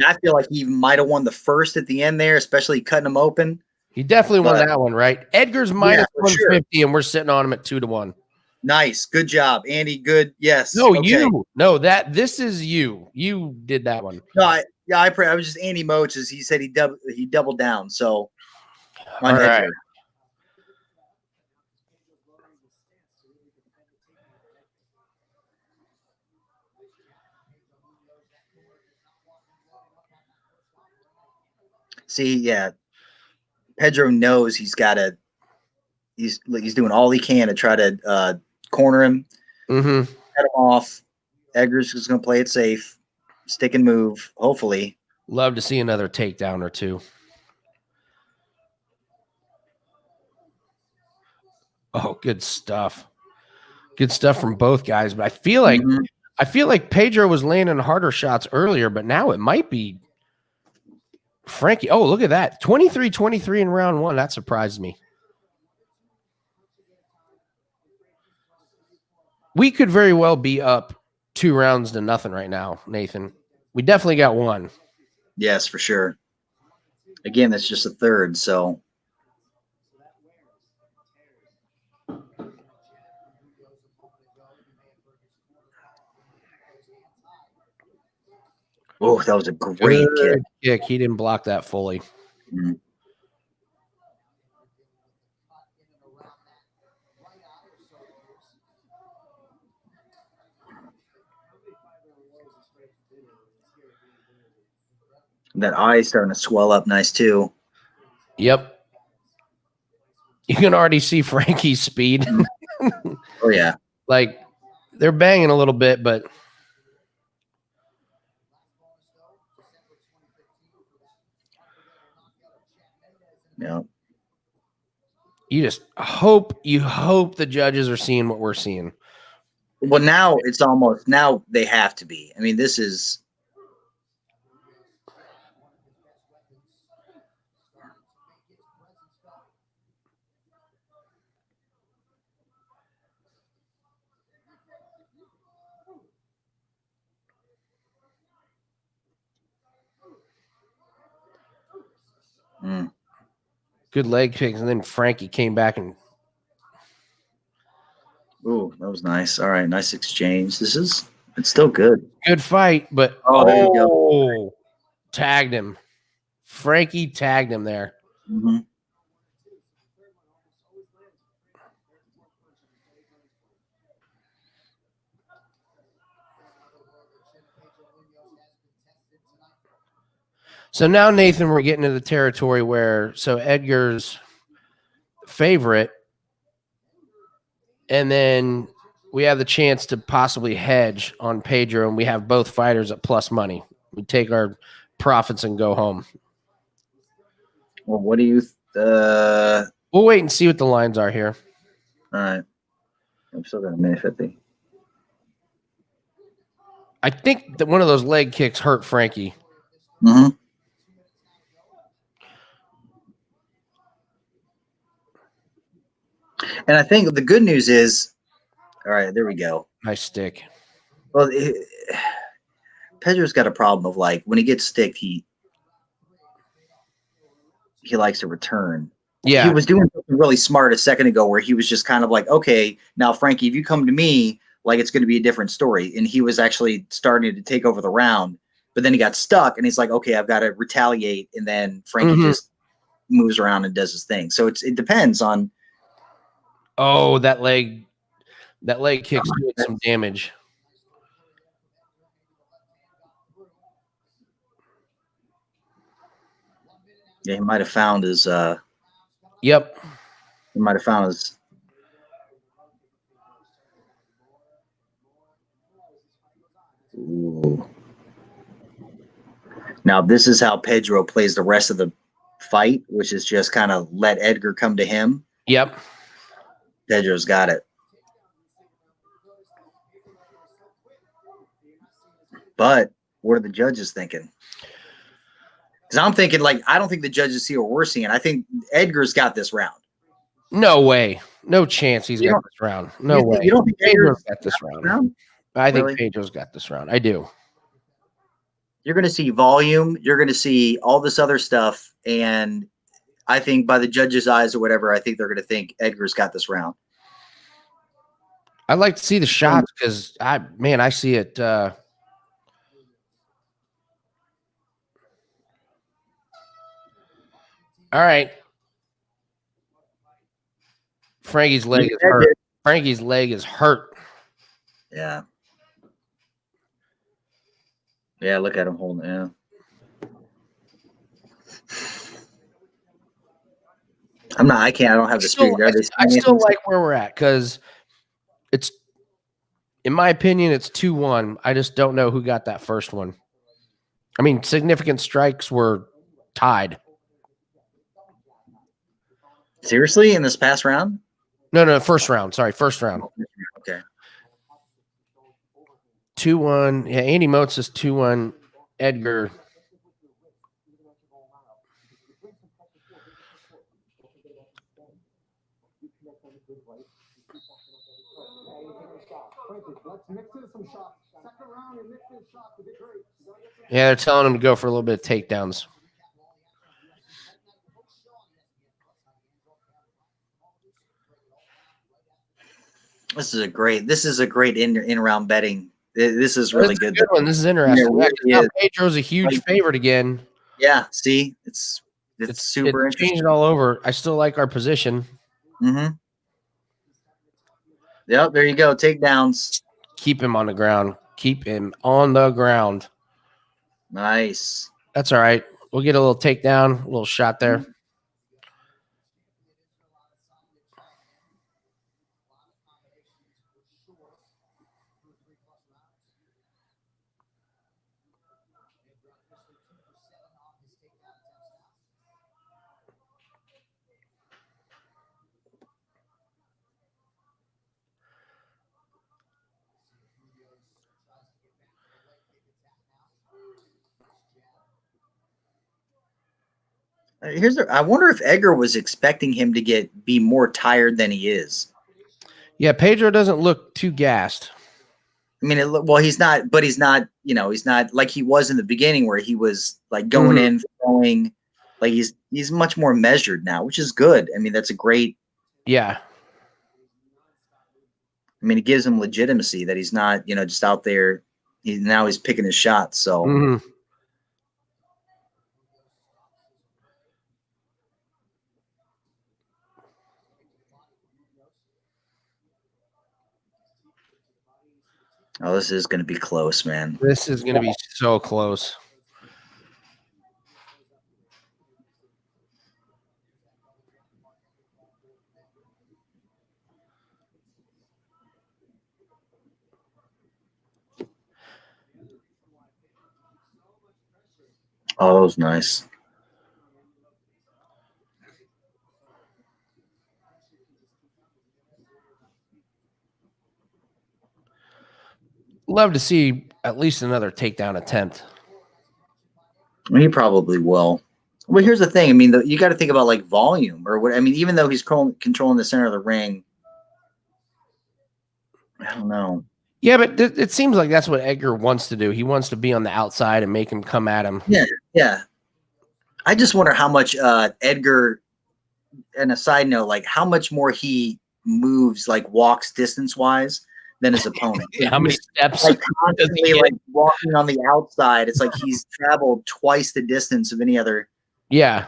I feel like he might have won the first at the end there, especially cutting him open. He definitely won that one, right? Edgar's minus 150, and we're sitting on him at 2-1. Nice, good job, Andy. Good, yes. No, okay. you. No, this is you. You did that one. No, I was just Andy Moches. He said he doubled down. So, all right. See, yeah, Pedro knows he's got to. He's doing all he can to try to corner him, cut him off. Edgar's just going to play it safe, stick and move. Hopefully, love to see another takedown or two. Oh, good stuff. Good stuff from both guys. But I feel like Pedro was landing harder shots earlier, but now it might be Frankie. Oh, look at that. 23-23 in round one. That surprised me. We could very well be up 2-0 right now, Nathan. We definitely got one. Yes, for sure. Again, that's just a third, so. Oh, that was a great kick. He didn't block that fully. Mm-hmm. That eye's starting to swell up nice, too. Yep. You can already see Frankie's speed. Oh, yeah. Like, they're banging a little bit, but. Yeah. You just hope the judges are seeing what we're seeing. Well, now it's almost, now they have to be. I mean, this is. Good leg kicks, and then Frankie came back and. Ooh, that was nice. All right, nice exchange. It's still good. Good fight, but there you go. Tagged him. Frankie tagged him there. Mm-hmm. So now, Nathan, we're getting to the territory where Edgar's favorite, and then we have the chance to possibly hedge on Pedro, and we have both fighters at plus money. We take our profits and go home. Well, what do you? We'll wait and see what the lines are here. All right, I'm still got a Menifield. I think that one of those leg kicks hurt Frankie. Mm-hmm. And I think the good news is, all right, there we go. Nice stick. Well, Pedro's got a problem of like when he gets sticked, he likes to return. Yeah, he was doing something really smart a second ago where he was just kind of like, okay, now Frankie, if you come to me, like it's going to be a different story. And he was actually starting to take over the round, but then he got stuck, and he's like, okay, I've got to retaliate, and then Frankie just moves around and does his thing. So it depends on. Oh, that leg kick's doing some damage. Yeah, he might have found his. Yep. He might have found his. Ooh. Now this is how Pedro plays the rest of the fight, which is just kind of let Edgar come to him. Yep. Pedro's got it. But what are the judges thinking? Because I'm thinking, like, I don't think the judges see what we're seeing. I think Edgar's got this round. No way. No chance he's You got don't- this round. No way. You don't think Pedro's Edgar's got this round. round? I think Really? Pedro's got this round. I do. You're going to see volume. You're going to see all this other stuff. And I think by the judges' eyes or whatever, I think they're going to think Edgar's got this round. I'd like to see the shots because I see it. All right. Frankie's leg is hurt. Frankie's leg is hurt. Yeah. Yeah, look at him holding it. Yeah. I don't have the screen. I still like where we're at because it's, in my opinion, it's 2-1. I just don't know who got that first one. I mean, significant strikes were tied. Seriously, in this past round? No, first round. Sorry, first round. Okay. 2-1. Yeah, Andy Motes is 2-1. Edgar. Yeah, they're telling him to go for a little bit of takedowns. This is a great in round betting. This is really good. Good one. This is interesting. Yeah, Yeah, now Pedro's a huge favorite again. Yeah, see, it's super interesting. Changing all over. I still like our position. Mm-hmm. Yep, there you go. Takedowns. Keep him on the ground. Keep him on the ground. Nice. That's all right. We'll get a little takedown, a little shot there. I wonder if Edgar was expecting him to be more tired than he is. Yeah, Pedro doesn't look too gassed. I mean, he's not, but he's not, he's not like he was in the beginning where he was like going in, throwing, like he's much more measured now, which is good. I mean, that's a great. Yeah. I mean, it gives him legitimacy that he's not, just out there. He's picking his shots. So. Oh, this is going to be close, man. This is going to be so close. Oh, that was nice. Love to see at least another takedown attempt. He probably will. Well, here's the thing. I mean, you got to think about like volume or what. I mean, even though he's controlling the center of the ring, I don't know. Yeah, but it seems like that's what Edgar wants to do. He wants to be on the outside and make him come at him. Yeah. I just wonder how much Edgar, and a side note, like how much more he moves, like walks distance-wise than his opponent. Yeah, how many steps? Like constantly like walking on the outside. It's like he's traveled twice the distance of any other. Yeah.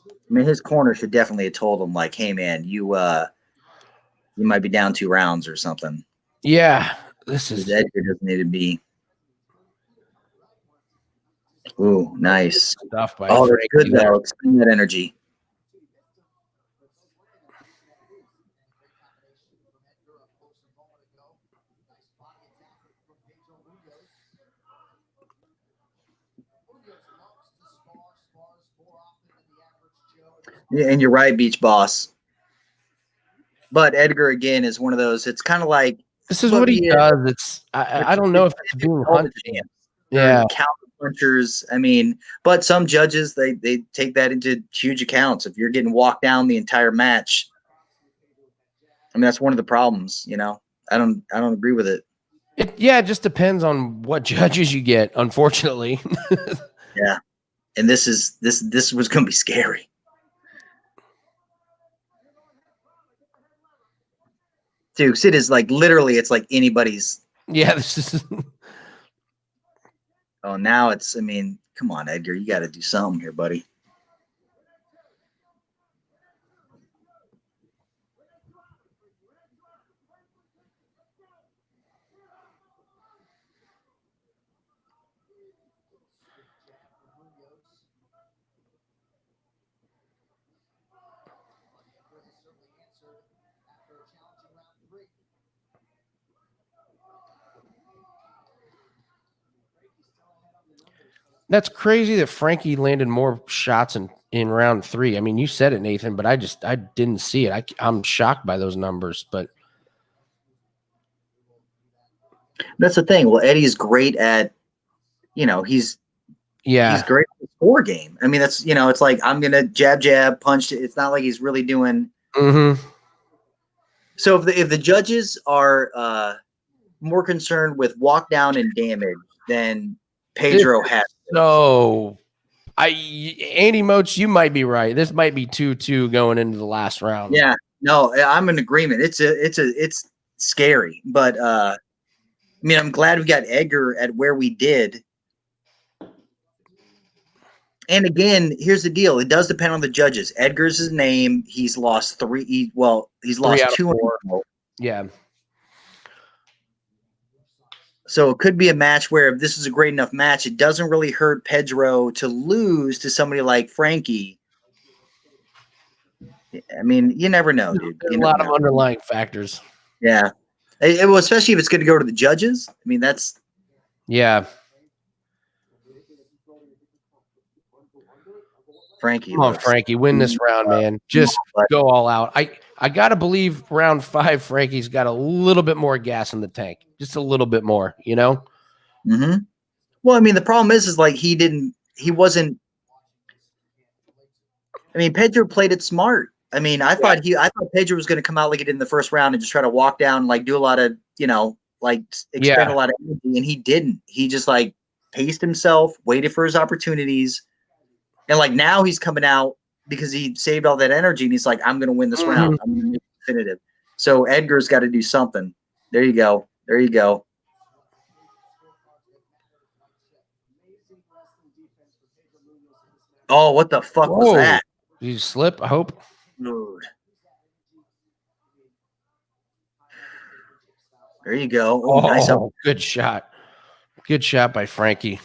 I mean, his corner should definitely have told him, like, hey, man, you might be down 2 rounds or something. Yeah, this Because is Edgar doesn't need to be. Ooh, nice. stuff by Oh, that's Frankie good, there. though. Extend that energy. Yeah, and you're right, Beach Boss. But Edgar, again, is one of those. It's kind of like This is but what he yeah, does. It's I don't know if it's being all the hunted. champs. Yeah, Counter punchers. I mean, but some judges they take that into huge accounts. If you're getting walked down the entire match, I mean that's one of the problems. You know, I don't agree with it. it just depends on what judges you get. Unfortunately, Yeah, and this was going to be scary. Dude, it is like literally, it's like anybody's. yeah, this is. Oh, now it's. I mean, come on, Edgar, you got to do something here, buddy. That's crazy that Frankie landed more shots in round 3. I mean, you said it, Nathan, but I didn't see it. I'm shocked by those numbers, but That's the thing. Well, Eddie's great at, he's great at the score game. I mean, that's, it's like, I'm going to jab, punch. It's not like he's really doing. Mm-hmm. So if the judges are more concerned with walk down and damage than Pedro has. So Andy Moach, you might be right. This might be 2-2 going into the last round. Yeah, no, I'm in agreement. It's scary, but I mean, I'm glad we got Edgar at where we did. And again, here's the deal. It does depend on the judges. Edgar's his name. He's lost 3. He's lost 2 in a row. Yeah. So it could be a match where if this is a great enough match, it doesn't really hurt Pedro to lose to somebody like Frankie. I mean, you never know, dude. There's a lot of underlying factors. Yeah. Well, especially if it's going to go to the judges. I mean, that's. Yeah. Frankie. Come on, Frankie. Win this round, man. Just go all out. I got to believe round 5, Frankie's got a little bit more gas in the tank. Just a little bit more, Mm-hmm. Well, I mean, the problem is like he wasn't. I mean, Pedro played it smart. I mean, I thought Pedro was going to come out like he did in the first round and just try to walk down, like do a lot of, expend a lot of energy, and he didn't. He just like paced himself, waited for his opportunities, and like now he's coming out because he saved all that energy, and he's like, I'm going to win this round. I'm going to make it definitive. So Edgar's got to do something. There you go. There you go. Oh, what the fuck was that? Did you slip? I hope. Dude. There you go. Oh, nice. Good shot. Good shot by Frankie.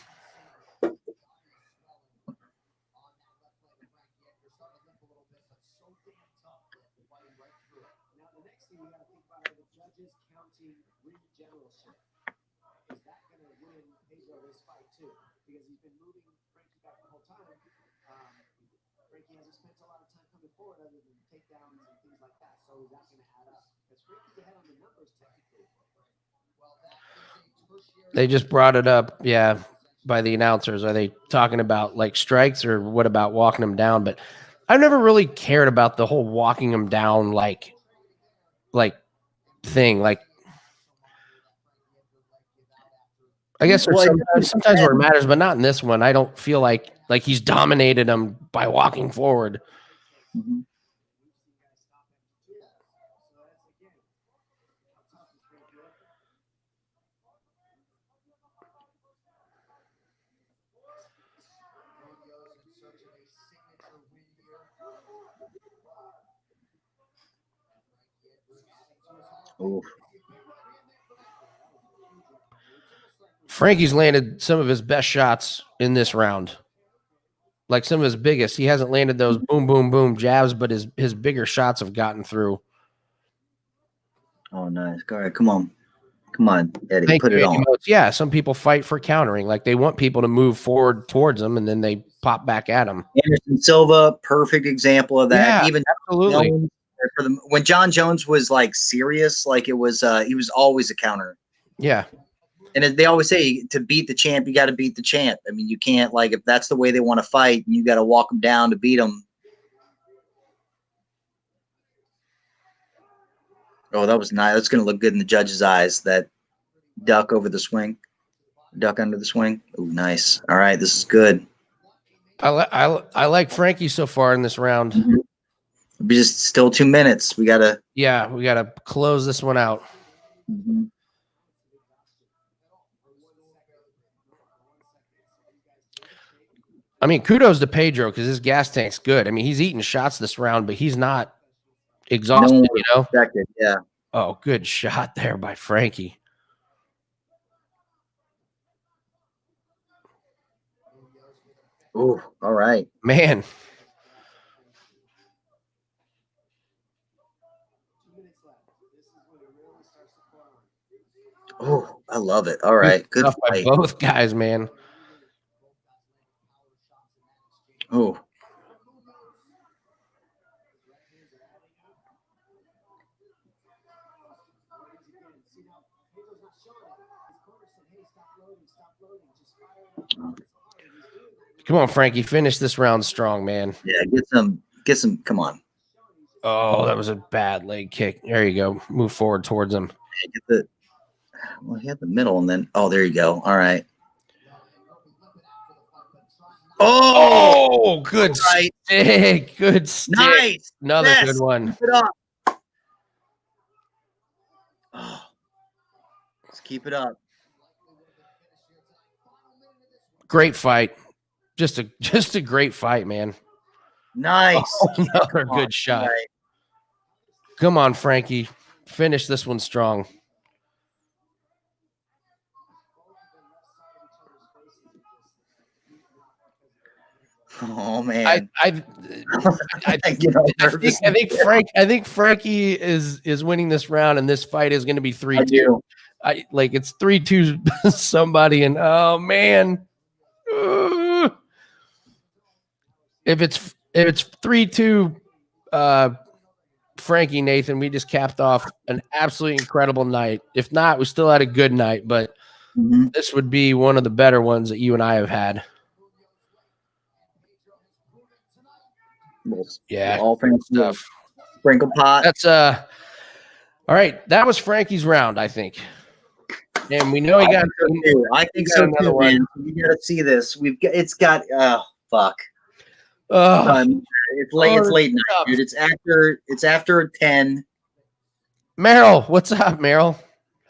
They just brought it up, by the announcers. Are they talking about like strikes or what about walking them down? But I've never really cared about the whole walking them down like thing. Like, I guess there's sometimes where it matters, but not in this one. I don't feel like he's dominated him by walking forward. Mm-hmm. Oof. Frankie's landed some of his best shots in this round. Like some of his biggest. He hasn't landed those boom, boom, boom jabs, but his bigger shots have gotten through. Oh, nice. All right, come on. Come on, Eddie, Thank put you, it Andy on. Motes. Yeah, some people fight for countering. Like they want people to move forward towards them, and then they pop back at them. Anderson Silva, perfect example of that. Yeah, Even absolutely. when John Jones was like serious, like it was, he was always a counter. Yeah. And they always say to beat the champ, you got to beat the champ. I mean, you can't, like, if that's the way they want to fight, you got to walk them down to beat them. Oh, that was nice. That's going to look good in the judge's eyes. That duck over the swing, duck under the swing. Oh, nice. All right, this is good. I like Frankie so far in this round. It'll be just still 2 minutes. We got to. Yeah, we got to close this one out. Mm-hmm. I mean, kudos to Pedro because his gas tank's good. I mean, he's eating shots this round, but he's not exhausted, you know? Yeah. Oh, good shot there by Frankie. Oh, all right. Man. Oh, I love it. All right. Good stuff by fight. both guys, man. Oh. Come on, Frankie. Finish this round strong, man. Yeah, get some. Come on. Oh, that was a bad leg kick. There you go. Move forward towards him. Well, he had the middle, and then there you go. All right. Oh, good stick. Good stick. Nice. Another good one. Keep it up. Oh, let's keep it up. Great fight. Just a great fight, man. Nice. Oh, another good shot. Right. Come on, Frankie. Finish this one strong. Oh man. I think Frankie is winning this round, and this fight is going to be 3-2. Like it's 3-2 somebody, and oh man. If it's 3-2 Frankie, Nathan, we just capped off an absolutely incredible night. If not, we still had a good night, but this would be one of the better ones that you and I have had. Yeah, all stuff. Sprinkle pot. That's all right. That was Frankie's round, I think. And we know he got. I think so another too, one. man. You gotta see this. It's got. Oh fuck. It's late. It's late night, dude. It's after 10. Meryl, what's up, Meryl?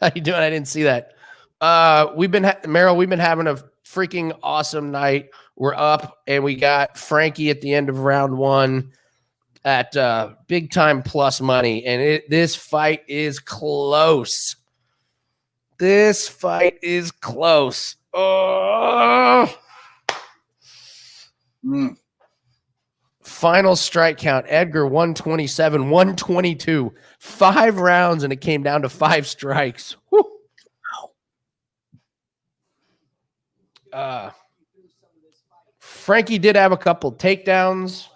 How you doing? I didn't see that. We've been having a freaking awesome night. We're up, and we got Frankie at the end of round 1 at big time plus money, and this fight is close. This fight is close. Oh. Final strike count. Edgar 127, 122. 5 rounds, and it came down to 5 strikes. Woo. Frankie did have a couple takedowns,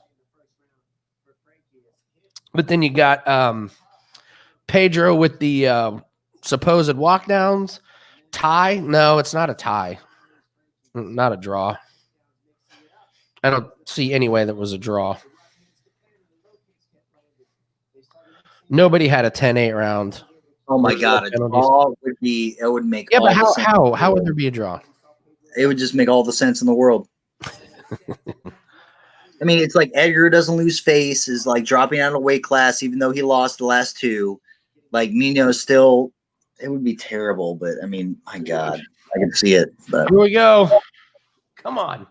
but then you got Pedro with the supposed walkdowns. Tie? No, it's not a tie. Not a draw. I don't see any way that was a draw. Nobody had a 10-8 round. Oh my god, a draw would be. It would make. Yeah, all but the sense how would there be a draw? It would just make all the sense in the world. I mean, it's like Edgar doesn't lose face, is like dropping out of weight class, even though he lost the last 2. Like Mino still, it would be terrible. But I mean, my God, I can see it. But here we go. Come on.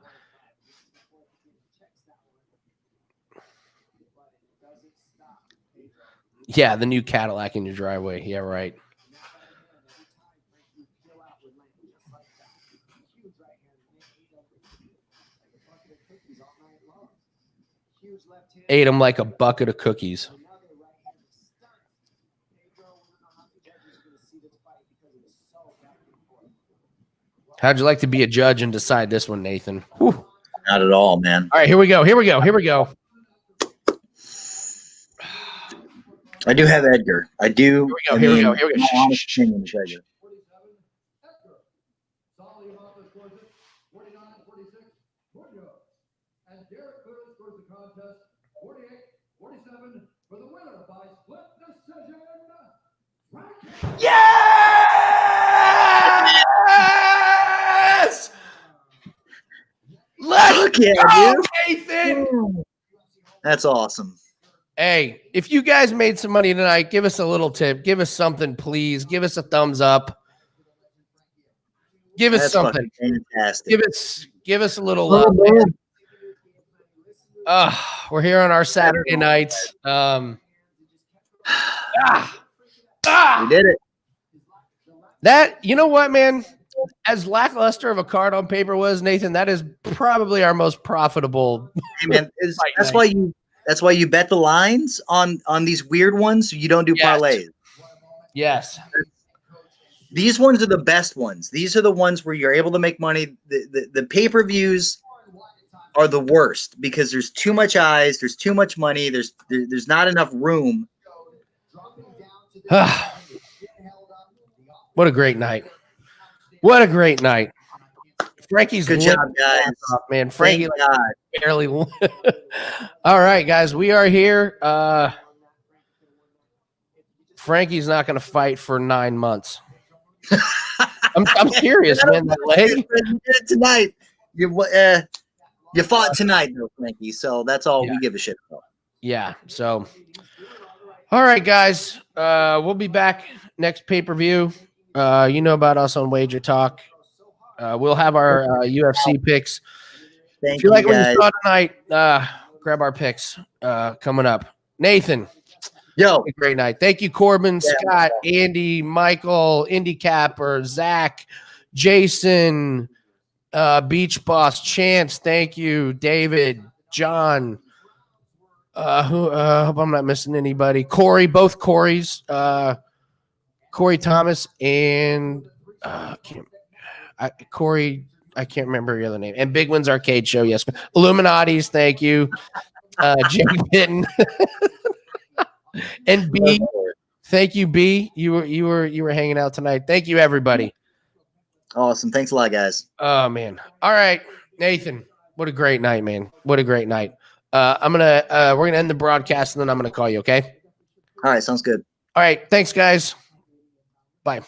Yeah, the new Cadillac in your driveway. Yeah, right. Ate him like a bucket of cookies. How'd you like to be a judge and decide this one, Nathan? Whew. Not at all, man. All right, here we go. Here we go. Here we go. I do have Edgar. I do. Here we go. Here we go. Here we go. My honest opinion is Edgar. Yes! Let's yeah, go, dude. Nathan! That's awesome. Hey, if you guys made some money tonight, give us a little tip. Give us something, please. Give us a thumbs up. Give us That's something. Fantastic. Give us a little love. We're here on our Saturday nights. We did it. That, you know what, man? As lackluster of a card on paper was, Nathan, that is probably our most profitable. Hey, man, that's why you bet the lines on these weird ones. So you don't do parlays. Yes. These ones are the best ones. These are the ones where you're able to make money. The pay-per-views are the worst because there's too much eyes, there's too much money, there's not enough room. What a great night. What a great night. Frankie's good job, guys. Off, man. Frankie barely won. All right, guys, we are here. Frankie's not going to fight for 9 months. I'm serious, man. That leg. You did it tonight. You fought tonight, though, Frankie. So that's all we give a shit about. Yeah. So, all right, guys. We'll be back next pay-per-view. You know about us on Wager Talk. We'll have our UFC picks. If you like what you saw tonight, grab our picks coming up. Nathan. Yo. Great night. Thank you, Corbin, Scott, Andy, Michael, Indicapper, Zach, Jason, Beach Boss, Chance. Thank you, David, John. Hope I'm not missing anybody. Corey, both Corey's. Corey Thomas and Corey, I can't remember your other name. And Big One's Arcade Show, yes. Illuminati's, thank you. Jake Bitten. And B, thank you, B. You were hanging out tonight. Thank you, everybody. Awesome. Thanks a lot, guys. Oh man. All right, Nathan. What a great night, man. What a great night. We're gonna end the broadcast and then I'm gonna call you, okay? All right, sounds good. All right, thanks, guys. Bye.